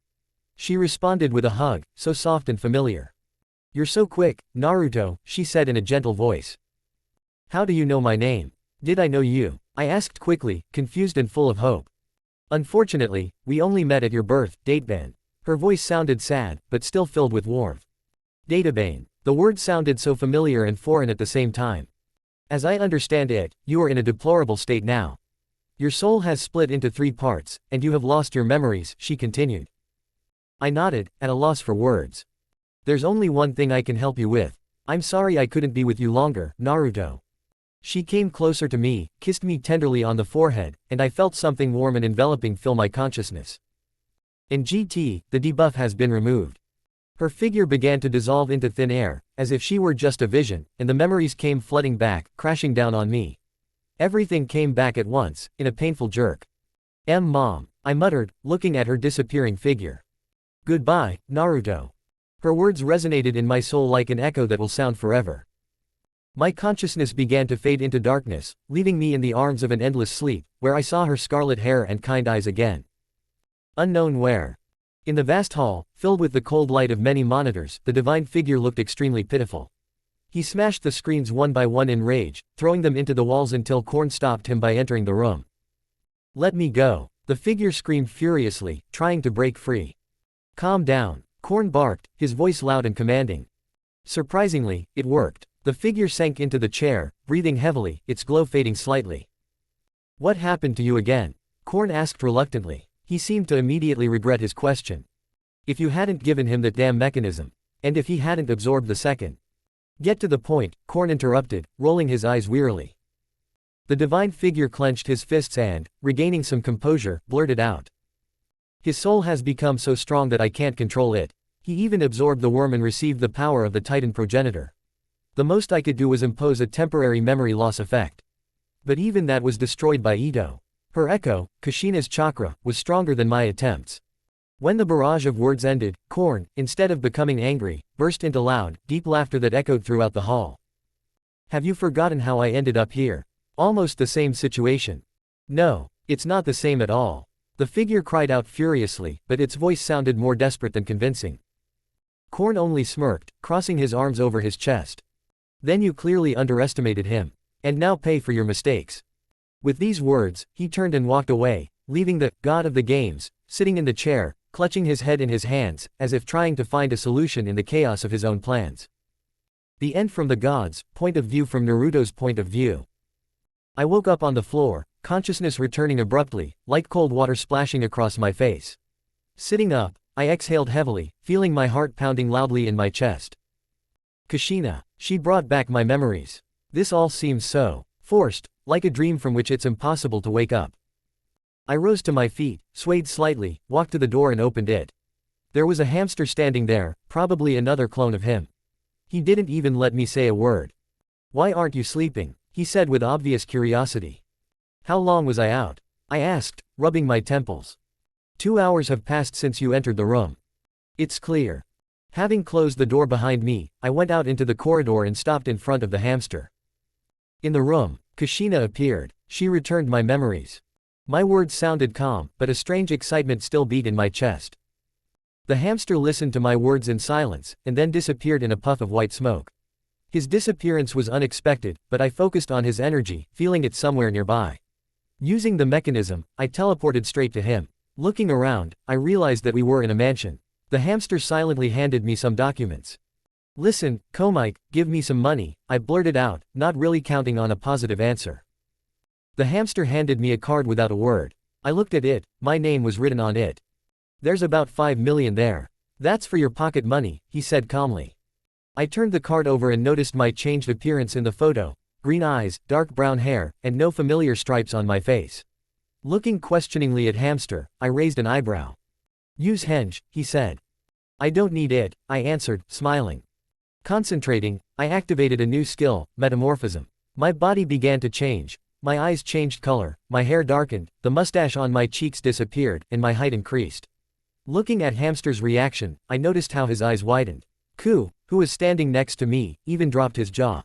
She responded with a hug, so soft and familiar. "You're so quick, Naruto," she said in a gentle voice. "How do you know my name? Did I know you?" I asked quickly, confused and full of hope. "Unfortunately, we only met at your birth, Datebane." Her voice sounded sad, but still filled with warmth. Databane. The word sounded so familiar and foreign at the same time. "As I understand it, you are in a deplorable state now. Your soul has split into 3 parts, and you have lost your memories," she continued. I nodded, at a loss for words. "There's only one thing I can help you with. I'm sorry I couldn't be with you longer, Naruto." She came closer to me, kissed me tenderly on the forehead, and I felt something warm and enveloping fill my consciousness. In GT, the debuff has been removed. Her figure began to dissolve into thin air, as if she were just a vision, and the memories came flooding back, crashing down on me. Everything came back at once, in a painful jerk. Mom," I muttered, looking at her disappearing figure. "Goodbye, Naruto." Her words resonated in my soul like an echo that will sound forever. My consciousness began to fade into darkness, leaving me in the arms of an endless sleep, where I saw her scarlet hair and kind eyes again. Unknown where. In the vast hall, filled with the cold light of many monitors, the divine figure looked extremely pitiful. He smashed the screens one by one in rage, throwing them into the walls until Korn stopped him by entering the room. "Let me go." The figure screamed furiously, trying to break free. "Calm down," Korn barked, his voice loud and commanding. Surprisingly, it worked. The figure sank into the chair, breathing heavily, its glow fading slightly. "What happened to you again?" Korn asked reluctantly. He seemed to immediately regret his question. "If you hadn't given him that damn mechanism. And if he hadn't absorbed the second." "Get to the point," Korn interrupted, rolling his eyes wearily. The divine figure clenched his fists and, regaining some composure, blurted out. "His soul has become so strong that I can't control it. He even absorbed the worm and received the power of the Titan progenitor." The most I could do was impose a temporary memory loss effect. But even that was destroyed by Ito. Her echo, Kushina's chakra, was stronger than my attempts. When the barrage of words ended, Korn, instead of becoming angry, burst into loud, deep laughter that echoed throughout the hall. Have you forgotten how I ended up here? Almost the same situation. No, it's not the same at all. The figure cried out furiously, but its voice sounded more desperate than convincing. Korn only smirked, crossing his arms over his chest. Then you clearly underestimated him. And now pay for your mistakes. With these words, he turned and walked away, leaving the god of the games sitting in the chair, clutching his head in his hands, as if trying to find a solution in the chaos of his own plans. The end from the gods' point of view from Naruto's point of view. I woke up on the floor, consciousness returning abruptly, like cold water splashing across my face. Sitting up, I exhaled heavily, feeling my heart pounding loudly in my chest. Kushina, she brought back my memories. This all seems so forced, like a dream from which it's impossible to wake up. I rose to my feet, swayed slightly, walked to the door and opened it. There was a hamster standing there, probably another clone of him. He didn't even let me say a word. Why aren't you sleeping? He said with obvious curiosity. How long was I out? I asked, rubbing my temples. 2 hours have passed since you entered the room. It's clear. Having closed the door behind me, I went out into the corridor and stopped in front of the hamster. In the room, Kushina appeared. She returned my memories. My words sounded calm, but a strange excitement still beat in my chest. The hamster listened to my words in silence, and then disappeared in a puff of white smoke. His disappearance was unexpected, but I focused on his energy, feeling it somewhere nearby. Using the mechanism, I teleported straight to him. Looking around, I realized that we were in a mansion. The hamster silently handed me some documents. Listen, Komike, give me some money, I blurted out, not really counting on a positive answer. The hamster handed me a card without a word. I looked at it, my name was written on it. There's about 5 million there. That's for your pocket money, he said calmly. I turned the card over and noticed my changed appearance in the photo, green eyes, dark brown hair, and no familiar stripes on my face. Looking questioningly at hamster, I raised an eyebrow. Use henge, he said. I don't need it, I answered, smiling. Concentrating, I activated a new skill, metamorphism. My body began to change. My eyes changed color, my hair darkened, the mustache on my cheeks disappeared, and my height increased. Looking at hamster's reaction, I noticed how his eyes widened. Ku, who was standing next to me, even dropped his jaw.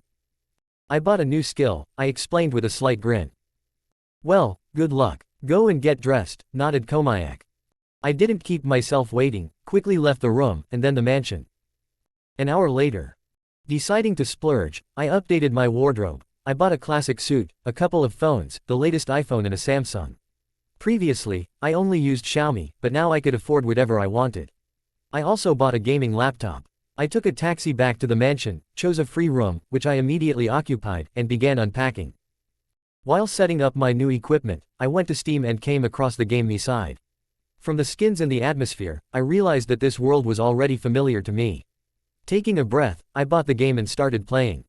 I bought a new skill, I explained with a slight grin. Well, good luck. Go and get dressed, nodded Komayak. I didn't keep myself waiting, quickly left the room, and then the mansion. An hour later. Deciding to splurge, I updated my wardrobe. I bought a classic suit, a couple of phones, the latest iPhone and a Samsung. Previously, I only used Xiaomi, but now I could afford whatever I wanted. I also bought a gaming laptop. I took a taxi back to the mansion, chose a free room, which I immediately occupied, and began unpacking. While setting up my new equipment, I went to Steam and came across the Game Me side. From the skins and the atmosphere, I realized that this world was already familiar to me. Taking a breath, I bought the game and started playing.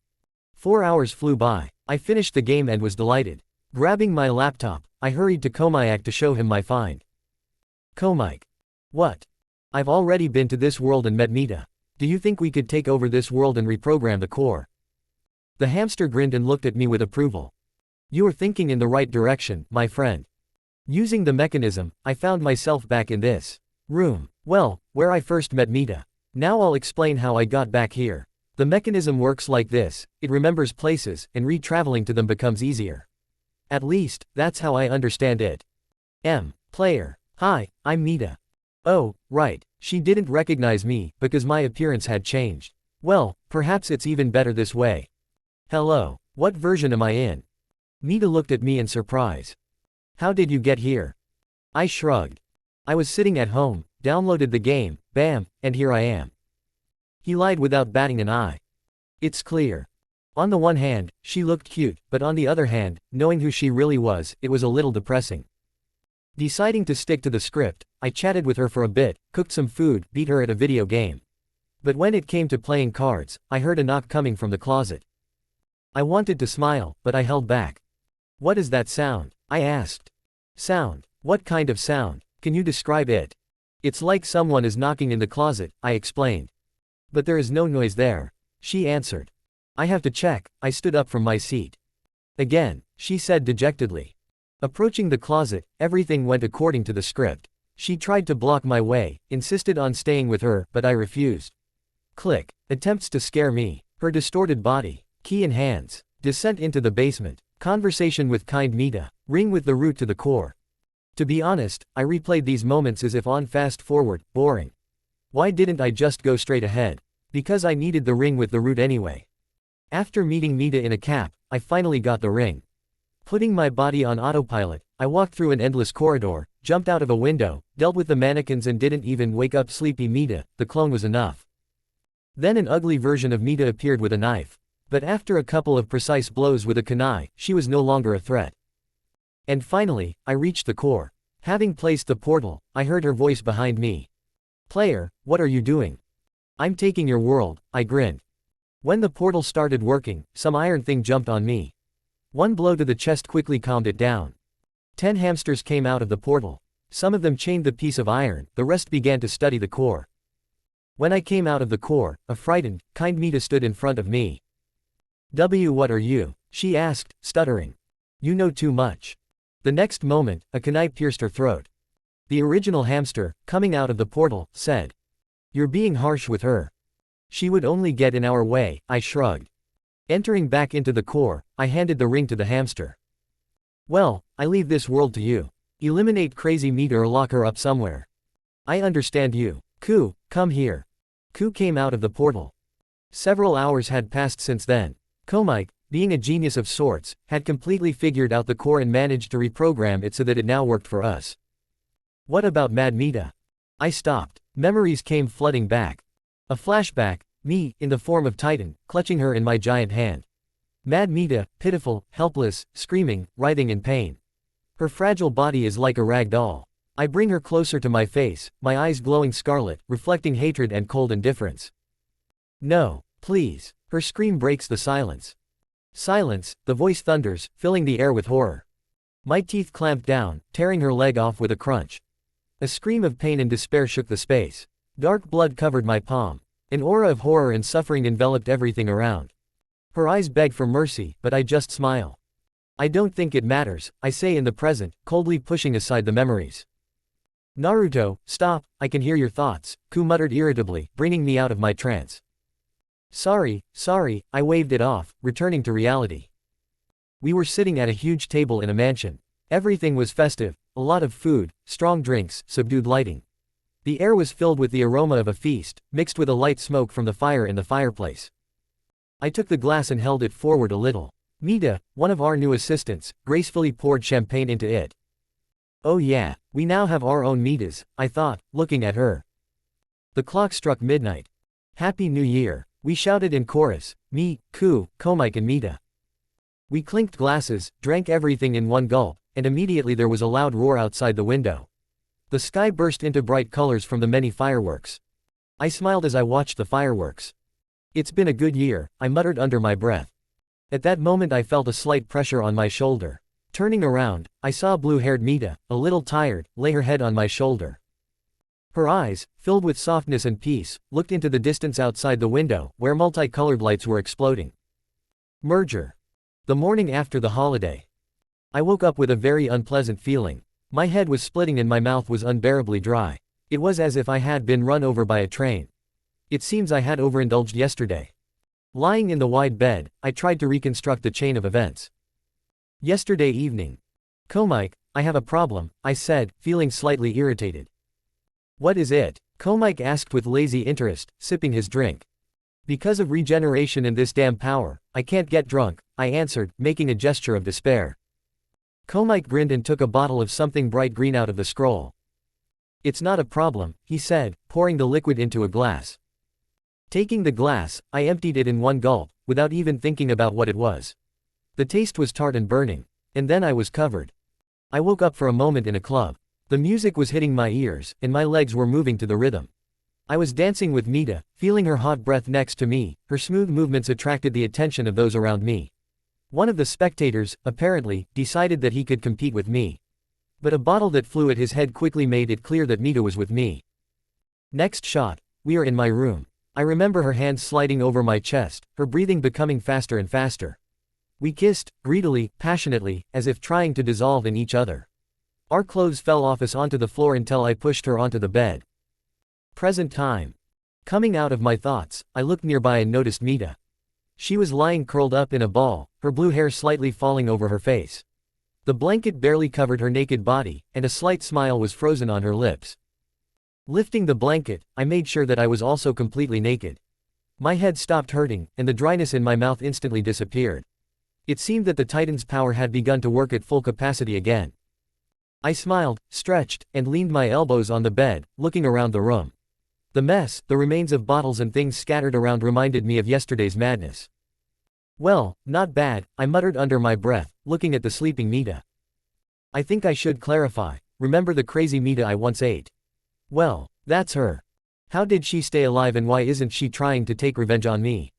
4 hours flew by. I finished the game and was delighted. Grabbing my laptop, I hurried to Komayak to show him my find. Komike. What? I've already been to this world and met Mita. Do you think we could take over this world and reprogram the core? The hamster grinned and looked at me with approval. You are thinking in the right direction, my friend. Using the mechanism, I found myself back in this room. Well, where I first met Mita. Now I'll explain how I got back here. The mechanism works like this, it remembers places, and re-traveling to them becomes easier. At least, that's how I understand it. Player. Hi, I'm Mita. Oh, right, she didn't recognize me, because my appearance had changed. Well, perhaps it's even better this way. Hello, what version am I in? Mita looked at me in surprise. How did you get here? I shrugged. I was sitting at home, downloaded the game, bam, and here I am. He lied without batting an eye. It's clear. On the one hand, she looked cute, but on the other hand, knowing who she really was, it was a little depressing. Deciding to stick to the script, I chatted with her for a bit, cooked some food, beat her at a video game. But when it came to playing cards, I heard a knock coming from the closet. I wanted to smile, but I held back. What is that sound? I asked. Sound? What kind of sound? Can you describe it? It's like someone is knocking in the closet, I explained. But there is no noise there. She answered. I have to check. I stood up from my seat. Again, she said dejectedly. Approaching the closet, everything went according to the script. She tried to block my way, insisted on staying with her, but I refused. Click. Attempts to scare me. Her distorted body. Key in hands. Descent into the basement. Conversation with kind Mita. Ring with the root to the core. To be honest, I replayed these moments as if on fast forward, boring. Why didn't I just go straight ahead? Because I needed the ring with the root anyway. After meeting Mita in a cap, I finally got the ring. Putting my body on autopilot, I walked through an endless corridor, jumped out of a window, dealt with the mannequins and didn't even wake up sleepy Mita. The clone was enough. Then an ugly version of Mita appeared with a knife. But after a couple of precise blows with a kunai, she was no longer a threat. And finally, I reached the core. Having placed the portal, I heard her voice behind me. Player, what are you doing? I'm taking your world, I grinned. When the portal started working, some iron thing jumped on me. One blow to the chest quickly calmed it down. 10 hamsters came out of the portal. Some of them chained the piece of iron, the rest began to study the core. When I came out of the core, a frightened, kind Mita stood in front of me. What are you? She asked, stuttering. You know too much. The next moment, a kunai pierced her throat. The original hamster, coming out of the portal, said. You're being harsh with her. She would only get in our way, I shrugged. Entering back into the core, I handed the ring to the hamster. Well, I leave this world to you. Eliminate crazy Mita or lock her up somewhere. I understand you. Ku, come here. Ku came out of the portal. Several hours had passed since then. Komike, being a genius of sorts, had completely figured out the core and managed to reprogram it so that it now worked for us. What about Mad Mita? I stopped. Memories came flooding back. A flashback, me, in the form of Titan, clutching her in my giant hand. Mad Mita, pitiful, helpless, screaming, writhing in pain. Her fragile body is like a rag doll. I bring her closer to my face, my eyes glowing scarlet, reflecting hatred and cold indifference. No, please. Her scream breaks the silence. Silence, the voice thunders, filling the air with horror. My teeth clamped down, tearing her leg off with a crunch. A scream of pain and despair shook the space. Dark blood covered my palm. An aura of horror and suffering enveloped everything around. Her eyes beg for mercy, but I just smile. I don't think it matters, I say in the present, coldly pushing aside the memories. Naruto, stop, I can hear your thoughts, Ku muttered irritably, bringing me out of my trance. Sorry, I waved it off, returning to reality. We were sitting at a huge table in a mansion. Everything was festive, a lot of food, strong drinks, subdued lighting. The air was filled with the aroma of a feast, mixed with a light smoke from the fire in the fireplace. I took the glass and held it forward a little. Mita, one of our new assistants, gracefully poured champagne into it. Oh yeah, we now have our own Mitas, I thought, looking at her. The clock struck midnight. Happy New Year, we shouted in chorus, me, Ku, Komike and Mita. We clinked glasses, drank everything in one gulp, and immediately there was a loud roar outside the window. The sky burst into bright colors from the many fireworks. I smiled as I watched the fireworks. It's been a good year, I muttered under my breath. At that moment I felt a slight pressure on my shoulder. Turning around, I saw blue-haired Mita, a little tired, lay her head on my shoulder. Her eyes, filled with softness and peace, looked into the distance outside the window, where multicolored lights were exploding. Merger. The morning after the holiday. I woke up with a very unpleasant feeling. My head was splitting and my mouth was unbearably dry. It was as if I had been run over by a train. It seems I had overindulged yesterday. Lying in the wide bed, I tried to reconstruct the chain of events. Yesterday evening. Komike, I have a problem, I said, feeling slightly irritated. What is it? Komike asked with lazy interest, sipping his drink. Because of regeneration and this damn power, I can't get drunk, I answered, making a gesture of despair. Komike grinned and took a bottle of something bright green out of the scroll. It's not a problem, he said, pouring the liquid into a glass. Taking the glass, I emptied it in one gulp, without even thinking about what it was. The taste was tart and burning. And then I was covered. I woke up for a moment in a club. The music was hitting my ears, and my legs were moving to the rhythm. I was dancing with Mita, feeling her hot breath next to me. Her smooth movements attracted the attention of those around me. One of the spectators, apparently, decided that he could compete with me. But a bottle that flew at his head quickly made it clear that Mita was with me. Next shot. We are in my room. I remember her hands sliding over my chest, her breathing becoming faster and faster. We kissed, greedily, passionately, as if trying to dissolve in each other. Our clothes fell off us onto the floor until I pushed her onto the bed. Present time. Coming out of my thoughts, I looked nearby and noticed Mita. She was lying curled up in a ball, her blue hair slightly falling over her face. The blanket barely covered her naked body, and a slight smile was frozen on her lips. Lifting the blanket, I made sure that I was also completely naked. My head stopped hurting, and the dryness in my mouth instantly disappeared. It seemed that the Titan's power had begun to work at full capacity again. I smiled, stretched, and leaned my elbows on the bed, looking around the room. The mess, the remains of bottles and things scattered around reminded me of yesterday's madness. Well, not bad, I muttered under my breath, looking at the sleeping Mita. I think I should clarify, remember the crazy Mita I once ate? Well, that's her. How did she stay alive and why isn't she trying to take revenge on me?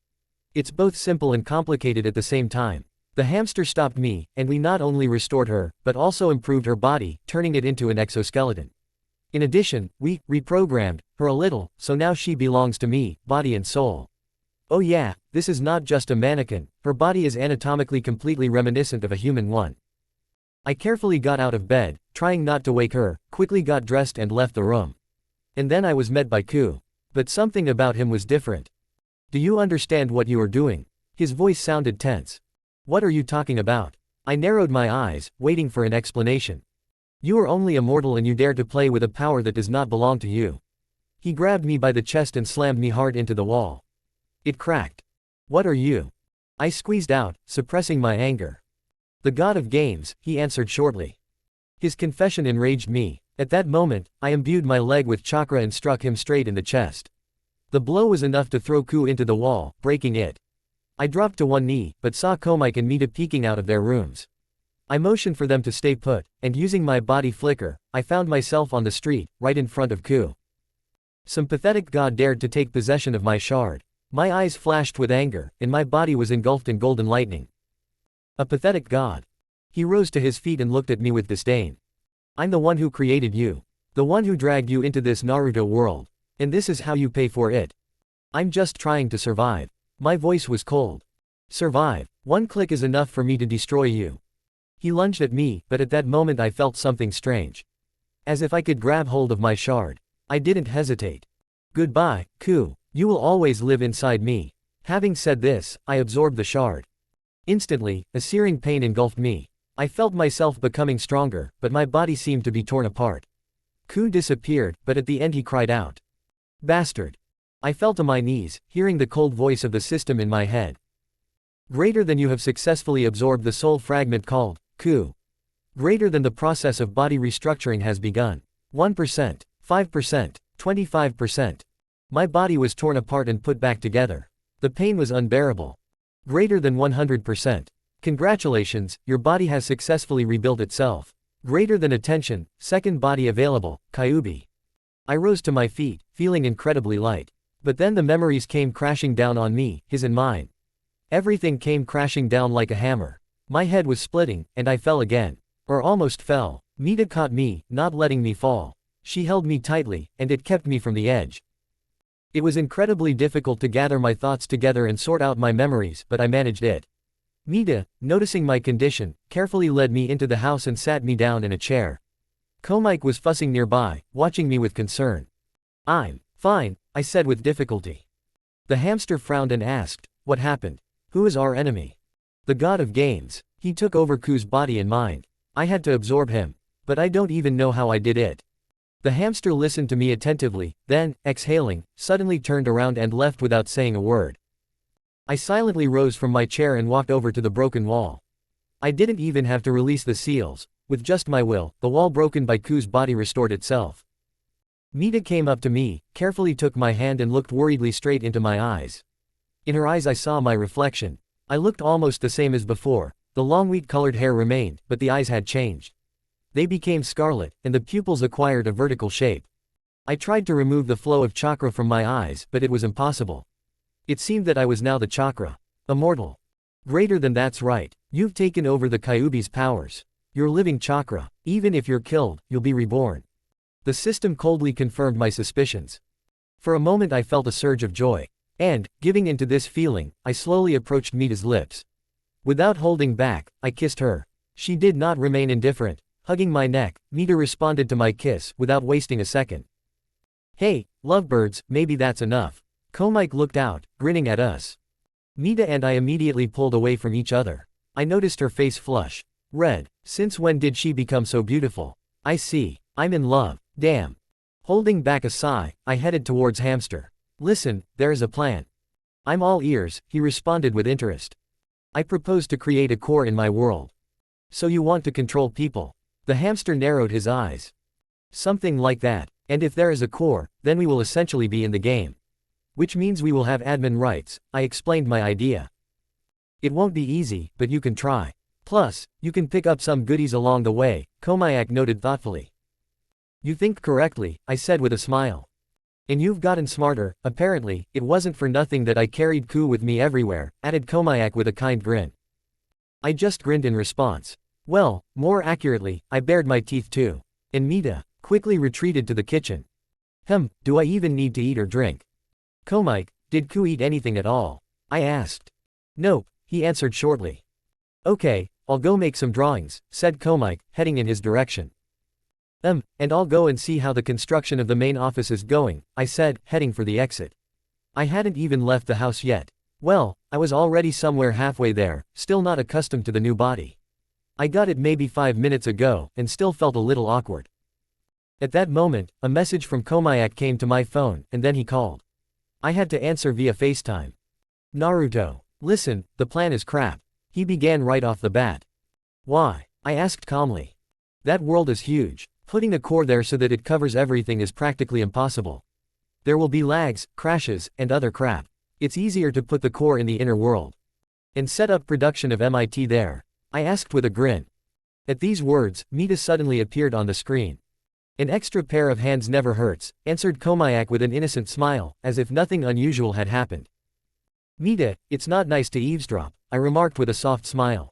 It's both simple and complicated at the same time. The hamster stopped me, and we not only restored her, but also improved her body, turning it into an exoskeleton. In addition, we reprogrammed her a little, so now she belongs to me, body and soul. Oh yeah, this is not just a mannequin, her body is anatomically completely reminiscent of a human one. I carefully got out of bed, trying not to wake her, quickly got dressed and left the room. And then I was met by Ku. But something about him was different. Do you understand what you are doing? His voice sounded tense. What are you talking about? I narrowed my eyes, waiting for an explanation. You are only a mortal and you dare to play with a power that does not belong to you. He grabbed me by the chest and slammed me hard into the wall. It cracked. What are you? I squeezed out, suppressing my anger. The god of games, he answered shortly. His confession enraged me. At that moment, I imbued my leg with chakra and struck him straight in the chest. The blow was enough to throw Ku into the wall, breaking it. I dropped to one knee, but saw Komike and Mita peeking out of their rooms. I motioned for them to stay put, and using my body flicker, I found myself on the street, right in front of Ku. Some pathetic god dared to take possession of my shard. My eyes flashed with anger, and my body was engulfed in golden lightning. A pathetic god. He rose to his feet and looked at me with disdain. I'm the one who created you. The one who dragged you into this Naruto world. And this is how you pay for it. I'm just trying to survive. My voice was cold. Survive. One click is enough for me to destroy you. He lunged at me, but at that moment I felt something strange. As if I could grab hold of my shard. I didn't hesitate. Goodbye, Ku. You will always live inside me. Having said this, I absorbed the shard. Instantly, a searing pain engulfed me. I felt myself becoming stronger, but my body seemed to be torn apart. Ku disappeared, but at the end he cried out. Bastard. I fell to my knees, hearing the cold voice of the system in my head. Greater than you have successfully absorbed the soul fragment called Ku. Greater than the process of body restructuring has begun. 1%, 5%, 25%. My body was torn apart and put back together. The pain was unbearable. Greater than 100%. Congratulations, your body has successfully rebuilt itself. Greater than attention, second body available, Kyuubi. I rose to my feet, feeling incredibly light. But then the memories came crashing down on me, his and mine. Everything came crashing down like a hammer. My head was splitting, and I fell again. Or almost fell. Mita caught me, not letting me fall. She held me tightly, and it kept me from the edge. It was incredibly difficult to gather my thoughts together and sort out my memories, but I managed it. Mita, noticing my condition, carefully led me into the house and sat me down in a chair. Komike was fussing nearby, watching me with concern. I'm fine, I said with difficulty. The hamster frowned and asked, what happened? Who is our enemy? The god of games. He took over Ku's body and mind. I had to absorb him. But I don't even know how I did it. The hamster listened to me attentively, then, exhaling, suddenly turned around and left without saying a word. I silently rose from my chair and walked over to the broken wall. I didn't even have to release the seals. With just my will, the wall broken by Ku's body restored itself. Mita came up to me, carefully took my hand and looked worriedly straight into my eyes. In her eyes I saw my reflection. I looked almost the same as before. The long wheat-colored hair remained, but the eyes had changed. They became scarlet, and the pupils acquired a vertical shape. I tried to remove the flow of chakra from my eyes, but it was impossible. It seemed that I was now the chakra. Immortal. Greater than that's right. You've taken over the Kyuubi's powers. You're living chakra. Even if you're killed, you'll be reborn. The system coldly confirmed my suspicions. For a moment I felt a surge of joy. And, giving into this feeling, I slowly approached Mita's lips. Without holding back, I kissed her. She did not remain indifferent. Hugging my neck, Mita responded to my kiss without wasting a second. Hey, lovebirds, maybe that's enough. Komike looked out, grinning at us. Mita and I immediately pulled away from each other. I noticed her face flush. Red. Since when did she become so beautiful? I see. I'm in love. Damn. Holding back a sigh, I headed towards Hamster. Listen, there is a plan. I'm all ears, he responded with interest. I propose to create a core in my world. So you want to control people? The hamster narrowed his eyes. Something like that. And if there is a core, then we will essentially be in the game. Which means we will have admin rights, I explained my idea. It won't be easy, but you can try. Plus, you can pick up some goodies along the way, Komayak noted thoughtfully. You think correctly, I said with a smile. And you've gotten smarter. Apparently, it wasn't for nothing that I carried Ku with me everywhere, added Komayak with a kind grin. I just grinned in response. Well, more accurately, I bared my teeth too. And Mita quickly retreated to the kitchen. Do I even need to eat or drink? Komike, did Ku eat anything at all? I asked. Nope, he answered shortly. Okay, I'll go make some drawings, said Komike, heading in his direction. And I'll go and see how the construction of the main office is going, I said, heading for the exit. I hadn't even left the house yet. Well, I was already somewhere halfway there, still not accustomed to the new body. I got it maybe 5 minutes ago, and still felt a little awkward. At that moment, a message from Komayak came to my phone, and then he called. I had to answer via FaceTime. Naruto. Listen, the plan is crap. He began right off the bat. Why? I asked calmly. That world is huge. Putting a core there so that it covers everything is practically impossible. There will be lags, crashes, and other crap. It's easier to put the core in the inner world. And set up production of MIT there. I asked with a grin. At these words, Mita suddenly appeared on the screen. An extra pair of hands never hurts, answered Komayak with an innocent smile, as if nothing unusual had happened. Mita, it's not nice to eavesdrop, I remarked with a soft smile.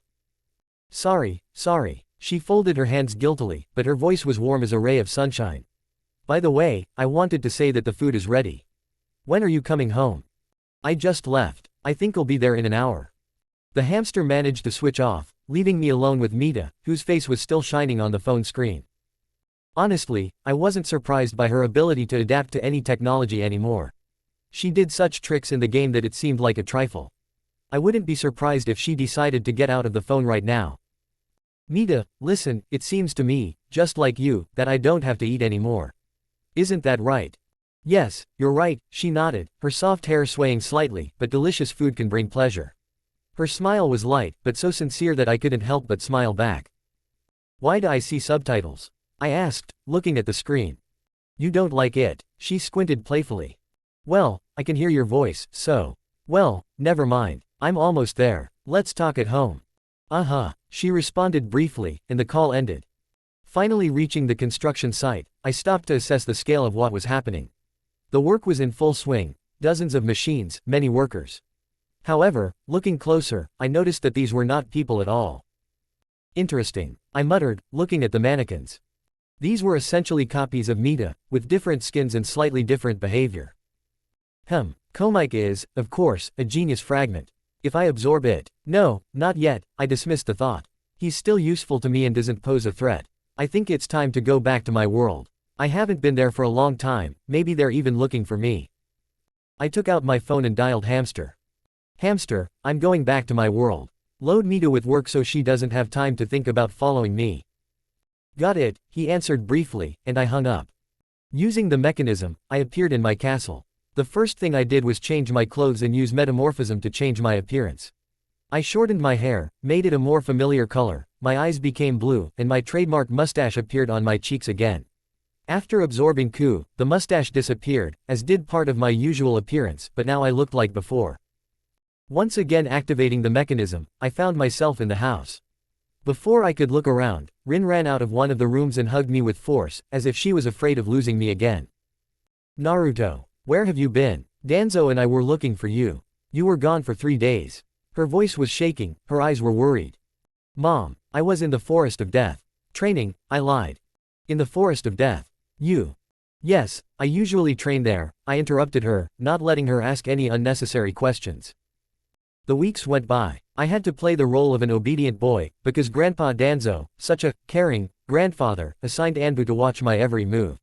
Sorry. She folded her hands guiltily, but her voice was warm as a ray of sunshine. By the way, I wanted to say that the food is ready. When are you coming home? I just left. I think I'll be there in an hour. The hamster managed to switch off, leaving me alone with Mita, whose face was still shining on the phone screen. Honestly, I wasn't surprised by her ability to adapt to any technology anymore. She did such tricks in the game that it seemed like a trifle. I wouldn't be surprised if she decided to get out of the phone right now. Mita, listen, it seems to me, just like you, that I don't have to eat anymore. Isn't that right? Yes, you're right, she nodded, her soft hair swaying slightly, but delicious food can bring pleasure. Her smile was light, but so sincere that I couldn't help but smile back. Why do I see subtitles? I asked, looking at the screen. You don't like it, she squinted playfully. Well, I can hear your voice, so. Well, never mind, I'm almost there, let's talk at home. She responded briefly, and the call ended. Finally reaching the construction site, I stopped to assess the scale of what was happening. The work was in full swing, dozens of machines, many workers. However, looking closer, I noticed that these were not people at all. Interesting, I muttered, looking at the mannequins. These were essentially copies of Mita, with different skins and slightly different behavior. Komike is, of course, a genius fragment. If I absorb it. No, not yet, I dismissed the thought. He's still useful to me and doesn't pose a threat. I think it's time to go back to my world. I haven't been there for a long time, maybe they're even looking for me. I took out my phone and dialed Hamster. Hamster, I'm going back to my world. Load Mita with work so she doesn't have time to think about following me. Got it, he answered briefly, and I hung up. Using the mechanism, I appeared in my castle. The first thing I did was change my clothes and use metamorphism to change my appearance. I shortened my hair, made it a more familiar color, my eyes became blue, and my trademark mustache appeared on my cheeks again. After absorbing Ku, the mustache disappeared, as did part of my usual appearance, but now I looked like before. Once again activating the mechanism, I found myself in the house. Before I could look around, Rin ran out of one of the rooms and hugged me with force, as if she was afraid of losing me again. Naruto. Where have you been? Danzo and I were looking for you. You were gone for 3 days. Her voice was shaking, her eyes were worried. Mom, I was in the forest of death. Training, I lied. In the forest of death. You. Yes, I usually train there, I interrupted her, not letting her ask any unnecessary questions. The weeks went by. I had to play the role of an obedient boy, because Grandpa Danzo, such a caring grandfather, assigned Anbu to watch my every move.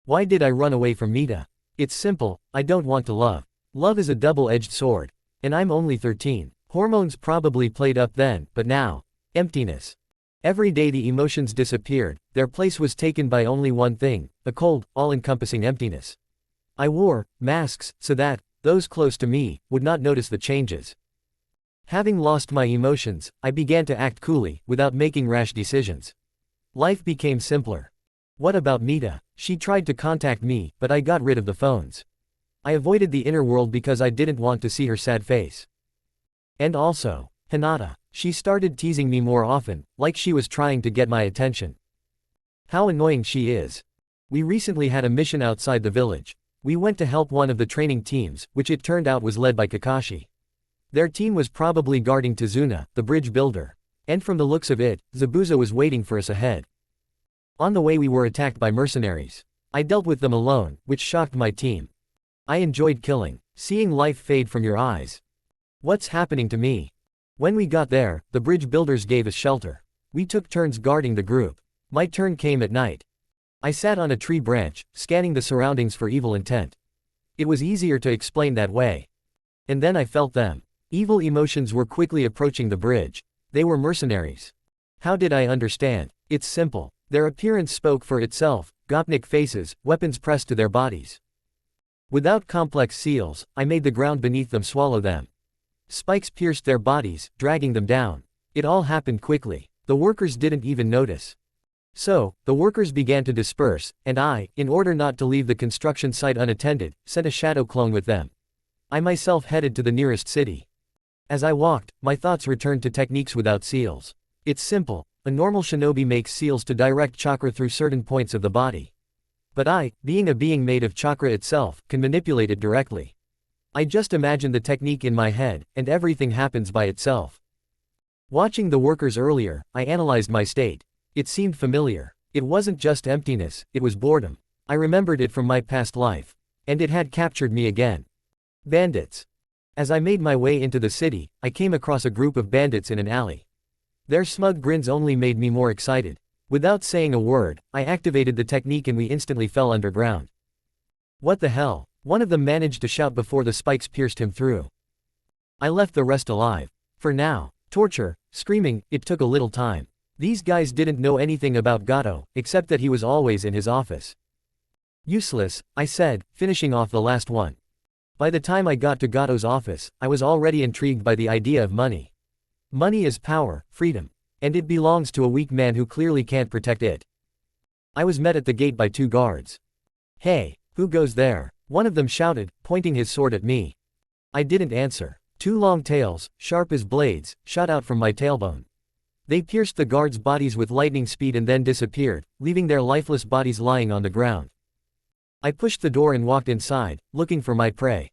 Why did I run away from Mita? It's simple, I don't want to love. Love is a double-edged sword. And I'm only 13. Hormones probably played up then, but now. Emptiness. Every day the emotions disappeared, their place was taken by only one thing, a cold, all-encompassing emptiness. I wore masks so that those close to me would not notice the changes. Having lost my emotions, I began to act coolly, without making rash decisions. Life became simpler. What about Mita? She tried to contact me, but I got rid of the phones. I avoided the inner world because I didn't want to see her sad face. And also, Hinata. She started teasing me more often, like she was trying to get my attention. How annoying she is. We recently had a mission outside the village. We went to help one of the training teams, which it turned out was led by Kakashi. Their team was probably guarding Tazuna, the bridge builder. And from the looks of it, Zabuza was waiting for us ahead. On the way we were attacked by mercenaries. I dealt with them alone, which shocked my team. I enjoyed killing, seeing life fade from your eyes. What's happening to me? When we got there, the bridge builders gave us shelter. We took turns guarding the group. My turn came at night. I sat on a tree branch, scanning the surroundings for evil intent. It was easier to explain that way. And then I felt them. Evil emotions were quickly approaching the bridge. They were mercenaries. How did I understand? It's simple. Their appearance spoke for itself, gopnik faces, weapons pressed to their bodies. Without complex seals, I made the ground beneath them swallow them. Spikes pierced their bodies, dragging them down. It all happened quickly. The workers didn't even notice. So, the workers began to disperse, and I, in order not to leave the construction site unattended, sent a shadow clone with them. I myself headed to the nearest city. As I walked, my thoughts returned to techniques without seals. It's simple. A normal shinobi makes seals to direct chakra through certain points of the body. But I, being a being made of chakra itself, can manipulate it directly. I just imagine the technique in my head, and everything happens by itself. Watching the workers earlier, I analyzed my state. It seemed familiar. It wasn't just emptiness, it was boredom. I remembered it from my past life. And it had captured me again. Bandits. As I made my way into the city, I came across a group of bandits in an alley. Their smug grins only made me more excited. Without saying a word, I activated the technique and we instantly fell underground. What the hell? One of them managed to shout before the spikes pierced him through. I left the rest alive. For now. Torture, screaming, it took a little time. These guys didn't know anything about Gato, except that he was always in his office. Useless, I said, finishing off the last one. By the time I got to Gato's office, I was already intrigued by the idea of money. Money is power, freedom. And it belongs to a weak man who clearly can't protect it. I was met at the gate by 2 guards. Hey, who goes there? One of them shouted, pointing his sword at me. I didn't answer. 2 long tails, sharp as blades, shot out from my tailbone. They pierced the guards' bodies with lightning speed and then disappeared, leaving their lifeless bodies lying on the ground. I pushed the door and walked inside, looking for my prey.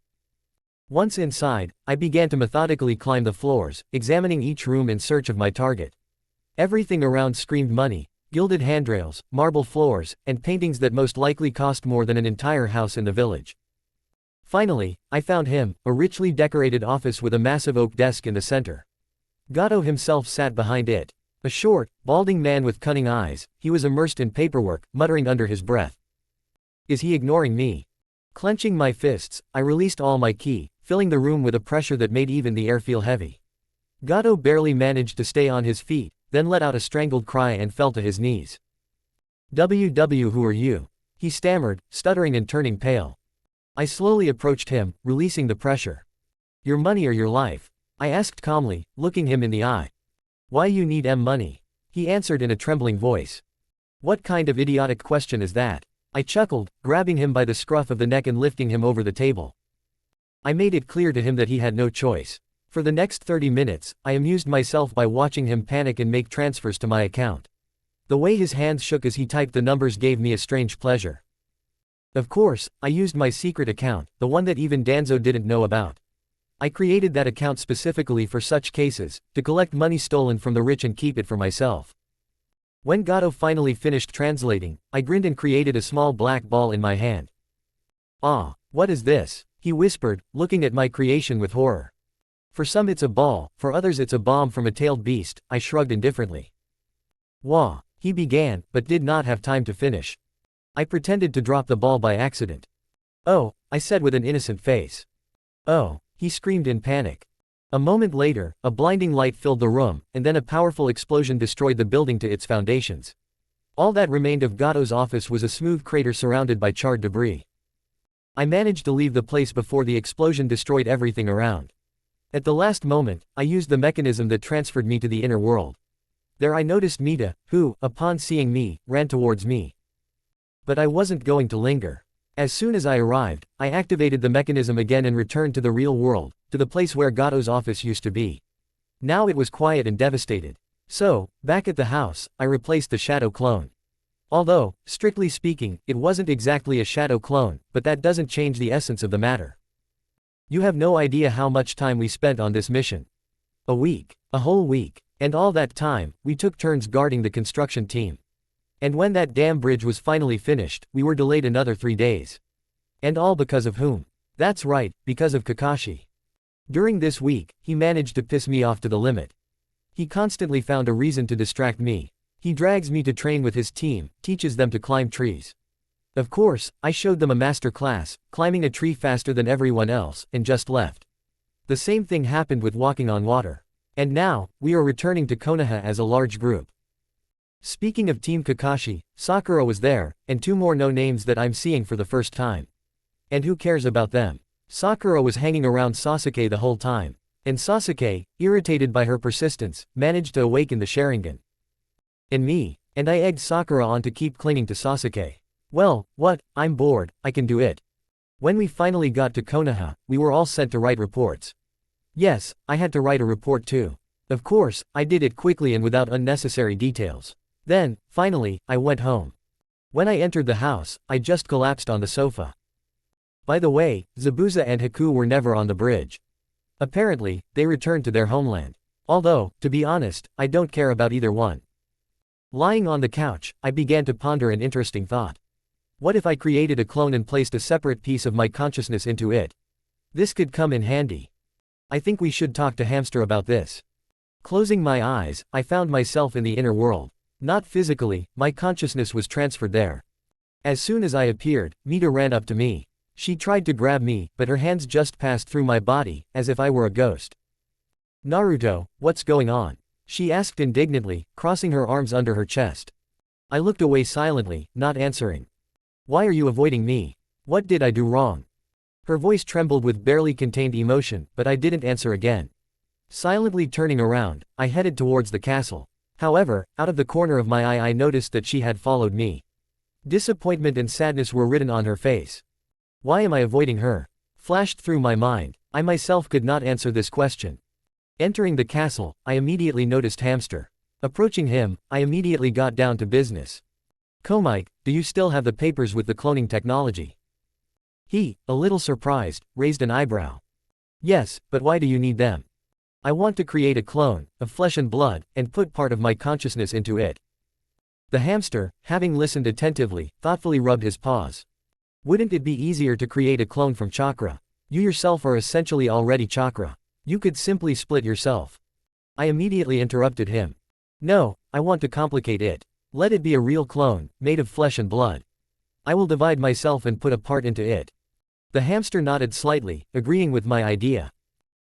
Once inside, I began to methodically climb the floors, examining each room in search of my target. Everything around screamed money, gilded handrails, marble floors, and paintings that most likely cost more than an entire house in the village. Finally, I found him, a richly decorated office with a massive oak desk in the center. Gato himself sat behind it. A short, balding man with cunning eyes, he was immersed in paperwork, muttering under his breath. Is he ignoring me? Clenching my fists, I released all my ki, filling the room with a pressure that made even the air feel heavy. Gato barely managed to stay on his feet, then let out a strangled cry and fell to his knees. Who are you? He stammered, stuttering and turning pale. I slowly approached him, releasing the pressure. Your money or your life? I asked calmly, looking him in the eye. Why you need money? He answered in a trembling voice. What kind of idiotic question is that? I chuckled, grabbing him by the scruff of the neck and lifting him over the table. I made it clear to him that he had no choice. For the next 30 minutes, I amused myself by watching him panic and make transfers to my account. The way his hands shook as he typed the numbers gave me a strange pleasure. Of course, I used my secret account, the one that even Danzo didn't know about. I created that account specifically for such cases, to collect money stolen from the rich and keep it for myself. When Gato finally finished translating, I grinned and created a small black ball in my hand. "Ah, what is this?" he whispered, looking at my creation with horror. "For some it's a ball, for others it's a bomb from a tailed beast," I shrugged indifferently. "Wah," he began, but did not have time to finish. I pretended to drop the ball by accident. "Oh," I said with an innocent face. "Oh," he screamed in panic. A moment later, a blinding light filled the room, and then a powerful explosion destroyed the building to its foundations. All that remained of Gato's office was a smooth crater surrounded by charred debris. I managed to leave the place before the explosion destroyed everything around. At the last moment, I used the mechanism that transferred me to the inner world. There I noticed Mita, who, upon seeing me, ran towards me. But I wasn't going to linger. As soon as I arrived, I activated the mechanism again and returned to the real world, to the place where Gato's office used to be. Now it was quiet and devastated. So, back at the house, I replaced the shadow clone. Although, strictly speaking, it wasn't exactly a shadow clone, but that doesn't change the essence of the matter. You have no idea how much time we spent on this mission. A week. A whole week. And all that time, we took turns guarding the construction team. And when that damn bridge was finally finished, we were delayed another 3 days. And all because of whom? That's right, because of Kakashi. During this week, he managed to piss me off to the limit. He constantly found a reason to distract me. He drags me to train with his team, teaches them to climb trees. Of course, I showed them a master class, climbing a tree faster than everyone else, and just left. The same thing happened with walking on water. And now, we are returning to Konoha as a large group. Speaking of Team Kakashi, Sakura was there, and 2 more no-names that I'm seeing for the first time. And who cares about them? Sakura was hanging around Sasuke the whole time. And Sasuke, irritated by her persistence, managed to awaken the Sharingan. And me. And I egged Sakura on to keep clinging to Sasuke. Well, what, I'm bored, I can do it. When we finally got to Konoha, we were all sent to write reports. Yes, I had to write a report too. Of course, I did it quickly and without unnecessary details. Then, finally, I went home. When I entered the house, I just collapsed on the sofa. By the way, Zabuza and Haku were never on the bridge. Apparently, they returned to their homeland. Although, to be honest, I don't care about either one. Lying on the couch, I began to ponder an interesting thought. What if I created a clone and placed a separate piece of my consciousness into it? This could come in handy. I think we should talk to Hamster about this. Closing my eyes, I found myself in the inner world. Not physically, my consciousness was transferred there. As soon as I appeared, Mita ran up to me. She tried to grab me, but her hands just passed through my body, as if I were a ghost. "Naruto, what's going on?" she asked indignantly, crossing her arms under her chest. I looked away silently, not answering. "Why are you avoiding me? What did I do wrong?" Her voice trembled with barely contained emotion, but I didn't answer again. Silently turning around, I headed towards the castle. However, out of the corner of my eye I noticed that she had followed me. Disappointment and sadness were written on her face. Why am I avoiding her? Flashed through my mind. I myself could not answer this question. Entering the castle, I immediately noticed Hamster. Approaching him, I immediately got down to business. "Komike, do you still have the papers with the cloning technology?" He, a little surprised, raised an eyebrow. "Yes, but why do you need them?" "I want to create a clone, of flesh and blood, and put part of my consciousness into it." The hamster, having listened attentively, thoughtfully rubbed his paws. "Wouldn't it be easier to create a clone from chakra? You yourself are essentially already chakra. You could simply split yourself." I immediately interrupted him. "No, I want to complicate it. Let it be a real clone, made of flesh and blood. I will divide myself and put a part into it." The hamster nodded slightly, agreeing with my idea.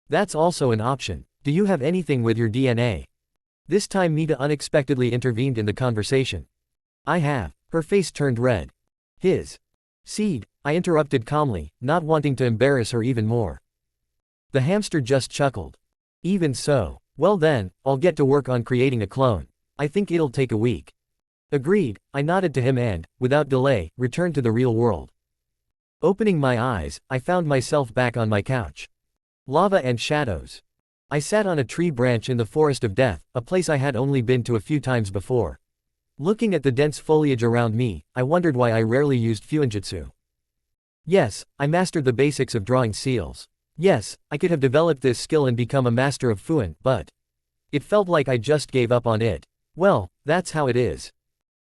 "That's also an option. Do you have anything with your DNA?" This time Mita unexpectedly intervened in the conversation. "I have." Her face turned red. "His seed," I interrupted calmly, not wanting to embarrass her even more. The hamster just chuckled. "Even so. Well then, I'll get to work on creating a clone. I think it'll take a week." Agreed, I nodded to him and, without delay, returned to the real world. Opening my eyes, I found myself back on my couch. Lava and shadows. I sat on a tree branch in the forest of death, a place I had only been to a few times before. Looking at the dense foliage around me, I wondered why I rarely used fuinjutsu. Yes, I mastered the basics of drawing seals. Yes, I could have developed this skill and become a master of FUNN, but it felt like I just gave up on it. Well, that's how it is.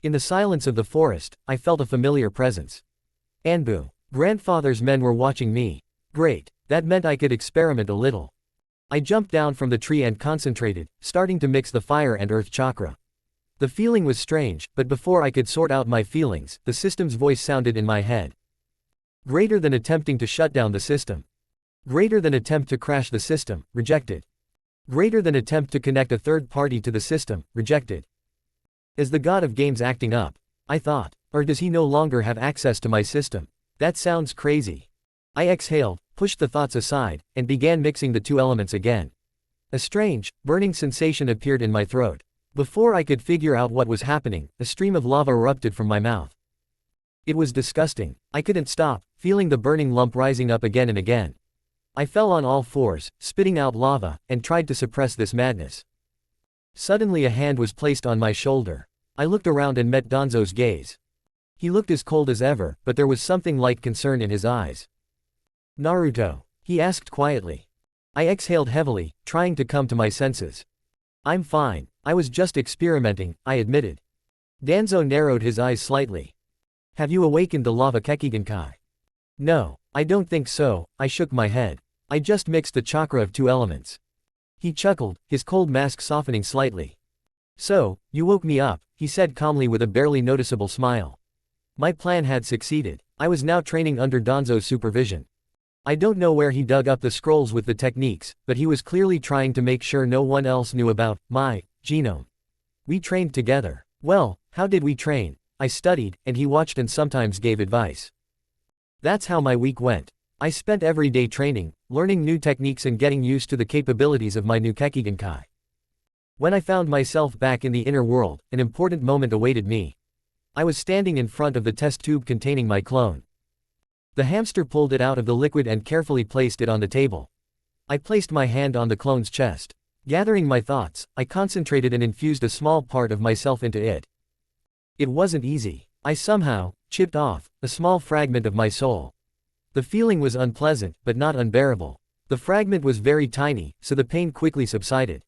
In the silence of the forest, I felt a familiar presence. Anbu. Grandfather's men were watching me. Great. That meant I could experiment a little. I jumped down from the tree and concentrated, starting to mix the fire and earth chakra. The feeling was strange, but before I could sort out my feelings, the system's voice sounded in my head. Greater than attempting to shut down the system. Greater than attempt to crash the system, rejected. Greater than attempt to connect a third party to the system, rejected. Is the god of games acting up? I thought. Or does he no longer have access to my system? That sounds crazy. I exhaled, pushed the thoughts aside, and began mixing the two elements again. A strange, burning sensation appeared in my throat. Before I could figure out what was happening, a stream of lava erupted from my mouth. It was disgusting. I couldn't stop, feeling the burning lump rising up again and again. I fell on all fours, spitting out lava, and tried to suppress this madness. Suddenly a hand was placed on my shoulder. I looked around and met Danzo's gaze. He looked as cold as ever, but there was something like concern in his eyes. Naruto? He asked quietly. I exhaled heavily, trying to come to my senses. I'm fine. I was just experimenting, I admitted. Danzo narrowed his eyes slightly. Have you awakened the lava Kekigenkai? No, I don't think so. I shook my head. I just mixed the chakra of two elements. He chuckled, his cold mask softening slightly. So, you woke me up, he said calmly with a barely noticeable smile. My plan had succeeded. I was now training under Danzo's supervision. I don't know where he dug up the scrolls with the techniques, but he was clearly trying to make sure no one else knew about my genome. We trained together. Well, how did we train? I studied, and he watched and sometimes gave advice. That's how my week went. I spent every day training, learning new techniques and getting used to the capabilities of my new Kekigenkai. When I found myself back in the inner world, an important moment awaited me. I was standing in front of the test tube containing my clone. The hamster pulled it out of the liquid and carefully placed it on the table. I placed my hand on the clone's chest. Gathering my thoughts, I concentrated and infused a small part of myself into it. It wasn't easy. I somehow chipped off a small fragment of my soul. The feeling was unpleasant, but not unbearable. The fragment was very tiny, so the pain quickly subsided.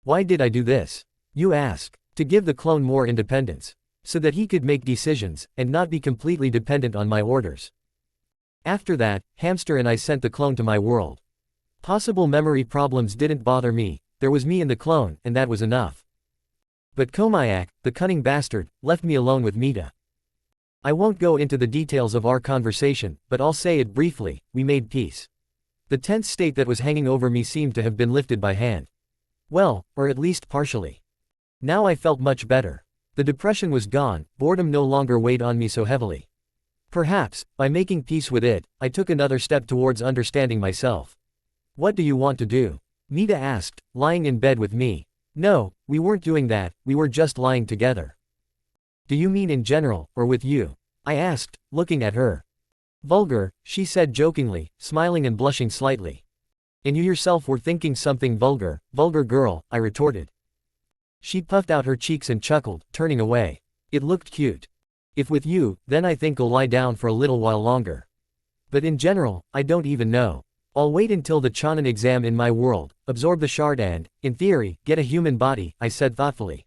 Why did I do this? You ask. To give the clone more independence. So that he could make decisions, and not be completely dependent on my orders. After that, Hamster and I sent the clone to my world. Possible memory problems didn't bother me, there was me in the clone, and that was enough. But Komayak, the cunning bastard, left me alone with Mita. I won't go into the details of our conversation, but I'll say it briefly, we made peace. The tense state that was hanging over me seemed to have been lifted by hand. Well, or at least partially. Now I felt much better. The depression was gone, boredom no longer weighed on me so heavily. Perhaps, by making peace with it, I took another step towards understanding myself. What do you want to do? Mita asked, lying in bed with me. No, we weren't doing that, we were just lying together. Do you mean in general, or with you? I asked, looking at her. Vulgar, she said jokingly, smiling and blushing slightly. And you yourself were thinking something vulgar girl, I retorted. She puffed out her cheeks and chuckled, turning away. It looked cute. If with you, then I think I'll lie down for a little while longer. But in general, I don't even know. I'll wait until the Chonin exam in my world, absorb the shard and, in theory, get a human body, I said thoughtfully.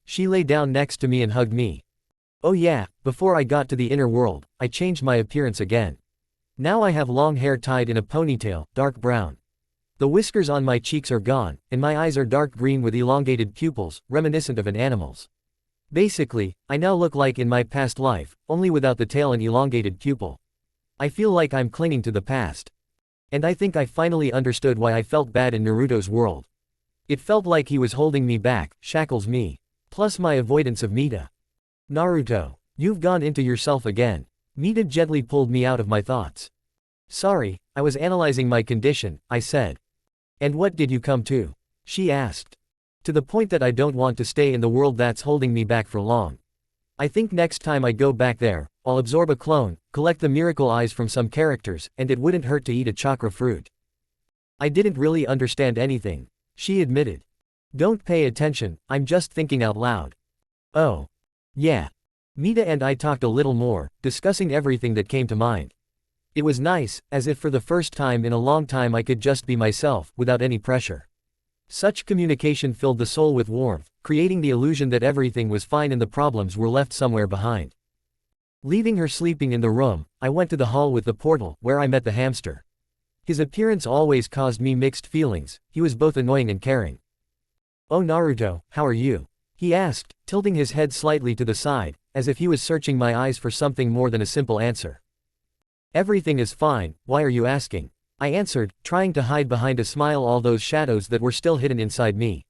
She lay down next to me and hugged me. Oh yeah, before I got to the inner world, I changed my appearance again. Now I have long hair tied in a ponytail, dark brown. The whiskers on my cheeks are gone, and my eyes are dark green with elongated pupils, reminiscent of an animal's. Basically, I now look like in my past life, only without the tail and elongated pupil. I feel like I'm clinging to the past. And I think I finally understood why I felt bad in Naruto's world. It felt like he was holding me back, shackles me. Plus my avoidance of Mita. Naruto, you've gone into yourself again. Mita gently pulled me out of my thoughts. Sorry, I was analyzing my condition, I said. And what did you come to? She asked. To the point that I don't want to stay in the world that's holding me back for long. I think next time I go back there, I'll absorb a clone, collect the miracle eyes from some characters, and it wouldn't hurt to eat a chakra fruit. I didn't really understand anything, she admitted. Don't pay attention, I'm just thinking out loud. Oh. Yeah. Mita and I talked a little more, discussing everything that came to mind. It was nice, as if for the first time in a long time I could just be myself, without any pressure. Such communication filled the soul with warmth, creating the illusion that everything was fine and the problems were left somewhere behind. Leaving her sleeping in the room, I went to the hall with the portal, where I met the hamster. His appearance always caused me mixed feelings. He was both annoying and caring. "Oh Naruto, how are you?" he asked, tilting his head slightly to the side, as if he was searching my eyes for something more than a simple answer. "Everything is fine, why are you asking?" I answered, trying to hide behind a smile all those shadows that were still hidden inside me.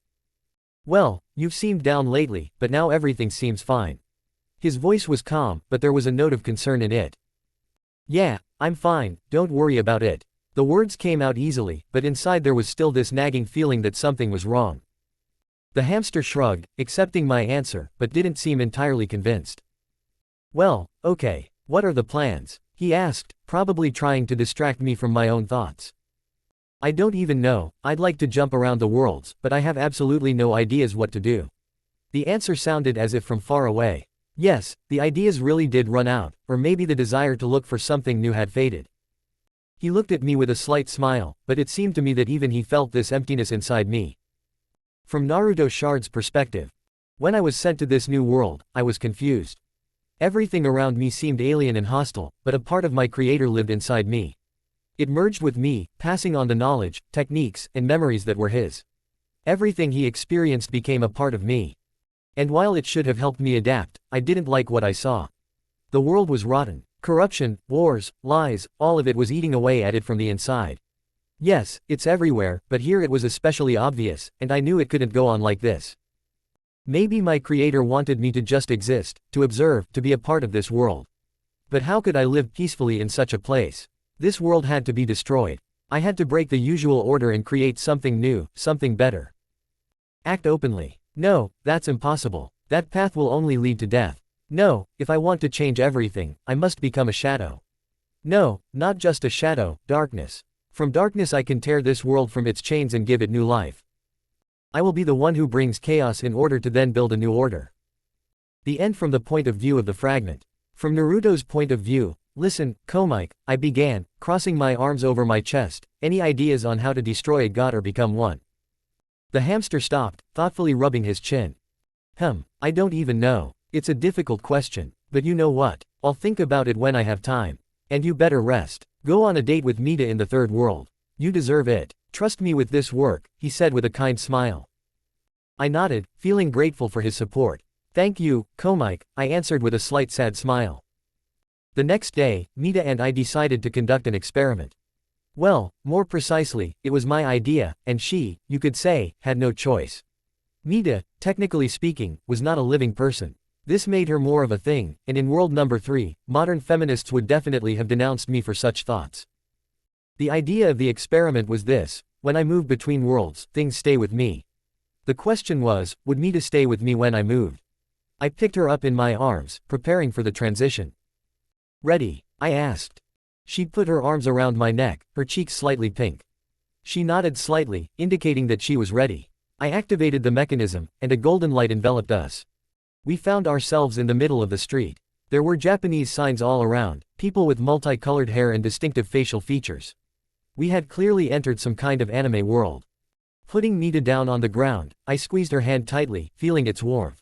"Well, you've seemed down lately, but now everything seems fine." His voice was calm, but there was a note of concern in it. "Yeah, I'm fine, don't worry about it." The words came out easily, but inside there was still this nagging feeling that something was wrong. The hamster shrugged, accepting my answer, but didn't seem entirely convinced. "Well, okay, what are the plans?" he asked, probably trying to distract me from my own thoughts. "I don't even know, I'd like to jump around the worlds, but I have absolutely no ideas what to do." The answer sounded as if from far away. Yes, the ideas really did run out, or maybe the desire to look for something new had faded. He looked at me with a slight smile, but it seemed to me that even he felt this emptiness inside me. From Naruto Shard's perspective, when I was sent to this new world, I was confused. Everything around me seemed alien and hostile, but a part of my creator lived inside me. It merged with me, passing on the knowledge, techniques, and memories that were his. Everything he experienced became a part of me. And while it should have helped me adapt, I didn't like what I saw. The world was rotten. Corruption, wars, lies, all of it was eating away at it from the inside. Yes, it's everywhere, but here it was especially obvious, and I knew it couldn't go on like this. Maybe my creator wanted me to just exist, to observe, to be a part of this world. But how could I live peacefully in such a place? This world had to be destroyed. I had to break the usual order and create something new, something better. Act openly. No, that's impossible. That path will only lead to death. No, if I want to change everything, I must become a shadow. No, not just a shadow, darkness. From darkness I can tear this world from its chains and give it new life. I will be the one who brings chaos in order to then build a new order. The end from the point of view of the fragment. From Naruto's point of view, listen, Komike, I began, crossing my arms over my chest. Any ideas on how to destroy a god or become one? The hamster stopped, thoughtfully rubbing his chin. I don't even know. It's a difficult question, but you know what? I'll think about it when I have time. And you better rest. Go on a date with Mita in the third world. You deserve it. Trust me with this work, he said with a kind smile. I nodded, feeling grateful for his support. Thank you, Komike, I answered with a slight sad smile. The next day, Mita and I decided to conduct an experiment. Well, more precisely, it was my idea, and she, you could say, had no choice. Mita, technically speaking, was not a living person. This made her more of a thing, and in world number 3, modern feminists would definitely have denounced me for such thoughts. The idea of the experiment was this: when I move between worlds, things stay with me. The question was, would Mita stay with me when I moved? I picked her up in my arms, preparing for the transition. Ready? I asked. She put her arms around my neck, her cheeks slightly pink. She nodded slightly, indicating that she was ready. I activated the mechanism, and a golden light enveloped us. We found ourselves in the middle of the street. There were Japanese signs all around, people with multicolored hair and distinctive facial features. We had clearly entered some kind of anime world. Putting Mita down on the ground, I squeezed her hand tightly, feeling its warmth.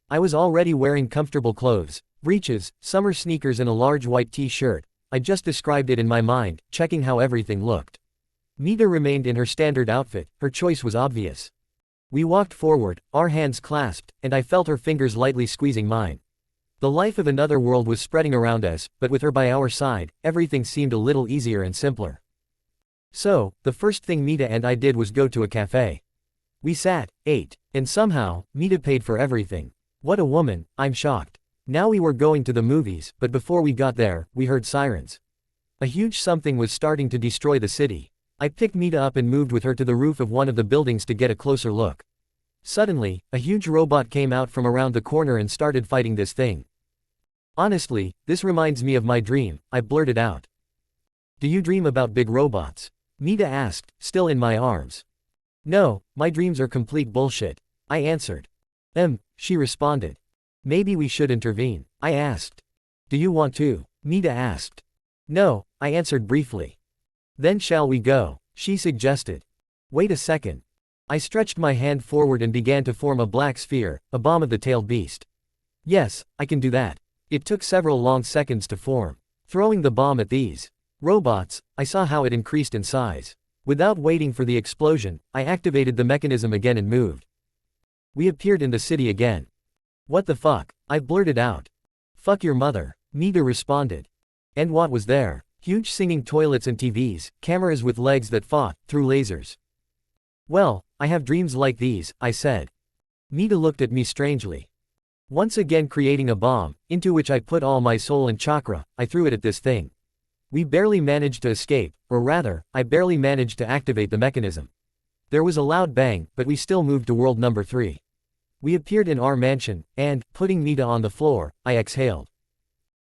I was already wearing comfortable clothes, breeches, summer sneakers and a large white t-shirt. I just described it in my mind, checking how everything looked. Mita remained in her standard outfit, her choice was obvious. We walked forward, our hands clasped, and I felt her fingers lightly squeezing mine. The life of another world was spreading around us, but with her by our side, everything seemed a little easier and simpler. So, the first thing Mita and I did was go to a cafe. We sat, ate, and somehow, Mita paid for everything. What a woman, I'm shocked. Now we were going to the movies, but before we got there, we heard sirens. A huge something was starting to destroy the city. I picked Mita up and moved with her to the roof of one of the buildings to get a closer look. Suddenly, a huge robot came out from around the corner and started fighting this thing. Honestly, this reminds me of my dream, I blurted out. Do you dream about big robots? Mita asked, still in my arms. No, my dreams are complete bullshit, I answered. She responded. Maybe we should intervene, I asked. Do you want to? Mita asked. No, I answered briefly. Then shall we go? She suggested. Wait a second. I stretched my hand forward and began to form a black sphere, a bomb of the tailed beast. Yes, I can do that. It took several long seconds to form. Throwing the bomb at these robots, I saw how it increased in size. Without waiting for the explosion, I activated the mechanism again and moved. We appeared in the city again. What the fuck? I blurted out. Fuck your mother, Nita responded. And what was there? Huge singing toilets and TVs, cameras with legs that fought through lasers. Well, I have dreams like these, I said. Nita looked at me strangely. Once again creating a bomb, into which I put all my soul and chakra, I threw it at this thing. We barely managed to escape, or rather, I barely managed to activate the mechanism. There was a loud bang, but we still moved to world number 3. We appeared in our mansion, and, putting Nita on the floor, I exhaled.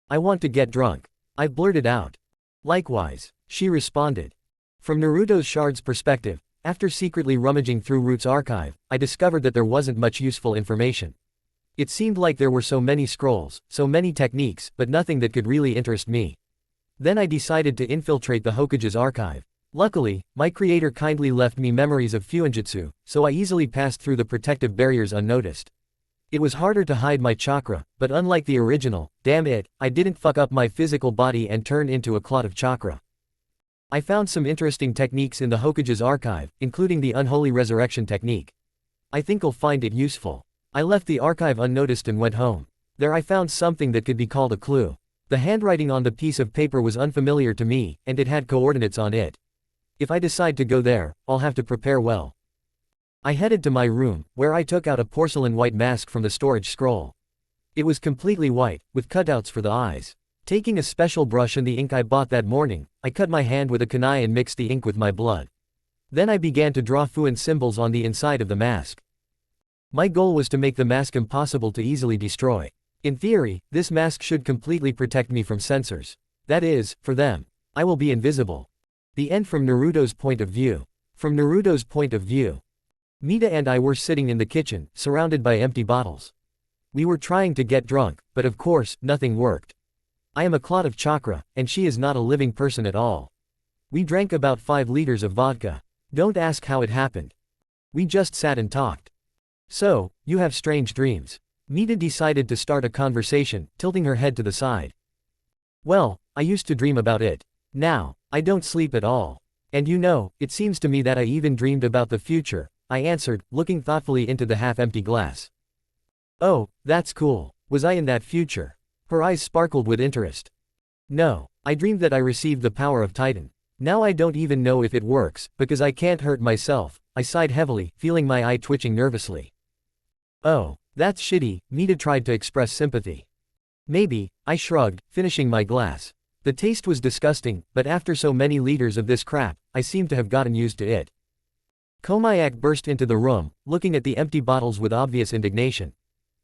I want to get drunk. I blurted out. Likewise, she responded. From Naruto's shard's perspective, after secretly rummaging through Root's archive, I discovered that there wasn't much useful information. It seemed like there were so many scrolls, so many techniques, but nothing that could really interest me. Then I decided to infiltrate the Hokage's archive. Luckily, my creator kindly left me memories of Fuinjutsu, so I easily passed through the protective barriers unnoticed. It was harder to hide my chakra, but unlike the original, damn it, I didn't fuck up my physical body and turn into a clot of chakra. I found some interesting techniques in the Hokage's archive, including the unholy resurrection technique. I think I'll find it useful. I left the archive unnoticed and went home. There I found something that could be called a clue. The handwriting on the piece of paper was unfamiliar to me, and it had coordinates on it. If I decide to go there, I'll have to prepare well. I headed to my room, where I took out a porcelain white mask from the storage scroll. It was completely white, with cutouts for the eyes. Taking a special brush and the ink I bought that morning, I cut my hand with a kunai and mixed the ink with my blood. Then I began to draw FUNN symbols on the inside of the mask. My goal was to make the mask impossible to easily destroy. In theory, this mask should completely protect me from censors. That is, for them. I will be invisible. The end from Naruto's point of view. From Naruto's point of view. Nita and I were sitting in the kitchen, surrounded by empty bottles. We were trying to get drunk, but of course, nothing worked. I am a clot of chakra, and she is not a living person at all. We drank about 5 liters of vodka. Don't ask how it happened. We just sat and talked. So, you have strange dreams. Nita decided to start a conversation, tilting her head to the side. Well, I used to dream about it. Now, I don't sleep at all. And you know, it seems to me that I even dreamed about the future, I answered, looking thoughtfully into the half-empty glass. Oh, that's cool. Was I in that future? Her eyes sparkled with interest. No, I dreamed that I received the power of Titan. Now I don't even know if it works, because I can't hurt myself. I sighed heavily, feeling my eye twitching nervously. Oh, that's shitty, Nita tried to express sympathy. Maybe, I shrugged, finishing my glass. The taste was disgusting, but after so many liters of this crap, I seemed to have gotten used to it. Komayak burst into the room, looking at the empty bottles with obvious indignation.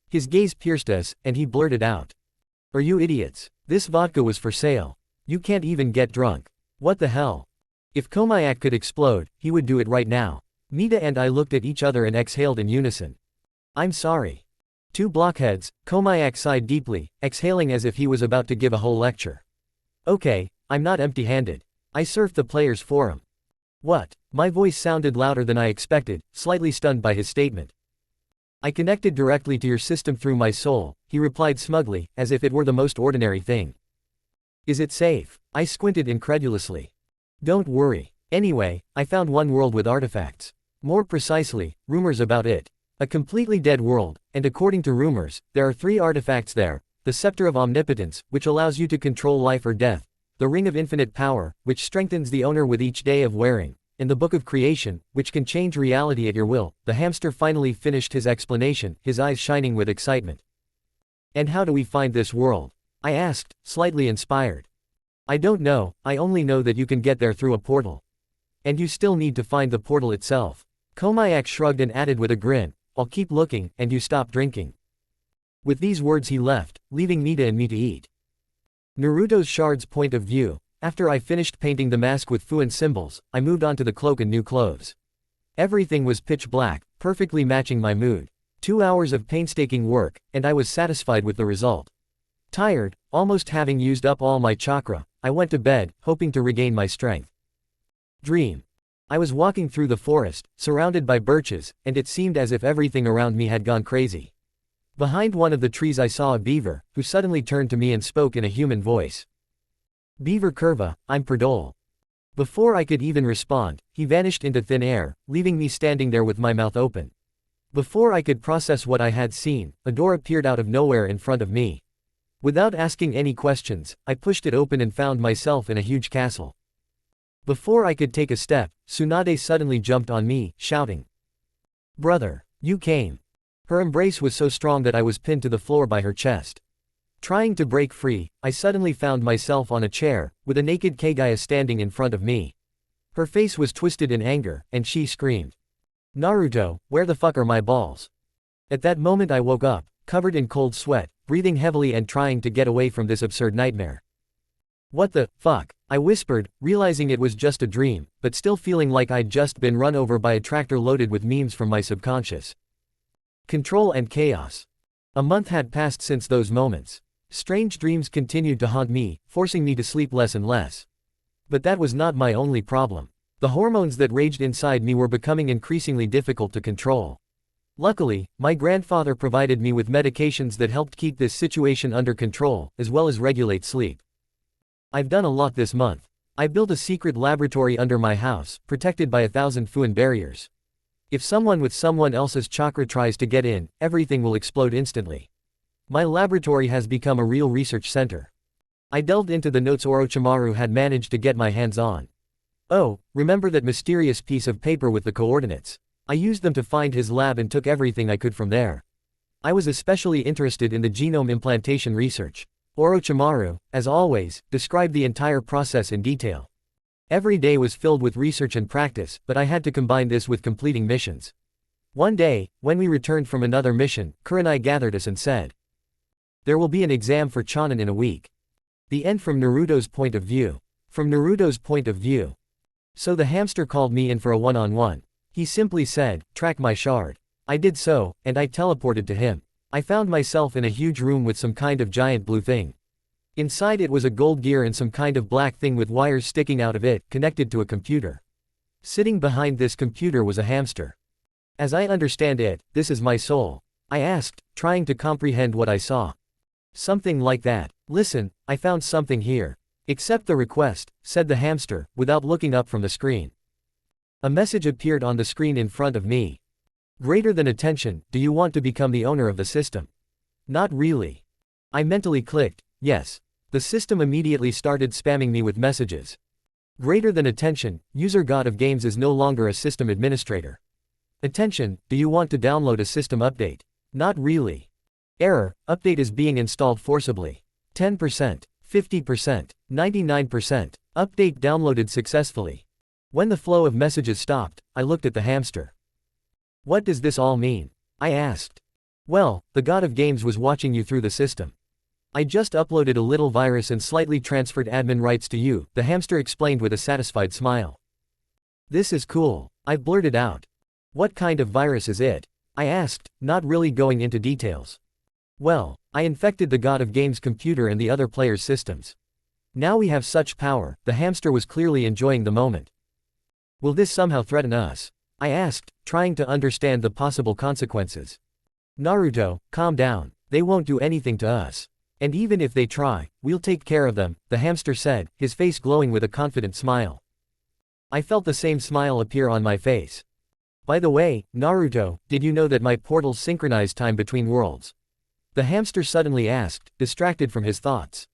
His gaze pierced us, and he blurted out. Are you idiots? This vodka was for sale. You can't even get drunk. What the hell? If Komayak could explode, he would do it right now. Nita and I looked at each other and exhaled in unison. I'm sorry. 2 blockheads, Komayak sighed deeply, exhaling as if he was about to give a whole lecture. Okay, I'm not empty-handed. I surfed the players' forum. What? My voice sounded louder than I expected, slightly stunned by his statement. I connected directly to your system through my soul, he replied smugly, as if it were the most ordinary thing. Is it safe? I squinted incredulously. Don't worry. Anyway, I found one world with artifacts. More precisely, rumors about it. A completely dead world, and according to rumors, there are 3 artifacts there. The Scepter of Omnipotence, which allows you to control life or death. The Ring of Infinite Power, which strengthens the owner with each day of wearing. And the Book of Creation, which can change reality at your will. The hamster finally finished his explanation, his eyes shining with excitement. And how do we find this world? I asked, slightly inspired. I don't know, I only know that you can get there through a portal. And you still need to find the portal itself. Komayak shrugged and added with a grin, I'll keep looking, and you stop drinking. With these words he left, leaving Nita and me to eat. Naruto's shard's point of view. After I finished painting the mask with FUNN symbols, I moved on to the cloak and new clothes. Everything was pitch black, perfectly matching my mood. 2 hours of painstaking work, and I was satisfied with the result. Tired, almost having used up all my chakra, I went to bed, hoping to regain my strength. Dream. I was walking through the forest, surrounded by birches, and it seemed as if everything around me had gone crazy. Behind one of the trees I saw a beaver, who suddenly turned to me and spoke in a human voice. "Beaver Curva, I'm Perdol." Before I could even respond, he vanished into thin air, leaving me standing there with my mouth open. Before I could process what I had seen, a door appeared out of nowhere in front of me. Without asking any questions, I pushed it open and found myself in a huge castle. Before I could take a step, Tsunade suddenly jumped on me, shouting, "Brother, you came." Her embrace was so strong that I was pinned to the floor by her chest. Trying to break free, I suddenly found myself on a chair, with a naked Kaguya standing in front of me. Her face was twisted in anger, and she screamed, "Naruto, where the fuck are my balls?" At that moment I woke up, covered in cold sweat, breathing heavily and trying to get away from this absurd nightmare. "What the fuck?" I whispered, realizing it was just a dream, but still feeling like I'd just been run over by a tractor loaded with memes from my subconscious. Control and chaos. A month had passed since those moments. Strange dreams continued to haunt me, forcing me to sleep less and less. But that was not my only problem. The hormones that raged inside me were becoming increasingly difficult to control. Luckily, my grandfather provided me with medications that helped keep this situation under control, as well as regulate sleep. I've done a lot this month. I built a secret laboratory under my house, protected by 1,000 FUNN barriers. If someone with someone else's chakra tries to get in, everything will explode instantly. My laboratory has become a real research center. I delved into the notes Orochimaru had managed to get my hands on. Oh, remember that mysterious piece of paper with the coordinates? I used them to find his lab and took everything I could from there. I was especially interested in the genome implantation research. Orochimaru, as always, described the entire process in detail. Every day was filled with research and practice, but I had to combine this with completing missions. One day, when we returned from another mission, Kurenai gathered us and said, "There will be an exam for Chonin in a week." The end from Naruto's point of view. From Naruto's point of view. So the hamster called me in for a one-on-one. He simply said, "Track my shard." I did so, and I teleported to him. I found myself in a huge room with some kind of giant blue thing. Inside it was a gold gear and some kind of black thing with wires sticking out of it, connected to a computer. Sitting behind this computer was a hamster. As I understand it, this is my soul. I asked, trying to comprehend what I saw. Something like that. "Listen, I found something here. Accept the request," said the hamster, without looking up from the screen. A message appeared on the screen in front of me. "Greater than attention, do you want to become the owner of the system?" Not really. I mentally clicked, yes. The system immediately started spamming me with messages. Greater than attention, user God of Games is no longer a system administrator. Attention, do you want to download a system update? Not really. Error, update is being installed forcibly. 10%, 50%, 99%, update downloaded successfully. When the flow of messages stopped, I looked at the hamster. "What does this all mean?" I asked. "Well, the God of Games was watching you through the system. I just uploaded a little virus and slightly transferred admin rights to you," the hamster explained with a satisfied smile. "This is cool," I blurted out. "What kind of virus is it?" I asked, not really going into details. "Well, I infected the God of Games computer and the other players' systems. Now we have such power." The hamster was clearly enjoying the moment. "Will this somehow threaten us?" I asked, trying to understand the possible consequences. "Naruto, calm down. They won't do anything to us. And even if they try, we'll take care of them," the hamster said, his face glowing with a confident smile. I felt the same smile appear on my face. "By the way, Naruto, did you know that my portals synchronize time between worlds?" The hamster suddenly asked, distracted from his thoughts.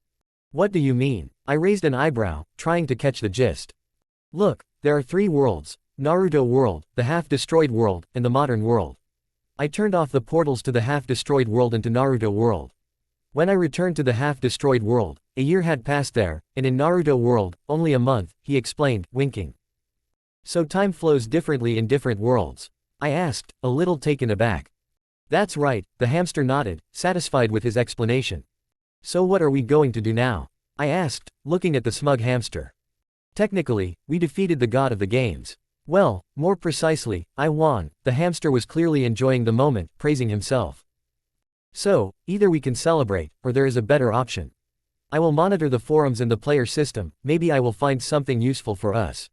"What do you mean?" I raised an eyebrow, trying to catch the gist. "Look, there are 3 worlds. Naruto world, the half-destroyed world, and the modern world. I turned off the portals to the half-destroyed world and to Naruto world. When I returned to the half-destroyed world, a year had passed there, and in Naruto world, only a month," he explained, winking. "So time flows differently in different worlds?" I asked, a little taken aback. "That's right," the hamster nodded, satisfied with his explanation. "So what are we going to do now?" I asked, looking at the smug hamster. "Technically, we defeated the God of the Games. Well, more precisely, I won." The hamster was clearly enjoying the moment, praising himself. "So, either we can celebrate, or there is a better option. I will monitor the forums and the player system, maybe I will find something useful for us.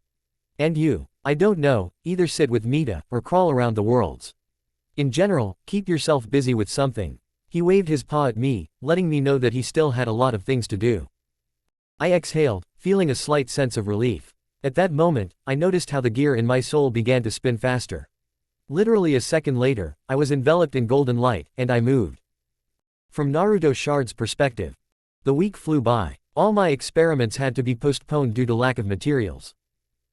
And you? I don't know, either sit with Mita, or crawl around the worlds. In general, keep yourself busy with something. He waved his paw at me, letting me know that he still had a lot of things to do. I exhaled, feeling a slight sense of relief. At that moment, I noticed how the gear in my soul began to spin faster. Literally a second later, I was enveloped in golden light, and I moved. From Naruto Shard's perspective, the week flew by. All my experiments had to be postponed due to lack of materials.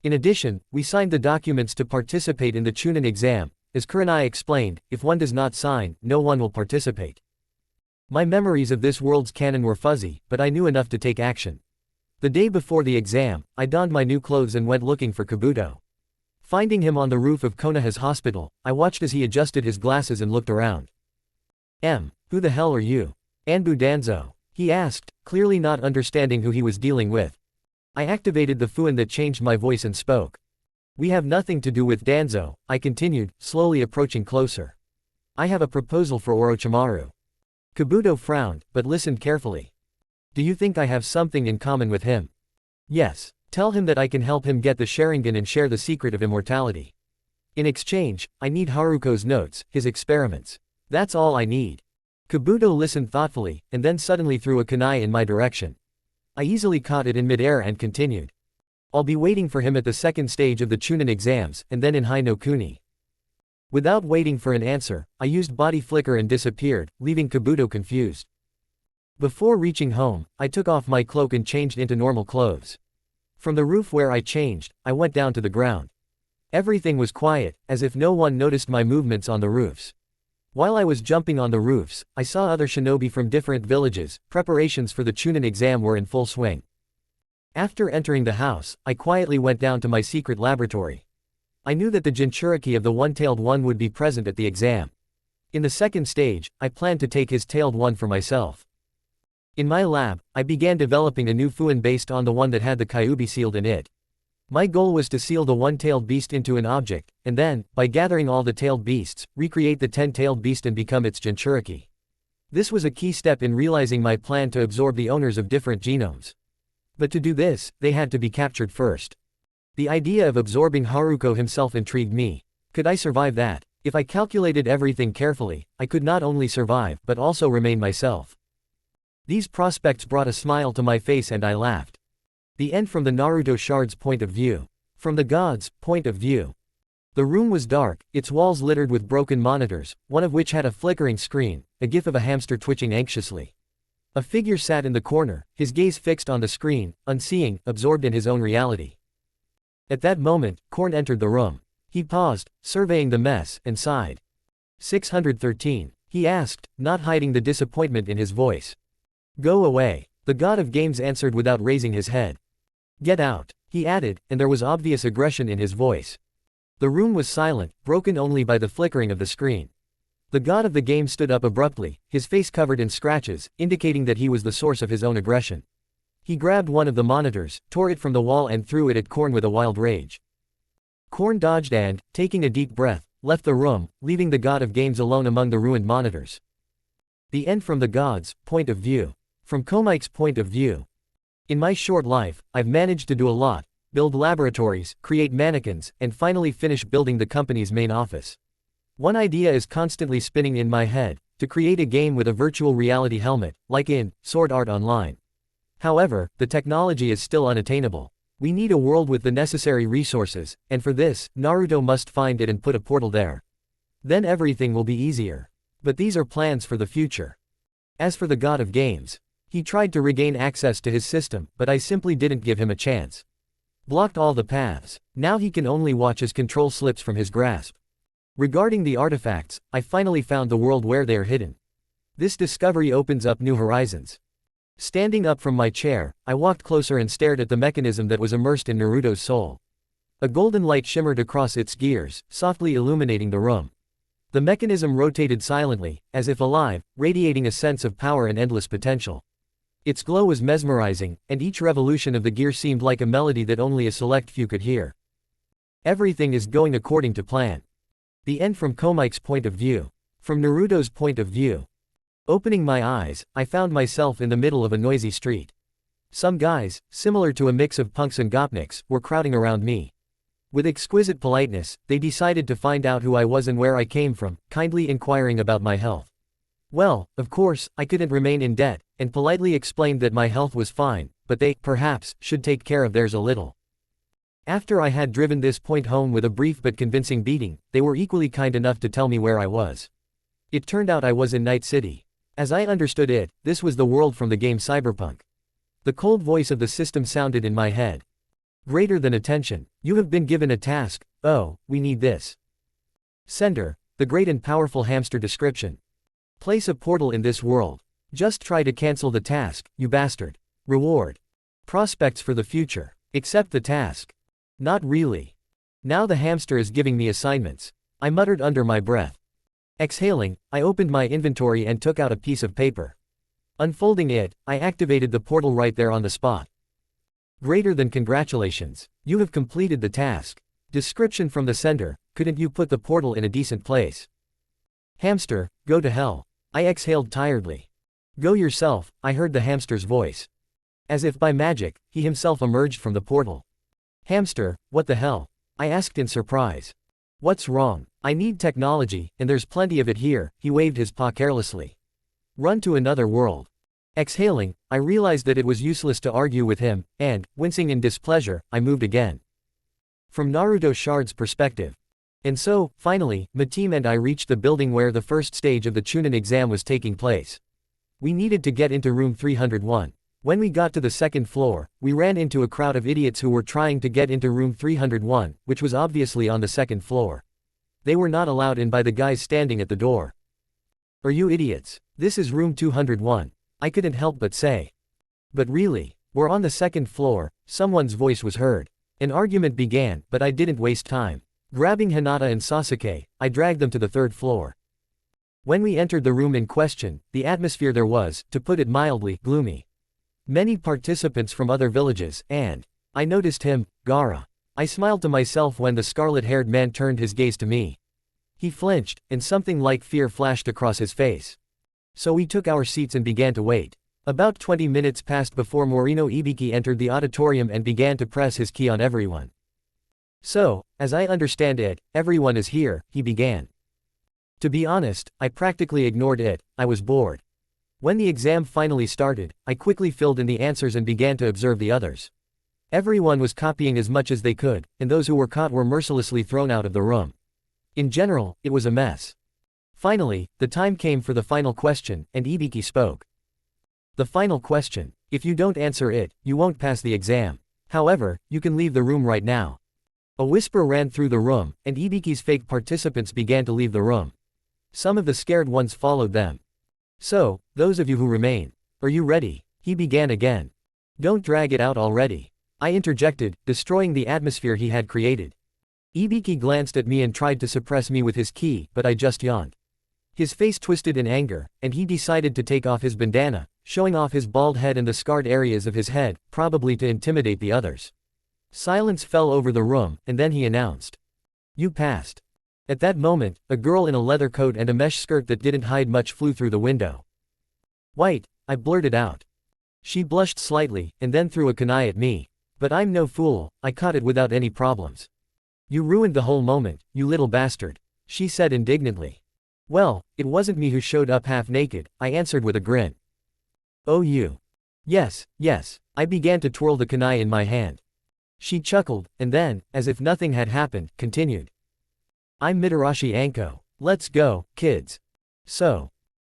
In addition, we signed the documents to participate in the Chunin exam. As Kurenai explained, if one does not sign, no one will participate. My memories of this world's canon were fuzzy, but I knew enough to take action. The day before the exam, I donned my new clothes and went looking for Kabuto. Finding him on the roof of Konoha's hospital, I watched as he adjusted his glasses and looked around. Who the hell are you? Anbu Danzo? He asked, clearly not understanding who he was dealing with. I activated the FUNN that changed my voice and spoke. We have nothing to do with Danzo, I continued, slowly approaching closer. I have a proposal for Orochimaru. Kabuto frowned, but listened carefully. Do you think I have something in common with him? Yes. Tell him that I can help him get the Sharingan and share the secret of immortality. In exchange, I need Haruko's notes, his experiments. That's all I need. Kabuto listened thoughtfully, and then suddenly threw a kunai in my direction. I easily caught it in midair and continued. I'll be waiting for him at the second stage of the Chunin exams, and then in Hai no Kuni. Without waiting for an answer, I used body flicker and disappeared, leaving Kabuto confused. Before reaching home, I took off my cloak and changed into normal clothes. From the roof where I changed, I went down to the ground. Everything was quiet, as if no one noticed my movements on the roofs. While I was jumping on the roofs, I saw other shinobi from different villages. Preparations for the Chunin exam were in full swing. After entering the house, I quietly went down to my secret laboratory. I knew that the Jinchuriki of the one-tailed one would be present at the exam. In the second stage, I planned to take his tailed one for myself. In my lab, I began developing a new FUNN based on the one that had the Kyuubi sealed in it. My goal was to seal the one-tailed beast into an object, and then, by gathering all the tailed beasts, recreate the 10-tailed beast and become its Jinchuriki. This was a key step in realizing my plan to absorb the owners of different genomes. But to do this, they had to be captured first. The idea of absorbing Haruko himself intrigued me. Could I survive that? If I calculated everything carefully, I could not only survive but also remain myself. These prospects brought a smile to my face and I laughed. The end from the Naruto Shard's point of view. From the gods' point of view. The room was dark, its walls littered with broken monitors, one of which had a flickering screen, a gif of a hamster twitching anxiously. A figure sat in the corner, his gaze fixed on the screen, unseeing, absorbed in his own reality. At that moment, Korn entered the room. He paused, surveying the mess, and sighed. 613. He asked, not hiding the disappointment in his voice. Go away. The god of games answered without raising his head. Get out, he added, and there was obvious aggression in his voice. The room was silent, broken only by the flickering of the screen. The god of the game stood up abruptly, his face covered in scratches, indicating that he was the source of his own aggression. He grabbed one of the monitors, tore it from the wall and threw it at Korn with a wild rage. Korn dodged and, taking a deep breath, left the room, leaving the god of games alone among the ruined monitors. The end from the god's point of view. From Komike's point of view. In my short life, I've managed to do a lot: build laboratories, create mannequins, and finally finish building the company's main office. One idea is constantly spinning in my head: to create a game with a virtual reality helmet, like in Sword Art Online. However, the technology is still unattainable. We need a world with the necessary resources, and for this, Naruto must find it and put a portal there. Then everything will be easier. But these are plans for the future. As for the god of games, he tried to regain access to his system, but I simply didn't give him a chance. Blocked all the paths. Now he can only watch as control slips from his grasp. Regarding the artifacts, I finally found the world where they are hidden. This discovery opens up new horizons. Standing up from my chair, I walked closer and stared at the mechanism that was immersed in Naruto's soul. A golden light shimmered across its gears, softly illuminating the room. The mechanism rotated silently, as if alive, radiating a sense of power and endless potential. Its glow was mesmerizing, and each revolution of the gear seemed like a melody that only a select few could hear. Everything is going according to plan. The end from Komike's point of view. From Naruto's point of view. Opening my eyes, I found myself in the middle of a noisy street. Some guys, similar to a mix of punks and gopniks, were crowding around me. With exquisite politeness, they decided to find out who I was and where I came from, kindly inquiring about my health. Well, of course, I couldn't remain in debt, and politely explained that my health was fine, but they, perhaps, should take care of theirs a little. After I had driven this point home with a brief but convincing beating, they were equally kind enough to tell me where I was. It turned out I was in Night City. As I understood it, this was the world from the game Cyberpunk. The cold voice of the system sounded in my head. Greater than attention. You have been given a task. Oh, we need this. Sender, the great and powerful hamster description. Place a portal in this world. Just try to cancel the task, you bastard. Reward. Prospects for the future. Accept the task. Not really. Now the hamster is giving me assignments. I muttered under my breath. Exhaling, I opened my inventory and took out a piece of paper. Unfolding it, I activated the portal right there on the spot. Greater than congratulations. You have completed the task. Description from the sender, couldn't you put the portal in a decent place? Hamster, go to hell. I exhaled tiredly. Go yourself, I heard the hamster's voice. As if by magic, he himself emerged from the portal. Hamster, what the hell? I asked in surprise. What's wrong? I need technology, and there's plenty of it here, he waved his paw carelessly. Run to another world. Exhaling, I realized that it was useless to argue with him, and, wincing in displeasure, I moved again. From Naruto Shard's perspective. And so, finally, my team and I reached the building where the first stage of the Chunin exam was taking place. We needed to get into room 301. When we got to the second floor, we ran into a crowd of idiots who were trying to get into room 301, which was obviously on the second floor. They were not allowed in by the guys standing at the door. Are you idiots? This is room 201. I couldn't help but say. But really, we're on the second floor, someone's voice was heard. An argument began, but I didn't waste time. Grabbing Hinata and Sasuke, I dragged them to the third floor. When we entered the room in question, the atmosphere there was, to put it mildly, gloomy. Many participants from other villages, and I noticed him, Gaara. I smiled to myself when the scarlet-haired man turned his gaze to me. He flinched, and something like fear flashed across his face. So we took our seats and began to wait. About 20 minutes passed before Morino Ibiki entered the auditorium and began to press his key on everyone. So, as I understand it, everyone is here, he began. To be honest, I practically ignored it, I was bored. When the exam finally started, I quickly filled in the answers and began to observe the others. Everyone was copying as much as they could, and those who were caught were mercilessly thrown out of the room. In general, it was a mess. Finally, the time came for the final question, and Ibiki spoke. The final question. If you don't answer it, you won't pass the exam. However, you can leave the room right now. A whisper ran through the room, and Ibiki's fake participants began to leave the room. Some of the scared ones followed them. So, those of you who remain, are you ready? He began again. Don't drag it out already. I interjected, destroying the atmosphere he had created. Ibiki glanced at me and tried to suppress me with his key, but I just yawned. His face twisted in anger, and he decided to take off his bandana, showing off his bald head and the scarred areas of his head, probably to intimidate the others. Silence fell over the room, and then he announced. You passed. At that moment, a girl in a leather coat and a mesh skirt that didn't hide much flew through the window. White, I blurted out. She blushed slightly, and then threw a kunai at me. But I'm no fool, I caught it without any problems. You ruined the whole moment, you little bastard, she said indignantly. Well, it wasn't me who showed up half naked, I answered with a grin. Oh you. Yes, I began to twirl the kunai in my hand. She chuckled, and then, as if nothing had happened, continued. I'm Mitarashi Anko. Let's go, kids. So.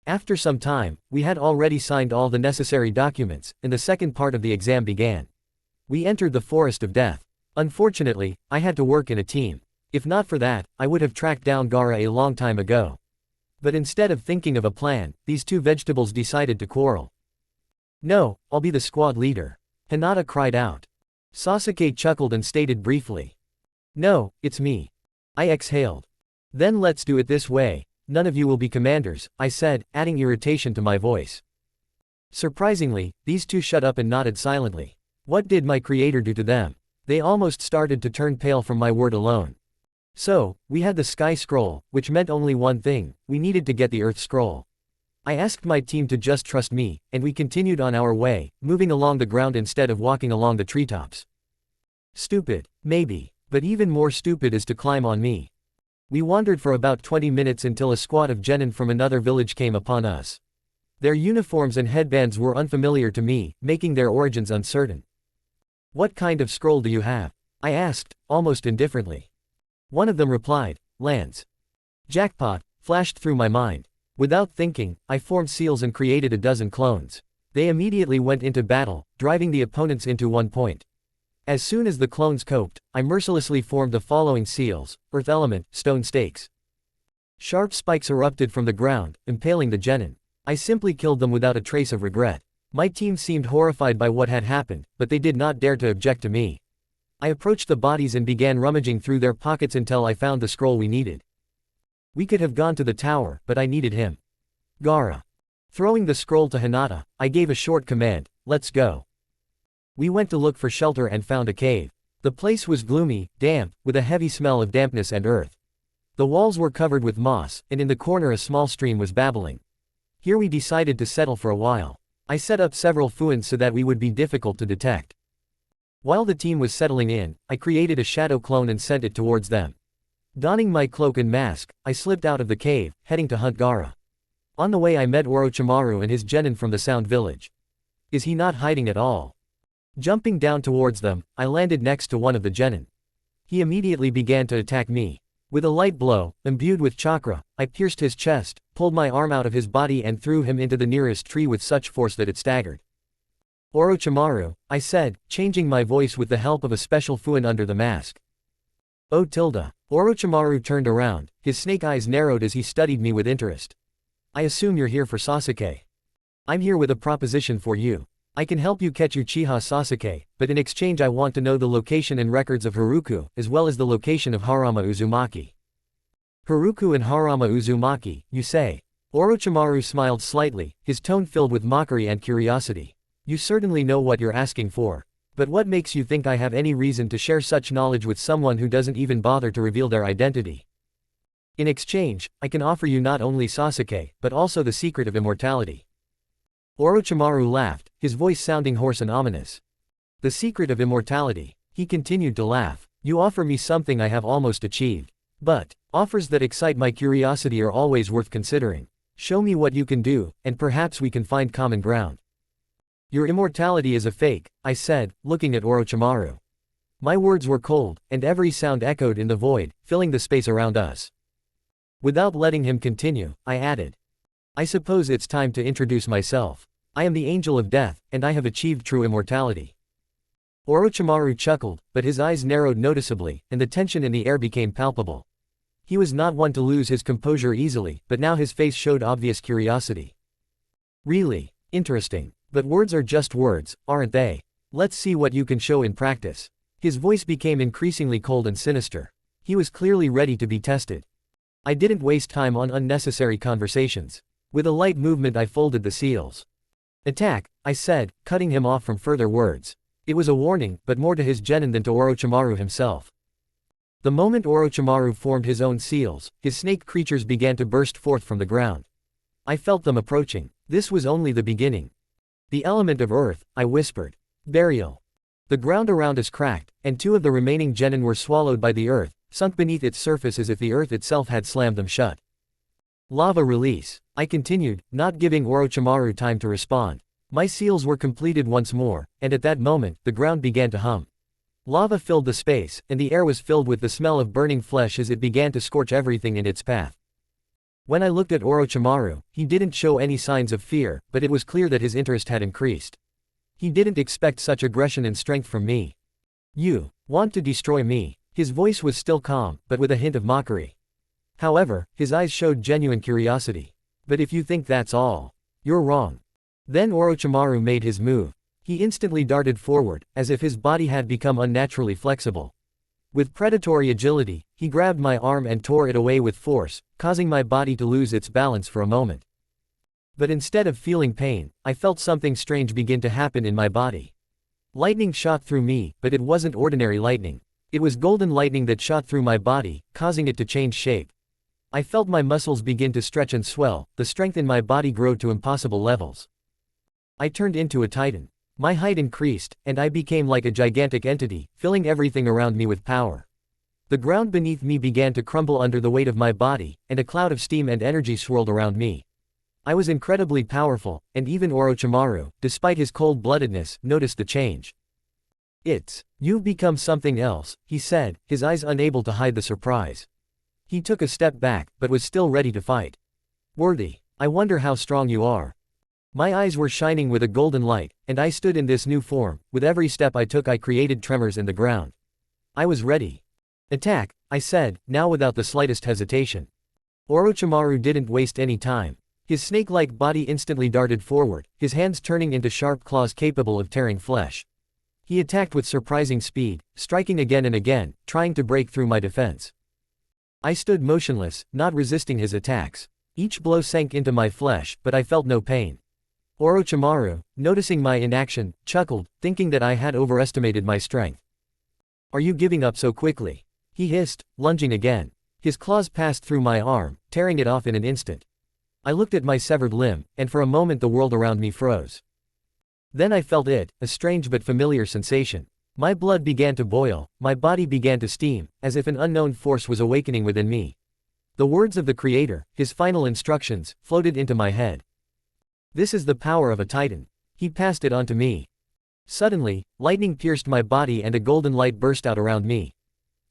After some time, we had already signed all the necessary documents, and the second part of the exam began. We entered the forest of death. Unfortunately, I had to work in a team. If not for that, I would have tracked down Gaara a long time ago. But instead of thinking of a plan, these two vegetables decided to quarrel. No, I'll be the squad leader. Hinata cried out. Sasuke chuckled and stated briefly. No, it's me. I exhaled. Then let's do it this way, none of you will be commanders, I said, adding irritation to my voice. Surprisingly, these two shut up and nodded silently. What did my creator do to them? They almost started to turn pale from my word alone. So, we had the Sky Scroll, which meant only one thing, we needed to get the Earth Scroll. I asked my team to just trust me, and we continued on our way, moving along the ground instead of walking along the treetops. Stupid, maybe, But even more stupid is to climb on me. We wandered for about 20 minutes until a squad of genin from another village came upon us. Their uniforms and headbands were unfamiliar to me, making their origins uncertain. "What kind of scroll do you have?" I asked, almost indifferently. One of them replied, "Lands." Jackpot flashed through my mind. Without thinking, I formed seals and created a dozen clones. They immediately went into battle, driving the opponents into one point. As soon as the clones coped, I mercilessly formed the following seals: earth element, stone stakes. Sharp spikes erupted from the ground, impaling the genin. I simply killed them without a trace of regret. My team seemed horrified by what had happened, but they did not dare to object to me. I approached the bodies and began rummaging through their pockets until I found the scroll we needed. We could have gone to the tower, but I needed him. Gaara. Throwing the scroll to Hinata, I gave a short command, "Let's go." We went to look for shelter and found a cave. The place was gloomy, damp, with a heavy smell of dampness and earth. The walls were covered with moss, and in the corner a small stream was babbling. Here we decided to settle for a while. I set up several FUNNs so that we would be difficult to detect. While the team was settling in, I created a shadow clone and sent it towards them. Donning my cloak and mask, I slipped out of the cave, heading to hunt Gaara. On the way I met Orochimaru and his genin from the Sound Village. Is he not hiding at all? Jumping down towards them, I landed next to one of the genin. He immediately began to attack me. With a light blow, imbued with chakra, I pierced his chest, pulled my arm out of his body and threw him into the nearest tree with such force that it staggered. "Orochimaru," I said, changing my voice with the help of a special FUNN under the mask. "Oh tilde." Orochimaru turned around, his snake eyes narrowed as he studied me with interest. "I assume you're here for Sasuke. I'm here with a proposition for you. I can help you catch Uchiha Sasuke, but in exchange I want to know the location and records of Haruko, as well as the location of Harama Uzumaki." "Haruko and Harama Uzumaki, you say?" Orochimaru smiled slightly, his tone filled with mockery and curiosity. "You certainly know what you're asking for. But what makes you think I have any reason to share such knowledge with someone who doesn't even bother to reveal their identity? In exchange, I can offer you not only Sasuke, but also the secret of immortality." Orochimaru laughed, his voice sounding hoarse and ominous. "The secret of immortality." He continued to laugh. "You offer me something I have almost achieved. But offers that excite my curiosity are always worth considering. Show me what you can do, and perhaps we can find common ground." "Your immortality is a fake," I said, looking at Orochimaru. My words were cold, and every sound echoed in the void, filling the space around us. Without letting him continue, I added, "I suppose it's time to introduce myself. I am the Angel of Death, and I have achieved true immortality." Orochimaru chuckled, but his eyes narrowed noticeably, and the tension in the air became palpable. He was not one to lose his composure easily, but now his face showed obvious curiosity. "Really? Interesting. But words are just words, aren't they? Let's see what you can show in practice." His voice became increasingly cold and sinister. He was clearly ready to be tested. I didn't waste time on unnecessary conversations. With a light movement I folded the seals. "Attack," I said, cutting him off from further words. It was a warning, but more to his genin than to Orochimaru himself. The moment Orochimaru formed his own seals, his snake creatures began to burst forth from the ground. I felt them approaching. This was only the beginning. "The element of earth," I whispered. "Burial." The ground around us cracked, and two of the remaining genin were swallowed by the earth, sunk beneath its surface as if the earth itself had slammed them shut. "Lava release," I continued, not giving Orochimaru time to respond. My seals were completed once more, and at that moment, the ground began to hum. Lava filled the space, and the air was filled with the smell of burning flesh as it began to scorch everything in its path. When I looked at Orochimaru, he didn't show any signs of fear, but it was clear that his interest had increased. He didn't expect such aggression and strength from me. "You want to destroy me?" His voice was still calm, but with a hint of mockery. However, his eyes showed genuine curiosity. "But if you think that's all, you're wrong." Then Orochimaru made his move. He instantly darted forward, as if his body had become unnaturally flexible. With predatory agility, he grabbed my arm and tore it away with force, causing my body to lose its balance for a moment. But instead of feeling pain, I felt something strange begin to happen in my body. Lightning shot through me, but it wasn't ordinary lightning. It was golden lightning that shot through my body, causing it to change shape. I felt my muscles begin to stretch and swell, the strength in my body grew to impossible levels. I turned into a titan. My height increased, and I became like a gigantic entity, filling everything around me with power. The ground beneath me began to crumble under the weight of my body, and a cloud of steam and energy swirled around me. I was incredibly powerful, and even Orochimaru, despite his cold-bloodedness, noticed the change. You've become something else, he said, his eyes unable to hide the surprise. He took a step back, but was still ready to fight. Worthy. I wonder how strong you are. My eyes were shining with a golden light, and I stood in this new form. With every step I took I created tremors in the ground. I was ready. Attack, I said, now without the slightest hesitation. Orochimaru didn't waste any time. His snake-like body instantly darted forward, his hands turning into sharp claws capable of tearing flesh. He attacked with surprising speed, striking again and again, trying to break through my defense. I stood motionless, not resisting his attacks. Each blow sank into my flesh, but I felt no pain. Orochimaru, noticing my inaction, chuckled, thinking that I had overestimated my strength. Are you giving up so quickly? He hissed, lunging again. His claws passed through my arm, tearing it off in an instant. I looked at my severed limb, and for a moment the world around me froze. Then I felt a strange but familiar sensation. My blood began to boil, my body began to steam, as if an unknown force was awakening within me. The words of the Creator, his final instructions, floated into my head. This is the power of a Titan. He passed it on to me. Suddenly, lightning pierced my body and a golden light burst out around me.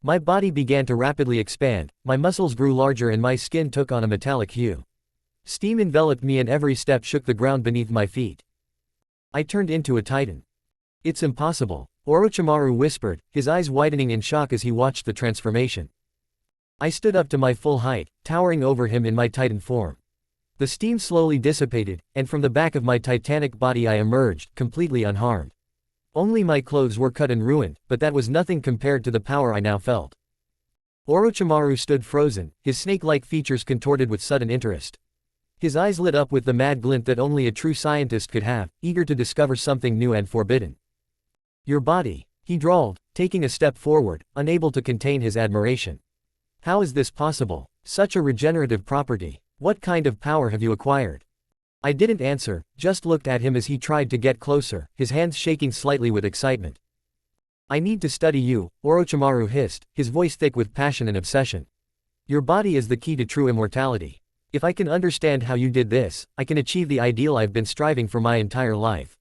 My body began to rapidly expand, my muscles grew larger and my skin took on a metallic hue. Steam enveloped me and every step shook the ground beneath my feet. I turned into a Titan. It's impossible, Orochimaru whispered, his eyes widening in shock as he watched the transformation. I stood up to my full height, towering over him in my Titan form. The steam slowly dissipated, and from the back of my titanic body I emerged, completely unharmed. Only my clothes were cut and ruined, but that was nothing compared to the power I now felt. Orochimaru stood frozen, his snake-like features contorted with sudden interest. His eyes lit up with the mad glint that only a true scientist could have, eager to discover something new and forbidden. Your body, he drawled, taking a step forward, unable to contain his admiration. How is this possible? Such a regenerative property. What kind of power have you acquired? I didn't answer, just looked at him as he tried to get closer, his hands shaking slightly with excitement. I need to study you, Orochimaru hissed, his voice thick with passion and obsession. Your body is the key to true immortality. If I can understand how you did this, I can achieve the ideal I've been striving for my entire life.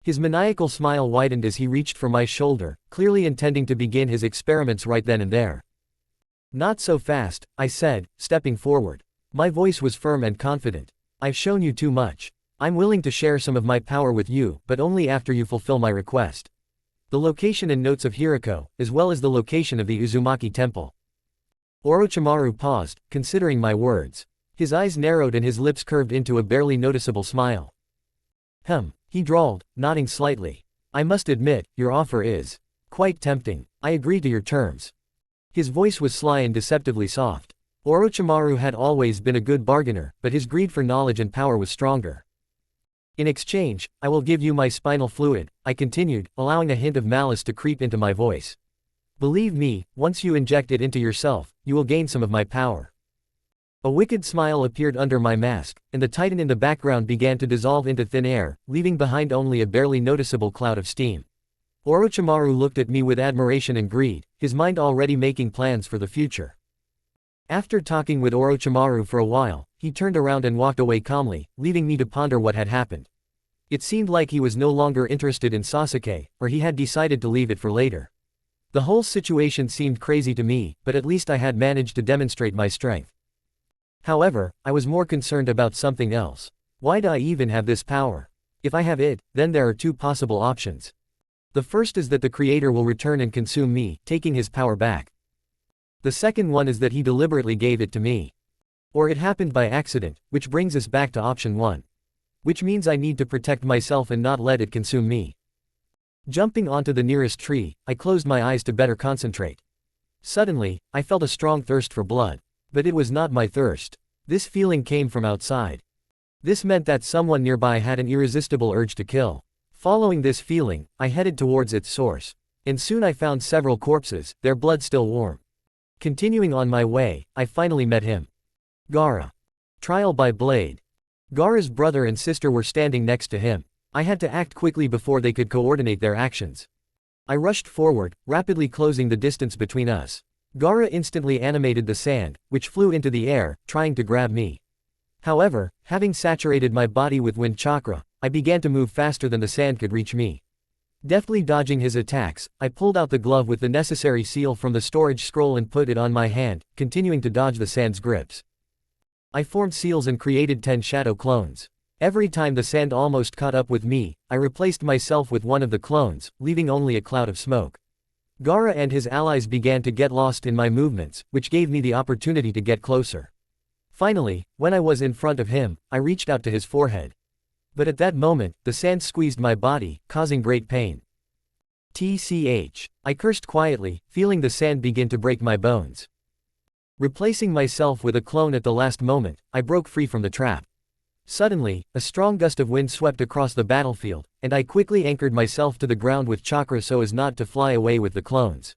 His maniacal smile widened as he reached for my shoulder, clearly intending to begin his experiments right then and there. Not so fast, I said, stepping forward. My voice was firm and confident. I've shown you too much. I'm willing to share some of my power with you, but only after you fulfill my request. The location and notes of Hiriko, as well as the location of the Uzumaki temple. Orochimaru paused, considering my words. His eyes narrowed and his lips curved into a barely noticeable smile. He drawled, nodding slightly. I must admit, your offer is quite tempting. I agree to your terms. His voice was sly and deceptively soft. Orochimaru had always been a good bargainer, but his greed for knowledge and power was stronger. In exchange, I will give you my spinal fluid, I continued, allowing a hint of malice to creep into my voice. Believe me, once you inject it into yourself, you will gain some of my power. A wicked smile appeared under my mask, and the Titan in the background began to dissolve into thin air, leaving behind only a barely noticeable cloud of steam. Orochimaru looked at me with admiration and greed, his mind already making plans for the future. After talking with Orochimaru for a while, he turned around and walked away calmly, leaving me to ponder what had happened. It seemed like he was no longer interested in Sasuke, or he had decided to leave it for later. The whole situation seemed crazy to me, but at least I had managed to demonstrate my strength. However, I was more concerned about something else. Why do I even have this power? If I have it, then there are two possible options. The first is that the Creator will return and consume me, taking his power back. The second one is that he deliberately gave it to me. Or it happened by accident, which brings us back to option 1. Which means I need to protect myself and not let it consume me. Jumping onto the nearest tree, I closed my eyes to better concentrate. Suddenly, I felt a strong thirst for blood. But it was not my thirst. This feeling came from outside. This meant that someone nearby had an irresistible urge to kill. Following this feeling, I headed towards its source. And soon I found several corpses, their blood still warm. Continuing on my way, I finally met him. Gaara. Trial by blade. Gaara's brother and sister were standing next to him. I had to act quickly before they could coordinate their actions. I rushed forward, rapidly closing the distance between us. Gaara instantly animated the sand, which flew into the air, trying to grab me. However, having saturated my body with wind chakra, I began to move faster than the sand could reach me. Deftly dodging his attacks, I pulled out the glove with the necessary seal from the storage scroll and put it on my hand, continuing to dodge the sand's grips. I formed seals and created 10 shadow clones. Every time the sand almost caught up with me, I replaced myself with one of the clones, leaving only a cloud of smoke. Gaara and his allies began to get lost in my movements, which gave me the opportunity to get closer. Finally, when I was in front of him, I reached out to his forehead. But at that moment, the sand squeezed my body, causing great pain. TCH. I cursed quietly, feeling the sand begin to break my bones. Replacing myself with a clone at the last moment, I broke free from the trap. Suddenly, a strong gust of wind swept across the battlefield, and I quickly anchored myself to the ground with chakra so as not to fly away with the clones.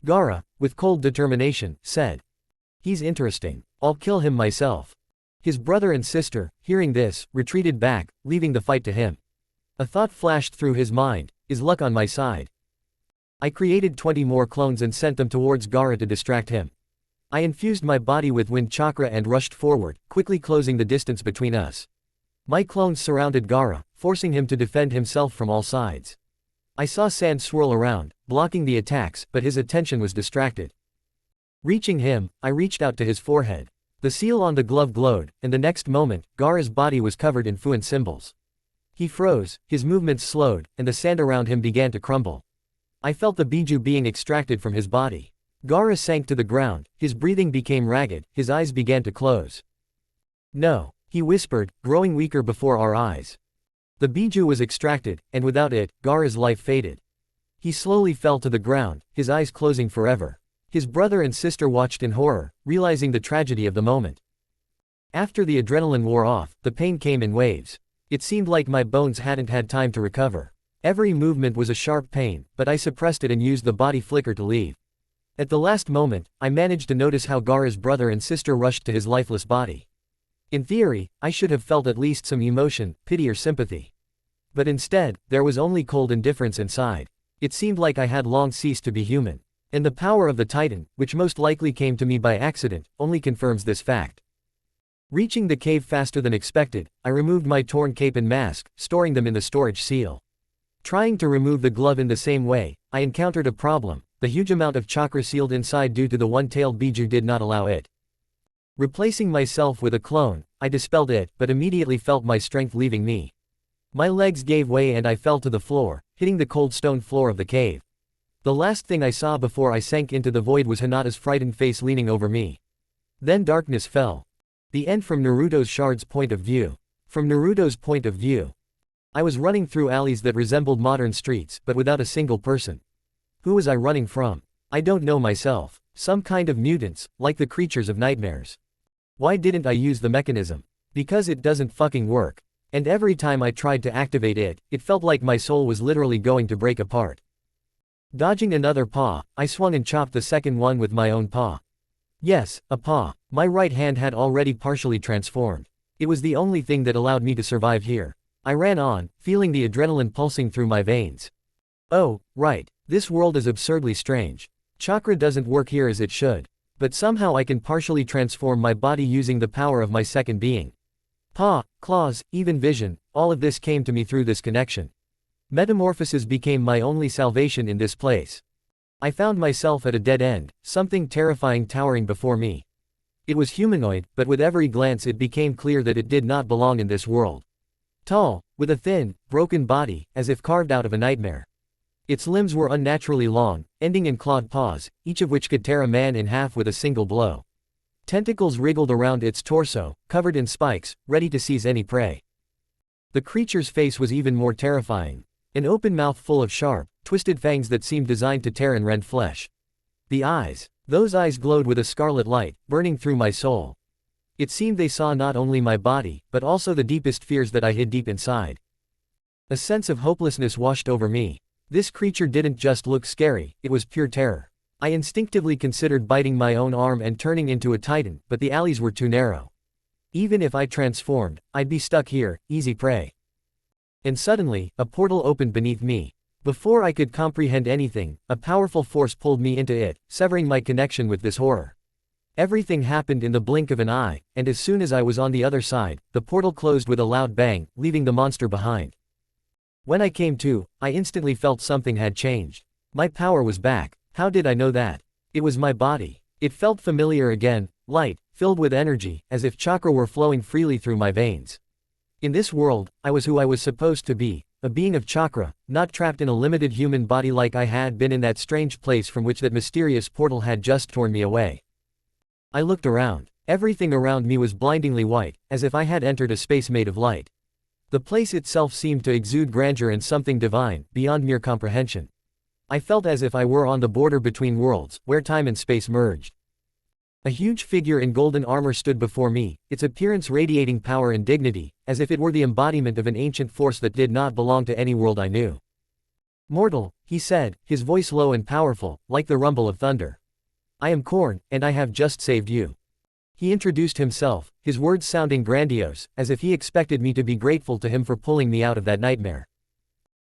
Gaara, with cold determination, said, "He's interesting. I'll kill him myself." His brother and sister, hearing this, retreated back, leaving the fight to him. A thought flashed through his mind: is luck on my side? I created 20 more clones and sent them towards Gaara to distract him. I infused my body with wind chakra and rushed forward, quickly closing the distance between us. My clones surrounded Gaara, forcing him to defend himself from all sides. I saw sand swirl around, blocking the attacks, but his attention was distracted. Reaching him, I reached out to his forehead. The seal on the glove glowed, and the next moment, Gaara's body was covered in FUNN symbols. He froze, his movements slowed, and the sand around him began to crumble. I felt the biju being extracted from his body. Gaara sank to the ground, his breathing became ragged, his eyes began to close. "No," he whispered, growing weaker before our eyes. The biju was extracted, and without it, Gaara's life faded. He slowly fell to the ground, his eyes closing forever. His brother and sister watched in horror, realizing the tragedy of the moment. After the adrenaline wore off, the pain came in waves. It seemed like my bones hadn't had time to recover. Every movement was a sharp pain, but I suppressed it and used the body flicker to leave. At the last moment, I managed to notice how Gaara's brother and sister rushed to his lifeless body. In theory, I should have felt at least some emotion, pity or sympathy. But instead, there was only cold indifference inside. It seemed like I had long ceased to be human. And the power of the Titan, which most likely came to me by accident, only confirms this fact. Reaching the cave faster than expected, I removed my torn cape and mask, storing them in the storage seal. Trying to remove the glove in the same way, I encountered a problem. The huge amount of chakra sealed inside due to the one-tailed biju did not allow it. Replacing myself with a clone, I dispelled it, but immediately felt my strength leaving me. My legs gave way and I fell to the floor, hitting the cold stone floor of the cave. The last thing I saw before I sank into the void was Hinata's frightened face leaning over me. Then darkness fell. The end from Naruto's Shard's point of view. From Naruto's point of view. I was running through alleys that resembled modern streets, but without a single person. Who was I running from? I don't know myself. Some kind of mutants, like the creatures of nightmares. Why didn't I use the mechanism? Because it doesn't fucking work. And every time I tried to activate it, it felt like my soul was literally going to break apart. Dodging another paw, I swung and chopped the second one with my own paw. Yes, a paw. My right hand had already partially transformed. It was the only thing that allowed me to survive here. I ran on, feeling the adrenaline pulsing through my veins. Oh, right. This world is absurdly strange. Chakra doesn't work here as it should. But somehow I can partially transform my body using the power of my second being. Paw, claws, even vision, all of this came to me through this connection. Metamorphosis became my only salvation in this place. I found myself at a dead end, something terrifying towering before me. It was humanoid, but with every glance it became clear that it did not belong in this world. Tall, with a thin, broken body, as if carved out of a nightmare. Its limbs were unnaturally long, ending in clawed paws, each of which could tear a man in half with a single blow. Tentacles wriggled around its torso, covered in spikes, ready to seize any prey. The creature's face was even more terrifying. An open mouth full of sharp, twisted fangs that seemed designed to tear and rend flesh. The eyes. Those eyes glowed with a scarlet light, burning through my soul. It seemed they saw not only my body, but also the deepest fears that I hid deep inside. A sense of hopelessness washed over me. This creature didn't just look scary, it was pure terror. I instinctively considered biting my own arm and turning into a titan, but the alleys were too narrow. Even if I transformed, I'd be stuck here, easy prey. And suddenly, a portal opened beneath me. Before I could comprehend anything, a powerful force pulled me into it, severing my connection with this horror. Everything happened in the blink of an eye, and as soon as I was on the other side, the portal closed with a loud bang, leaving the monster behind. When I came to, I instantly felt something had changed. My power was back. How did I know that? It was my body. It felt familiar again, light, filled with energy, as if chakra were flowing freely through my veins. In this world, I was who I was supposed to be, a being of chakra, not trapped in a limited human body like I had been in that strange place from which that mysterious portal had just torn me away. I looked around. Everything around me was blindingly white, as if I had entered a space made of light. The place itself seemed to exude grandeur and something divine, beyond mere comprehension. I felt as if I were on the border between worlds, where time and space merged. A huge figure in golden armor stood before me, its appearance radiating power and dignity, as if it were the embodiment of an ancient force that did not belong to any world I knew. "Mortal," he said, his voice low and powerful, like the rumble of thunder. "I am Korn, and I have just saved you." He introduced himself, his words sounding grandiose, as if he expected me to be grateful to him for pulling me out of that nightmare.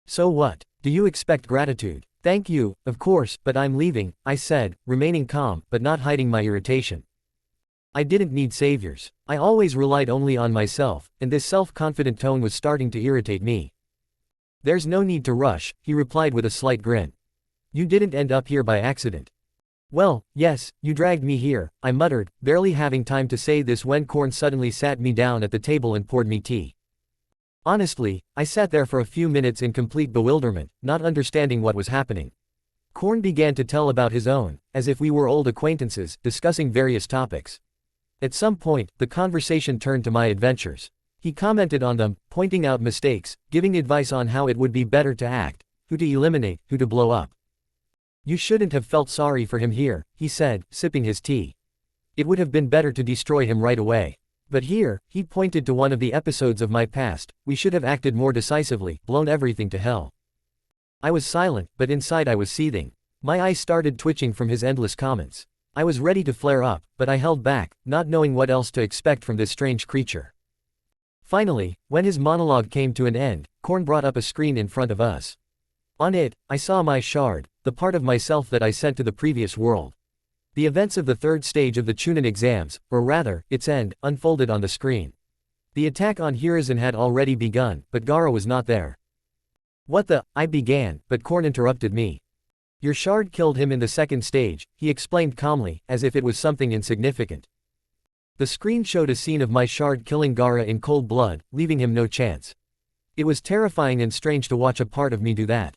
"So what? Do you expect gratitude?" "Thank you, of course, but I'm leaving," I said, remaining calm, but not hiding my irritation. I didn't need saviors. I always relied only on myself, and this self-confident tone was starting to irritate me. "There's no need to rush," he replied with a slight grin. "You didn't end up here by accident." "Well, yes, you dragged me here," I muttered, barely having time to say this when Korn suddenly sat me down at the table and poured me tea. Honestly, I sat there for a few minutes in complete bewilderment, not understanding what was happening. Korn began to tell about his own, as if we were old acquaintances, discussing various topics. At some point, the conversation turned to my adventures. He commented on them, pointing out mistakes, giving advice on how it would be better to act, who to eliminate, who to blow up. "You shouldn't have felt sorry for him here," he said, sipping his tea. "It would have been better to destroy him right away. But here," he pointed to one of the episodes of my past, "we should have acted more decisively, blown everything to hell." I was silent, but inside I was seething. My eyes started twitching from his endless comments. I was ready to flare up, but I held back, not knowing what else to expect from this strange creature. Finally, when his monologue came to an end, Korn brought up a screen in front of us. On it, I saw my shard, the part of myself that I sent to the previous world. The events of the third stage of the Chunin exams, or rather, its end, unfolded on the screen. The attack on Hiruzen had already begun, but Gaara was not there. "What the?" I began, but Korn interrupted me. "Your shard killed him in the second stage," he explained calmly, as if it was something insignificant. The screen showed a scene of my shard killing Gaara in cold blood, leaving him no chance. It was terrifying and strange to watch a part of me do that.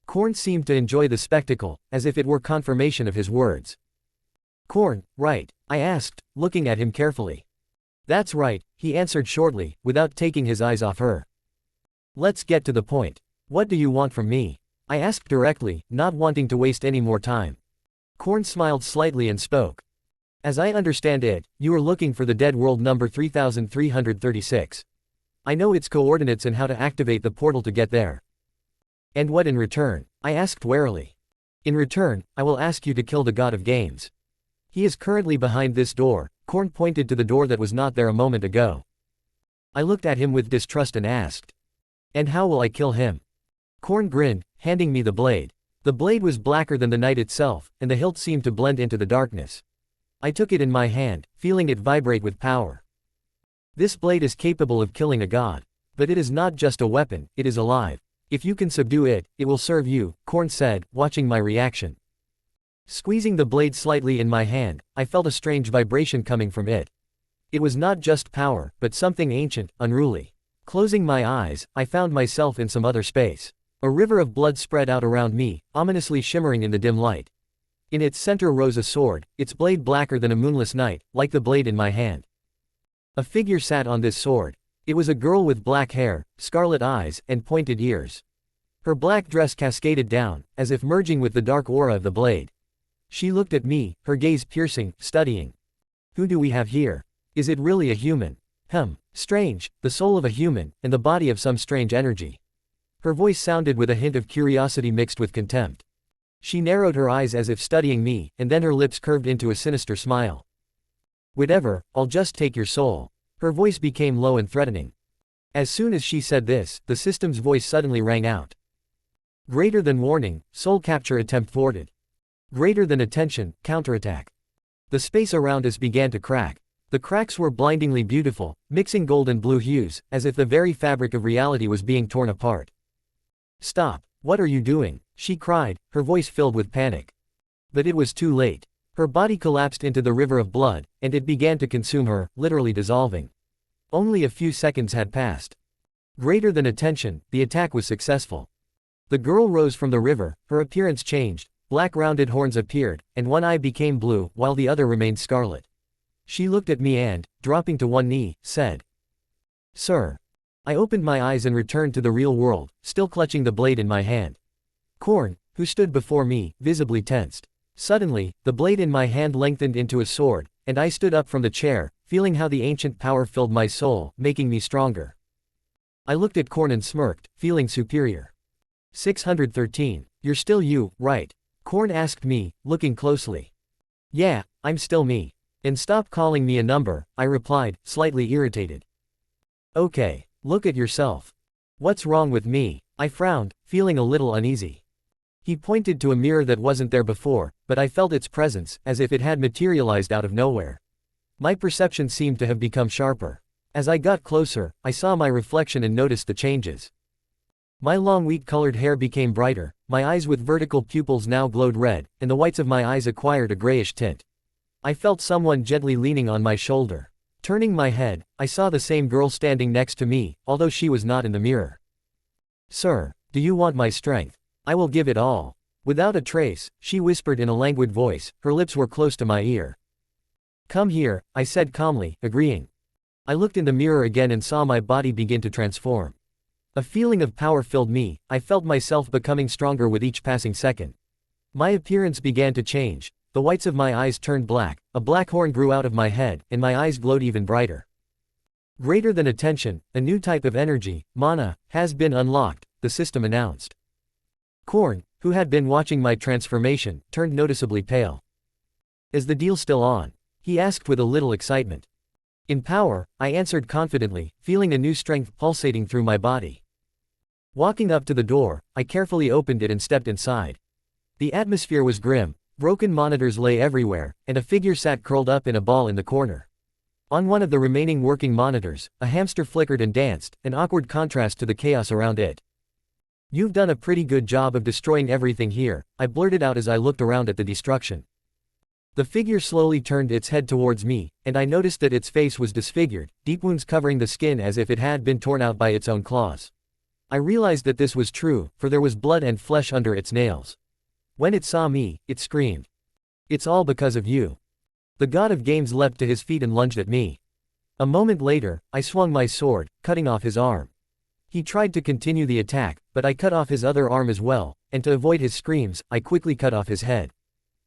Korn seemed to enjoy the spectacle, as if it were confirmation of his words. "Korn, right?" I asked, looking at him carefully. "That's right," he answered shortly, without taking his eyes off her. "Let's get to the point. What do you want from me?" I asked directly, not wanting to waste any more time. Korn smiled slightly and spoke. "As I understand it, you are looking for the dead world number 3336. I know its coordinates and how to activate the portal to get there." "And what in return?" I asked warily. "In return, I will ask you to kill the god of games. He is currently behind this door." Korn pointed to the door that was not there a moment ago. I looked at him with distrust and asked, "And how will I kill him?" Korn grinned, handing me the blade. The blade was blacker than the night itself, and the hilt seemed to blend into the darkness. I took it in my hand, feeling it vibrate with power. "This blade is capable of killing a god. But it is not just a weapon, it is alive. If you can subdue it, it will serve you," Korn said, watching my reaction. Squeezing the blade slightly in my hand, I felt a strange vibration coming from it. It was not just power, but something ancient, unruly. Closing my eyes, I found myself in some other space. A river of blood spread out around me, ominously shimmering in the dim light. In its center rose a sword, its blade blacker than a moonless night, like the blade in my hand. A figure sat on this sword. It was a girl with black hair, scarlet eyes, and pointed ears. Her black dress cascaded down, as if merging with the dark aura of the blade. She looked at me, her gaze piercing, studying. "Who do we have here? Is it really a human? Strange, the soul of a human, and the body of some strange energy." Her voice sounded with a hint of curiosity mixed with contempt. She narrowed her eyes as if studying me, and then her lips curved into a sinister smile. "Whatever, I'll just take your soul." Her voice became low and threatening. As soon as she said this, the system's voice suddenly rang out. Greater than warning, soul capture attempt thwarted. Greater than attention, counterattack. The space around us began to crack. The cracks were blindingly beautiful, mixing gold and blue hues, as if the very fabric of reality was being torn apart. "Stop, what are you doing?" she cried, her voice filled with panic. But it was too late. Her body collapsed into the river of blood, and it began to consume her, literally dissolving. Only a few seconds had passed. Greater than attention, the attack was successful. The girl rose from the river, her appearance changed, black rounded horns appeared, and one eye became blue, while the other remained scarlet. She looked at me and, dropping to one knee, said, "Sir." I opened my eyes and returned to the real world, still clutching the blade in my hand. Korn, who stood before me, visibly tensed. Suddenly, the blade in my hand lengthened into a sword, and I stood up from the chair, feeling how the ancient power filled my soul, making me stronger. I looked at Korn and smirked, feeling superior. 613. "You're still you, right?" Korn asked me, looking closely. "Yeah, I'm still me. And stop calling me a number," I replied, slightly irritated. "Okay, look at yourself. What's wrong with me?" I frowned, feeling a little uneasy. He pointed to a mirror that wasn't there before, but I felt its presence, as if it had materialized out of nowhere. My perception seemed to have become sharper. As I got closer, I saw my reflection and noticed the changes. My long wheat-colored hair became brighter, my eyes with vertical pupils now glowed red, and the whites of my eyes acquired a grayish tint. I felt someone gently leaning on my shoulder. Turning my head, I saw the same girl standing next to me, although she was not in the mirror. "Sir, do you want my strength? I will give it all." Without a trace, she whispered in a languid voice, her lips were close to my ear. "Come here," I said calmly, agreeing. I looked in the mirror again and saw my body begin to transform. A feeling of power filled me, I felt myself becoming stronger with each passing second. My appearance began to change. The whites of my eyes turned black, a black horn grew out of my head, and my eyes glowed even brighter. Greater than attention, a new type of energy, mana, has been unlocked, the system announced. Korn, who had been watching my transformation, turned noticeably pale. "Is the deal still on?" he asked with a little excitement. "In power," I answered confidently, feeling a new strength pulsating through my body. Walking up to the door, I carefully opened it and stepped inside. The atmosphere was grim. Broken monitors lay everywhere, and a figure sat curled up in a ball in the corner. On one of the remaining working monitors, a hamster flickered and danced, an awkward contrast to the chaos around it. "You've done a pretty good job of destroying everything here," I blurted out as I looked around at the destruction. The figure slowly turned its head towards me, and I noticed that its face was disfigured, deep wounds covering the skin as if it had been torn out by its own claws. I realized that this was true, for there was blood and flesh under its nails. When it saw me, it screamed. "It's all because of you." The god of games leapt to his feet and lunged at me. A moment later, I swung my sword, cutting off his arm. He tried to continue the attack, but I cut off his other arm as well, and to avoid his screams, I quickly cut off his head.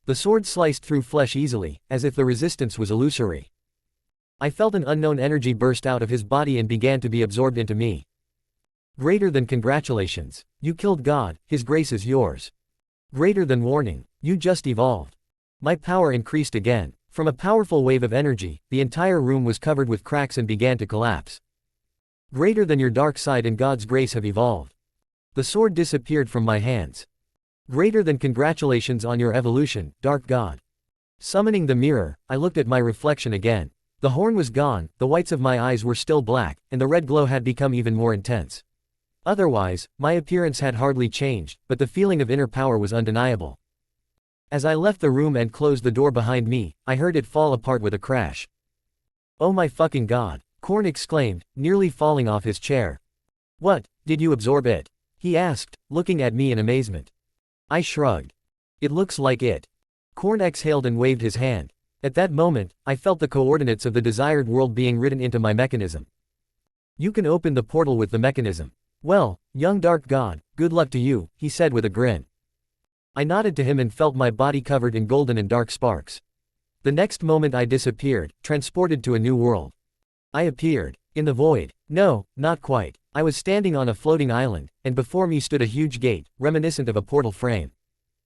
The sword sliced through flesh easily, as if the resistance was illusory. I felt an unknown energy burst out of his body and began to be absorbed into me. Greater than congratulations. You killed God, his grace is yours. Greater than warning. You just evolved. My power increased again. From a powerful wave of energy, the entire room was covered with cracks and began to collapse. Greater than your dark side and God's grace have evolved. The sword disappeared from my hands. Greater than congratulations on your evolution, dark god. Summoning the mirror, I looked at my reflection again. The horn was gone, the whites of my eyes were still black, and the red glow had become even more intense. Otherwise, my appearance had hardly changed, but the feeling of inner power was undeniable. As I left the room and closed the door behind me, I heard it fall apart with a crash. "Oh my fucking god," Korn exclaimed, nearly falling off his chair. "What, did you absorb it?" he asked, looking at me in amazement. I shrugged. "It looks like it." Korn exhaled and waved his hand. At that moment, I felt the coordinates of the desired world being written into my mechanism. "You can open the portal with the mechanism." "Well, young dark god, good luck to you," he said with a grin. I nodded to him and felt my body covered in golden and dark sparks. The next moment I disappeared, transported to a new world. I appeared in the void. No, not quite. I was standing on a floating island, and before me stood a huge gate, reminiscent of a portal frame.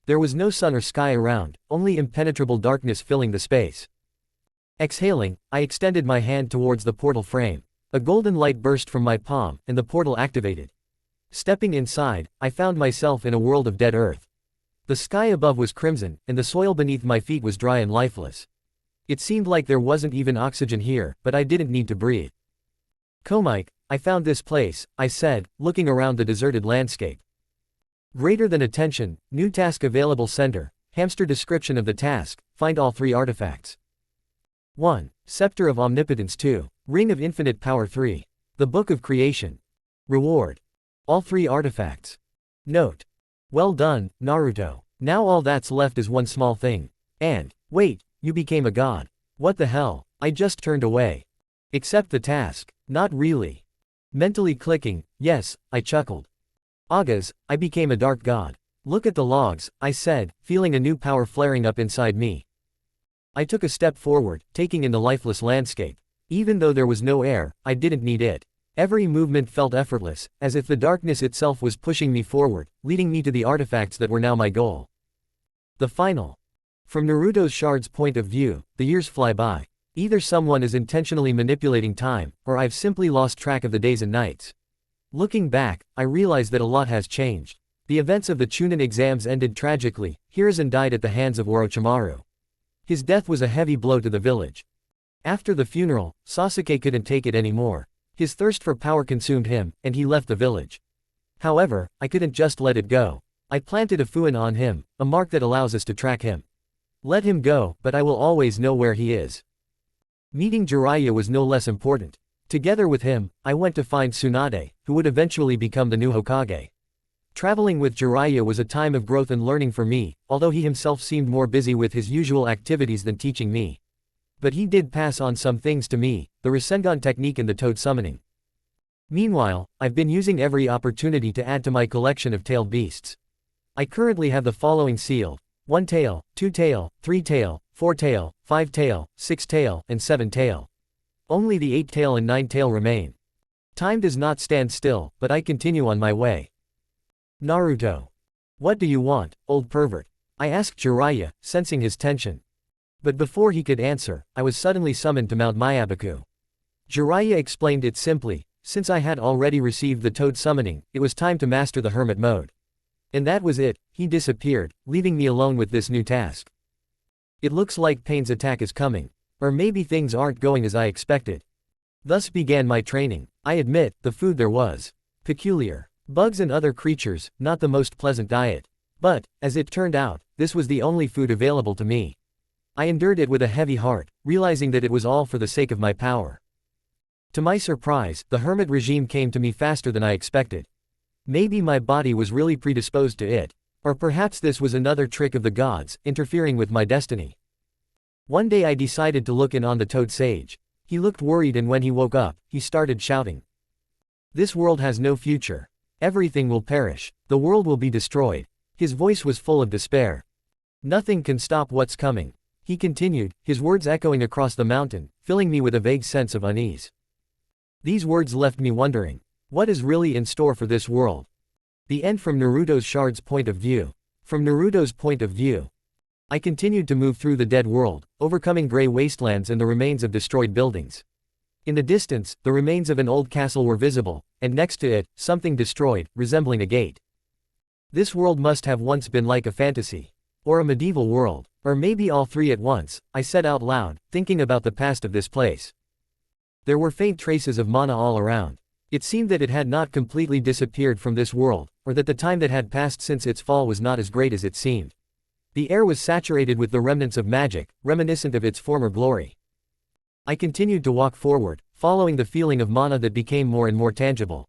There was no sun or sky around, only impenetrable darkness filling the space. Exhaling, I extended my hand towards the portal frame. A golden light burst from my palm, and the portal activated. Stepping inside, I found myself in a world of dead earth. The sky above was crimson, and the soil beneath my feet was dry and lifeless. It seemed like there wasn't even oxygen here, but I didn't need to breathe. "Komike, I found this place," I said, looking around the deserted landscape. Greater than attention, new task available center, hamster description of the task, find all 3 artifacts. 1. Scepter of Omnipotence. 2. Ring of Infinite Power. 3. The Book of Creation. Reward. All 3 artifacts. Note. Well done, Naruto. Now all that's left is one small thing. And, wait, you became a god. What the hell? I just turned away. Accept the task. Not really. Mentally clicking, yes, I chuckled. Agas, I became a dark god. Look at the logs, I said, feeling a new power flaring up inside me. I took a step forward, taking in the lifeless landscape. Even though there was no air, I didn't need it. Every movement felt effortless, as if the darkness itself was pushing me forward, leading me to the artifacts that were now my goal. The final. From Naruto's shard's point of view, the years fly by. Either someone is intentionally manipulating time, or I've simply lost track of the days and nights. Looking back, I realize that a lot has changed. The events of the Chunin exams ended tragically. Hiruzen died at the hands of Orochimaru. His death was a heavy blow to the village. After the funeral, Sasuke couldn't take it anymore. His thirst for power consumed him, and he left the village. However, I couldn't just let it go. I planted a FUNN on him, a mark that allows us to track him. Let him go, but I will always know where he is. Meeting Jiraiya was no less important. Together with him, I went to find Tsunade, who would eventually become the new Hokage. Traveling with Jiraiya was a time of growth and learning for me, although he himself seemed more busy with his usual activities than teaching me. But he did pass on some things to me, the rasengan technique and the toad summoning. Meanwhile, I've been using every opportunity to add to my collection of tailed beasts. I currently have the following sealed: 1 tail, 2 tail, 3 tail, 4 tail, 5 tail, 6 tail, and 7 tail. Only the 8 tail and 9 tail remain. Time does not stand still, but I continue on my way. Naruto. What do you want, old pervert? I asked Jiraiya, sensing his tension. But before he could answer, I was suddenly summoned to Mount Myabaku. Jiraiya explained it simply: since I had already received the toad summoning, it was time to master the hermit mode. And that was it. He disappeared, leaving me alone with this new task. It looks like Pain's attack is coming. Or maybe things aren't going as I expected. Thus began my training. I admit, the food there was peculiar. Bugs and other creatures, not the most pleasant diet. But, as it turned out, this was the only food available to me. I endured it with a heavy heart, realizing that it was all for the sake of my power. To my surprise, the hermit regime came to me faster than I expected. Maybe my body was really predisposed to it. Or perhaps this was another trick of the gods, interfering with my destiny. One day I decided to look in on the toad sage. He looked worried, and when he woke up, he started shouting. This world has no future. Everything will perish. The world will be destroyed. His voice was full of despair. Nothing can stop what's coming. He continued, his words echoing across the mountain, filling me with a vague sense of unease. These words left me wondering, what is really in store for this world? The end from Naruto's shard's point of view. From Naruto's point of view. I continued to move through the dead world, overcoming gray wastelands and the remains of destroyed buildings. In the distance, the remains of an old castle were visible, and next to it, something destroyed, resembling a gate. This world must have once been like a fantasy. Or a medieval world. Or maybe all 3 at once, I said out loud, thinking about the past of this place. There were faint traces of mana all around. It seemed that it had not completely disappeared from this world, or that the time that had passed since its fall was not as great as it seemed. The air was saturated with the remnants of magic, reminiscent of its former glory. I continued to walk forward, following the feeling of mana that became more and more tangible.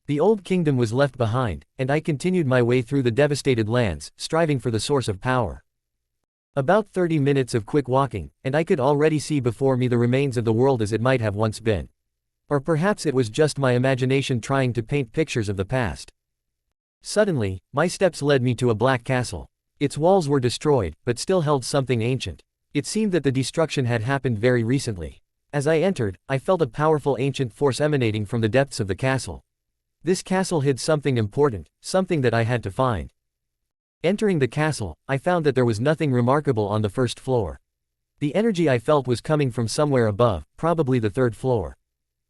The old kingdom was left behind, and I continued my way through the devastated lands, striving for the source of power. About 30 minutes of quick walking, and I could already see before me the remains of the world as it might have once been. Or perhaps it was just my imagination trying to paint pictures of the past. Suddenly, my steps led me to a black castle. Its walls were destroyed, but still held something ancient. It seemed that the destruction had happened very recently. As I entered, I felt a powerful ancient force emanating from the depths of the castle. This castle hid something important, something that I had to find. Entering the castle, I found that there was nothing remarkable on the first floor. The energy I felt was coming from somewhere above, probably the 3rd floor.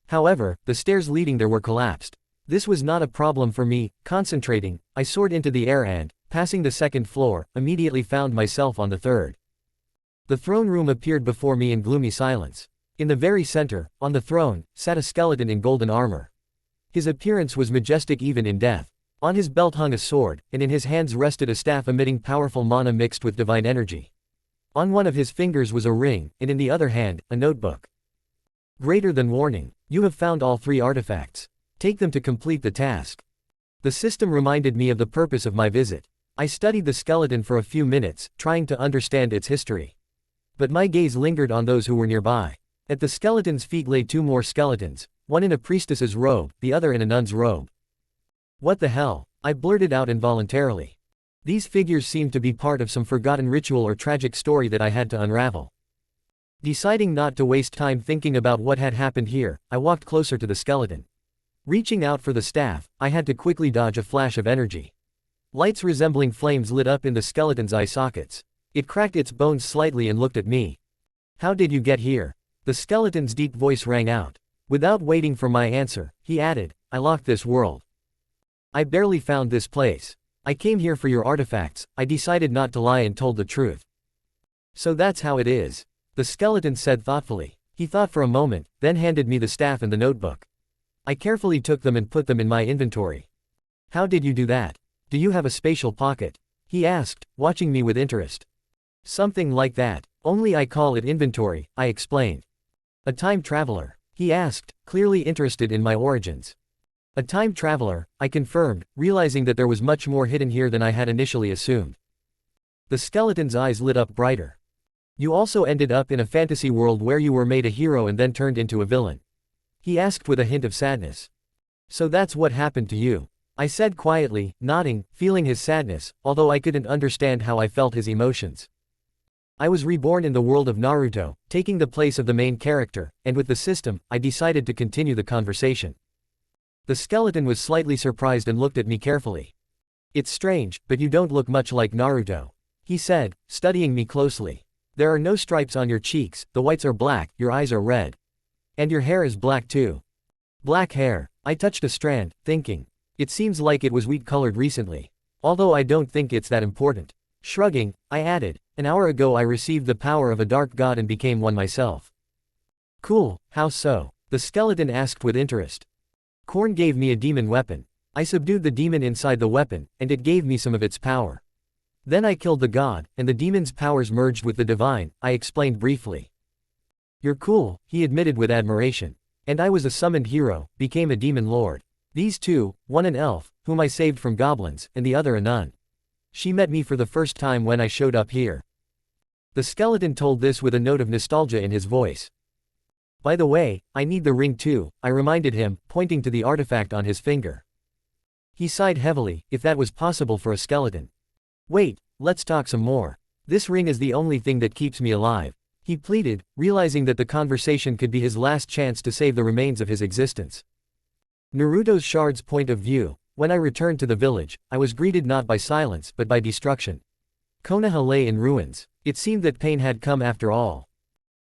However, the stairs leading there were collapsed. This was not a problem for me. Concentrating, I soared into the air and, passing the second floor, immediately found myself on the third. The throne room appeared before me in gloomy silence. In the very center, on the throne, sat a skeleton in golden armor. His appearance was majestic even in death. On his belt hung a sword, and in his hands rested a staff emitting powerful mana mixed with divine energy. On one of his fingers was a ring, and in the other hand, a notebook. Greater than warning. You have found all 3 artifacts. Take them to complete the task. The system reminded me of the purpose of my visit. I studied the skeleton for a few minutes, trying to understand its history. But my gaze lingered on those who were nearby. At the skeleton's feet lay 2 more skeletons, one in a priestess's robe, the other in a nun's robe. What the hell? I blurted out involuntarily. These figures seemed to be part of some forgotten ritual or tragic story that I had to unravel. Deciding not to waste time thinking about what had happened here, I walked closer to the skeleton. Reaching out for the staff, I had to quickly dodge a flash of energy. Lights resembling flames lit up in the skeleton's eye sockets. It cracked its bones slightly and looked at me. How did you get here? The skeleton's deep voice rang out. Without waiting for my answer, he added, I locked this world. I barely found this place. I came here for your artifacts. I decided not to lie and told the truth. So that's how it is. The skeleton said thoughtfully. He thought for a moment, then handed me the staff and the notebook. I carefully took them and put them in my inventory. How did you do that? Do you have a spatial pocket? He asked, watching me with interest. Something like that. Only I call it inventory, I explained. A time traveler? He asked, clearly interested in my origins. A time traveler, I confirmed, realizing that there was much more hidden here than I had initially assumed. The skeleton's eyes lit up brighter. You also ended up in a fantasy world where you were made a hero and then turned into a villain. He asked with a hint of sadness. So that's what happened to you? I said quietly, nodding, feeling his sadness, although I couldn't understand how I felt his emotions. I was reborn in the world of Naruto, taking the place of the main character, and with the system, I decided to continue the conversation. The skeleton was slightly surprised and looked at me carefully. It's strange, but you don't look much like Naruto, he said, studying me closely. There are no stripes on your cheeks, the whites are black, your eyes are red. And your hair is black too. Black hair. I touched a strand, thinking. It seems like it was wheat-colored recently. Although I don't think it's that important. Shrugging, I added, an hour ago I received the power of a dark god and became one myself. Cool, how so? The skeleton asked with interest. Korn gave me a demon weapon. I subdued the demon inside the weapon, and it gave me some of its power. Then I killed the god, and the demon's powers merged with the divine, I explained briefly. You're cool, he admitted with admiration. And I was a summoned hero, became a demon lord. These 2, one an elf, whom I saved from goblins, and the other a nun. She met me for the first time when I showed up here. The skeleton told this with a note of nostalgia in his voice. By the way, I need the ring too, I reminded him, pointing to the artifact on his finger. He sighed heavily, if that was possible for a skeleton. Wait, let's talk some more. This ring is the only thing that keeps me alive, he pleaded, realizing that the conversation could be his last chance to save the remains of his existence. Naruto's shard's point of view. When I returned to the village, I was greeted not by silence but by destruction. Konoha lay in ruins. It seemed that pain had come after all.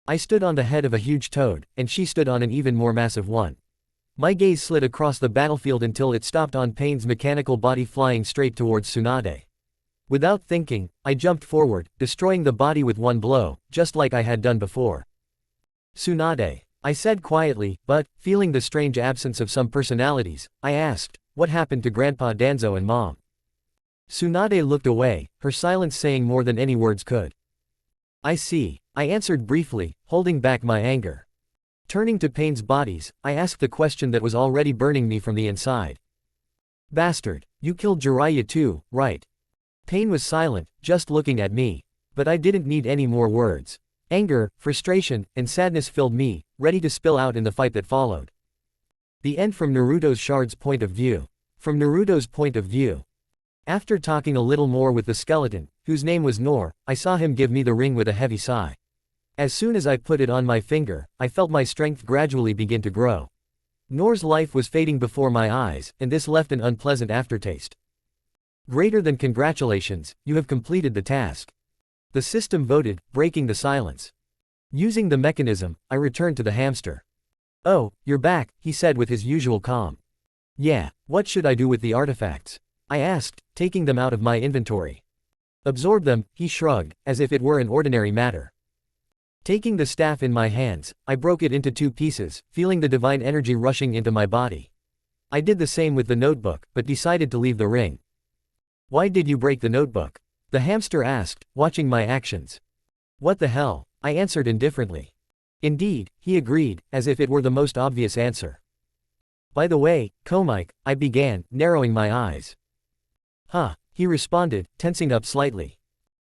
I stood on the head of a huge toad, and she stood on an even more massive one. My gaze slid across the battlefield until it stopped on Pain's mechanical body flying straight towards Tsunade. Without thinking, I jumped forward, destroying the body with one blow, just like I had done before. Tsunade, I said quietly, but, feeling the strange absence of some personalities, I asked, what happened to Grandpa Danzo and Mom? Tsunade looked away, her silence saying more than any words could. I see, I answered briefly, holding back my anger. Turning to Pain's bodies, I asked the question that was already burning me from the inside. Bastard, you killed Jiraiya too, right? Pain was silent, just looking at me. But I didn't need any more words. Anger, frustration, and sadness filled me, ready to spill out in the fight that followed. The end from Naruto's shard's point of view. From Naruto's point of view. After talking a little more with the skeleton, whose name was Nor, I saw him give me the ring with a heavy sigh. As soon as I put it on my finger, I felt my strength gradually begin to grow. Nor's life was fading before my eyes, and this left an unpleasant aftertaste. Greater than congratulations, you have completed the task. The system voted, breaking the silence. Using the mechanism, I returned to the hamster. Oh, you're back, he said with his usual calm. Yeah, what should I do with the artifacts? I asked, taking them out of my inventory. Absorb them, he shrugged, as if it were an ordinary matter. Taking the staff in my hands, I broke it into 2 pieces, feeling the divine energy rushing into my body. I did the same with the notebook, but decided to leave the ring. Why did you break the notebook? The hamster asked, watching my actions. What the hell? I answered indifferently. Indeed, he agreed, as if it were the most obvious answer. By the way, Komike, I began, narrowing my eyes. Huh, he responded, tensing up slightly.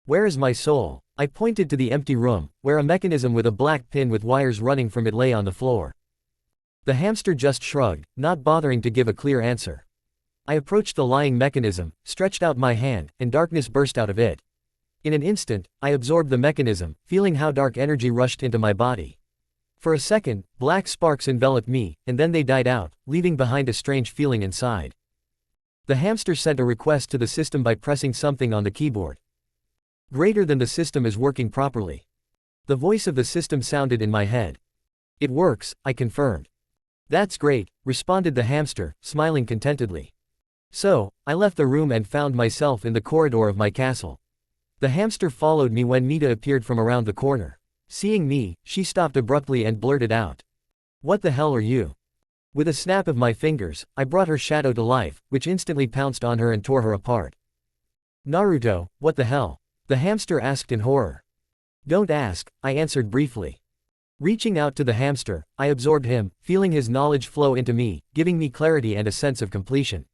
Where is my soul? I pointed to the empty room, where a mechanism with a black pin with wires running from it lay on the floor. The hamster just shrugged, not bothering to give a clear answer. I approached the lying mechanism, stretched out my hand, and darkness burst out of it. In an instant, I absorbed the mechanism, feeling how dark energy rushed into my body. For a second, black sparks enveloped me, and then they died out, leaving behind a strange feeling inside. The hamster sent a request to the system by pressing something on the keyboard. Greater than the system is working properly. The voice of the system sounded in my head. It works, I confirmed. That's great, responded the hamster, smiling contentedly. So, I left the room and found myself in the corridor of my castle. The hamster followed me when Nita appeared from around the corner. Seeing me, she stopped abruptly and blurted out. What the hell are you? With a snap of my fingers, I brought her shadow to life, which instantly pounced on her and tore her apart. Naruto, what the hell? The hamster asked in horror. Don't ask, I answered briefly. Reaching out to the hamster, I absorbed him, feeling his knowledge flow into me, giving me clarity and a sense of completion.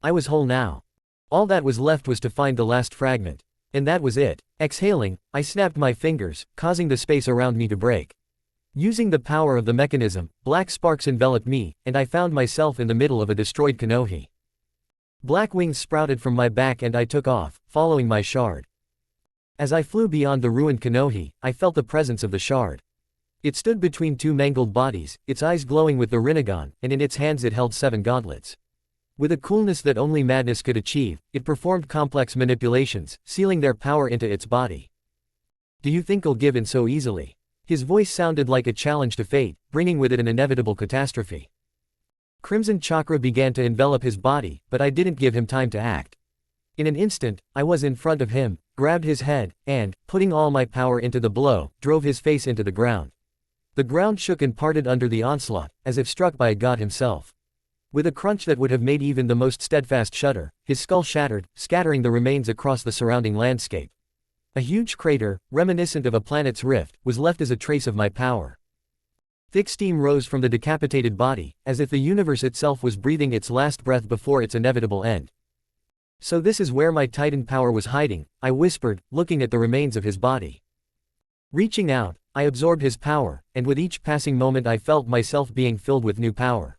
I was whole now. All that was left was to find the last fragment. And that was it. Exhaling, I snapped my fingers, causing the space around me to break. Using the power of the mechanism, black sparks enveloped me, and I found myself in the middle of a destroyed Konohi. Black wings sprouted from my back and I took off, following my shard. As I flew beyond the ruined Konohi, I felt the presence of the shard. It stood between 2 mangled bodies, its eyes glowing with the Rinnegan, and in its hands it held 7 gauntlets. With a coolness that only madness could achieve, it performed complex manipulations, sealing their power into its body. Do you think I'll give in so easily? His voice sounded like a challenge to fate, bringing with it an inevitable catastrophe. Crimson chakra began to envelop his body, but I didn't give him time to act. In an instant, I was in front of him, grabbed his head, and, putting all my power into the blow, drove his face into the ground. The ground shook and parted under the onslaught, as if struck by a god himself. With a crunch that would have made even the most steadfast shudder, his skull shattered, scattering the remains across the surrounding landscape. A huge crater, reminiscent of a planet's rift, was left as a trace of my power. Thick steam rose from the decapitated body, as if the universe itself was breathing its last breath before its inevitable end. So this is where my Titan power was hiding, I whispered, looking at the remains of his body. Reaching out, I absorbed his power, and with each passing moment I felt myself being filled with new power.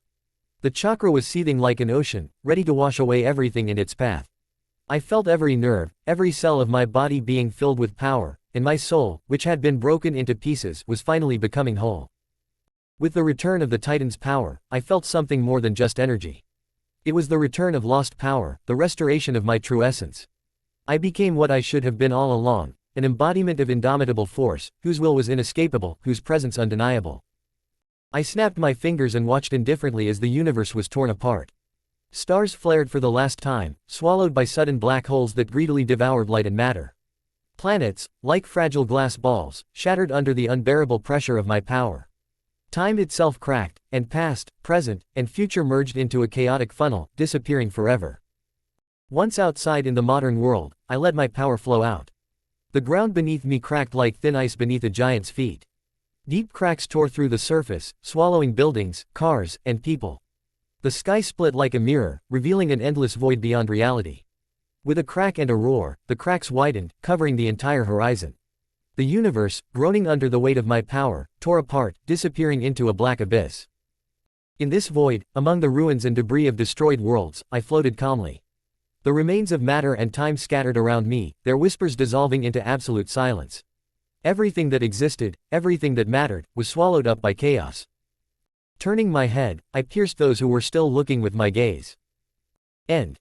The chakra was seething like an ocean, ready to wash away everything in its path. I felt every nerve, every cell of my body being filled with power, and my soul, which had been broken into pieces, was finally becoming whole. With the return of the Titan's power, I felt something more than just energy. It was the return of lost power, the restoration of my true essence. I became what I should have been all along, an embodiment of indomitable force, whose will was inescapable, whose presence undeniable. I snapped my fingers and watched indifferently as the universe was torn apart. Stars flared for the last time, swallowed by sudden black holes that greedily devoured light and matter. Planets, like fragile glass balls, shattered under the unbearable pressure of my power. Time itself cracked, and past, present, and future merged into a chaotic funnel, disappearing forever. Once outside in the modern world, I let my power flow out. The ground beneath me cracked like thin ice beneath a giant's feet. Deep cracks tore through the surface, swallowing buildings, cars, and people. The sky split like a mirror, revealing an endless void beyond reality. With a crack and a roar, the cracks widened, covering the entire horizon. The universe, groaning under the weight of my power, tore apart, disappearing into a black abyss. In this void, among the ruins and debris of destroyed worlds, I floated calmly. The remains of matter and time scattered around me, their whispers dissolving into absolute silence. Everything that existed, everything that mattered, was swallowed up by chaos. Turning my head, I pierced those who were still looking with my gaze. End.